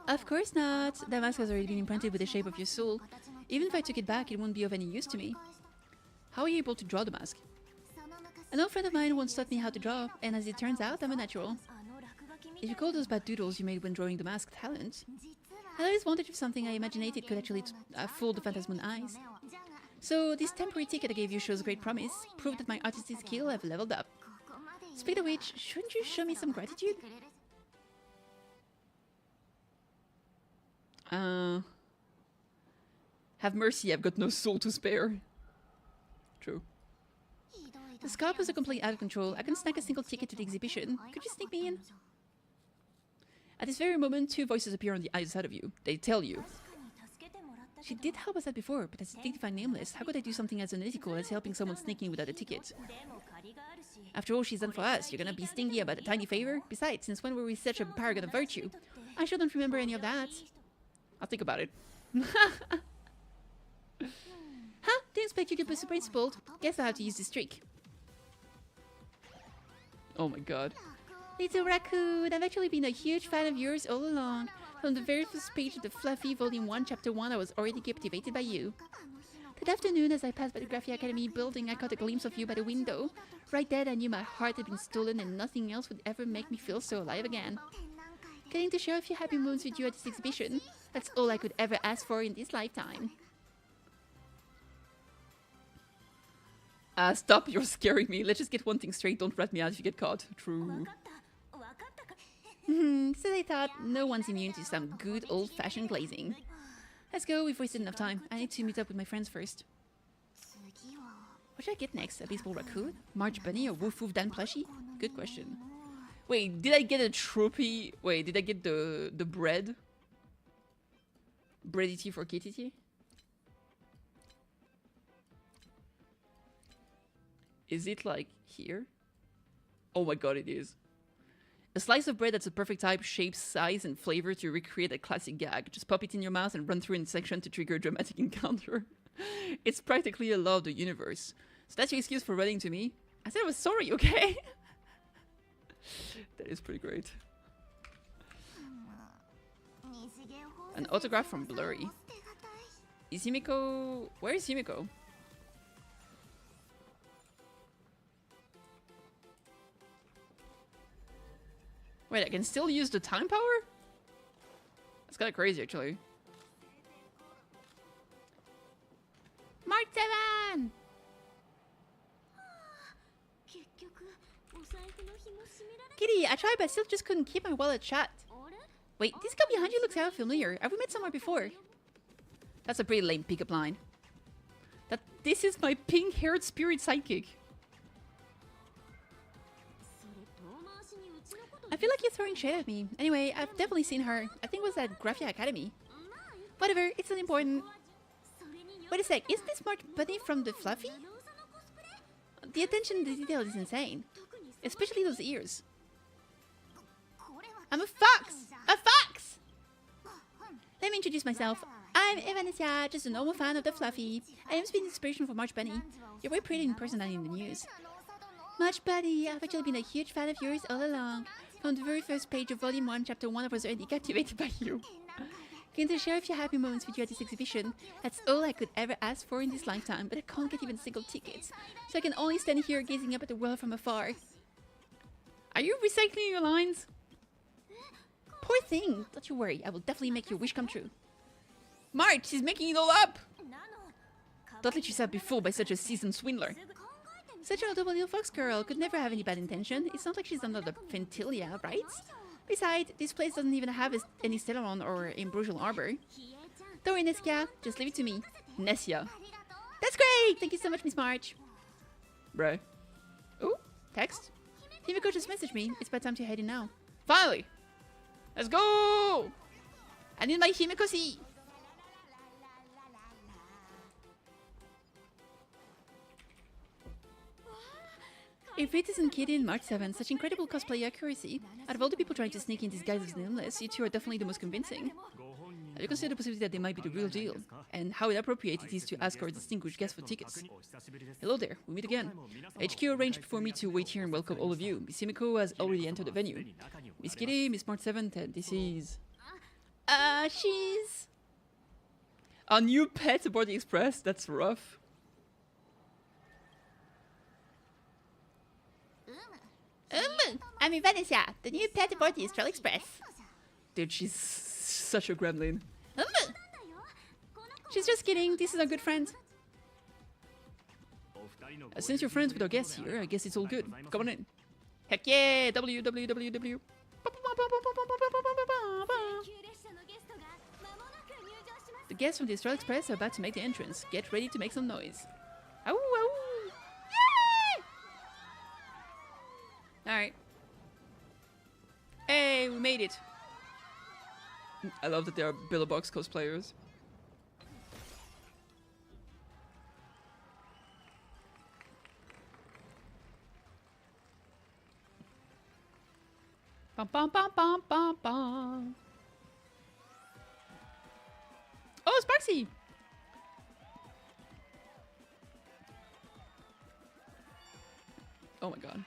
A: Of course not. That mask has already been imprinted with the shape of your soul. Even if I took it back, it won't be of any use to me. How are you able to draw the mask? An old friend of mine once taught me how to draw, and as it turns out, I'm a natural. If you call those bad doodles you made when drawing the mask talent, I always wondered if something I imaginated could actually fool the Phantasmoon eyes. So this temporary ticket I gave you shows great promise, proof that my artistic skill have leveled up. Speaking of which, shouldn't you show me some gratitude? Have mercy, I've got no soul to spare. True. The scalpers are completely out of control. I can snag a single ticket to the exhibition. Could you sneak me in? At this very moment, two voices appear on the other side of you. They tell you. She did help us out before, but as dignified nameless, how could I do something as unethical as helping someone sneak in without a ticket? After all she's done for us, you're gonna be stingy about a tiny favor? Besides, since when were we such a paragon of virtue? I sure don't remember any of that. I'll think about it. Huh? Didn't expect you to be so principled. Guess I'll have to use this trick. Oh my god. Little Raccoon, I've actually been a huge fan of yours all along. From the very first page of the Fluffy Volume 1, Chapter 1, I was already captivated by you. That afternoon, as I passed by the Graffiti Academy building, I caught a glimpse of you by the window. Right there, I knew my heart had been stolen and nothing else would ever make me feel so alive again. Getting to share a few happy moments with you at this exhibition, that's all I could ever ask for in this lifetime. Stop, you're scaring me. Let's just get one thing straight, don't rat me out if you get caught. True. So they thought no one's immune to some good old-fashioned glazing. Let's go, we've wasted enough time. I need to meet up with my friends first. What should I get next? A baseball raccoon? March Bunny or Woof Woof Dan plushie? Good question. Wait, did I get a trophy? Wait, did I get the bread? Breadity for KittyKathee? Is it like here? Oh my god, it is. A slice of bread that's a perfect type, shape, size, and flavor to recreate a classic gag. Just pop it in your mouth and run through in section to trigger a dramatic encounter. It's practically a law of the universe. So that's your excuse for running to me? I said I was sorry, okay? That is pretty great. An autograph from Blurry. Is Himiko... Where is Himiko? Wait, I can still use the time power? That's kind of crazy, actually. March 7! Kitty, I tried, but I still just couldn't keep my wallet shut. Wait, this guy behind you looks kind of familiar. Have we met somewhere before? That's a pretty lame pickup line. This is my pink-haired spirit sidekick. I feel like you're throwing shade at me. Anyway, I've definitely seen her. I think it was at Graffiti Academy. Whatever, it's not important. Wait a sec, isn't this March Bunny from the Fluffy? The attention to detail is insane. Especially those ears. I'm a fox! A fox! Let me introduce myself. I'm Evanesia, just a normal fan of the Fluffy. I am been inspiration for March Bunny. You're way prettier in person than in the news. March Bunny, I've actually been a huge fan of yours all along. From the very first page of Volume 1, Chapter 1, I was already captivated by you. Going to share a few happy moments with you at this exhibition. That's all I could ever ask for in this lifetime, but I can't get even single tickets. So I can only stand here gazing up at the world from afar. Are you recycling your lines? Poor thing. Don't you worry, I will definitely make your wish come true. March, she's making it all up! Don't let yourself be fooled by such a seasoned swindler. Such an adorable little fox girl could never have any bad intention. It's not like she's under the Fentilia, right? Besides, this place doesn't even have any Stellaron or Ambrosial Arbor. Don't worry, Nessia. Just leave it to me. Nessia. That's great! Thank you so much, Miss March. Bro. Ooh, text. Himiko just messaged me. It's about time to head in now. Finally! Let's go! I need my Himiko-see. If it isn't Kitty and March 7, such incredible cosplay accuracy. Out of all the people trying to sneak in disguise as nameless, you two are definitely the most convincing. Have you considered the possibility that they might be the real deal? And how inappropriate it is to ask our distinguished guests for tickets? Hello there, we meet again. HQ arranged for me to wait here and welcome all of you. Miss Himiko has already entered the venue. Miss Kitty, Miss March 7, this is... she's... a new pet aboard the Express? That's rough. I'm Vanessa, the new pet aboard the Astral Express. Dude, she's such a gremlin. She's just kidding, this is our good friend. Since you're friends with our guests here, I guess it's all good. Come on in. Heck yeah! WWWW. The guests from the Astral Express are about to make the entrance. Get ready to make some noise. Ow, ow. Yay! Alright. Hey, we made it. I love that there are Billabong cosplayers. Bum bum bum bum bum bum. Oh, Sparksy! Oh my god.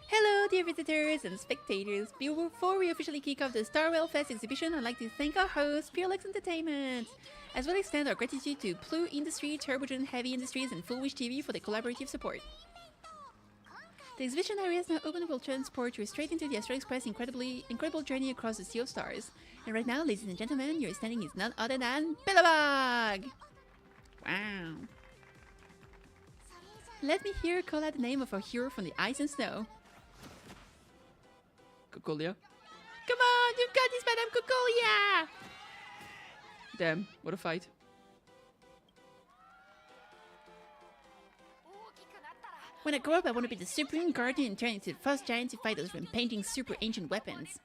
A: Hello, dear visitors and spectators. Before we officially kick off the Star Rail Fest exhibition, I'd like to thank our host, Purelex Entertainment, as well as extend our gratitude to Plu Industry, Turbogen Heavy Industries, and Full Wish TV for their collaborative support. The exhibition area is now open and will transport you straight into the Astral Express' incredible journey across the Sea of Stars. And right now, ladies and gentlemen, your standing is none other than Billabong! Wow. Let me hear call out the name of our hero from the ice and snow. Cocolia. Come on, you've got this, Madame Cocolia! Damn, what a fight. When I grow up, I want to be the Supreme Guardian and turn into the first giant to fight those rampaging super ancient weapons.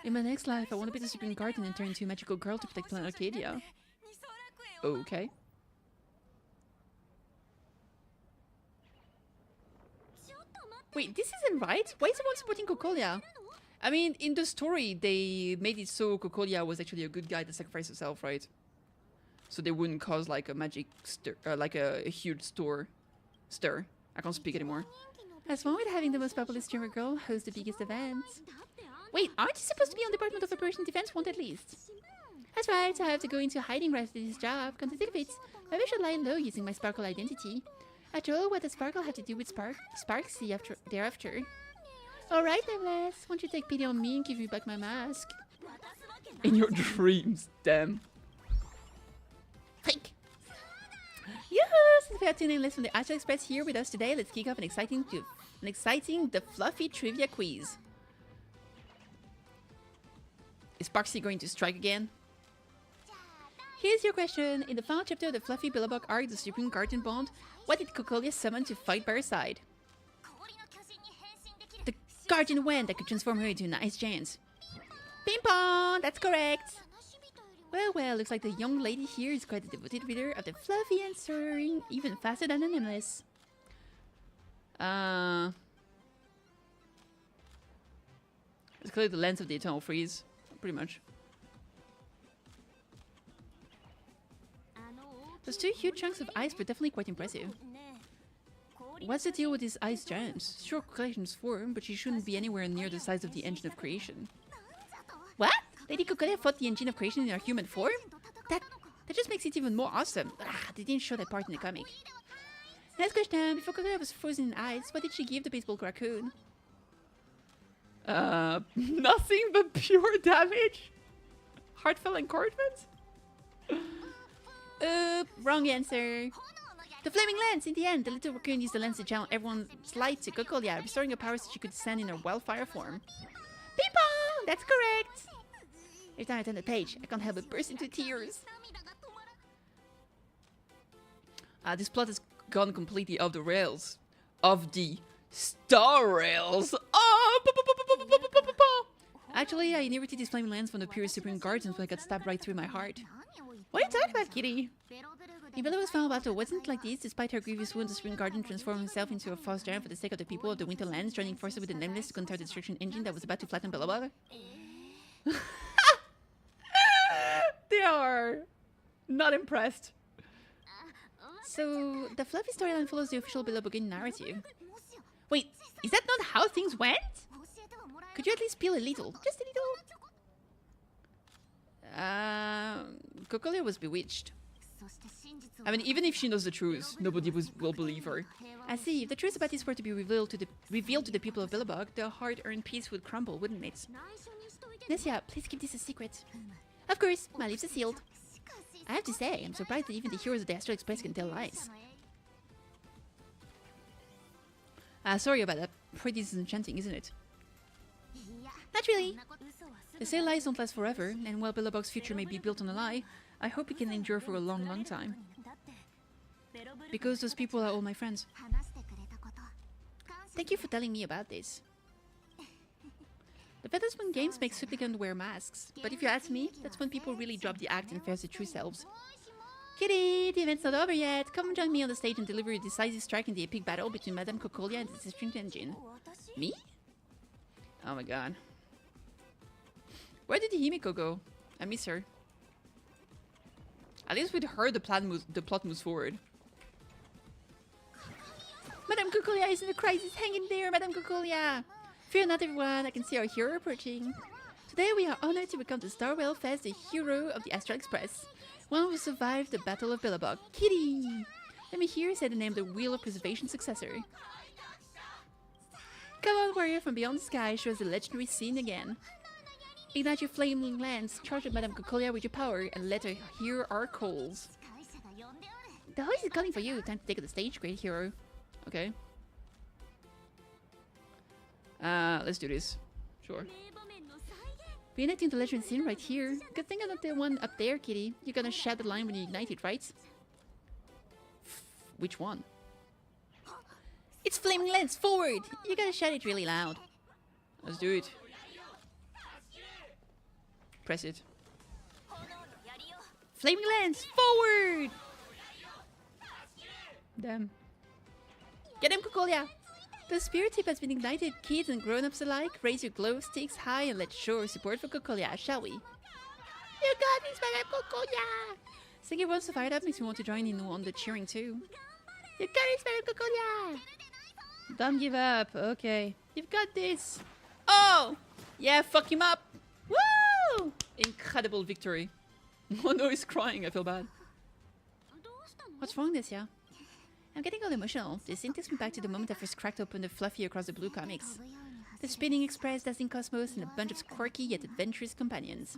A: In my next life, I want to be the Supreme Guardian and turn into a magical girl to protect Planet Arcadia. Okay. Wait, this isn't right? Why is someone supporting Cocolia? I mean, in the story, they made it so Cocolia was actually a good guy that sacrificed herself, right? So they wouldn't cause like a magic stir, like a huge stir. I can't speak anymore. As one with having the most popular streamer girl host the biggest events. Wait, aren't you supposed to be on Department of Operation Defense Want at least? That's right, I have to go into hiding right after this job. Come to think of it, maybe I should lie low using my Sparkle identity. After all, what does Sparkle have to do with Sparksy thereafter? Alright, Nameless, won't you take pity on me and give me back my mask? In your dreams, damn. Freak! Yoo-hoo! Since we have two Nameless from the Astral Express here with us today, let's kick off an exciting The Fluffy Trivia Quiz. Is Sparksy going to strike again? Here's your question. In the final chapter of the Fluffy Billabong arc, the Supreme Guardian Bond, what did Cocolia summon to fight by her side? The Guardian Wind that could transform her into an ice giant. Ping pong! That's correct! Well, looks like the young lady here is quite a devoted reader of the Fluffy and soaring even faster than the Nameless. It's clearly the lens of the Eternal Freeze, pretty much. Those two huge chunks of ice were definitely quite impressive. What's the deal with these ice giants? Sure, collections form, but she shouldn't be anywhere near the size of the engine of creation. What? Lady Cocolia fought the engine of creation in her human form? That just makes it even more awesome. They didn't show that part in the comic. Next question. Before Cocolia was frozen in ice, what did she give the baseball raccoon? Nothing but pure damage? Heartfelt encouragement? Wrong answer. The flaming lens! In the end, the little raccoon used the lens to channel everyone's light to Cocolia, restoring her powers so she could descend in her wildfire form. Ping pong! That's correct. Every time I turn the page, I can't help but burst into tears. This plot has gone completely off the rails. Of the star rails. Actually, I inherited these flaming lands from the pure Supreme Guardians when I got stabbed right through my heart. What are you talking about, Kitty? In Bella's final battle, wasn't like this. Despite her grievous wounds, the Supreme Guardian transformed himself into a fast giant for the sake of the people of the Winterlands, joining forces with the Nameless to counter the destruction engine that was about to flatten Bella. They are not impressed. So, the fluffy storyline follows the official Billabogin narrative. Wait, is that not how things went? Could you at least peel a little? Just a little? Cocolia was bewitched. I mean, even if she knows the truth, nobody will believe her. I see. If the truth about this were to be revealed to the people of Billabog, their hard-earned peace would crumble, wouldn't it? Nessia, please keep this a secret. Of course, my lips are sealed. I have to say, I'm surprised that even the heroes of the Astral Express can tell lies. Sorry about that. Pretty disenchanting, isn't it? Not really. They say lies don't last forever, and while Billabog's future may be built on a lie, I hope it can endure for a long, long time. Because those people are all my friends. Thank you for telling me about this. The Featherspoon Games make supplicants wear masks, but if you ask me, that's when people really drop the act and face their true selves. Kitty, the event's not over yet. Come join me on the stage and deliver a decisive strike in the epic battle between Madame Cocolia and the District Engine. Me? Oh my god. Where did Himiko go? I miss her. At least with her, the plot moves forward. Madame Cocolia is in a crisis. Hang in there, Madame Cocolia. Fear not, everyone. I can see our hero approaching. Today we are honored to welcome to Starwell Fest the hero of the Astral Express. One who survived the Battle of Billabog. Kitty! Let me hear say the name of the Wheel of Preservation successor. Come on, warrior from beyond the sky, show us the legendary scene again. Ignite your flaming lance, charge at Madame Cocolia with your power, and let her hear our calls. The host is calling for you. Time to take the stage, great hero. Okay. Let's do this. Sure. Reenacting the legend scene right here. Good thing I'm not the one up there, Kitty. You're gonna shout the line when you ignite it, right? Which one? It's flaming lance, forward! You gotta shout it really loud. Let's do it. Press it. Flaming lance, forward! Damn. Get him, Cocolia! The spirit tip has been ignited. Kids and grown-ups alike, raise your glow sticks high and let's show our support for Cocolia, shall we? You got this, Madame Cocolia! Seeing everyone so fired up makes me want to join in on the cheering too. You got this, Madame Cocolia! Don't give up. Okay. You've got this. Oh! Yeah, fuck him up! Woo! Incredible victory. Oh no, he's crying. I feel bad. What's wrong, Nessia? I'm getting all emotional. This scene takes me back to the moment I first cracked open the Fluffy Across the Blue comics. The Spinning Express, Dazzling Cosmos, and a bunch of quirky yet adventurous companions.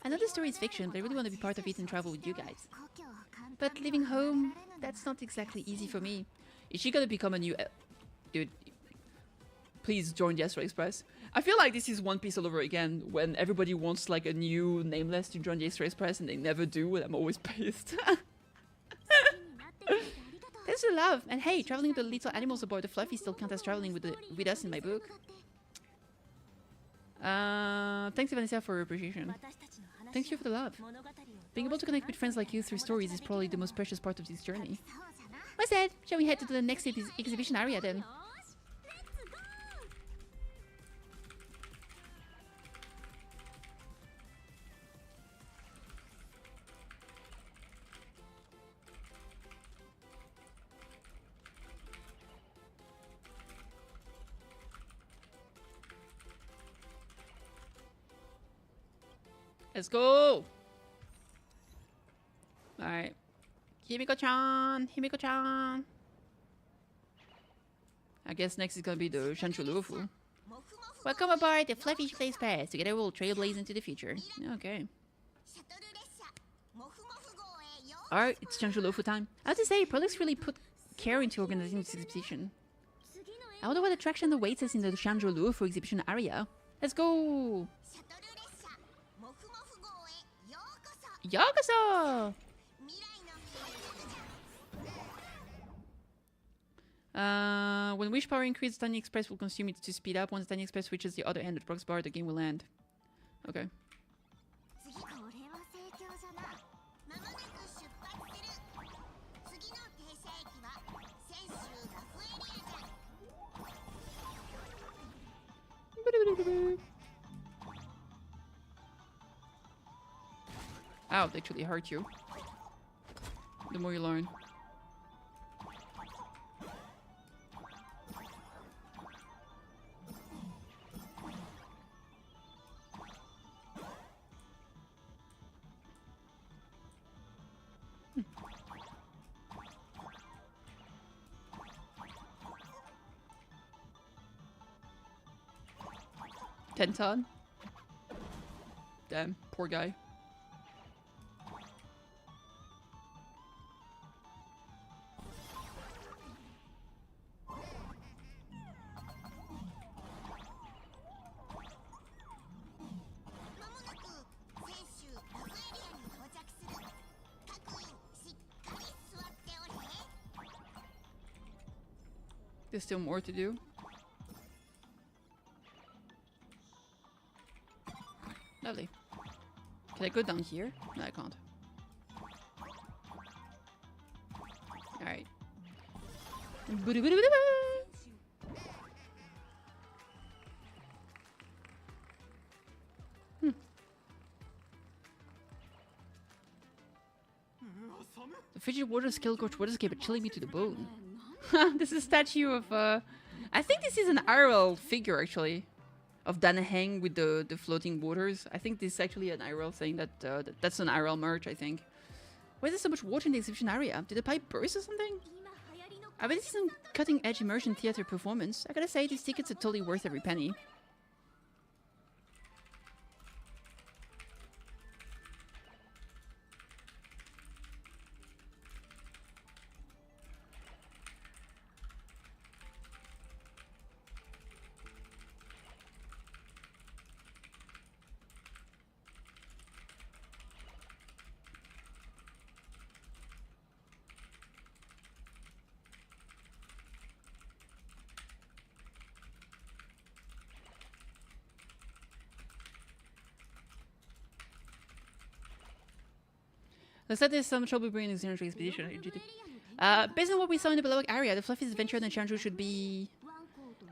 A: I know the story is fiction, but I really want to be part of it and travel with you guys. But leaving home, that's not exactly easy for me. Is she gonna become a new... Dude, please join the Astral Express. I feel like this is One Piece all over again, when everybody wants like a new Nameless to join the Astral Express and they never do, and I'm always pissed. Thanks for the love, and hey, traveling with the little animals aboard the Fluffy still counts as traveling with us in my book. Thanks Vanessa for your appreciation. Thank you for the love. Being able to connect with friends like you through stories is probably the most precious part of this journey. What's that? Shall we head to the next exhibition area then? Let's go! Alright. Himiko-chan! Himiko-chan! I guess next is gonna be the Shanchulufu. Welcome aboard the Fluffy Space Pass. Together we'll trailblaze into the future. Okay. Alright, it's Shanchulufu time. I have to say, Prolix really put care into organizing this exhibition. I wonder what attraction awaits us in the Shanchulufu exhibition area. Let's go! Yagasa! When wish power increases, Tiny Express will consume it to speed up. Once Tiny Express reaches the other end of the box bar, the game will end. Okay. Ow, they actually hurt you. The more you learn. Tenton? Damn, poor guy. There's still more to do. Lovely. Can I go down here? No, I can't. Alright. The frigid water skill coach water escape chilling me to the bone. This is a statue of I think this is an IRL figure actually. Of Danaheng with the floating waters. I think this is actually an IRL thing that's an IRL merch, I think. Why is there so much water in the exhibition area? Did the pipe burst or something? I bet this is some cutting edge immersion theater performance. I gotta say, these tickets are totally worth every penny. Looks like there's some trouble bringing the Xenotree expedition. Based on what we saw in the below area, the Fluffy's adventure on the Challenger should be...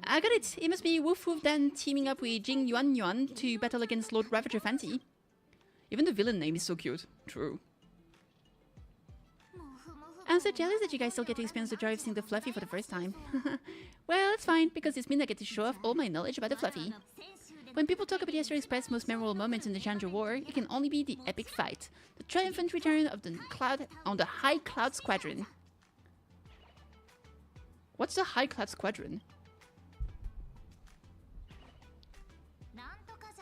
A: I got it! It must be Woof Woof Dan teaming up with Jing Yuan Yuan to battle against Lord Ravager Fanti. Even the villain name is so cute. True. I'm so jealous that you guys still get to experience the joy of seeing the Fluffy for the first time. Well, it's fine, because this means I get to show off all my knowledge about the Fluffy. When people talk about the HSR Express' most memorable moments in the Challenger War, it can only be the epic fight. The triumphant return of the cloud on the High Cloud Squadron. What's the High Cloud Squadron?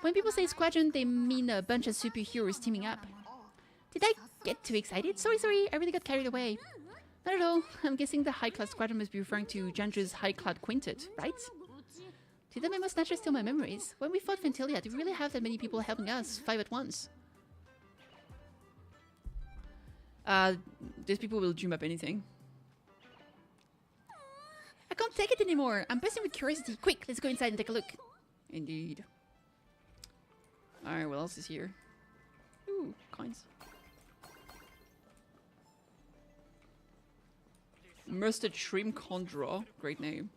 A: When people say squadron, they mean a bunch of superheroes teaming up. Did I get too excited? Sorry, I really got carried away. Not at all. I'm guessing the High Cloud Squadron must be referring to Challenger's High Cloud Quintet, right? Did that must naturally steal my memories. When we fought Fantilia, did we really have that many people helping us, 5 at once? These people will dream up anything. I can't take it anymore. I'm bursting with curiosity. Quick, let's go inside and take a look. Indeed. Alright, what else is here? Ooh, coins. Mustard Shrimp Conjurer. Great name.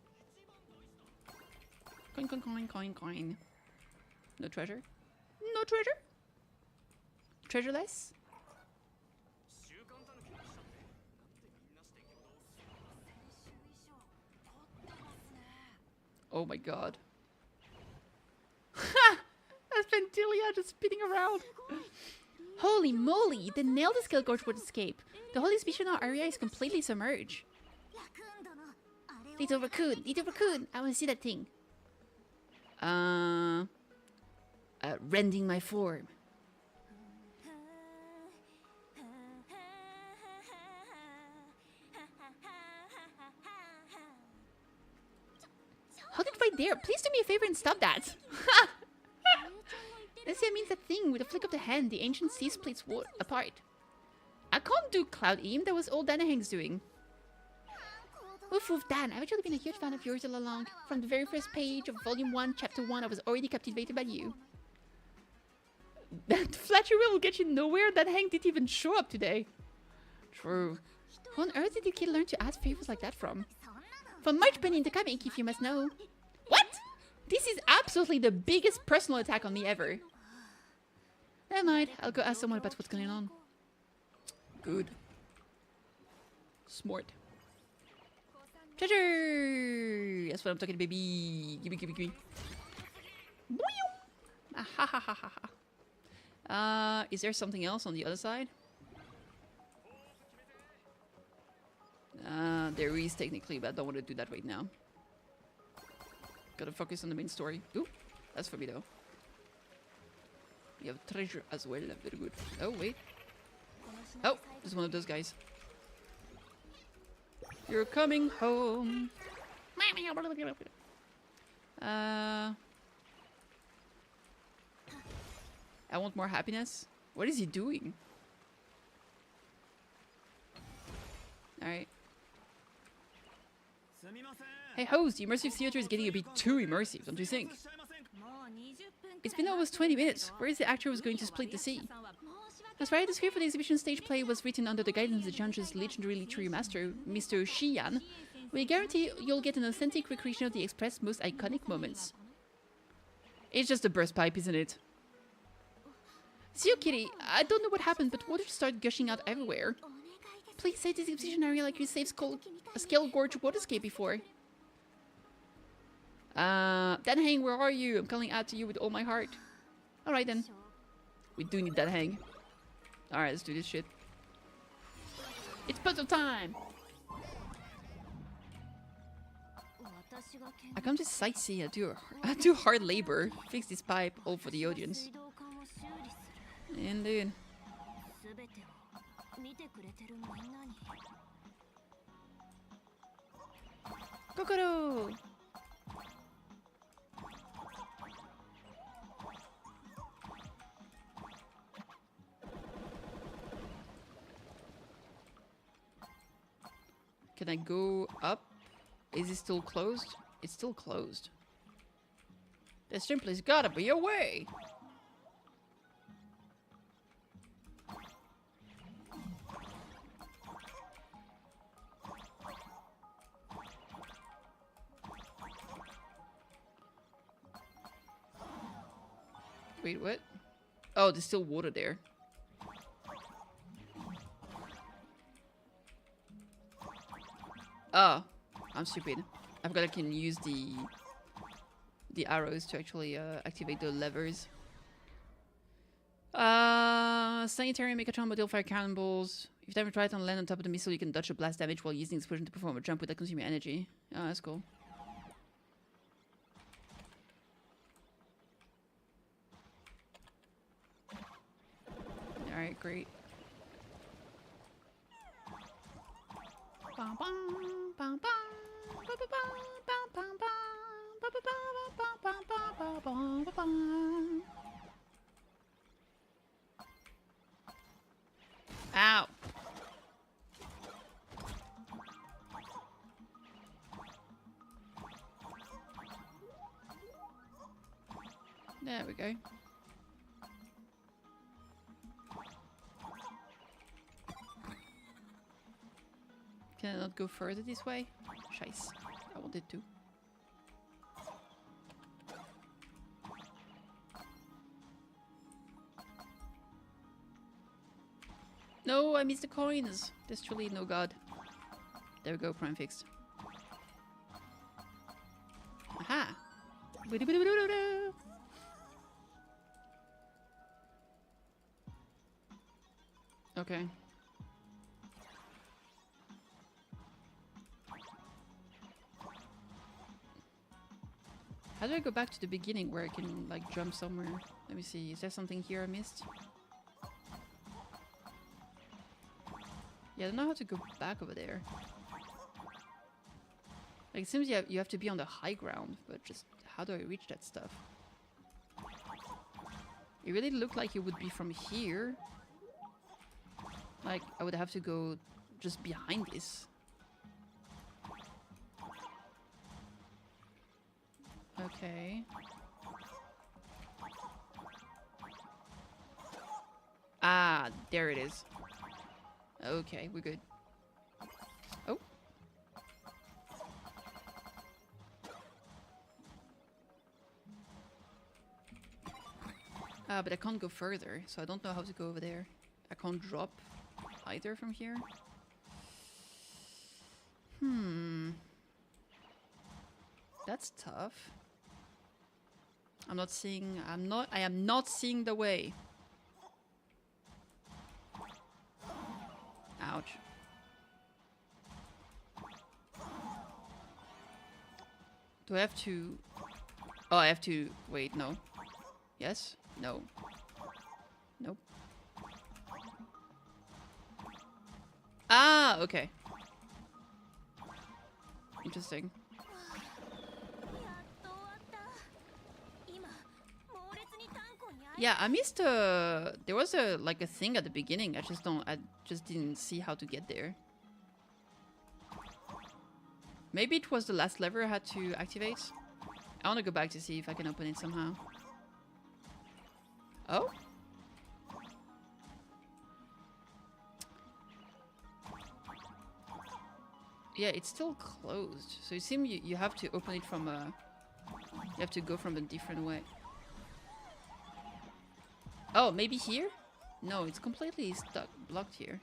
A: Coin. No treasure? No treasure? Treasureless? Oh my god. Ha! That's Fantilia just spinning around. Holy moly! They nailed the skill gorge would escape. The whole exhibition area is completely submerged. Little raccoon! I want to see that thing. Rending my form. Hold it right there. Please do me a favor and stop that. Celestia means that thing. With a flick of the hand, the ancient sea splits apart. I can't do Cloud Eam. That was all Danahang's doing. Woof woof, Dan. I've actually been a huge fan of yours all along. From the very first page of Volume 1, Chapter 1, I was already captivated by you. That flattery will get you nowhere. Danahang didn't even show up today. True. Who on earth did the kid learn to ask favors like that from? From March Penny in the comic, if you must know. What? This is absolutely the biggest personal attack on me ever. Never mind. I'll go ask someone about what's going on. Good. Smart. Treasure! That's what I'm talking to, baby. Gimme, gimme, gimme. Is there something else on the other side? There is technically, but I don't want to do that right now. Gotta focus on the main story. Ooh, that's for me though. We have treasure as well. Very good. Oh, wait. Oh, there's one of those guys. You're coming home. I want more happiness. What is he doing? Alright. Hey host, the immersive theater is getting a bit too immersive, don't you think? It's been almost 20 minutes. Where is the actor who's going to split the sea? That's right, the script for the exhibition stage play was written under the guidance of the Junge's legendary literary master, Mr. Shiyan. We guarantee you'll get an authentic recreation of the Express' most iconic moments. It's just a burst pipe, isn't it? See you, Kitty. I don't know what happened, but water started gushing out everywhere. Please save this exhibition area like you saved Scale Gorge Waterscape before. Danhang, where are you? I'm calling out to you with all my heart. Alright then. We do need Danhang. Alright, let's do this shit. It's puzzle time! I come to sightsee. I do hard labor. Fix this pipe, all for the audience. Indeed. Kokoro! Can I go up? Is it still closed? It's still closed. There simply's gotta be a way! Wait, what? Oh, there's still water there. Oh, I'm stupid. I forgot I can use the arrows to actually activate the levers. Sanitary Megatron model fire cannonballs. If you ever try it on land on top of the missile, you can dodge the blast damage while using the explosion to perform a jump without consuming energy. Oh, that's cool. Alright, great. Ow. There we go. Can I not go further this way? Scheiße. I wanted to. No, I missed the coins. There's truly no god. There we go, prime fixed. Aha! Okay. How do I go back to the beginning where I can, like, jump somewhere? Let me see. Is there something here I missed? Yeah, I don't know how to go back over there. Like, it seems you have to be on the high ground, but just how do I reach that stuff? It really looked like it would be from here. Like, I would have to go just behind this. Okay. Ah, there it is. Okay, we're good. Oh. But I can't go further, so I don't know how to go over there. I can't drop either from here. That's tough. I am not seeing the way. Ouch. Do I have to... Oh, I have to... Wait, no. Yes? No. Nope. Ah, okay. Interesting. Yeah, I missed there was a thing at the beginning. I just didn't see how to get there. Maybe it was the last lever I had to activate. I want to go back to see if I can open it somehow. Oh? Yeah, it's still closed. So it seems you have to open it from a... You have to go from a different way. Oh, maybe here? No, it's completely stuck, blocked here.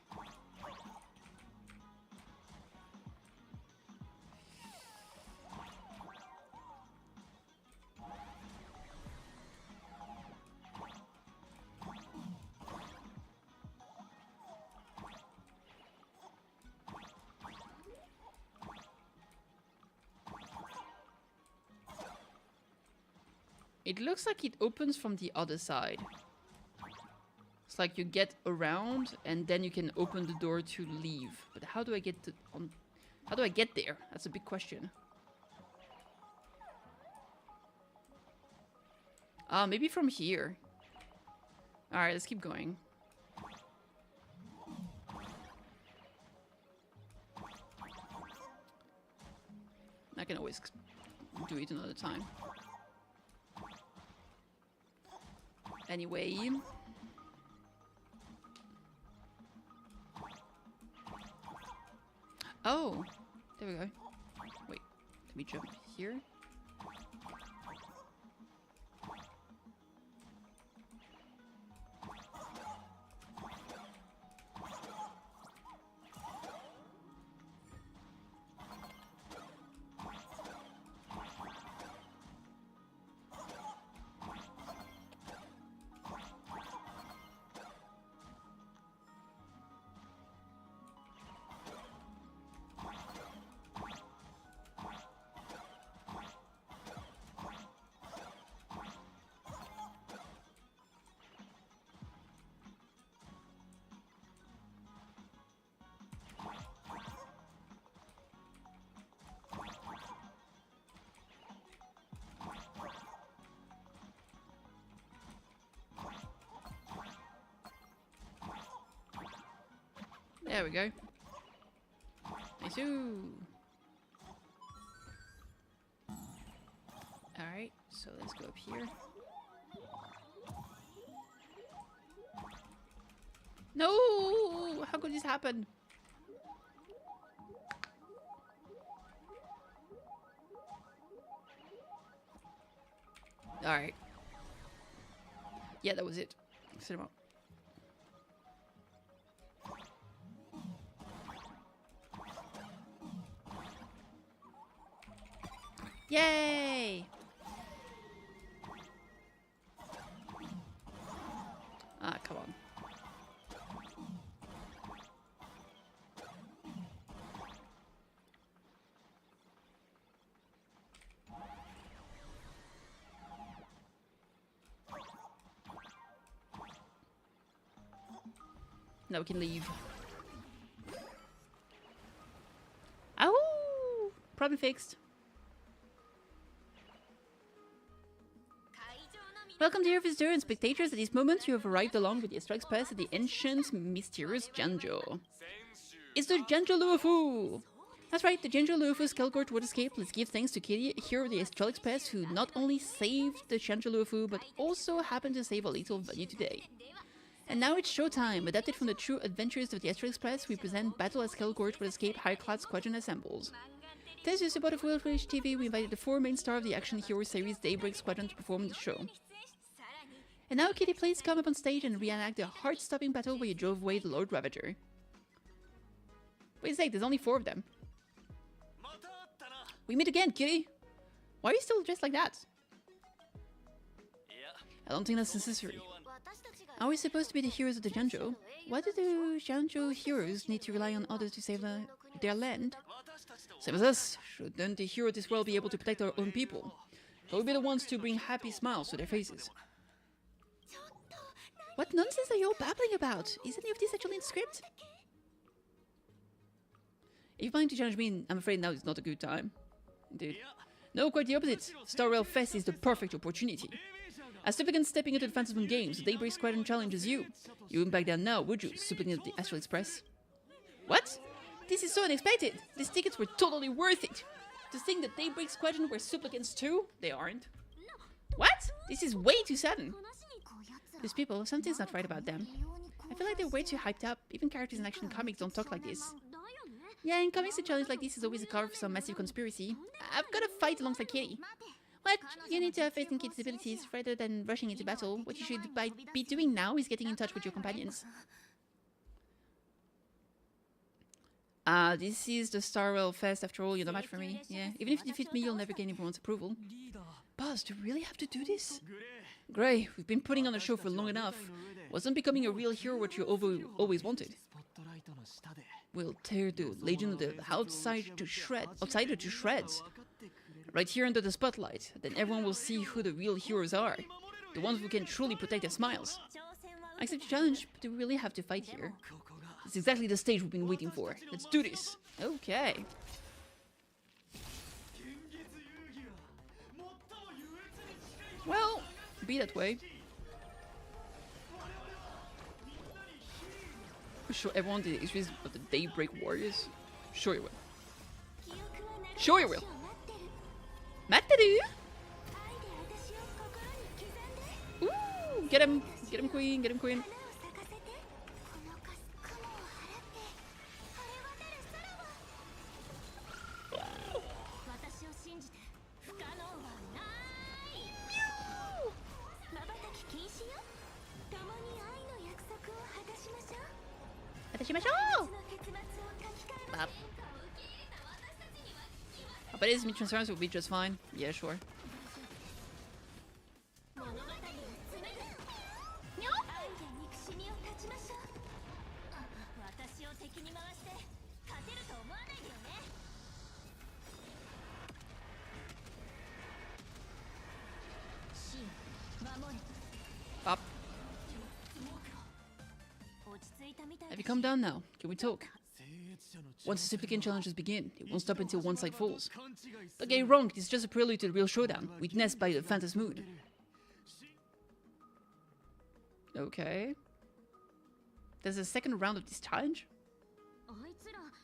A: It looks like it opens from the other side. It's like you get around and then you can open the door to leave. But how do I get how do I get there? That's a big question. Maybe from here. Alright, let's keep going. I can always do it another time. Anyway. Oh, there we go. Wait, let me jump here. There we go. Nice. Alright, so let's go up here. No! How could this happen? Alright. Yeah, that was it. Set him up. Yay! Ah, come on. Now we can leave. Ow! Problem fixed. Welcome dear visitors and spectators. At this moment you have arrived along with the Astral Express at the ancient, mysterious Janjo. It's the Janjo Luofu! That's right, the Janjo Luofu Skullgort would escape. Let's give thanks to Kitty, a hero of the Astral Express, who not only saved the Janjo Luofu, but also happened to save a little Bunny today. And now it's showtime! Adapted from the true adventures of the Astral Express, we present Battle as Skullgort would escape High-Class Squadron Assembles. Thanks to the support of Willfish TV, we invited the 4 main stars of the action hero series Daybreak Squadron to perform in the show. And now Kitty, please come up on stage and reenact the heart-stopping battle where you drove away the Lord Ravager. Wait a sec, there's only 4 of them. We meet again, Kitty! Why are you still dressed like that? I don't think that's necessary. Are we supposed to be the heroes of the Janjo? Why do the Janjo heroes need to rely on others to save their land? Same as us. Shouldn't the hero of this world be able to protect our own people? But we'll be the ones to bring happy smiles to their faces. What nonsense are you all babbling about? Is any of this actually in script? If you're planning to challenge me, I'm afraid now is not a good time. Indeed. No, quite the opposite. Star Rail Fest is the perfect opportunity. As supplicants stepping into the Phantasm Games, the Daybreak Squadron challenges you. You wouldn't back down now, would you, supplicant of the Astral Express? What? This is so unexpected! These tickets were totally worth it! To think that Daybreak Squadron were supplicants too? They aren't. What? This is way too sudden! These people, something's not right about them. I feel like they're way too hyped up. Even characters in action comics don't talk like this. Yeah, in comics a challenge like this is always a cover for some massive conspiracy. I've got to fight alongside Kitty. What? You need to have faith in Kitty's abilities rather than rushing into battle. What you should be doing now is getting in touch with your companions. This is the Star Rail Fest after all, you're no match for me. Yeah, even if you defeat me, you'll never gain everyone's approval. Boss, do you really have to do this? Gray, we've been putting on a show for long enough. Wasn't becoming a real hero what you always wanted? We'll tear the Legion of the Outsider to shreds. Right here under the spotlight. Then everyone will see who the real heroes are. The ones who can truly protect their smiles. I accept your challenge, but do we really have to fight here? It's exactly the stage we've been waiting for. Let's do this. Okay. Well, be that way. Show everyone the histories of the Daybreak Warriors. Sure you will. Sure you will. Matteru! Ooh, get him queen, get him queen. But his transformers will be just fine. Yeah, sure. Up. Have you come down now? Can we talk? Once the supplicant challenges begin, it won't stop until one side falls. Don't get it wrong, this is just a prelude to the real showdown, witnessed by the Phantasm Mood. Okay. There's a second round of this challenge?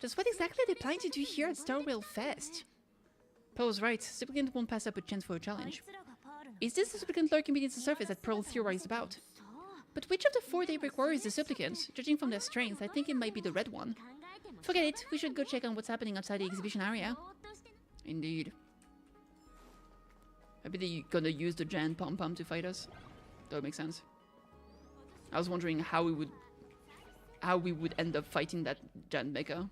A: Just what exactly are they planning to do here at Star Rail Fest? Pearl's right, supplicant won't pass up a chance for a challenge. Is this the supplicant lurking beneath the surface that Pearl theorized about? But which of the 4 Daybreak Warriors is the supplicant? Judging from their strength, I think it might be the red one. Forget it, we should go check on what's happening outside the exhibition area. Indeed. Maybe they're gonna use the giant pom-pom to fight us. That would make sense. I was wondering how we would end up fighting that giant mecha.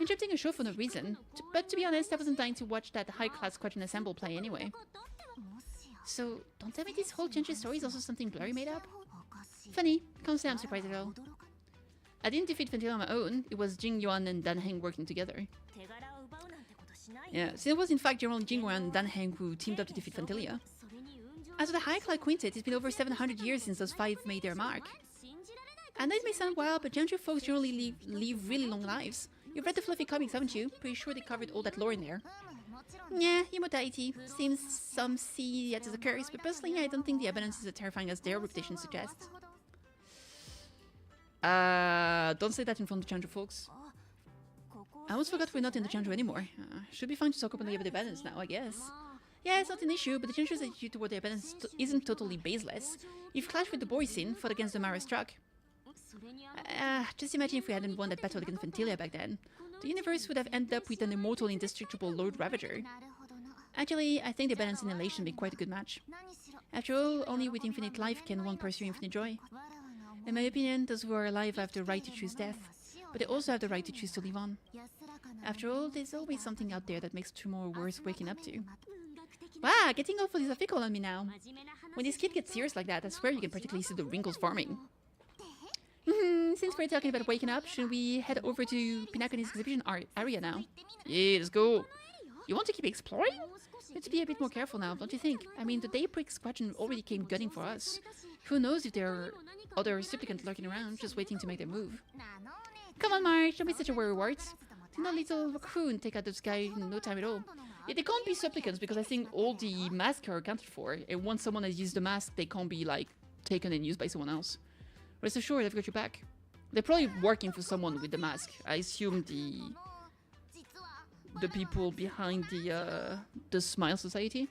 A: Interrupting a show for no reason, but to be honest, I wasn't dying to watch that high-class Squadron Assemble play anyway. So, don't tell me this whole Gentry story is also something Blurry made up? Funny, can't say I'm surprised at all. I didn't defeat Fantail on my own, it was Jing Yuan and Dan Heng working together. Yeah, since it was in fact General Jing Yuan and Dan Heng who teamed up to defeat Fantalia. As for the High Class Quintet, it's been over 700 years since those 5 made their mark. I know it may sound wild, but Gentry folks generally live really long lives. You've read the fluffy comics, haven't you? Pretty sure they covered all that lore in there. Yeah, immortality. Seems some see it as a curse, but personally I don't think the evidence is as terrifying as their reputation suggests. Don't say that in front of the Challenger folks. I almost forgot we're not in the Challenger anymore. Should be fine to talk openly about the evidence now, I guess. Yeah, it's not an issue, but the Challenger's attitude toward the evidence isn't totally baseless. You've clashed with the boy scene, fought against the Mara struck. Just imagine if we hadn't won that battle against Ventilia back then. The universe would have ended up with an immortal, indestructible Lord Ravager. Actually, I think the balance and elation make quite a good match. After all, only with infinite life can one pursue infinite joy. In my opinion, those who are alive have the right to choose death, but they also have the right to choose to live on. After all, there's always something out there that makes tomorrow worth waking up to. Wow, getting all philosophical on me now. When this kid gets serious like that, I swear you can practically see the wrinkles forming. Since we're talking about waking up, should we head over to Pinakane's exhibition area now? Yeah, let's go. You want to keep exploring? Let's be a bit more careful now, don't you think? I mean, the Daybreak Squadron already came gunning for us. Who knows if there are other supplicants lurking around, just waiting to make their move. Come on, March, don't be such a worrywart. Did that little raccoon take out this guy in no time at all? Yeah, they can't be supplicants because I think all the masks are accounted for, and once someone has used the mask, they can't be, like, taken and used by someone else. Rest assured, I've got your back. They're probably working for someone with the mask. I assume the people behind the Smile Society.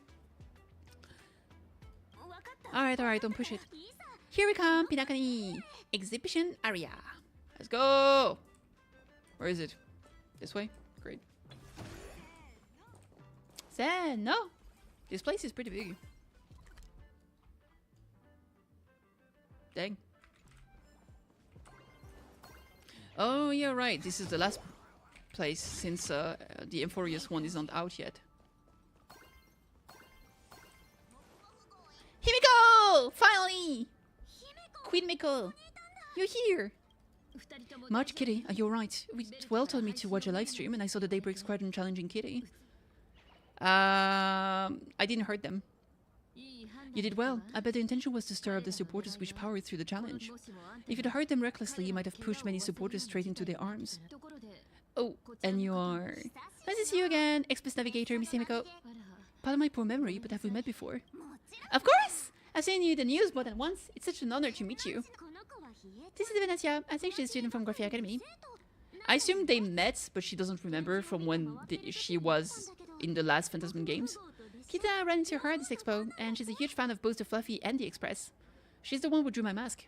A: Alright, don't push it. Here we come, Pinakane! Exhibition area. Let's go! Where is it? This way? Great. No! This place is pretty big. Dang. Oh, yeah, right. This is the last place since the Euphorious one isn't out yet. Himiko! Finally! Queen Miko! You're here! March, Kitty, are you alright? Well told me to watch a live stream and I saw the Daybreak Squadron challenging Kitty. I didn't hurt them. You did well. I bet the intention was to stir up the supporters which powered through the challenge. If you'd hurt them recklessly, you might have pushed many supporters straight into their arms. Oh, and you are... Nice to see you again, Express Navigator, Miss Himiko. Pardon my poor memory, but have we met before? Of course! I've seen you in the news more than once. It's such an honor to meet you. This is Venetia. I think she's a student from Graphia Academy. I assume they met, but she doesn't remember from when she was in the last Phantasm games. Kita ran into her at this expo, and she's a huge fan of both the Fluffy and the Express. She's the one who drew my mask.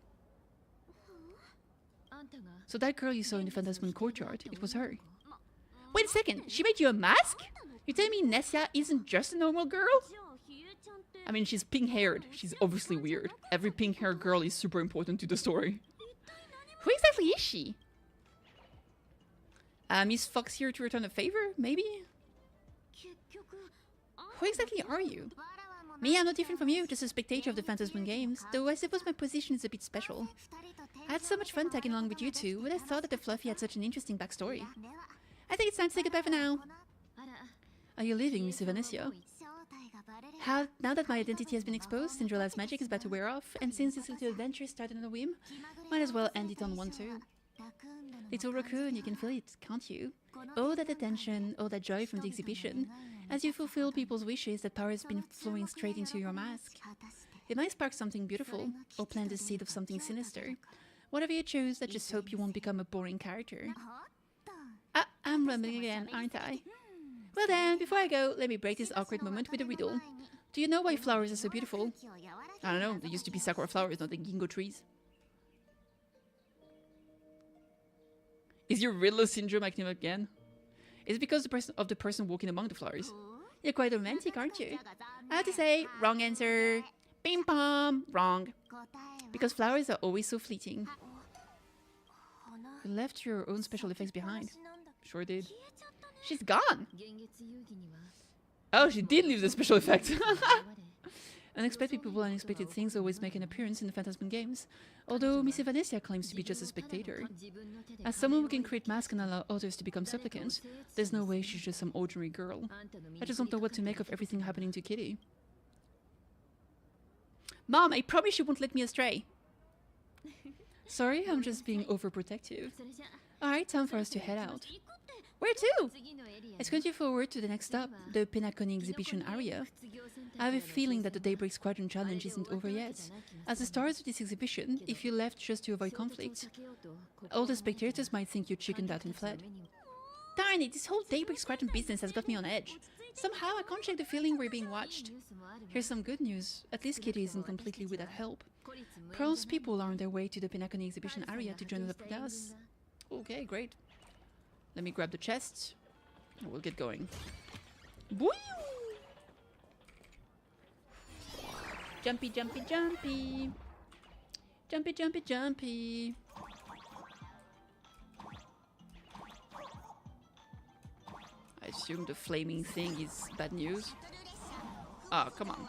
A: So that girl you saw in the Phantasm courtyard, it was her. Wait a second, she made you a mask? You telling me Nessia isn't just a normal girl? I mean, she's pink-haired. She's obviously weird. Every pink-haired girl is super important to the story. Who exactly is she? Miss Fox here to return a favor, maybe? Who exactly are you? Me, I'm not different from you, just a spectator of the Phantasm games, though I suppose my position is a bit special. I had so much fun tagging along with you two, when I thought that the Fluffy had such an interesting backstory. I think it's time to say goodbye for now. Are you leaving, Miss Venetia? Now that my identity has been exposed, Cinderella's magic is about to wear off, and since this little adventure started on a whim, might as well end it on one too. Little raccoon, you can feel it, can't you? Oh, that attention, oh, that joy from the exhibition. As you fulfill people's wishes, that power has been flowing straight into your mask. It might spark something beautiful, or plant the seed of something sinister. Whatever you choose, I just hope you won't become a boring character. I'm rambling again, aren't I? Well then, before I go, let me break this awkward moment with a riddle. Do you know why flowers are so beautiful? I don't know, there used to be sakura flowers, not the ginkgo trees. Is your Riddler syndrome acting again? Is it because of the person walking among the flowers? You're quite romantic, aren't you? I have to say, wrong answer. Bing pong, wrong. Because flowers are always so fleeting. You left your own special effects behind. Sure did. She's gone! Oh, she did leave the special effects. Unexpected people and unexpected things always make an appearance in the Phantasm games, although Miss Venetia claims to be just a spectator. As someone who can create masks and allow others to become supplicants, there's no way she's just some ordinary girl. I just don't know what to make of everything happening to Kitty. Mom, I promise you won't let me astray. Sorry, I'm just being overprotective. Alright, time for us to head out. Where to? Escort you forward to the next stop, the Penacony exhibition area. I have a feeling that the Daybreak Squadron challenge isn't over yet. As the stars of this exhibition, if you left just to avoid conflict, all the spectators might think you chickened out and fled. Darn it, this whole Daybreak Squadron business has got me on edge. Somehow I can't shake the feeling we're being watched. Here's some good news. At least Kitty isn't completely without help. Pearl's people are on their way to the Penacony exhibition area to join up with us. Okay, great. Let me grab the chest. We'll get going. Woo! Jumpy, jumpy, jumpy. Jumpy, jumpy, jumpy. I assume the flaming thing is bad news. Ah, come on.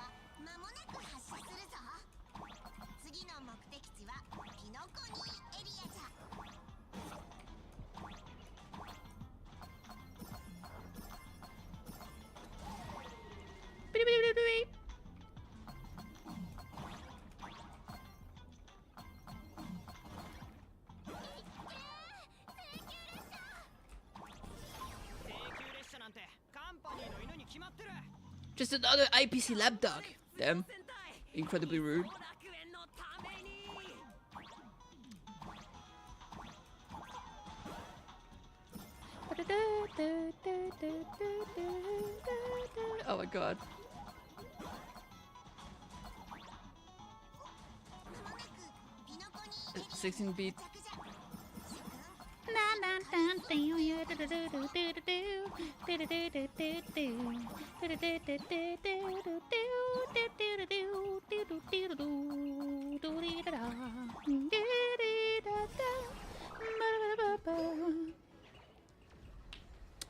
A: Just another IPC lapdog. Damn. Incredibly rude. Oh my god. 16-bit.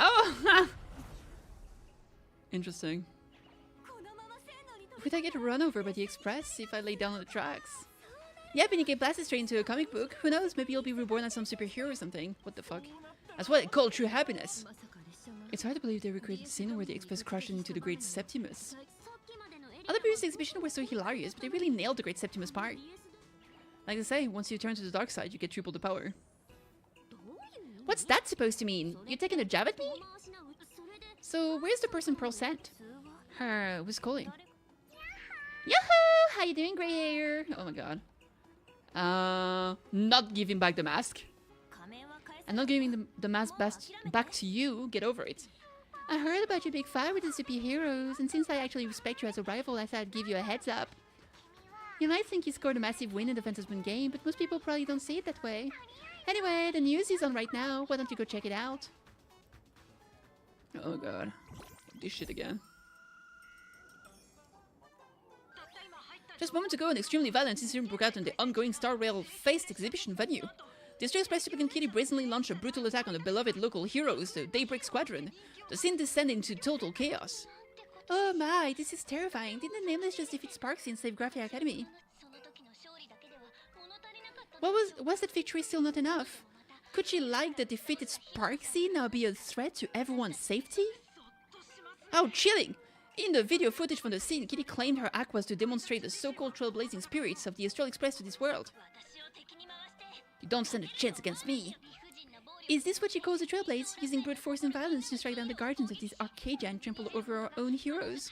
A: Oh! Interesting. Would I get run over by the express if I lay down on the tracks? Yep, and you get blasted straight into a comic book. Who knows, maybe you'll be reborn as some superhero or something. What the fuck? That's what I call true happiness. It's hard to believe they recreated the scene where the express crashed into the Great Septimus. Other previous exhibitions were so hilarious, but they really nailed the Great Septimus part. Like I say, once you turn to the dark side, you get triple the power. What's that supposed to mean? You taking a jab at me? So, where's the person Pearl sent? Her, who's calling? Yahoo! How you doing, grey hair? Oh my god. Not giving back the mask. I'm not giving the mask back to you. Get over it. I heard about your big fight with the superheroes, and since I actually respect you as a rival, I thought I'd give you a heads up. You might think you scored a massive win in the Fantasman game, but most people probably don't see it that way. Anyway, the news is on right now. Why don't you go check it out? Oh god. This shit again. Just moments ago, an extremely violent incident broke out in the ongoing Star Rail Feast exhibition venue. The Australian Express Super Kitty brazenly launched a brutal attack on the beloved local heroes, the Daybreak Squadron. The scene descended into total chaos. Oh my, this is terrifying. Didn't the Nameless just defeat Sparksy and save Graphia Academy? Was that victory still not enough? Could she, like the defeated Sparksy, now be a threat to everyone's safety? How chilling! In the video footage from the scene, Kitty claimed her act was to demonstrate the so-called trailblazing spirits of the Astral Express to this world. You don't stand a chance against me. Is this what she calls a trailblaze, using brute force and violence to strike down the guardians of this Arcadia and trample over our own heroes?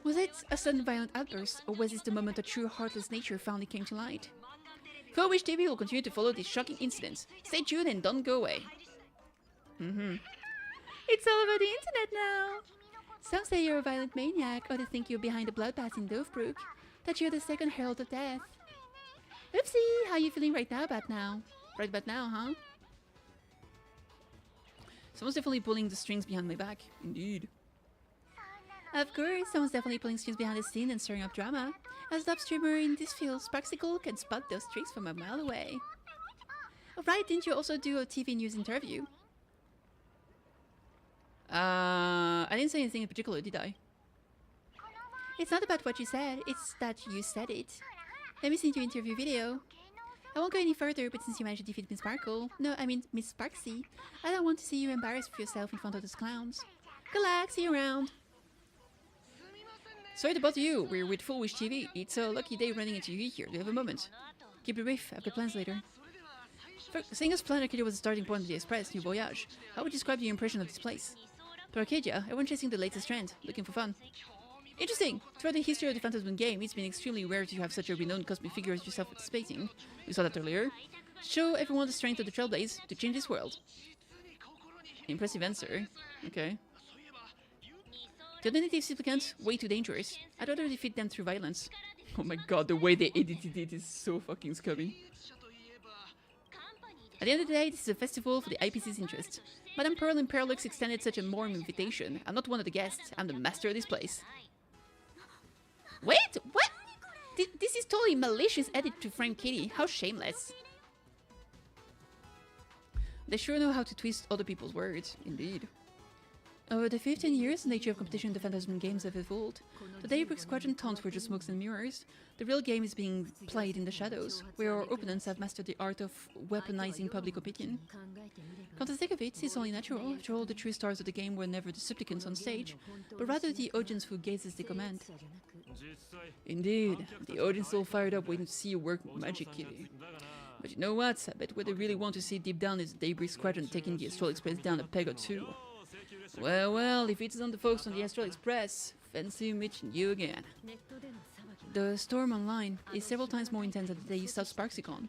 A: Was it a sudden violent outburst, or was this the moment a true heartless nature finally came to light? For which TV will continue to follow these shocking incidents. Stay tuned and don't go away. It's all over the internet now. Some say you're a violent maniac, others think you're behind the bloodbath in Dovebrook, that you're the second herald of death. Oopsie, how are you feeling right about now, huh? Someone's definitely pulling the strings behind my back. Indeed. Of course, someone's definitely pulling strings behind the scene and stirring up drama. As a top streamer in this field, Sparksicle can spot those tricks from a mile away. Oh, right, didn't you also do a TV news interview? I didn't say anything in particular, did I? It's not about what you said, it's that you said it. Let me see your interview video. I won't go any further, but since you managed to defeat Miss Sparkle, no, I mean Miss Sparksy, I don't want to see you embarrassed for yourself in front of those clowns. Good luck, see you around. Sorry to bother you, we're with Full Wish TV. It's a lucky day running into you here. Do you have a moment? Keep it brief. I've got plans later. Seeing as Planet Kitty was the starting point of the Express, New Voyage, how would you describe your impression of this place? To Arcadia, everyone chasing the latest trend, looking for fun. Interesting! Throughout the history of the Phantasm game, it's been extremely rare to have such a renowned cosmic figure as yourself participating. We saw that earlier. Show everyone the strength of the Trailblaze to change this world. Impressive answer. Okay. The alternative supplicants, way too dangerous. I'd rather defeat them through violence. Oh my god, the way they edited it is so fucking scummy. At the end of the day, this is a festival for the IPC's interest. Madame Pearl and Perlux extended such a warm invitation. I'm not one of the guests, I'm the master of this place. Wait, what? This is totally malicious edit to frame Kitty. How shameless. They sure know how to twist other people's words, indeed. Over the 15 years, the nature of competition in the Phantasm games have evolved. The Daybreak Squadron taunts were just smokes and mirrors. The real game is being played in the shadows, where our opponents have mastered the art of weaponizing public opinion. Come to think of it, it's only natural. After all, the true stars of the game were never the supplicants on stage, but rather the audience who gazes the command. Indeed, the audience all fired up waiting to see you work magic, Kitty. But you know what? I bet what they really want to see deep down is the Daybreak Squadron taking the Astral Express down a peg or two. Well, if it isn't the folks on the Astral Express, fancy meeting you again. The storm online is several times more intense than the day you stopped Sparksicon.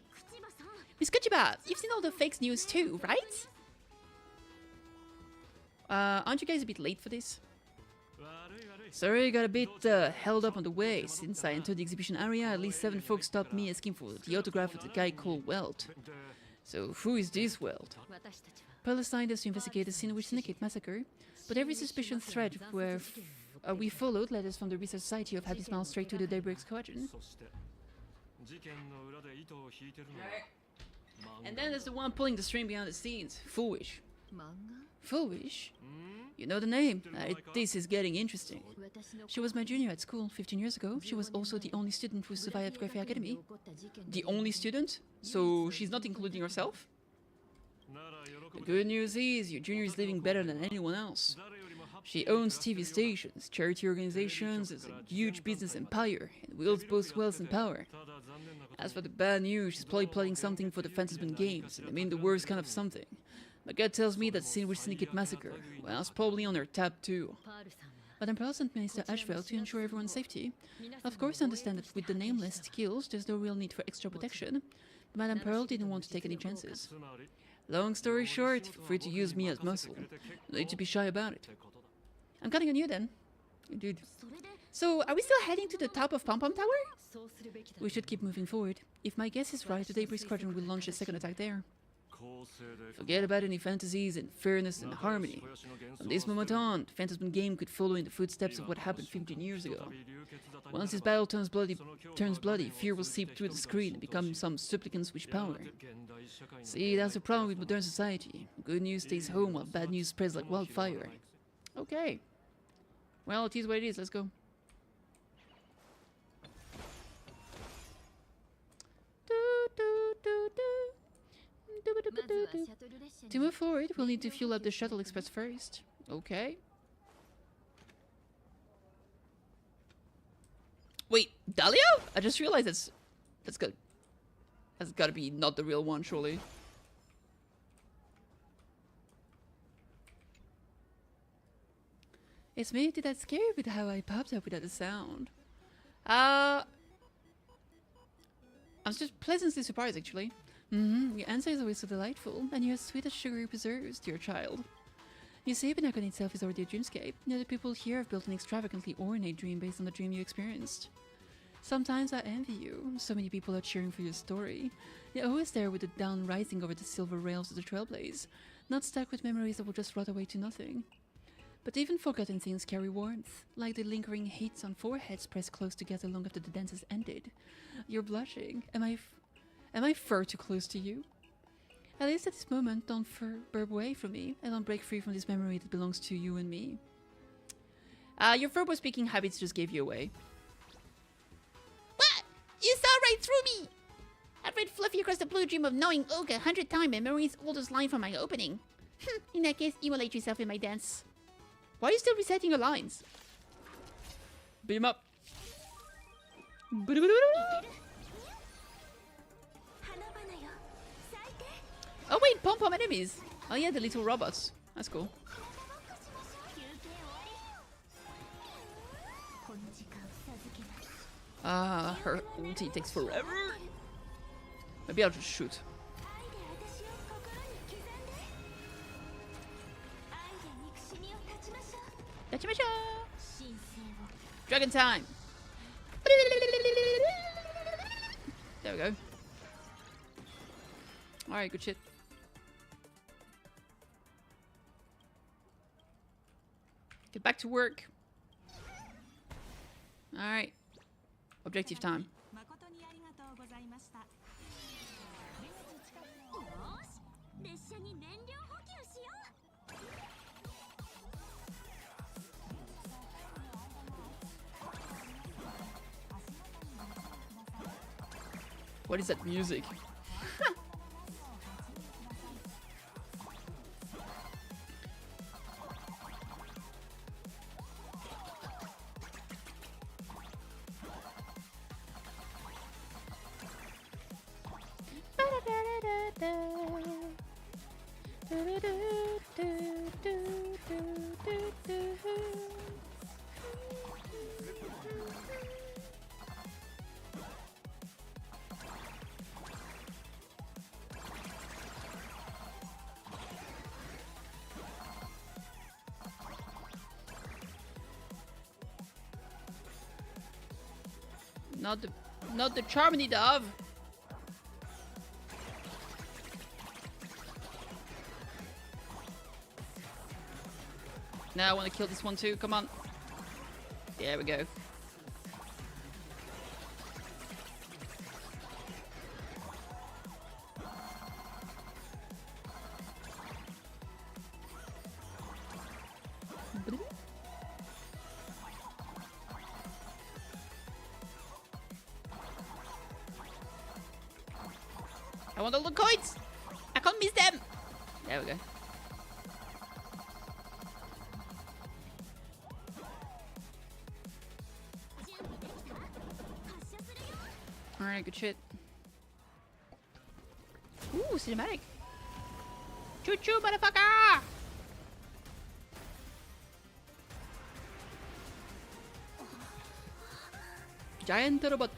A: Miss Kuchiba, you've seen all the fake news too, right? Aren't you guys a bit late for this? Sorry, got a bit held up on the way. Since I entered the exhibition area, at least 7 folks stopped me asking for the autograph of the guy called Welt. So who is this Welt? Pearl assigned us to investigate the Sandwich Syndicate massacre, but every suspicion thread where we followed led us from the Research Society of Happy Smiles straight to the Daybreak Squadron. And then there's the one pulling the string behind the scenes. Foolish. Foolish? You know the name. This is getting interesting. She was my junior at school 15 years ago. She was also the only student who survived Graphic Academy. The only student? So she's not including herself? The good news is, your junior is living better than anyone else. She owns TV stations, charity organizations, has a huge business empire, and wields both wealth and power. As for the bad news, she's probably plotting something for the Phantasm games, and I mean the worst kind of something. My gut tells me that Sandwich Syndicate massacre, well, it's probably on her tab too. Madame Pearl sent Minister Ashveld to ensure everyone's safety. Of course, I understand that with the name list kills, there's no real need for extra protection, but Madame Pearl didn't want to take any chances. Long story short, feel free to use me as muscle. No need to be shy about it. I'm counting on you then. Indeed. So, are we still heading to the top of Pom Pom Tower? We should keep moving forward. If my guess is right, the Daybreak Squadron will launch a second attack there. Forget about any fantasies and fairness and harmony. From this moment on, the Phantasm game could follow in the footsteps of what happened 15 years ago. Once this battle turns bloody, fear will seep through the screen and become some supplicant's wish power. See, that's the problem with modern society. Good news stays home while bad news spreads like wildfire. Okay. Well, it is what it is. Let's go. To move forward, we'll need to fuel up the Shuttle Express first. Okay. Wait, Dahlia? I just realized that's gotta be not the real one, surely. It's me. Did that scare you with how I popped up without a sound? I was just pleasantly surprised, actually. Your answer is always so delightful, and you're as sweet as sugary preserves, dear child. You see, Pinnacle itself is already a dreamscape. The other people here have built an extravagantly ornate dream based on the dream you experienced. Sometimes I envy you. So many people are cheering for your story. You're always there with the dawn rising over the silver rails of the Trailblaze, not stuck with memories that will just rot away to nothing. But even forgotten things carry warmth, like the lingering heats on foreheads pressed close together long after the dance has ended. You're blushing. Am I far too close to you? At least at this moment, don't burp away from me, and don't break free from this memory that belongs to you and me. Your verbo speaking habits just gave you away. What? You saw right through me! I've read fluffy across the blue dream of knowing Oak 100 times and memory's oldest line from my opening. In that case, immolate yourself in my dance. Why are you still resetting your lines? Beat him up. Oh wait, pom-pom enemies. Oh yeah, the little robots. That's cool. Ah, her ulti takes forever. Maybe I'll just shoot. Dragon time. There we go. Alright, good shit. Get back to work. Alright. Objective time. What is that music? Not the Charmony Dove. Now I want to kill this one too. Come on. There we go. I want all the coins! I can't miss them! There we go. Alright, good shit. Ooh, cinematic. Choo choo, motherfucker! Giant robot.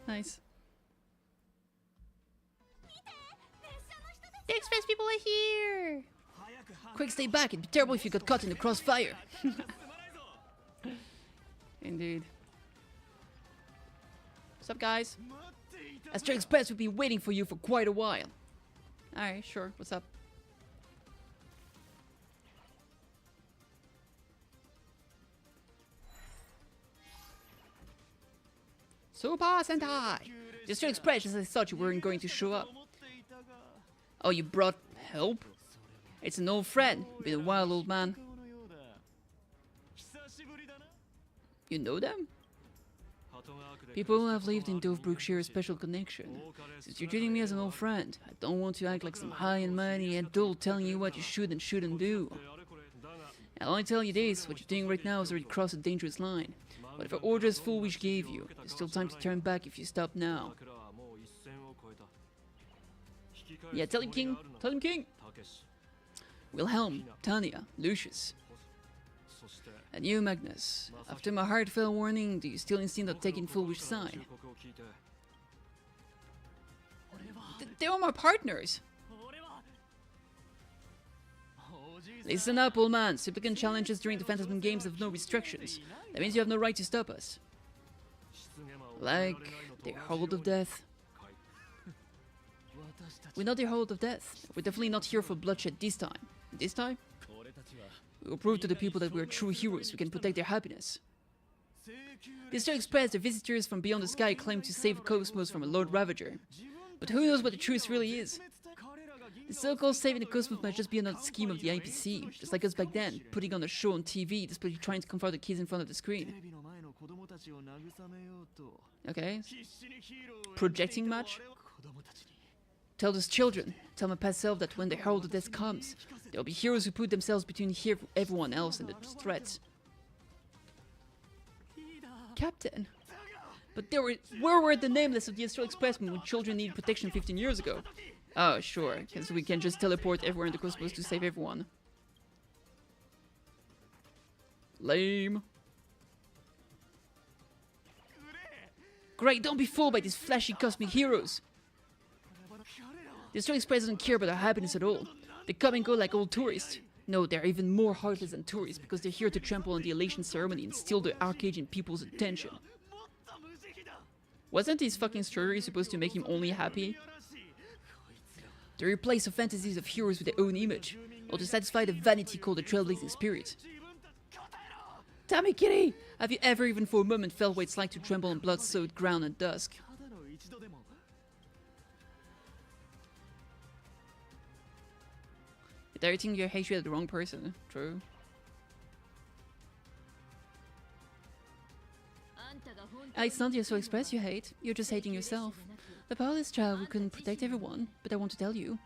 A: Nice. The express people are here! Quick, stay back. It'd be terrible if you got caught in the crossfire. Indeed. What's up, guys? Astro Express will be waiting for you for quite a while. Alright, sure. What's up? Super Sentai! The Astro Express, as I thought you weren't going to show up. Oh, you brought help? It's an old friend. Been a while, old man. You know them? People who have lived in Dovebrook share a special connection. Since you're treating me as an old friend, I don't want to act like some high and mighty adult telling you what you should and shouldn't do. I'll only tell you this, what you're doing right now has already crossed a dangerous line. Whatever orders Foolish gave you, there's still time to turn back if you stop now. Yeah, tell him, King! Tell him, King! Wilhelm, Tanya, Lucius. And you, Magnus, after my heartfelt warning, do you still insist on taking Foolish side? They were my partners! Listen up, old man. Supplicant challenges during the Phantasm Games have no restrictions. That means you have no right to stop us. Like the Hold of Death. We're not the Hold of Death. We're definitely not here for bloodshed this time. This time? We will prove to the people that we are true heroes who can protect their happiness. The Astro Express, the visitors from beyond the sky, claim to save Cosmos from a Lord Ravager. But who knows what the truth really is? The so-called saving the Cosmos might just be another scheme of the IPC, just like us back then, putting on a show on TV despite trying to confront the kids in front of the screen. Okay. Projecting much? Tell those children, tell my past self that when the Herald of Death comes, there will be heroes who put themselves between here everyone else and the threats. Captain, But where were the nameless of the Astral Expressmen when children needed protection 15 years ago? Oh, sure, because we can just teleport everywhere in the cosmos to save everyone. Lame. Great, don't be fooled by these flashy cosmic heroes. The Astral Express doesn't care about our happiness at all. They come and go like old tourists. No, they're even more heartless than tourists because they're here to trample on the elation ceremony and steal the Archage and people's attention. Wasn't his fucking story supposed to make him only happy? They replace the fantasies of heroes with their own image, or to satisfy the vanity called the trailblazing spirit. Tell me, Kitty, have you ever even for a moment felt what it's like to tremble on blood-soaked ground at dusk? You're directing your hatred at the wrong person. True. It's not the Astral Express you hate, you're just hating yourself. The powerless child who couldn't protect everyone, but I want to tell you,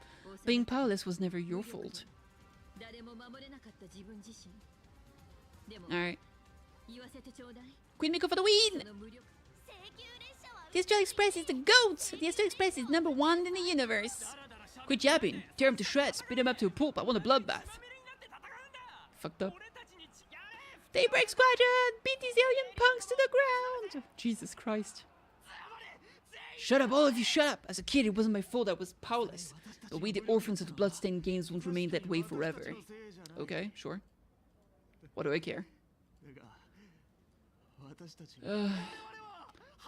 A: being powerless was never your fault. Alright. Queen Miko for the win! The Astral Express is the GOAT! The Astral Express is #1 in the universe! Quit yapping, tear him to shreds, beat him up to a pulp, I want a bloodbath. Fucked up. Daybreak Squadron! Beat these alien punks to the ground! Jesus Christ. Shut up, all of you, shut up! As a kid, it wasn't my fault I was powerless. But we, the orphans of the Bloodstained Games, won't remain that way forever. Okay, sure. What do I care?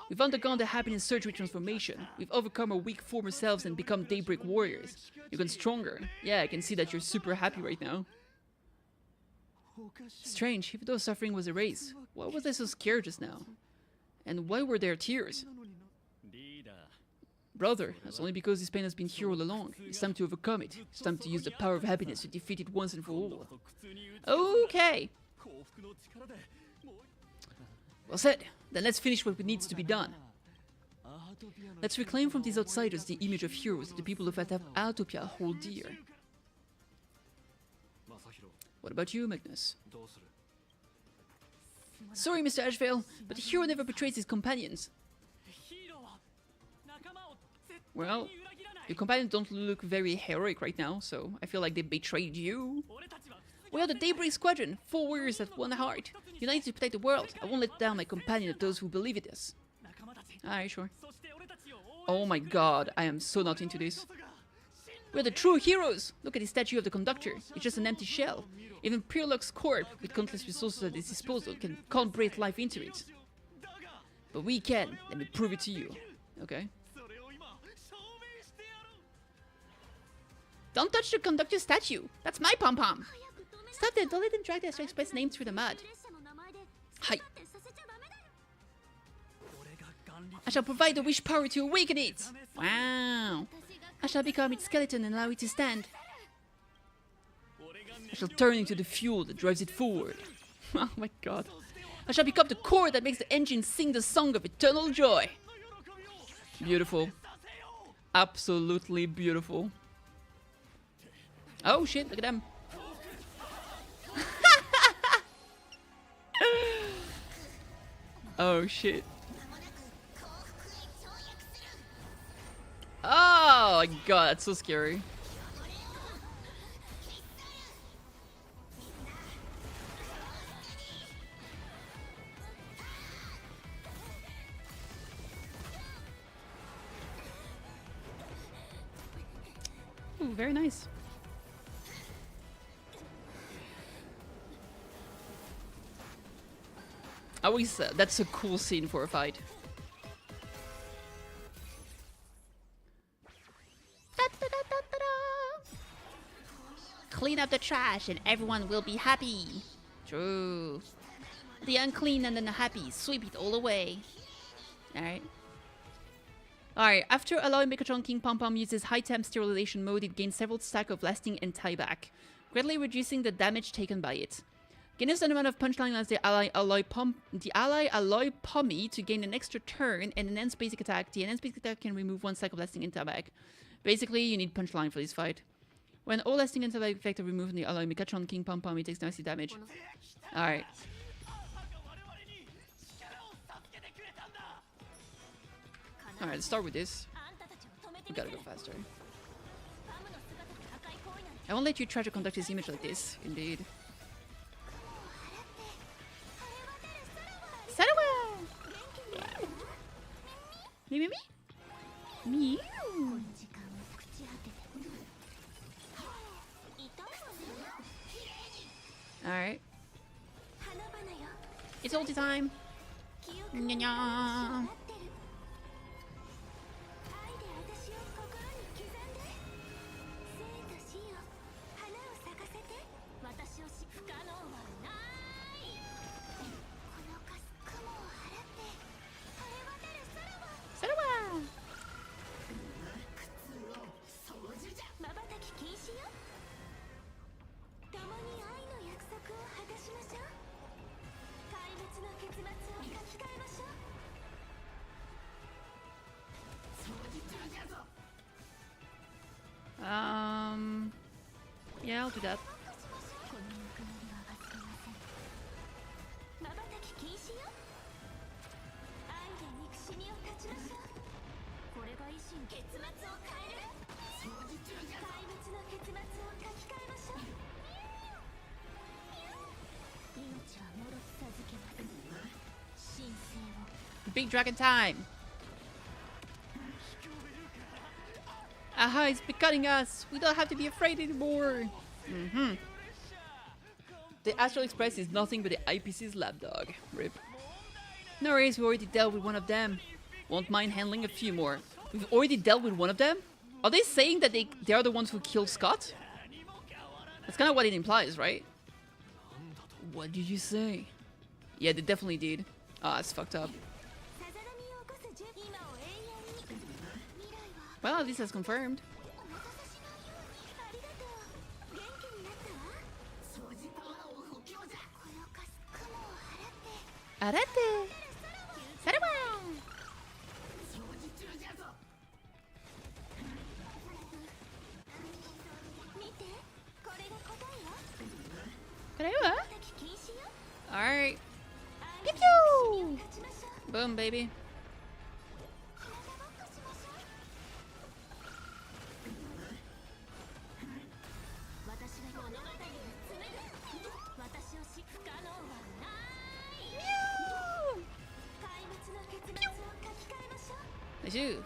A: We've undergone the happiness surgery transformation. We've overcome our weak former selves and become Daybreak Warriors. You've gotten stronger. Yeah, I can see that you're super happy right now. Strange, even though suffering was erased, why was I so scared just now? And why were there tears? Brother, that's only because this pain has been here all along. It's time to overcome it. It's time to use the power of happiness to defeat it once and for all. Okay. Well said. Then let's finish what needs to be done. Let's reclaim from these outsiders the image of heroes that the people of Autopia hold dear. What about you, Magnus? Sorry, Mr. Ashvale, but the hero never betrays his companions. Well, your companions don't look very heroic right now, so I feel like they betrayed you. We are the Daybreak Squadron, 4 warriors at one heart, united to protect the world. I won't let down my companion of those who believe in this. Alright, sure. Oh my god, I am so not into this. We're the true heroes! Look at the statue of the conductor. It's just an empty shell. Even Pyrlock's corp, with countless resources at its disposal, can't breathe life into it. But we can. Let me prove it to you. Okay. Don't touch the conductor's statue! That's my pom-pom! Stop there! Don't let them drag the Astral Express name through the mud. Hi. I shall provide the wish power to awaken it! Wow! I shall become its skeleton and allow it to stand. I shall turn into the fuel that drives it forward. Oh my god. I shall become the core that makes the engine sing the song of eternal joy. Beautiful. Absolutely beautiful. Oh shit, look at them. Oh shit. Oh my god, that's so scary. Ooh, very nice. Always, that's a cool scene for a fight. Clean up the trash and everyone will be happy. True. The unclean and the happy, sweep it all away. Alright. Alright, after allowing Megatron King Pom Pom uses high temp sterilization mode, it gains several stacks of lasting and tieback, greatly reducing the damage taken by it. Gain a certain amount of punchline as the ally alloy Pommy to gain an extra turn and enhance basic attack. The enhanced basic attack can remove 1 stack of lasting and tieback. Basically, you need punchline for this fight. When all lasting and tieback effects are removed from the alloy Megatron King Pom Pom, it takes nasty damage. Alright. Alright, let's start with this. We gotta go faster. I won't let you try to conduct his image like this, indeed. Sarawa! Me, me, me? Mew! Alright. It's ulti time! Nya-nya. Yeah, I'll do that. Big dragon time! Aha, it's becutting us! We don't have to be afraid anymore! The Astral Express is nothing but the IPC's lapdog. RIP. No worries, we already dealt with one of them. Won't mind handling a few more. We've already dealt with one of them? Are they saying that they are the ones who killed Scott? That's kind of what it implies, right? What did you say? Yeah, they definitely did. Ah, it's fucked up. Well, at least that's confirmed. Arate! Sarawa! Alright. Pew pew! Boom, baby. I do.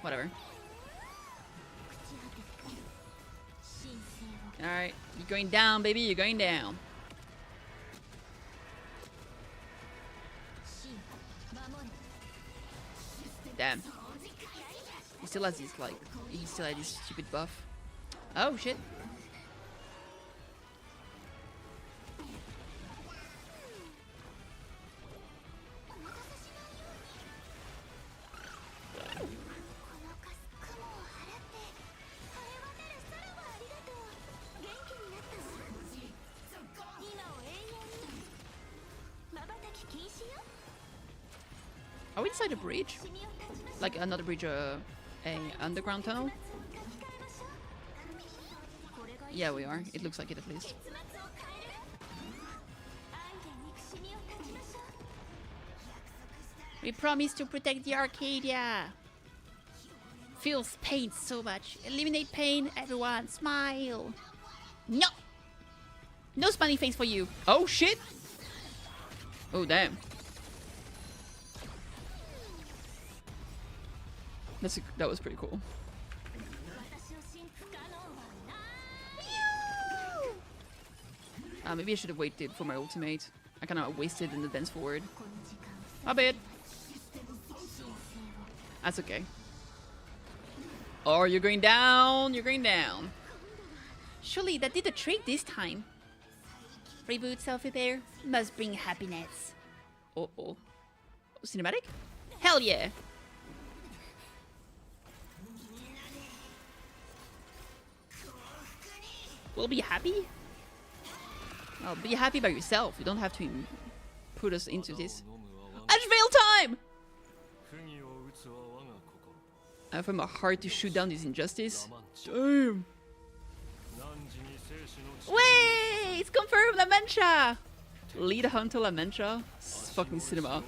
A: Whatever. Alright, you're going down, baby, you're going down. Damn. He still has this, like, he still has this stupid buff. Oh, shit. Are we inside a bridge? Like another bridge, a underground tunnel? Yeah, we are. It looks like it at least. We promise to protect the Arcadia. Feels pain so much. Eliminate pain, everyone. Smile. No! No smiley face for you. Oh, shit! Oh, damn. That was pretty cool. Maybe I should have waited for my ultimate. I kind of wasted an advance forward. My bad. That's okay. Oh, you're going down. You're going down. Surely that did the trick this time. Reboot selfie there must bring happiness. Uh-oh. Cinematic? Hell yeah. We'll be happy? Well, be happy by yourself. You don't have to put us into this. Ashvale time! I have my heart to shoot down this injustice. Damn. Wait! It's confirmed! Lamentia! Lead Hunter Lamentia. It's fucking cinema.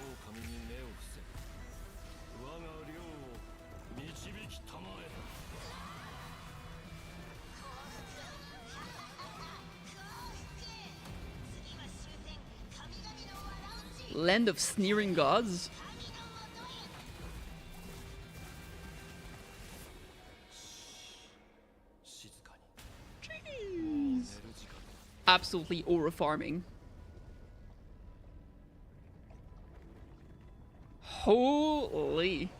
A: Land of sneering gods? Jeez. Absolutely aura farming. Holy.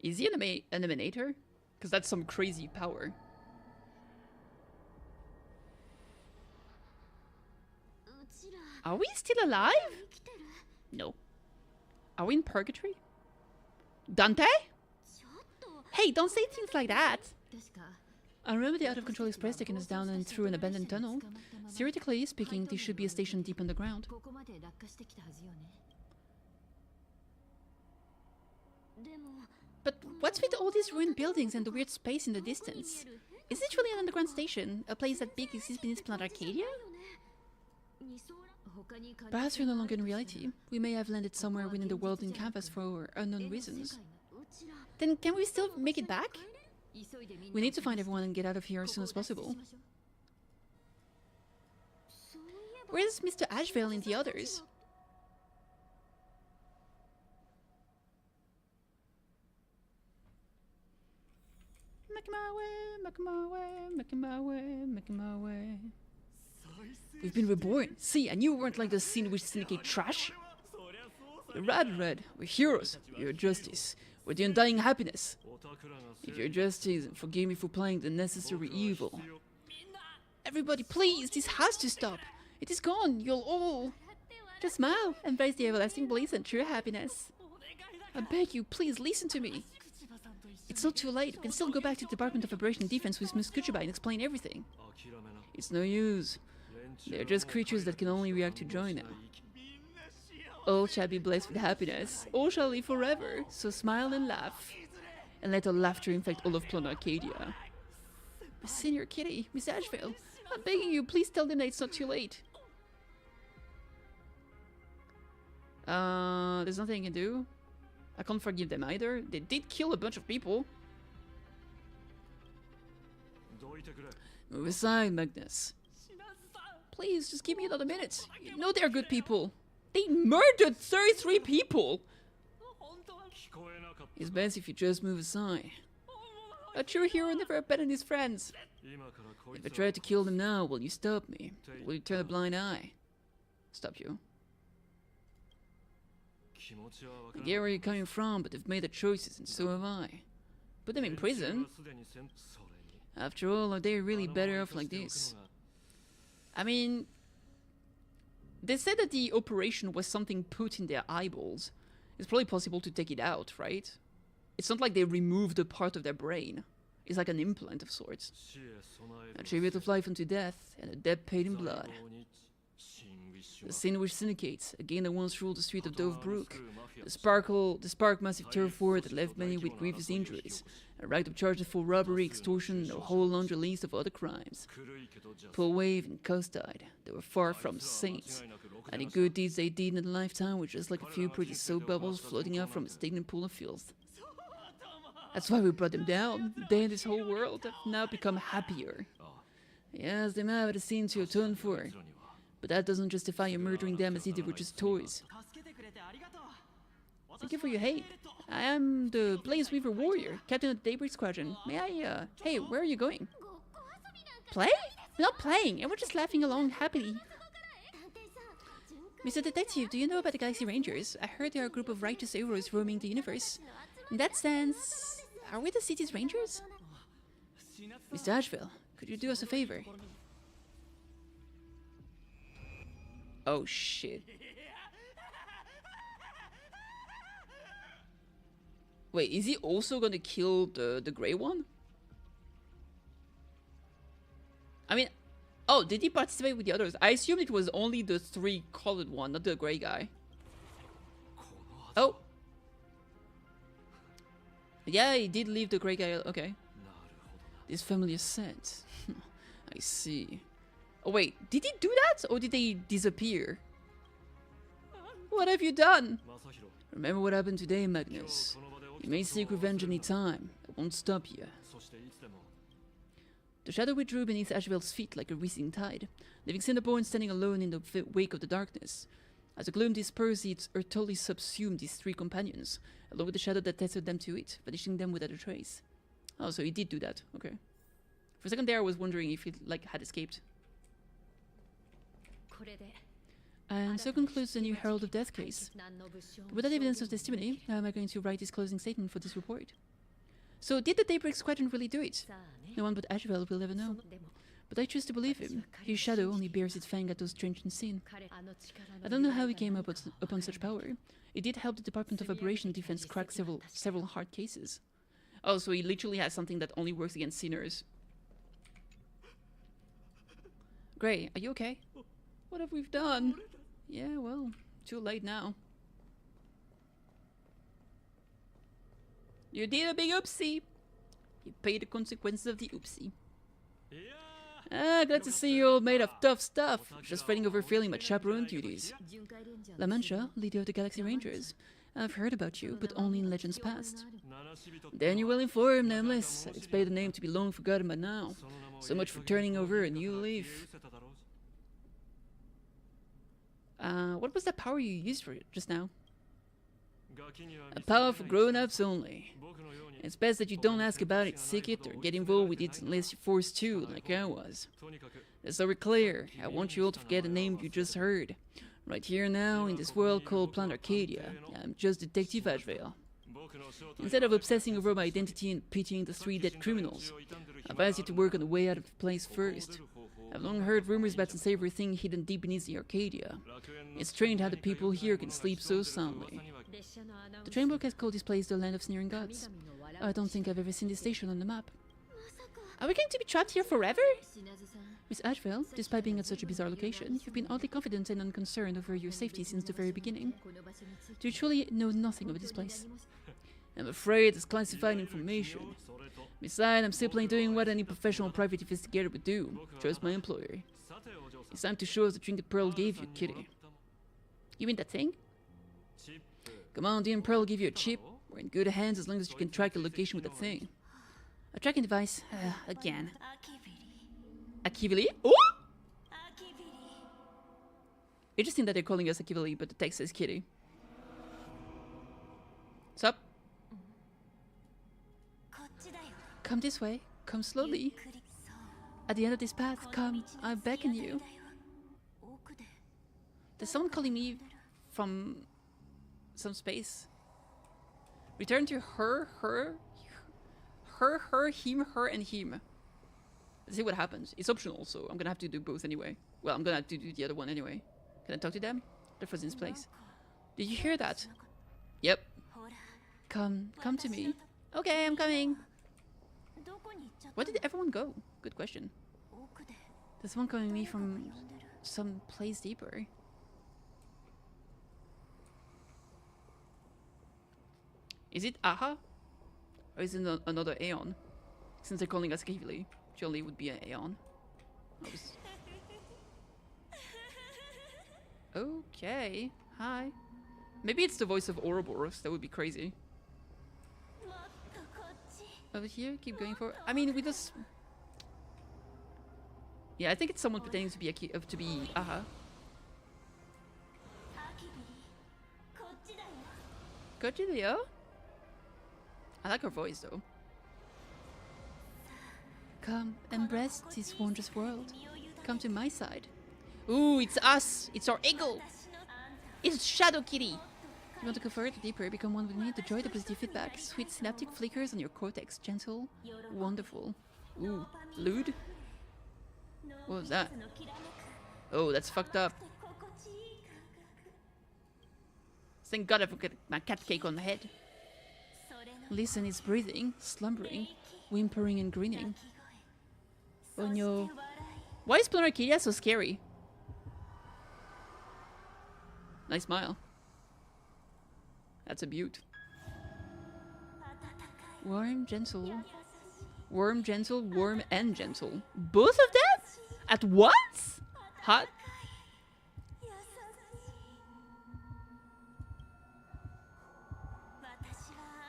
A: Is he an eliminator? Because that's some crazy power. Are we still alive? No. Are we in purgatory? Dante? Hey, don't say things like that! I remember the out-of-control express taking us down and through an abandoned tunnel. Theoretically speaking, there should be a station deep underground. But what's with all these ruined buildings and the weird space in the distance? Is it really an underground station? A place that big exists beneath planet Arcadia? Perhaps we're no longer in reality. We may have landed somewhere within the world in canvas for unknown reasons. Then can we still make it back? We need to find everyone and get out of here as soon as possible. Where's Mr. Ashvale and the others? Making my way, making my way, making my way, making my way. We've been reborn. See, I knew we weren't like the scene which syndicate trash. You're red. We're heroes. You're justice. We're the undying happiness. If you're justice, forgive me for playing the necessary evil. Everybody, please, this has to stop. It is gone. You'll all just smile, embrace the everlasting bliss and true happiness. I beg you, please listen to me. It's not too late. We can still go back to the Department of Operation Defense with Miss Kuchiba and explain everything. It's no use. They're just creatures that can only react to joy now. All shall be blessed with happiness. All shall live forever. So smile and laugh. And let our laughter infect all of Planet Arcadia. Senior Kitty, Miss Ashvale, I'm begging you, please tell them that it's not too late. There's nothing I can do. I can't forgive them either. They did kill a bunch of people. Move aside, Magnus. Please, just give me another minute. You know they're good people. They murdered 33 people! It's best if you just move aside. A true hero never abandoned his friends. If I try to kill them now, will you stop me? Will you turn a blind eye? Stop you. I get where you're coming from, but they've made their choices, and so have I. Put them in prison? After all, are they really better off like this? I mean, they said that the operation was something put in their eyeballs. It's probably possible to take it out, right? It's not like they removed a part of their brain. It's like an implant of sorts. A tribute of life unto death, and a debt paid in blood. The sin which syndicates, again that once ruled the street of Dove Brook. The spark massive turf war that left many with grievous injuries. And racked up charges for robbery, extortion, and a whole laundry list of other crimes. Poor Wave and Costide, they were far from saints. And the good deeds they did in a lifetime were just like a few pretty soap bubbles floating out from a stagnant pool of filth. That's why we brought them down. They and this whole world have now become happier. Yes, they may have a sin to atone for. But that doesn't justify you murdering them as if they were just toys. Thank you for your hate. I am the Blaze Weaver Warrior, Captain of the Daybreak Squadron. May I, hey, where are you going? Play? We're not playing, and we're just laughing along happily. Mr. Detective, do you know about the Galaxy Rangers? I heard they are a group of righteous heroes roaming the universe. In that sense, are we the city's rangers? Mr. Ashville, could you do us a favor? Oh shit. Wait, is he also gonna kill the grey one? I mean, oh, did he participate with the others? I assumed it was only the 3 colored one, not the grey guy. Oh. Yeah, he did leave the grey guy. Okay. This familiar scent. I see. Oh wait, did he do that? Or did they disappear? What have you done? Remember what happened today, Magnus. You may seek revenge any time. won't stop you. The shadow withdrew beneath Ashvel's feet like a receding tide, leaving Cinnaborn standing alone in the wake of the darkness. As the gloom dispersed, it utterly subsumed his three companions, along with the shadow that tethered them to it, vanishing them without a trace. Oh, so he did do that. Okay. For a second there, I was wondering if he, like, had escaped. And so concludes the new Herald of Death case. Without evidence of testimony, how am I going to write his closing statement for this report? So, did the Daybreak Squadron really do it? No one but Ashvel will ever know. But I choose to believe him. His shadow only bears its fang at those strange unseen. I don't know how he came upon such power. It did help the Department of Operation Defense crack several hard cases. Oh, so he literally has something that only works against sinners. Gray, are you okay? What have we done? Yeah, well, too late now. You did a big oopsie. You pay the consequences of the oopsie. Ah, glad to see you all made of tough stuff. Just fighting over failing my chaperone duties. La Mancha, leader of the Galaxy Rangers. I've heard about you, but only in legends past. Then you will inform, nameless. I'd expect the name to be long forgotten by now. So much for turning over a new leaf. What was that power you used for it just now? A power for grown-ups only. It's best that you don't ask about it, seek it, or get involved with it unless you're forced to, like I was. So we're clear, I want you all to forget the name you just heard. Right here now, in this world called Planet Arcadia, I'm just Detective Ashvale. Instead of obsessing over my identity and pitying the three dead criminals, I advise you to work on the way out of the place first. I've long heard rumors about unsavory thing hidden deep beneath the Arcadia. It's strange how the people here can sleep so soundly. The train book has called this place the Land of Sneering Gods. I don't think I've ever seen this station on the map. Are we going to be trapped here forever? Miss Ashvale, despite being at such a bizarre location, you've been oddly confident and unconcerned over your safety since the very beginning. Do you truly know nothing of this place? I'm afraid it's classified information. Besides, I'm simply doing what any professional private investigator would do. Trust my employer. It's time to show us the trinket Pearl gave you, Kitty. You mean that thing? Come on, didn't Pearl give you a chip? We're in good hands as long as you can track the location with that thing. A tracking device, again. Akivili? Oh! Interesting that they're calling us Akivili, but the text says Kitty. Sup? Come this way. Come slowly. At the end of this path, come. I beckon you. There's someone calling me from some space. Return to her, him, her, and him. Let's see what happens. It's optional, so I'm gonna have to do both anyway. Well, I'm gonna have to do the other one anyway. Can I talk to them? They're frozen in place. Did you hear that? Yep. Come to me. Okay, I'm coming. Where did everyone go? Good question. There's one calling me from some place deeper. Is it Aha? Or is it another Aeon? Since they're calling us Kivili, surely it would be an Aeon. Okay, hi. Maybe it's the voice of Ouroboros, that would be crazy. Over here, keep going for. I mean, we just. Yeah, I think it's someone pretending to be Aha. Gojilio? I like her voice though. Come, embrace this wondrous world. Come to my side. Ooh, it's us! It's our eagle! It's Shadow Kitty! You want to go further deeper, become one with me, to enjoy the positive feedback. Sweet synaptic flickers on your cortex, gentle, wonderful. Ooh, lewd? What was that? Oh, that's fucked up. Thank God I forgot my cat cake on the head. Listen, it's breathing, slumbering, whimpering and grinning. Oh no. Why is Planet Arcadia so scary? Nice smile. That's a beaut. Warm, gentle. Warm, gentle, warm, and gentle. Both of them? At once? Hot?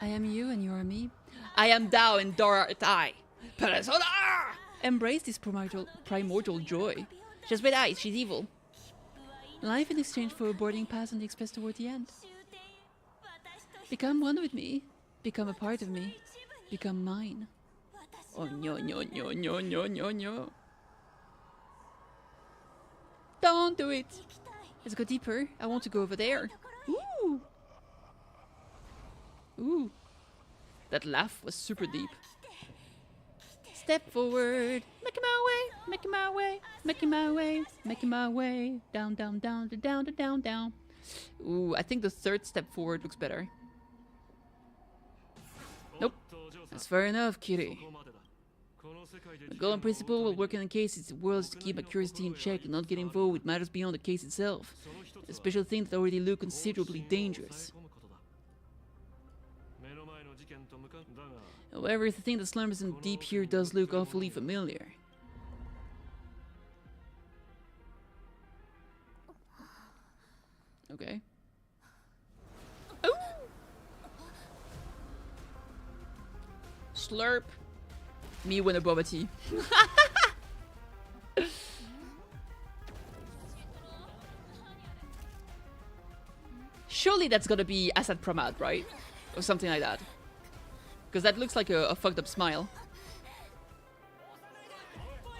A: I am you and you are me. I am thou and Dora I. Persona! Embrace this primordial joy. Just with eyes, she's evil. Life in exchange for a boarding pass on the express toward the end. Become one with me. Become a part of me. Become mine. Oh, no, no, no, no, no, no, no. Don't do it. Let's go deeper. I want to go over there. Ooh. Ooh. That laugh was super deep. Step forward. Making my way. Making my way. Making my way. Making my way. Down, down, down, down, down, down. Ooh, I think the third step forward looks better. Nope. That's fair enough, Kitty. The golden principle while working on cases is world is to keep my curiosity in check and not get involved with matters beyond the case itself. A special thing that already look considerably dangerous. However, the thing that slumbers in deep here does look awfully familiar. Okay. Ooh! Slurp. Me when a boba tea. Surely that's gotta be Asad Pramad, right? Or something like that. Because that looks like a fucked up smile.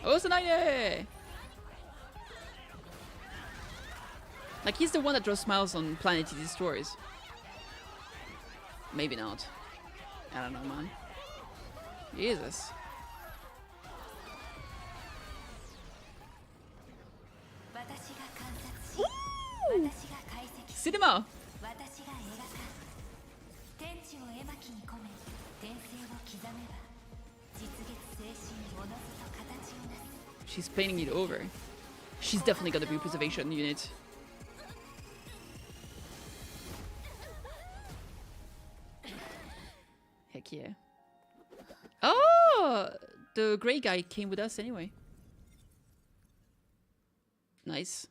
A: Osanaide! Like he's the one that draws smiles on Planet he destroys. Maybe not. I don't know, man. Jesus. Ooh! Cinema! She's painting it over. She's definitely got a preservation unit. Heck yeah. Oh! The grey guy came with us anyway. Nice.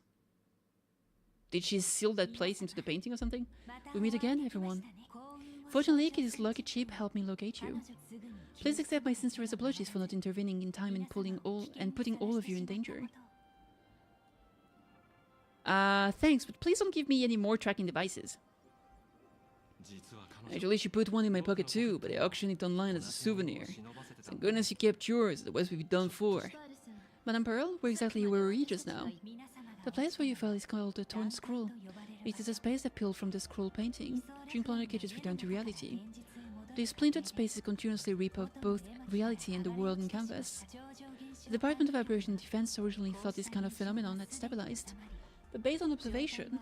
A: Did she seal that place into the painting or something? We meet again, everyone. Fortunately, Kitty's lucky chip helped me locate you. Please accept my sincerest apologies for not intervening in time and putting all of you in danger. Thanks, but please don't give me any more tracking devices. Actually, she put one in my pocket too, but I auctioned it online as a souvenir. Thank goodness you kept yours, the rest we've done for. Madame Pearl, where exactly were you just now? The place where you fell is called the Torn Scroll. It is a space that peeled from the scroll painting. Dream Planet cages return to reality. These splintered spaces continuously rip up both reality and the world in canvas. The Department of Vibration Defense originally thought this kind of phenomenon had stabilized, but based on observation,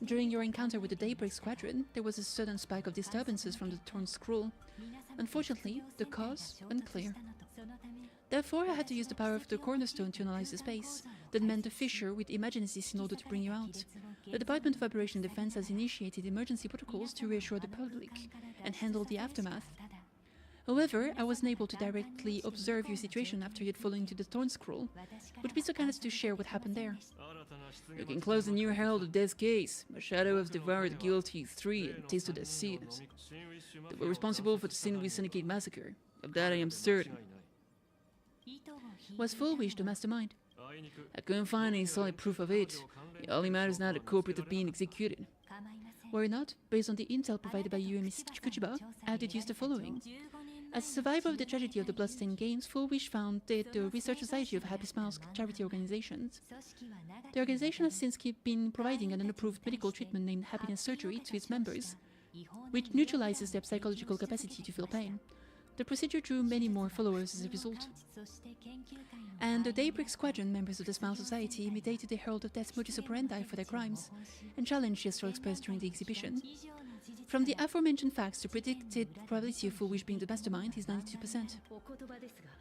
A: during your encounter with the Daybreak Squadron, there was a sudden spike of disturbances from the Torn Scroll. Unfortunately, the cause unclear. Therefore, I had to use the power of the Cornerstone to analyze the space, that meant the fissure with emergencies in order to bring you out. The Department of Operation Defense has initiated emergency protocols to reassure the public and handle the aftermath. However, I wasn't able to directly observe your situation after you'd fallen into the Thorn Scroll. Would you be so kind as to share what happened there? You can close the new herald of Death's Case. My shadow has devoured the guilty three and tasted their sins. They were responsible for the Sin We Syndicate massacre. Of that I am certain. Was Fullwish the mastermind? I couldn't find any solid proof of it. It only matters now the culprit is being executed. Were it not, based on the intel provided by you and Miss Kuchiba, I deduced the following. As a survivor of the tragedy of the Bloodstained Games, Fullwish founded the Research Society of Happy Smiles charity organizations. The organization has since been providing an unapproved medical treatment named Happiness Surgery to its members, which neutralizes their psychological capacity to feel pain. The procedure drew many more followers as a result. And the Daybreak Squadron members of the Smile Society imitated the Herald of Death's modus operandi for their crimes, and challenged the astral expressed during the exhibition. From the aforementioned facts, the predicted probability of Fullwish being the mastermind is 92%.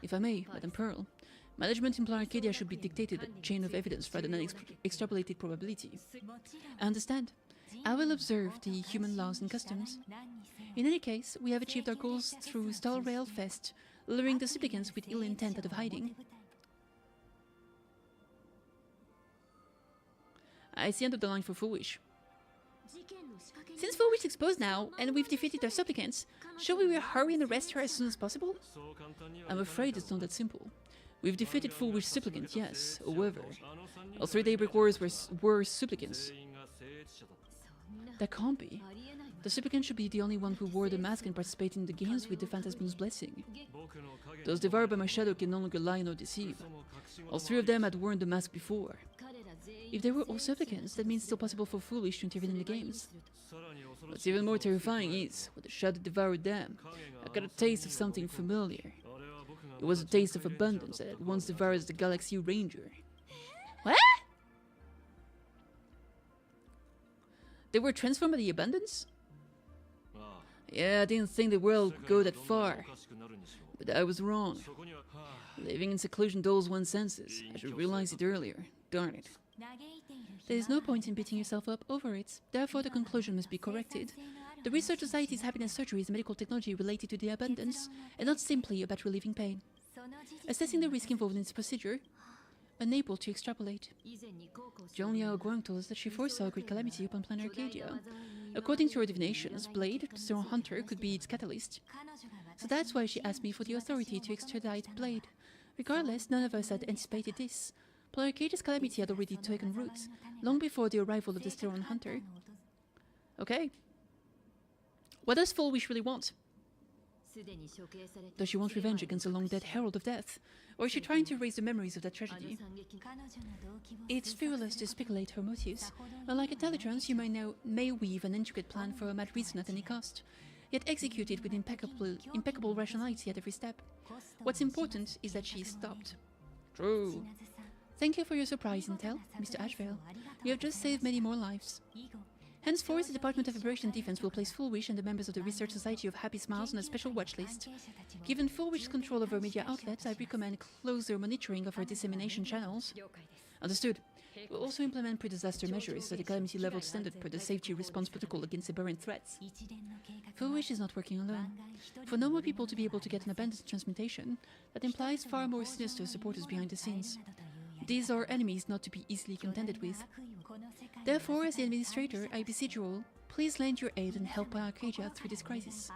A: If I may, Madame Pearl, management in Planet Arcadia should be dictated a chain of evidence rather than extrapolated probability. I understand. I will observe the human laws and customs. In any case, we have achieved our goals through Star Rail Fest, luring the supplicants with ill intent out of hiding. I see end of the line for Fullwish. Since Foolish is exposed now, and we've defeated their supplicants, shall we hurry and arrest her as soon as possible? I'm afraid it's not that simple. We've defeated Foolish supplicant, yes, however. All 3 Daybreak Warriors were supplicants. That can't be. The supplicant should be the only one who wore the mask and participated in the games with the Phantasmoon's blessing. Those devoured by my shadow can no longer lie nor deceive. All 3 of them had worn the mask before. If they were all supplicants, that means it's still possible for Foolish to intervene in the games. What's even more terrifying is, when the shadow devoured them, I got a taste of something familiar. It was a taste of abundance that had once devoured the Galaxy Ranger. What? They were transformed by the abundance? Yeah, I didn't think the world would go that far. But I was wrong. Living in seclusion dulls one's senses. I should realize it earlier. Darn it. There is no point in beating yourself up over it. Therefore, the conclusion must be corrected. The Research Society's happiness surgery is medical technology related to the abundance, and not simply about relieving pain. Assessing the risk involved in this procedure, unable to extrapolate. Zhong Liao Guang told us that she foresaw a great calamity upon planet Arcadia. According to her divinations, Blade, the Zero Hunter, could be its catalyst. So that's why she asked me for the authority to extradite Blade. Regardless, none of us had anticipated this. Planet Arcadia's calamity had already taken root, long before the arrival of the Zero Hunter. Okay. What does Foolish really want? Does she want revenge against the long-dead Herald of Death? Or is she trying to erase the memories of that tragedy? It's frivolous to speculate her motives. Unlike intelligence, you may weave an intricate plan for a mad reason at any cost, yet execute it with impeccable rationality at every step. What's important is that she is stopped. True. Thank you for your surprise, Intel, Mr. Ashvale. You have just saved many more lives. Henceforth, the Department of Operation and Defense will place Foolish and the members of the Research Society of Happy Smiles on a special watch list. Given Foolish's control over media outlets, I recommend closer monitoring of her dissemination channels. Understood. We'll also implement pre-disaster measures at a calamity-level standard per the Safety Response Protocol against aberrant threats. Foolish is not working alone. For normal people to be able to get an abundance transmutation, that implies far more sinister supporters behind the scenes. These are enemies not to be easily contended with. Therefore, as the administrator, I beseech you all, please lend your aid and help Arcadia through this crisis.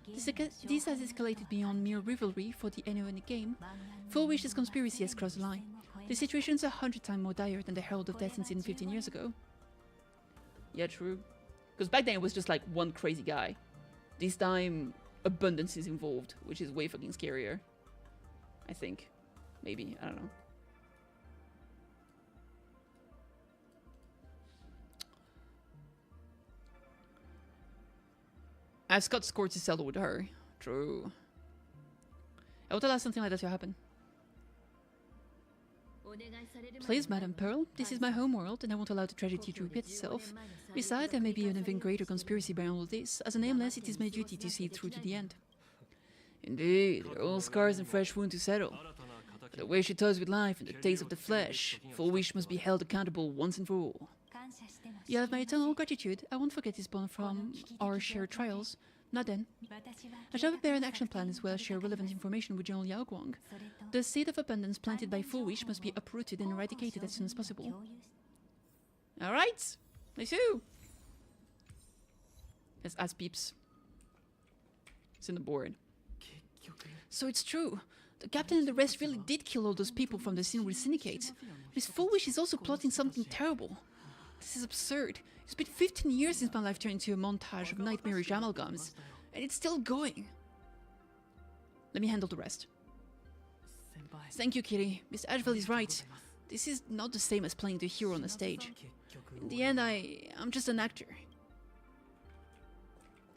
A: This has escalated beyond mere rivalry for the NO in the game. Foolish's conspiracy has crossed the line. The situation's 100 times more dire than the Herald of Death incident 15 years ago. Yeah, true. Because back then it was just like one crazy guy. This time, abundance is involved, which is way fucking scarier. I think. Maybe, I don't know. I've got score to settle with her. True. I would allow something like that to happen. Please, Madame Pearl, this is my homeworld, and I won't allow the tragedy to repeat itself. Besides, there may be an even greater conspiracy behind all this. As a nameless, it is my duty to see it through to the end. Indeed, there are all scars and fresh wounds to settle. For the way she toys with life and the taste of the flesh, Foolish must be held accountable once and for all. You have my eternal gratitude. I won't forget this bond from our shared trials. Not then. I shall prepare an action plan as well as share relevant information with General Yao Guang. The seed of abundance planted by Foolish must be uprooted and eradicated as soon as possible. Alright! Let's do! Let's ask Peeps. It's in the board. So it's true. The captain and the rest really did kill all those people from the Sinway Syndicate. Miss Foolish is also plotting something terrible. This is absurd. It's been 15 years since my life turned into a montage of nightmarish amalgams, and it's still going. Let me handle the rest. Thank you, Kitty. Mr. Ashvale is right. This is not the same as playing the hero on a stage. In the end, I'm just an actor.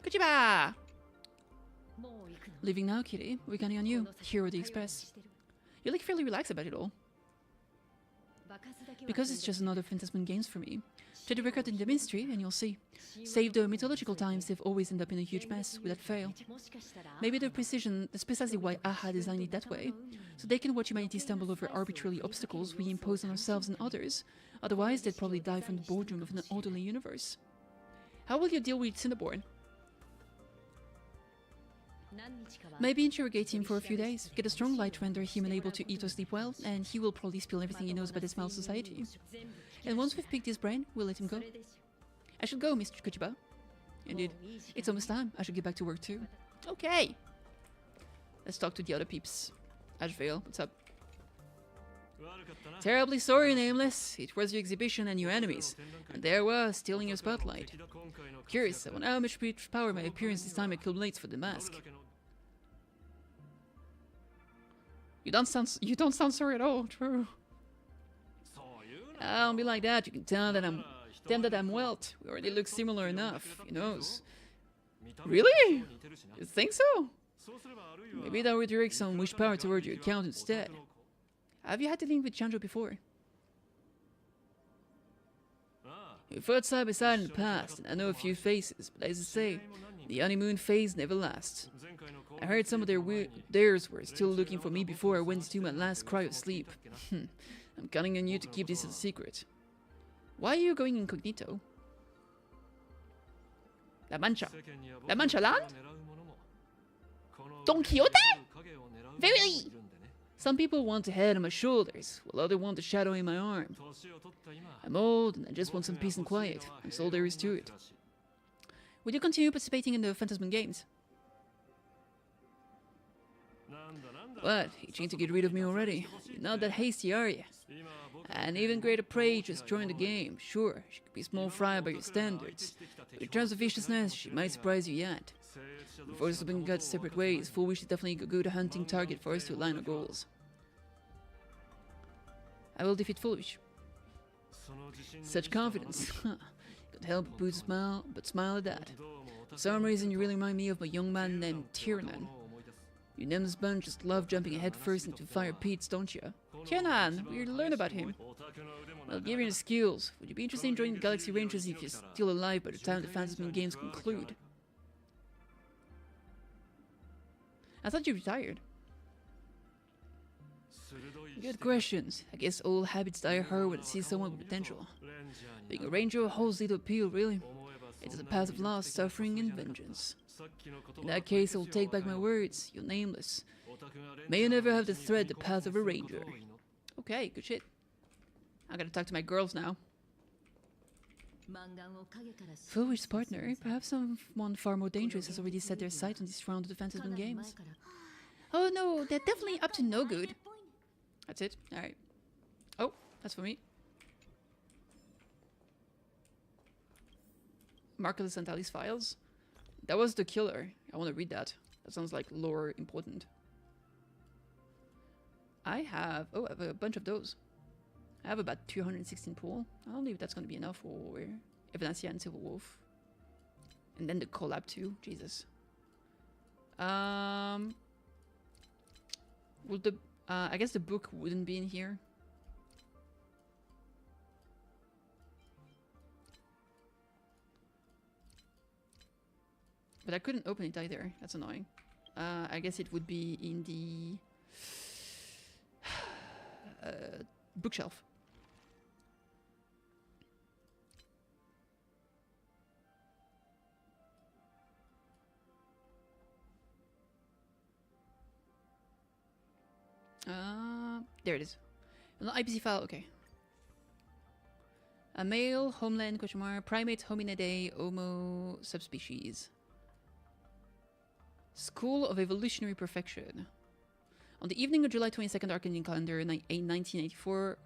A: Kochiba! Leaving now, Kitty. We're counting on you, Hero of the Express. You look fairly relaxed about it all. Because it's just another Phantasmoon Games for me. Check the record in the Ministry and you'll see. Save the mythological times, they've always end up in a huge mess without fail. Maybe that's precisely why AHA designed it that way, so they can watch humanity stumble over arbitrary obstacles we impose on ourselves and others. Otherwise, they'd probably die from the boredom of an orderly universe. How will you deal with Cinnaborn? Maybe interrogate him for a few days, get a strong light to render him unable to eat or sleep well, and he will probably spill everything he knows about the Smile Society. And once we've picked his brain, we'll let him go. I should go, Mr. Kochiba. Indeed. It's almost time. I should get back to work too. Okay. Let's talk to the other peeps. Ashvale, what's up? Terribly sorry, Nameless. It was your exhibition and your enemies. And there was, stealing your spotlight. Curious, I wonder how much power my appearance this time accumulates for the mask. You don't sound sorry at all, true. Don't be like that. You can tell that I'm Welt. We already look similar enough. Who knows? Really? You think so? Maybe that would direct some wish power toward your account instead. Have you had to link with Chanjo before? We fought side by side in the past, and I know a few faces, but as I say, the honeymoon phase never lasts. I heard some of theirs were still looking for me before I went to my last cry of sleep. I'm counting on you to keep this a secret. Why are you going incognito? La Mancha. La Mancha land? Don Quixote? Very! Some people want the head on my shoulders, while others want the shadow in my arm. I'm old, and I just want some peace and quiet. That's all there is to it. Will you continue participating in the Phantasm games? What? Itching to get rid of me already? You're not that hasty, are you? An even greater prey just joined the game. Sure, she could be small fry by your standards. But in terms of viciousness, she might surprise you yet. Before us being cut separate ways, Foolish is definitely a good hunting target for us to align our goals. I will defeat Foolish. Such confidence. Can't help but smile at that. For some reason, you really remind me of a young man named Tiernan. You nameless bunch just love jumping head first into fire pits, don't you? Tiernan, we learn about him. Well, given your skills, would you be interested in joining the Galaxy Rangers if you're still alive by the time the Phantasm games conclude? I thought you retired. Good questions. I guess old habits die hard when I see someone with potential. Being a ranger holds little appeal, really. It's a path of loss, suffering, and vengeance. In that case, I will take back my words. You're nameless. May you never have to thread the path of a ranger. Okay, good shit. I gotta talk to my girls now. Foolish partner. Perhaps someone far more dangerous has already set their sights on this round of the Phantasm games. Oh no, they're definitely up to no good. That's it. Alright. Oh, that's for me. Marcus Santali's files. That was the killer. I want to read that. That sounds like lore important. I have a bunch of those. I have about 216 pool. I don't know if that's going to be enough for Evanesia and Silver Wolf. And then the collab too. Jesus. Well, I guess the book wouldn't be in here. But I couldn't open it either. That's annoying. I guess it would be in the bookshelf. There it is. An IPC file, okay. A male, homeland, question mark, primate, hominidae, homo, subspecies. School of Evolutionary Perfection. On the evening of July 22nd, Arcadian calendar, 1984,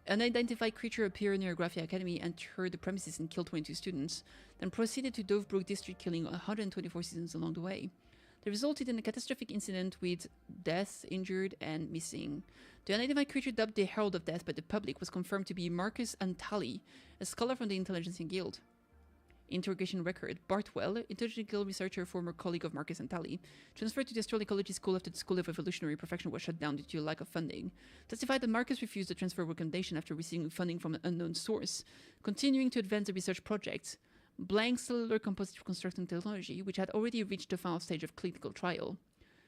A: an unidentified creature appeared near Graphia Academy, entered the premises and killed 22 students, then proceeded to Dovebrook District, killing 124 citizens along the way. That resulted in a catastrophic incident with deaths, injured, and missing. The unidentified creature, dubbed the Herald of Death by the public, was confirmed to be Marcus Antali, a scholar from the Intelligentsia Guild. Interrogation record. Bartwell, Intelligentsia Guild researcher, former colleague of Marcus Antali, transferred to the Astral Ecology School after the School of Evolutionary Perfection was shut down due to a lack of funding. Testified that Marcus refused the transfer recommendation after receiving funding from an unknown source, continuing to advance the research project. Blank cellular composite constructing technology, which had already reached the final stage of clinical trial.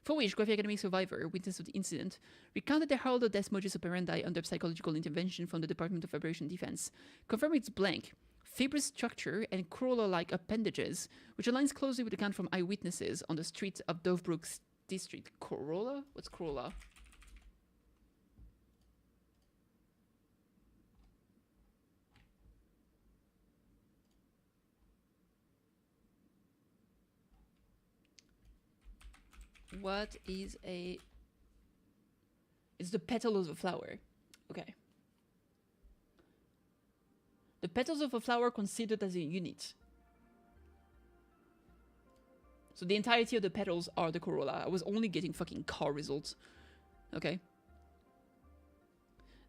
A: For which, Graphia Academy survivor, witness of the incident, recounted the Herald of Death modus operandi under psychological intervention from the Department of Operation Defense, confirming its blank, fibrous structure and corolla-like appendages, which aligns closely with the account from eyewitnesses on the streets of Dovebrook District. Corolla? What's corolla? What is a... It's the petal of a flower. Okay. The petals of a flower considered as a unit. So the entirety of the petals are the corolla. I was only getting fucking car results. Okay.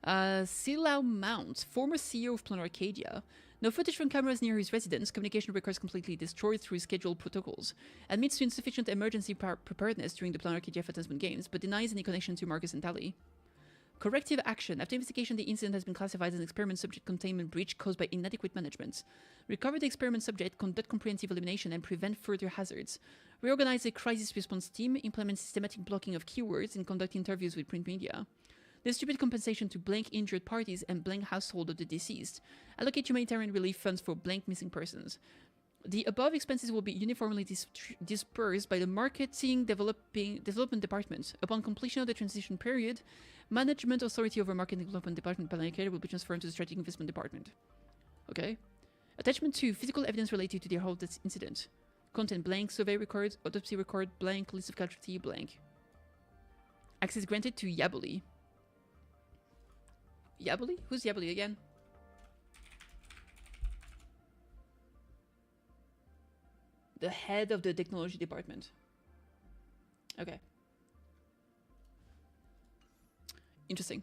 A: Silau Mount, former CEO of Planar Arcadia. No footage from cameras near his residence. Communication records completely destroyed through scheduled protocols. Admits to insufficient emergency preparedness during the Planar Arcadia Advertisement Games, but denies any connection to Marcus and Tally. Corrective action. After investigation, the incident has been classified as an experiment subject containment breach caused by inadequate management. Recover the experiment subject, conduct comprehensive elimination, and prevent further hazards. Reorganize the crisis response team, implement systematic blocking of keywords, and conduct interviews with print media. Distribute compensation to blank injured parties and blank household of the deceased. Allocate humanitarian relief funds for blank missing persons. The above expenses will be uniformly dispersed by the Marketing Development Department. Upon completion of the transition period, Management Authority over Marketing Development Department will be transferred to the Strategic Investment Department. Okay. Attachment 2. Physical evidence related to the whole incident. Content blank. Survey record. Autopsy record blank. List of casualty blank. Access granted to Yabuli. Yabuli? Who's Yabuli again? The head of the technology department. Okay. Interesting.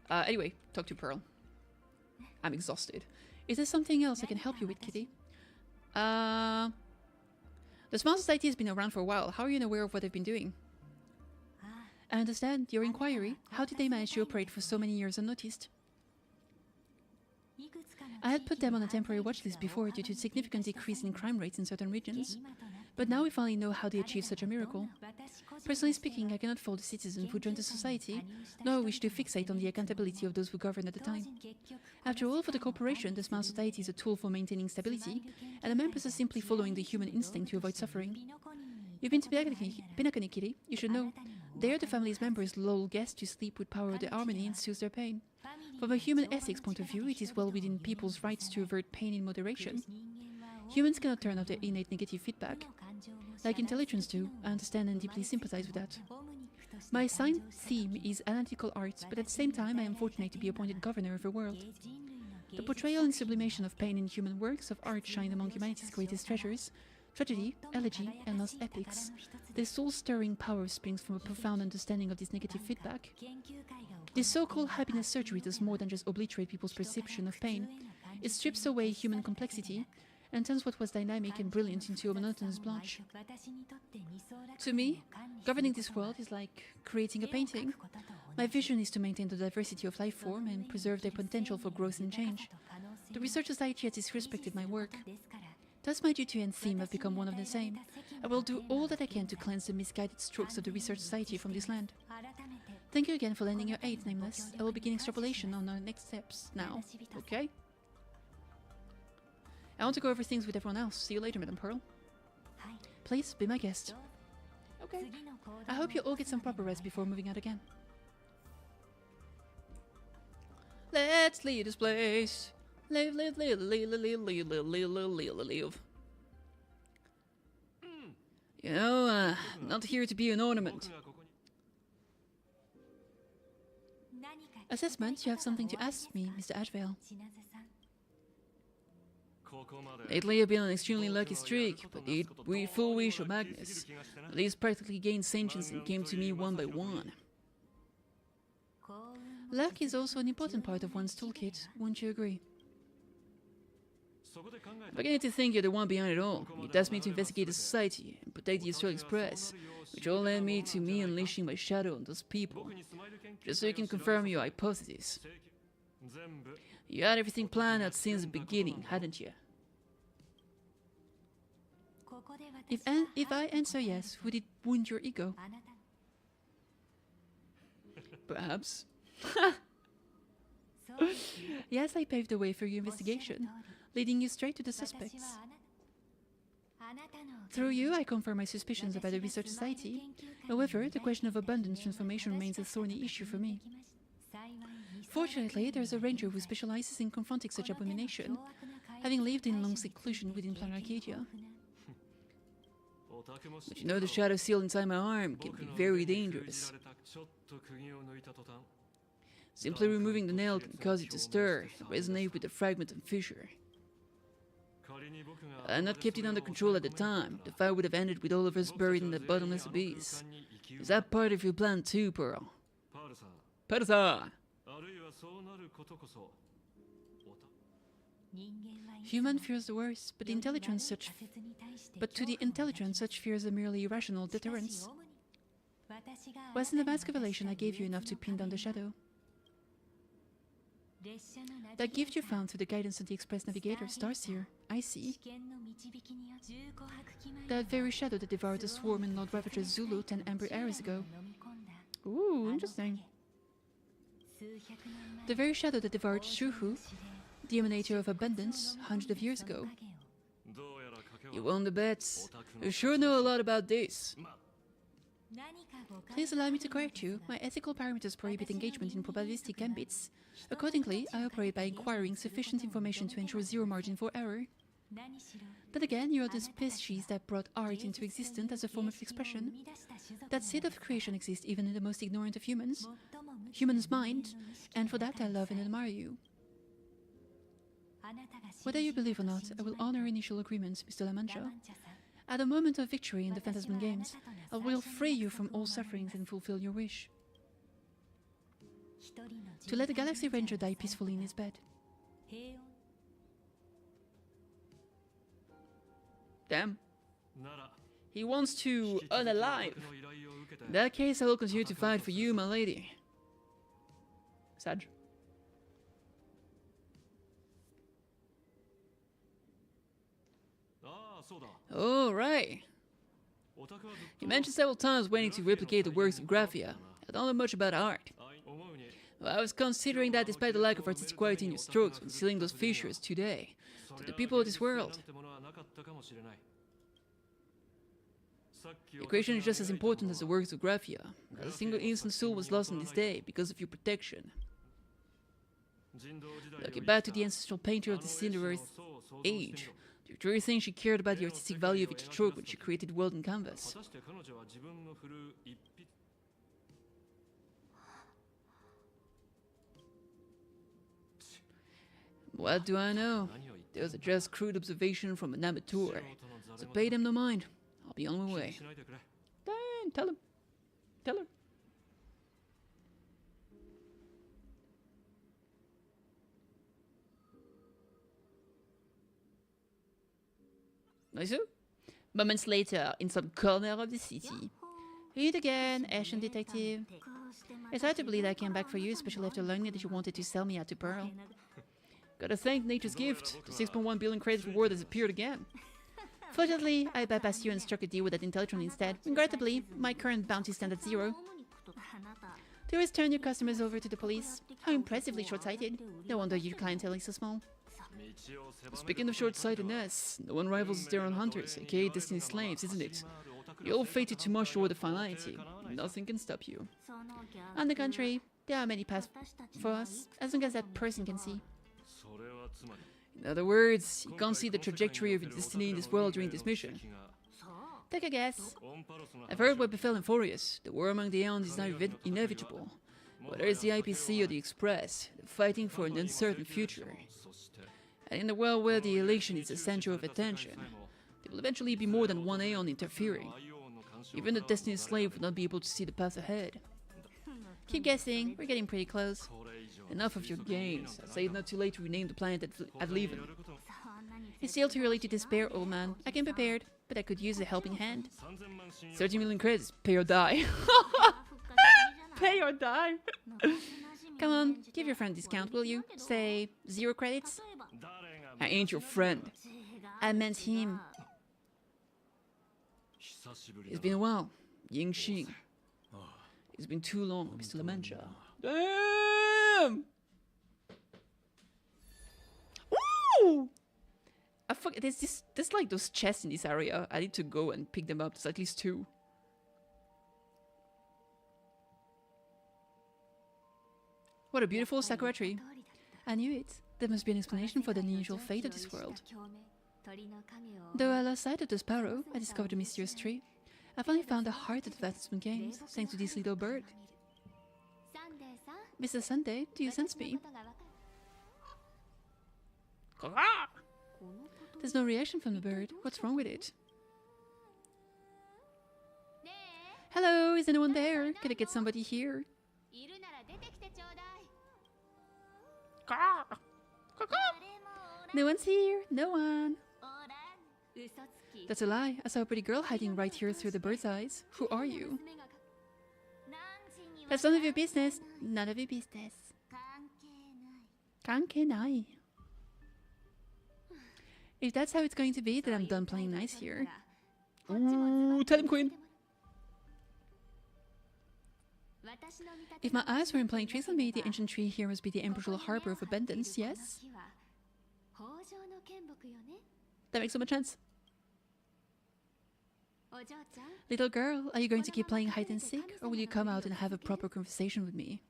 A: Anyway, talk to Pearl. I'm exhausted. Is there something else I can help you with, Kitty? The Smile Society has been around for a while. How are you unaware of what they've been doing? I understand. Your inquiry. How did they manage to operate for so many years unnoticed? I had put them on a temporary watch list before due to significant decrease in crime rates in certain regions. But now we finally know how they achieved such a miracle. Personally speaking, I cannot fault the citizens who joined the society, nor wish to fixate on the accountability of those who govern at the time. After all, for the corporation, the Smile Society is a tool for maintaining stability, and the members are simply following the human instinct to avoid suffering. You've been to Pinakani, Kitty. You should know. There, the family's members lull guests to sleep with power of the harmony and soothe their pain. From a human ethics point of view, it is well within people's rights to avert pain in moderation. Humans cannot turn off their innate negative feedback. Like intelligence do, I understand and deeply sympathize with that. My assigned theme is analytical arts, but at the same time I am fortunate to be appointed governor of the world. The portrayal and sublimation of pain in human works of art shine among humanity's greatest treasures. Tragedy, elegy, and lost epics. Their soul-stirring power springs from a profound understanding of this negative feedback. This so-called happiness surgery does more than just obliterate people's perception of pain. It strips away human complexity and turns what was dynamic and brilliant into a monotonous blotch. To me, governing this world is like creating a painting. My vision is to maintain the diversity of life form and preserve their potential for growth and change. The Research Society has disrespected my work. Thus my duty and theme have become one of the same. I will do all that I can to cleanse the misguided strokes of the Research Society from this land. Thank you again for lending your aid, Nameless. I will begin extrapolation on our next steps now. Okay? I want to go over things with everyone else. See you later, Madam Pearl. Please, be my guest. Okay. I hope you all get some proper rest before moving out again. Let's leave this place. Live, live, live, live, live, live, live, live, live, live, live. You know, not here to be an ornament. Assessment, you have something to ask me, Mr. Ashvale. Lately I've been on an extremely lucky streak, but we full wish of Magnus. These practically gained sentience and came to me one by one. Luck is also an important part of one's toolkit, won't you agree? I'm beginning to think you're the one behind it all. You tasked me to investigate the society and protect the Astral Express, which all led me to unleashing my shadow on those people, just so you can confirm your hypothesis. You had everything planned out since the beginning, hadn't you? If I answer yes, would it wound your ego? Perhaps. Yes, I paved the way for your investigation, leading you straight to the suspects. Through you, I confirm my suspicions about the Research Society. However, the question of abundance transformation remains a thorny issue for me. Fortunately, there is a ranger who specializes in confronting such abomination, having lived in long seclusion within Planar Arcadia. But you know the shadow sealed inside my arm can be very dangerous. Simply removing the nail can cause it to stir and resonate with the fragment and fissure. Had I not kept it under control at the time, the fire would have ended with all of us buried in the bottomless abyss. Is that part of your plan too, Pearl? Pearl-san! Human fears the worst, but to the intelligence such fears are merely irrational deterrents. Wasn't the mask of elation I gave you enough to pin down the shadow? That gift you found through the guidance of the Express Navigator, Starseer, I see. That very shadow that devoured the swarm in Lord Ravager's Zulu 10 amber hours ago. Ooh, interesting. The very shadow that devoured Shuhu, the emanator of abundance, hundreds of years ago. You won the bets. You sure know a lot about this. Please allow me to correct you. My ethical parameters prohibit engagement in probabilistic gambits. Accordingly, I operate by acquiring sufficient information to ensure zero margin for error. Then again, you are the species that brought art into existence as a form of expression. That seed of creation exists even in the most ignorant of humans. Human's mind, and for that I love and admire you. Whether you believe or not, I will honor initial agreements, Mr. La Mancha. At the moment of victory in the Phantasm Games, I will free you from all sufferings and fulfill your wish. To let the Galaxy Ranger die peacefully in his bed. Damn. He wants to unalive. In that case, I will continue to fight for you, my lady. Sag. Oh, right. You mentioned several times waiting to replicate the works of Graphia. I don't know much about art. Well, I was considering that despite the lack of artistic quality in your strokes when sealing those fissures today, to the people of this world. Your creation is just as important as the works of Graphia. Not a single innocent soul was lost on this day because of your protection. Looking back to the ancestral painter of the Cinder's age, do you truly think she cared about the artistic value of each stroke when she created the world on canvas? What do I know? It was a just crude observation from an amateur. So pay them no mind. I'll be on my way. Damn, tell him. Tell her. Nice. Moments later, in some corner of the city. Read again, Asian detective. It's hard to believe I came back for you, especially after learning that you wanted to sell me out to Pearl. Gotta thank nature's gift. The 6.1 billion credit reward has appeared again. Fortunately, I bypassed you and struck a deal with that Intelligent instead. Regrettably, my current bounty stands at 0. To always turn your customers over to the police. How impressively short-sighted. No wonder your clientele is so small. Speaking of short-sightedness, no one rivals their own hunters, aka Destiny's slaves, isn't it? You're all fated to march toward the finality. Nothing can stop you. On the contrary, there are many paths for us, as long as that person can see. In other words, you can't see the trajectory of your destiny in this world during this mission. Take a guess. I've heard what befell in Forius. The war among the Aeons is now inevitable. Whether it's the IPC or the Express, they're fighting for an uncertain future. And in a world where the elation is the center of attention, there will eventually be more than one Aeon interfering. Even the Destiny's slave will not be able to see the path ahead. Keep guessing, we're getting pretty close. Enough of your games. I'd say it's not too late to rename the planet at Leven. It's still too early to despair, old man. I came prepared, but I could use a helping hand. 30 million credits, pay or die. Pay or die. Come on, give your friend a discount, will you? Say 0 credits? I ain't your friend. I meant him. It's been a while. Ying Xing. It's been too long, Mr. La Mancha. Damn! Ooh! There's like those chests in this area. I need to go and pick them up. There's at least 2. What a beautiful sakura tree. I knew it. There must be an explanation for the unusual fate of this world. Though I lost sight of the sparrow, I discovered a mysterious tree. I finally found the heart of the advertisement games, thanks to this little bird. Mr. Sunday, do you sense me? There's no reaction from the bird. What's wrong with it? Hello, is anyone there? Can I get somebody here? No one's here. No one. That's a lie. I saw a pretty girl hiding right here through the bird's eyes. Who are you? That's none of your business. None of your business. Kankenai. If that's how it's going to be, then I'm done playing nice here. Ooh, tell him, Queen. If my eyes weren't playing tricks on me, the ancient tree here must be the Emperor's Harbor of Abundance, yes? That makes so much sense. Little girl, are you going to keep playing hide and seek, or will you come out and have a proper conversation with me?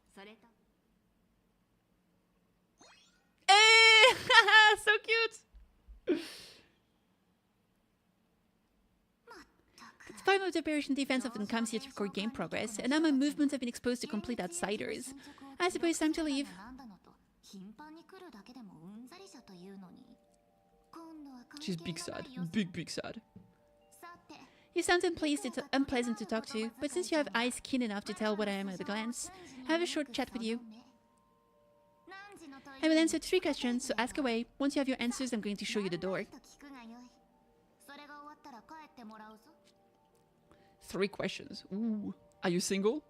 A: Hey! So cute! The time of the Operation Defense often comes here to record game progress, and now my movements have been exposed to complete outsiders. I suppose it's time to leave. She's big sad. Big sad. You sound unpleasant to talk to, but since you have eyes keen enough to tell what I am at a glance, I have a short chat with you. I will answer 3 questions, so ask away. Once you have your answers, I'm going to show you the door. 3 questions. Ooh. Are you single?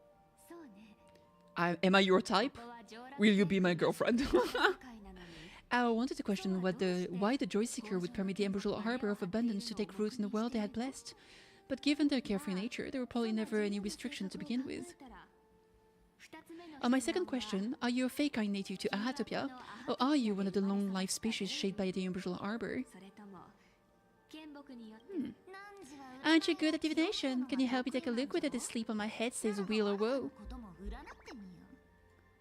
A: Am I your type? Will you be my girlfriend? I wanted to question why the Joyseeker would permit the Emperor's Harbor of Abundance to take root in the world they had blessed. But given their carefree nature, there were probably never any restrictions to begin with. On my second question, are you a Feikai native to Ahatopia, or are you one of the long-life species shaped by the Emperor's Harbor? Aren't you good at divination? Can you help me take a look whether the sleep on my head says weal or woe?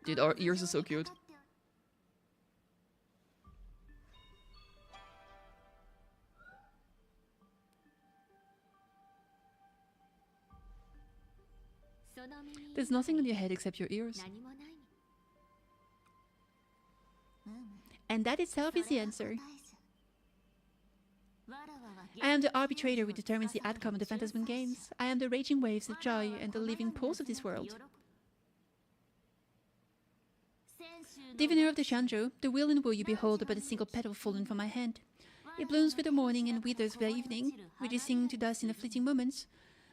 A: Dude, our ears are so cute. There's nothing on your head except your ears. And that itself is the answer. I am the arbitrator who determines the outcome of the Phantasm Games. I am the raging waves of joy and the living pulse of this world. Diviner of the Shanjo, the will and woe you behold are but a single petal fallen from my hand. It blooms with the morning and withers with the evening, reducing to dust in a fleeting moment.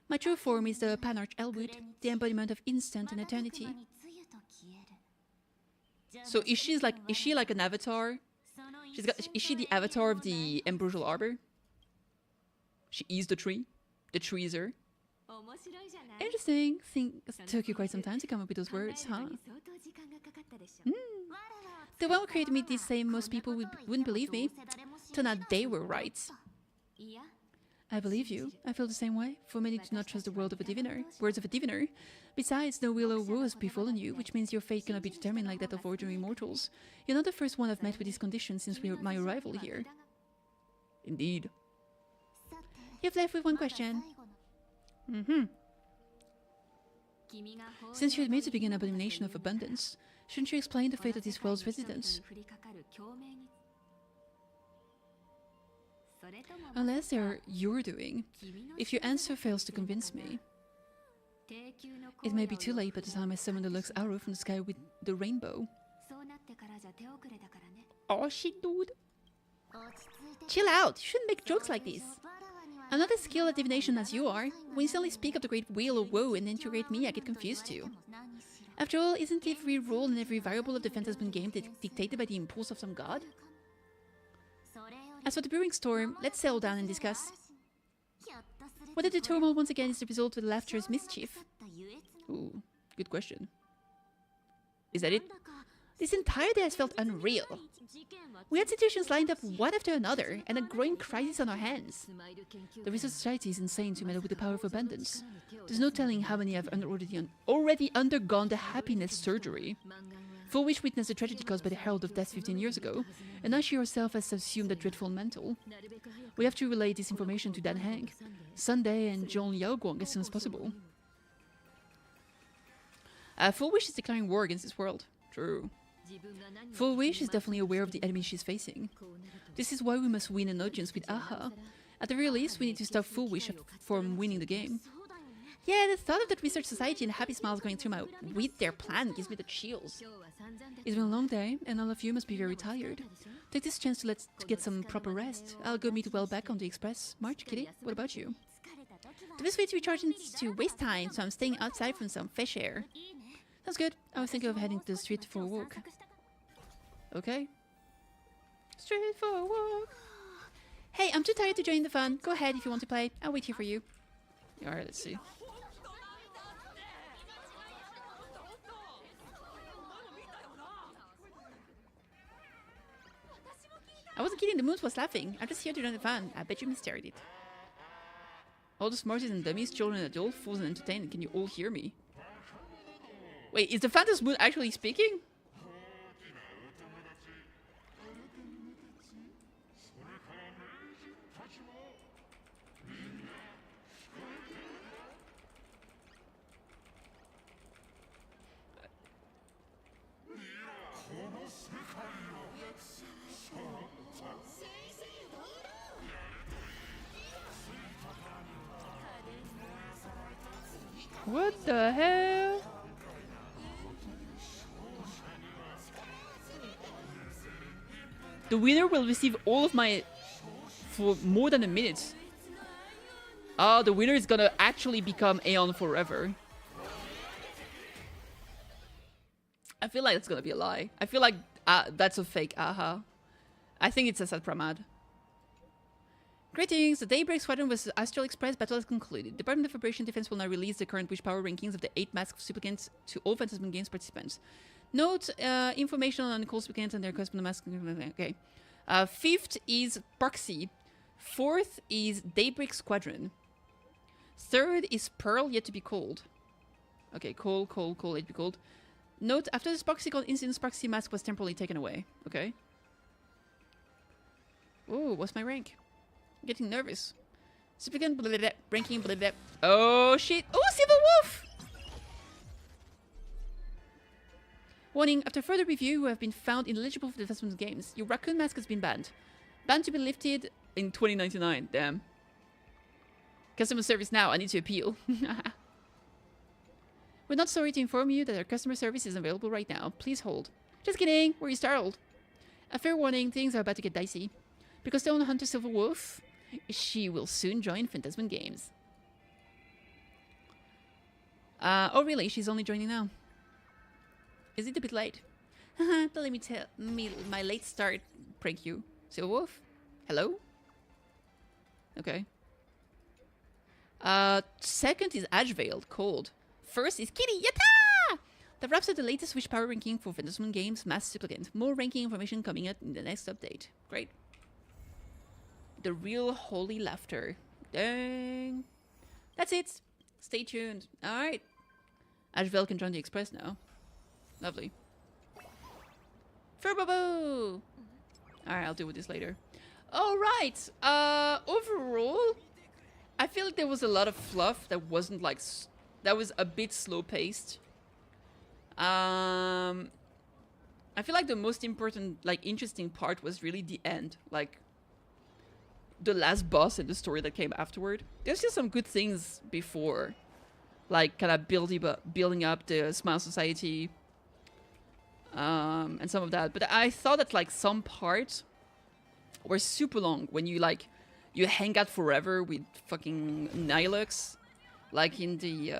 A: My true form is the Panarch Elwood, the embodiment of instant and eternity. So is she like an avatar? Is she the avatar of the Emperor's Harbor? She is the tree? The tree is her? Interesting. It took you quite some time to come up with those words, huh? The one who created me did say most people wouldn't believe me. Turned out they were right. I believe you. I feel the same way. For many do not trust the words of a diviner. Besides, no will or woe has befallen you, which means your fate cannot be determined like that of ordinary mortals. You're not the first one I've met with this condition since my arrival here. Indeed. You've left with one question. Since you admit to being an abomination of abundance, shouldn't you explain the fate of this world's residents? Unless they're your doing, if your answer fails to convince me, it may be too late by the time I summon the Lux arrow from the sky with the rainbow. Oh shit, dude. Chill out, you shouldn't make jokes like this. I'm not as skilled at divination as you are. When you suddenly speak of the great wheel or woe and integrate me, I get confused too. After all, isn't every rule and every variable of the Phantasm game dictated by the impulse of some god? As for the brewing storm, let's settle down and discuss. Whether the turmoil once again is the result of the laughter's mischief? Ooh, good question. Is that it? This entire day has felt unreal. We had situations lined up one after another, and a growing crisis on our hands. The rest of society is insane to meddle with the power of abundance. There's no telling how many have already undergone the happiness surgery. Full Wish witnessed the tragedy caused by the Herald of Death 15 years ago, and now she herself has assumed that dreadful mantle. We have to relay this information to Dan Heng, Sunday, and John Yaoguang as soon as possible. Full Wish is declaring war against this world. True. Full Wish is definitely aware of the enemy she's facing. This is why we must win an audience with AHA. At the very least, we need to stop Full Wish from winning the game. Yeah, the thought of that research society and happy smiles going through my with their plan gives me the chills. It's been a long day, and all of you must be very tired. Take this chance to get some proper rest. I'll go meet Well back on the express. March, Kitty, what about you? The best way to recharge is to waste time, so I'm staying outside from some fresh air. Sounds good. I was thinking of heading to the street for a walk. Okay. Street for a walk. Hey, I'm too tired to join the fun. Go ahead if you want to play. I'll wait here for you. Alright, let's see. I wasn't kidding, the moon was laughing. I'm just here to join the fun. I bet you misheard it. All the smarties and dummies, children and adults, fools and entertained. Can you all hear me? Wait, is the Phantom Moon actually speaking? What the hell? The winner will receive all of my... for more than a minute. Oh, the winner is gonna actually become Aeon forever. I feel like it's gonna be a lie. I feel like that's a fake AHA. I think it's a Sat Pramad. Greetings! The Daybreak Squadron vs Astral Express battle has concluded. Department of Operation Defense will now release the current wish power rankings of the 8 masked supplicants to all Phantasm Games participants. Note information on the call supplicants and their corresponding masks. Okay. 5th is Proxy. 4th is Daybreak Squadron. 3rd is Pearl, yet to be called. Okay, call, yet to be called. Note, after this Proxy incident, Proxy mask was temporarily taken away. Okay. Ooh, what's my rank? I'm getting nervous. Supplicant, blah, blah, blah, ranking, blah, blah. Oh, shit. Oh, Silver Wolf! Warning, after further review, you have been found ineligible for the Phantasm Games. Your raccoon mask has been banned. Banned to be lifted in 2099. Damn. Customer service now. I need to appeal. We're not sorry to inform you that our customer service isn't available right now. Please hold. Just kidding. Were you startled? A fair warning, things are about to get dicey. Because Stone Hunter Silver Wolf, she will soon join Phantasm Games. Oh really? She's only joining now. Is it a bit late? Don't let me tell me my late start prank you. Silver Wolf? Hello? Okay. Second is Ashvale, cold. First is Kitty, yatta! That wraps up the latest wish power ranking for Phantasm Games Mass Supplicant. More ranking information coming up in the next update. Great. The real holy laughter. Dang. That's it. Stay tuned. Alright. Ashvale can join the Express now. Lovely. Furbobo! Alright, I'll deal with this later. Alright. Overall, I feel like there was a lot of fluff that wasn't like... that was a bit slow-paced. I feel like the most important, like, interesting part was really the end. Like, the last boss and the story that came afterward. There's still some good things before. Like, kind of building up the Smile Society. And some of that. But I thought that, like, some parts were super long. When you, like, you hang out forever with fucking Nihilux. Like in the,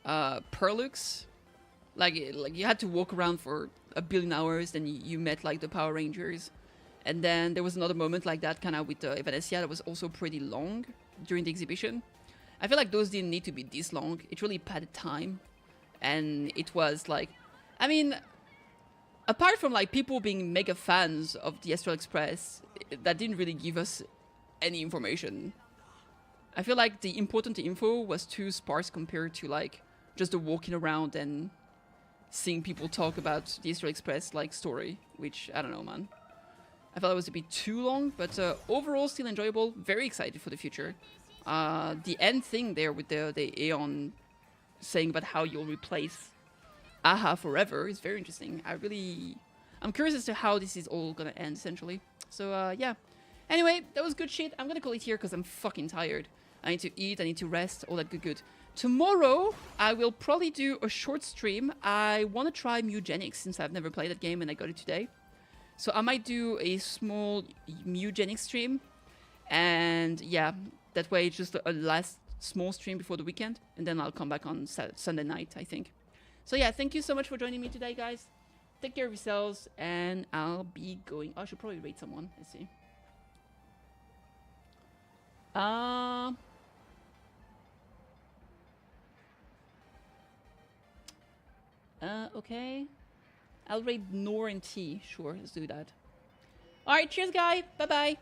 A: Perlux. Like you had to walk around for a billion hours, then you met, like, the Power Rangers. And then there was another moment like that, kind of with Evanesia, that was also pretty long during the exhibition. I feel like those didn't need to be this long. It really padded time. And it was, like... I mean, apart from, like, people being mega fans of the Astral Express, that didn't really give us any information. I feel like the important info was too sparse compared to, like, just the walking around and seeing people talk about the Easter Express like story, which I don't know, man. I thought it was a bit too long, but overall still enjoyable. Very excited for the future. The end thing there with the Aeon saying about how you'll replace Aha forever is very interesting. I'm curious as to how this is all gonna end essentially. So yeah. Anyway, that was good shit. I'm gonna call it here because I'm fucking tired. I need to eat, I need to rest, all that good. Tomorrow, I will probably do a short stream. I want to try Mugenics since I've never played that game and I got it today. So I might do a small Mugenics stream. And yeah, that way it's just a last small stream before the weekend. And then I'll come back on Sunday night, I think. So yeah, thank you so much for joining me today, guys. Take care of yourselves and I'll be going... Oh, I should probably rate someone. Let's see. Okay. I'll rate Nor and T. Sure, let's do that. Alright, cheers, guy. Bye-bye.